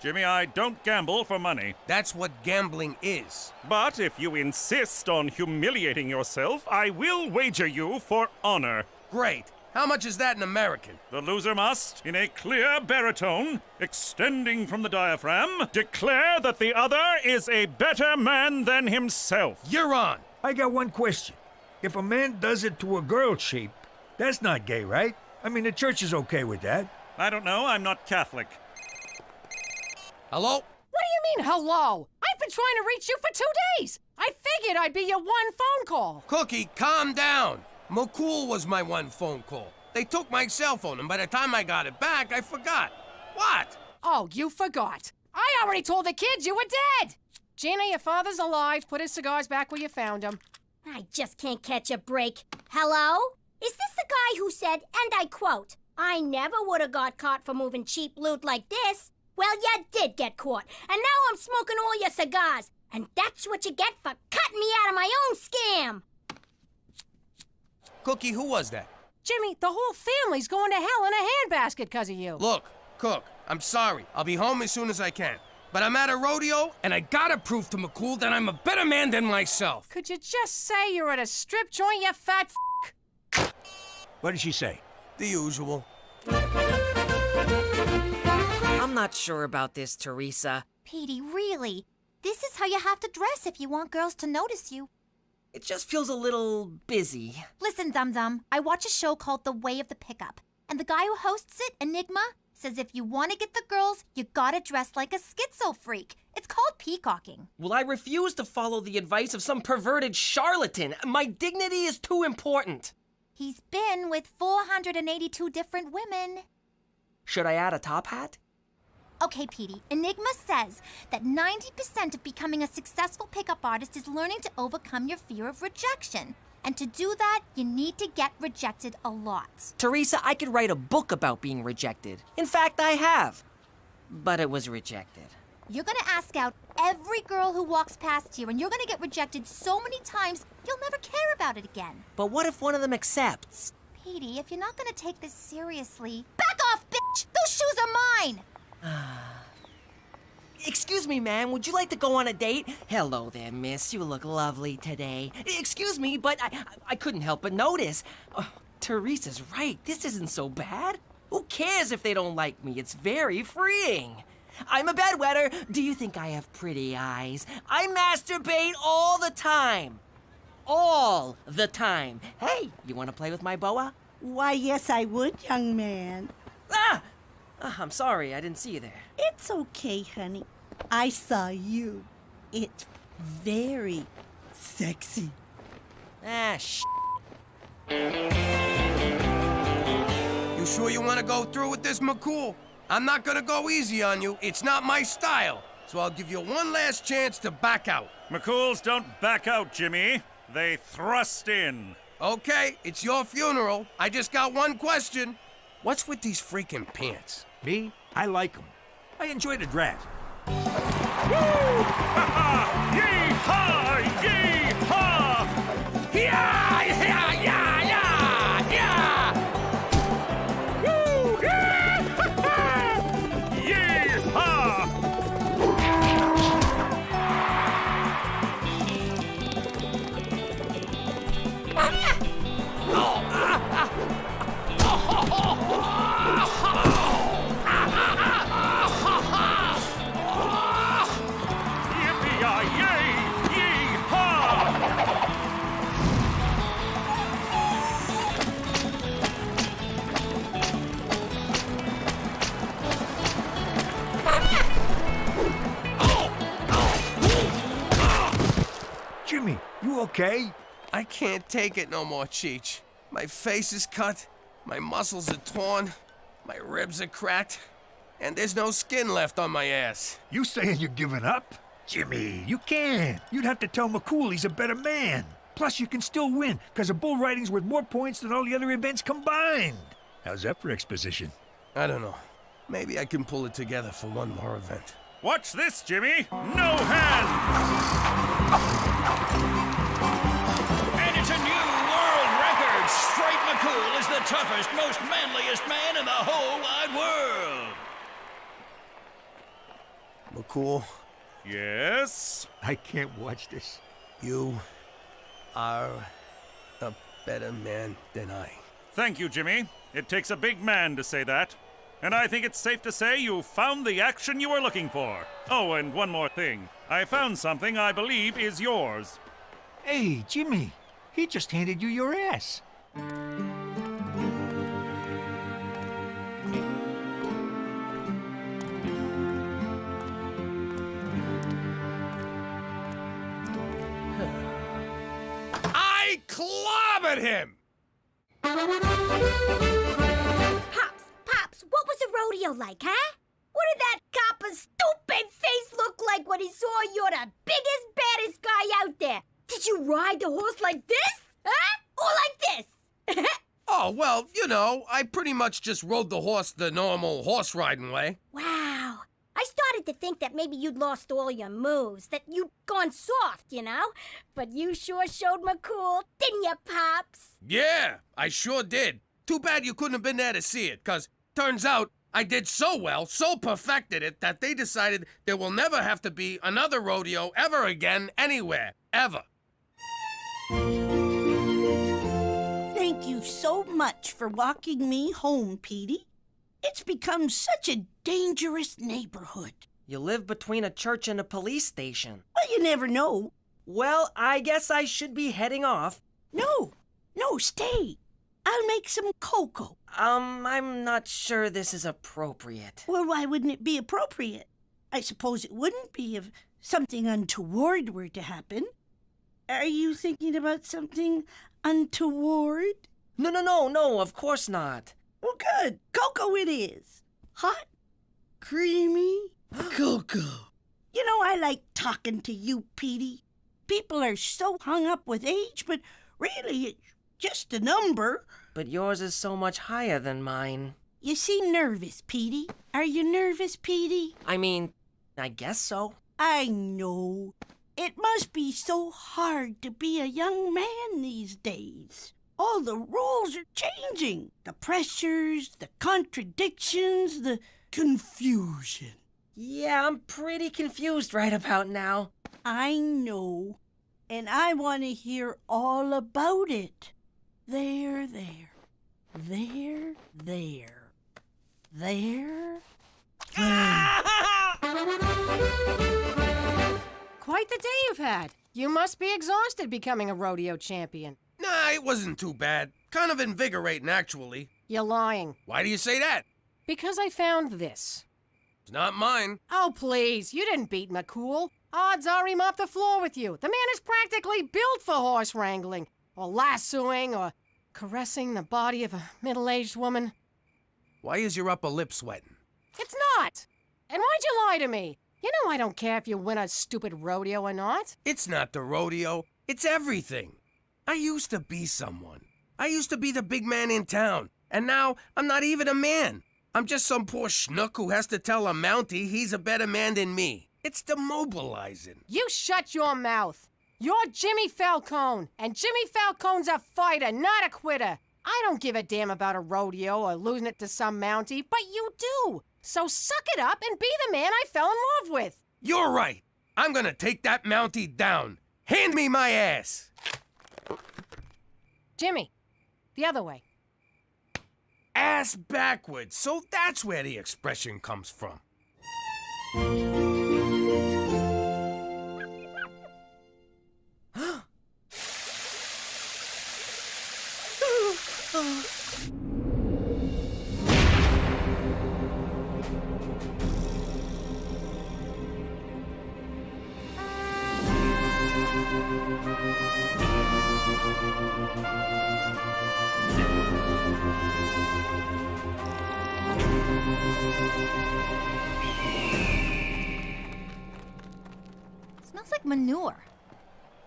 Jimmy, I don't gamble for money. That's what gambling is. But if you insist on humiliating yourself, I will wager you for honor. Great. How much is that in American? The loser must, in a clear baritone, extending from the diaphragm, declare that the other is a better man than himself. You're on. I got one question. If a man does it to a girl sheep, that's not gay, right? I mean, the church is okay with that. I don't know, I'm not Catholic. Hello? What do you mean, hello? I've been trying to reach you for 2 days. I figured I'd be your one phone call. Cookie, calm down. McCool was my one phone call. They took my cell phone, and by the time I got it back, I forgot. What? Oh, you forgot. I already told the kids you were dead. Gina, your father's alive. Put his cigars back where you found them. I just can't catch a break. Hello? Is this the guy who said, and I quote, "I never would have got caught for moving cheap loot like this"? Well, you did get caught, and now I'm smoking all your cigars. And that's what you get for cutting me out of my own scam. Cookie, who was that? Jimmy, the whole family's going to hell in a handbasket because of you. Look, Cook, I'm sorry. I'll be home as soon as I can. But I'm at a rodeo, and I gotta prove to McCool that I'm a better man than myself. Could you just say you're at a strip joint, you fat f***? What did she say? The usual. I'm not sure about this, Teresa. Petey, really? This is how you have to dress if you want girls to notice you. It just feels a little busy. Listen, Dum Dum, I watch a show called The Way of the Pickup. And the guy who hosts it, Enigma, says if you want to get the girls, you gotta dress like a schizo freak. It's called peacocking. Well, I refuse to follow the advice of some perverted charlatan. My dignity is too important. He's been with 482 different women. Should I add a top hat? Okay, Petey, Enigma says that 90% of becoming a successful pickup artist is learning to overcome your fear of rejection. And to do that, you need to get rejected a lot. Teresa, I could write a book about being rejected. In fact, I have. But it was rejected. You're gonna ask out every girl who walks past here, and you're gonna get rejected so many times, you'll never care about it again. But what if one of them accepts? Petey, if you're not gonna take this seriously, back off, bitch! Those shoes are mine! Excuse me, ma'am, would you like to go on a date? Hello there, miss. You look lovely today. Excuse me, but I couldn't help but notice. Oh, Teresa's right. This isn't so bad. Who cares if they don't like me? It's very freeing. I'm a bedwetter. Do you think I have pretty eyes? I masturbate all the time. All the time. Hey, you want to play with my boa? Why, yes, I would, young man. Ah! I'm sorry, I didn't see you there. It's okay, honey. I saw you. It's very sexy. You sure you want to go through with this, McCool? I'm not gonna go easy on you. It's not my style. So I'll give you one last chance to back out. McCools don't back out, Jimmy. They thrust in. Okay, it's your funeral. I just got one question. What's with these freaking pants? Me? I like them. I enjoy the draft. Woo! Ha-ha! Yee-haw! Yee-haw! Yeah! Yeah! Yeah! Yeah! Yeah! Woo! Yeah! Yee-haw! Jimmy, you okay? I can't take it no more, Cheech. My face is cut, my muscles are torn, my ribs are cracked, and there's no skin left on my ass. You saying you're giving up? Jimmy, you can't. You'd have to tell McCool he's a better man. Plus, you can still win, because a bull riding's worth more points than all the other events combined. How's that for exposition? I don't know. Maybe I can pull it together for one more event. Watch this, Jimmy! No hands! And it's a new world record! Straight McCool is the toughest, most manliest man in the whole wide world! McCool? Yes? I can't watch this. You are a better man than I. Thank you, Jimmy. It takes a big man to say that. And I think it's safe to say you found the action you were looking for. Oh, and one more thing. I found something I believe is yours. Hey, Jimmy, he just handed you your ass. I clobbered him! Pops, what was the rodeo like, huh? What did that copper's stupid face look like when he saw you're the biggest, baddest guy out there? Did you ride the horse like this? Huh? Or like this? Oh, well, you know, I pretty much just rode the horse the normal horse riding way. Wow. I started to think that maybe you'd lost all your moves, that you'd gone soft, you know? But you sure showed me cool, didn't you, Pops? Yeah, I sure did. Too bad you couldn't have been there to see it, 'cause turns out I did so well, so perfected it, that they decided there will never have to be another rodeo ever again, anywhere, ever. Thank you so much for walking me home, Petey. It's become such a dangerous neighborhood. You live between a church and a police station. Well, you never know. Well, I guess I should be heading off. No, stay. I'll make some cocoa. I'm not sure this is appropriate. Well, why wouldn't it be appropriate? I suppose it wouldn't be if something untoward were to happen. Are you thinking about something untoward? No, of course not. Well, good. Cocoa it is. Hot, creamy cocoa. You know, I like talking to you, Petey. People are so hung up with age, but really, it's just a number. But yours is so much higher than mine. You seem nervous, Petey. Are you nervous, Petey? I mean, I guess so. I know. It must be so hard to be a young man these days. All the rules are changing. The pressures, the contradictions, the confusion. Yeah, I'm pretty confused right about now. I know. And I want to hear all about it. There. Quite the day you've had. You must be exhausted becoming a rodeo champion. Nah, it wasn't too bad. Kind of invigorating, actually. You're lying. Why do you say that? Because I found this. It's not mine. Oh, please. You didn't beat McCool. Odds are he mopped the floor with you. The man is practically built for horse wrangling, or lassoing, or caressing the body of a middle-aged woman. Why is your upper lip sweating? It's not. And why'd you lie to me? You know I don't care if you win a stupid rodeo or not. It's not the rodeo. It's everything. I used to be someone. I used to be the big man in town. And now I'm not even a man. I'm just some poor schnook who has to tell a Mountie he's a better man than me. It's demobilizing. You shut your mouth. You're Jimmy Falcone, and Jimmy Falcone's a fighter, not a quitter. I don't give a damn about a rodeo or losing it to some Mountie, but you do. So suck it up and be the man I fell in love with. You're right. I'm gonna take that Mountie down. Hand me my ass. Jimmy, the other way. Ass backwards. So that's where the expression comes from. Smells like manure.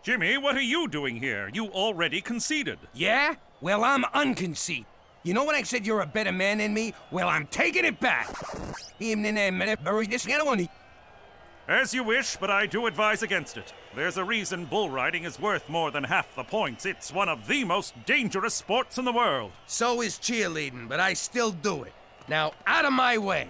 Jimmy, what are you doing here? You already conceded. Yeah? Well, I'm unconceited. You know when I said you're a better man than me? Well, I'm taking it back. As you wish, but I do advise against it. There's a reason bull riding is worth more than half the points. It's one of the most dangerous sports in the world. So is cheerleading, but I still do it. Now, out of my way.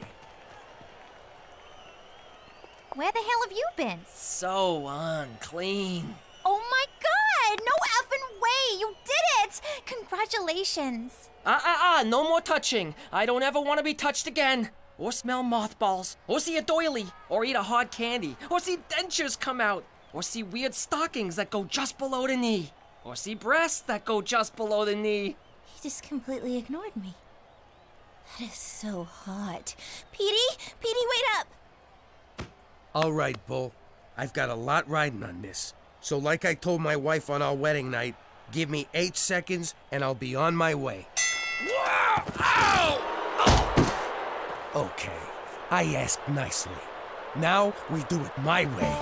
Where the hell have you been? So unclean. Oh my god! No effing way! you did it! Congratulations. No more touching. I don't ever want to be touched again. Or smell mothballs. Or see a doily. Or eat a hard candy. Or see dentures come out. Or see weird stockings that go just below the knee. Or see breasts that go just below the knee. He just completely ignored me. That is so hot. Petey, wait up! All right, Bull. I've got a lot riding on this. So like I told my wife on our wedding night, give me 8 seconds and I'll be on my way. Okay, I asked nicely. Now we do it my way.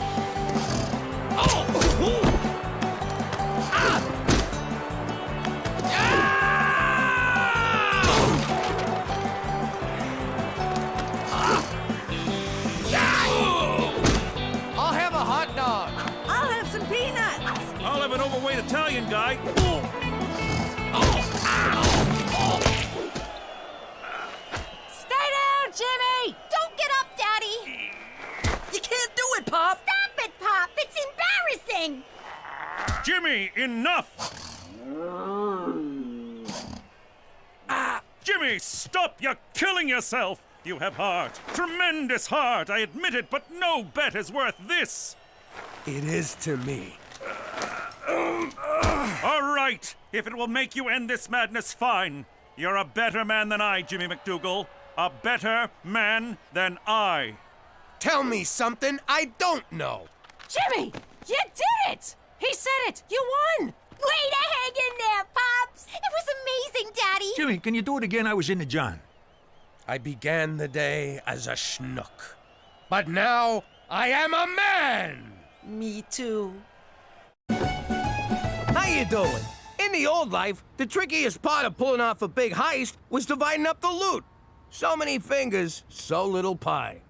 I'll have a hot dog. I'll have some peanuts. I'll have an overweight Italian guy. Stay down, Jimmy! Don't get up, Daddy! You can't do it, Pop! Stop it, Pop! It's embarrassing! Jimmy, enough! Jimmy, stop! You're killing yourself! You have heart. Tremendous heart, I admit it, but no bet is worth this! It is to me. All right, if it will make you end this madness, fine. You're a better man than I, Jimmy McDougal. A better man than I. Tell me something I don't know. Jimmy, you did it! He said it! You won! Way to hang in there, Pops! It was amazing, Daddy! Jimmy, can you do it again? I was into John. I began the day as a schnook. But now I am a man! Me too. How you doing? In the old life, the trickiest part of pulling off a big heist was dividing up the loot. So many fingers, so little pie.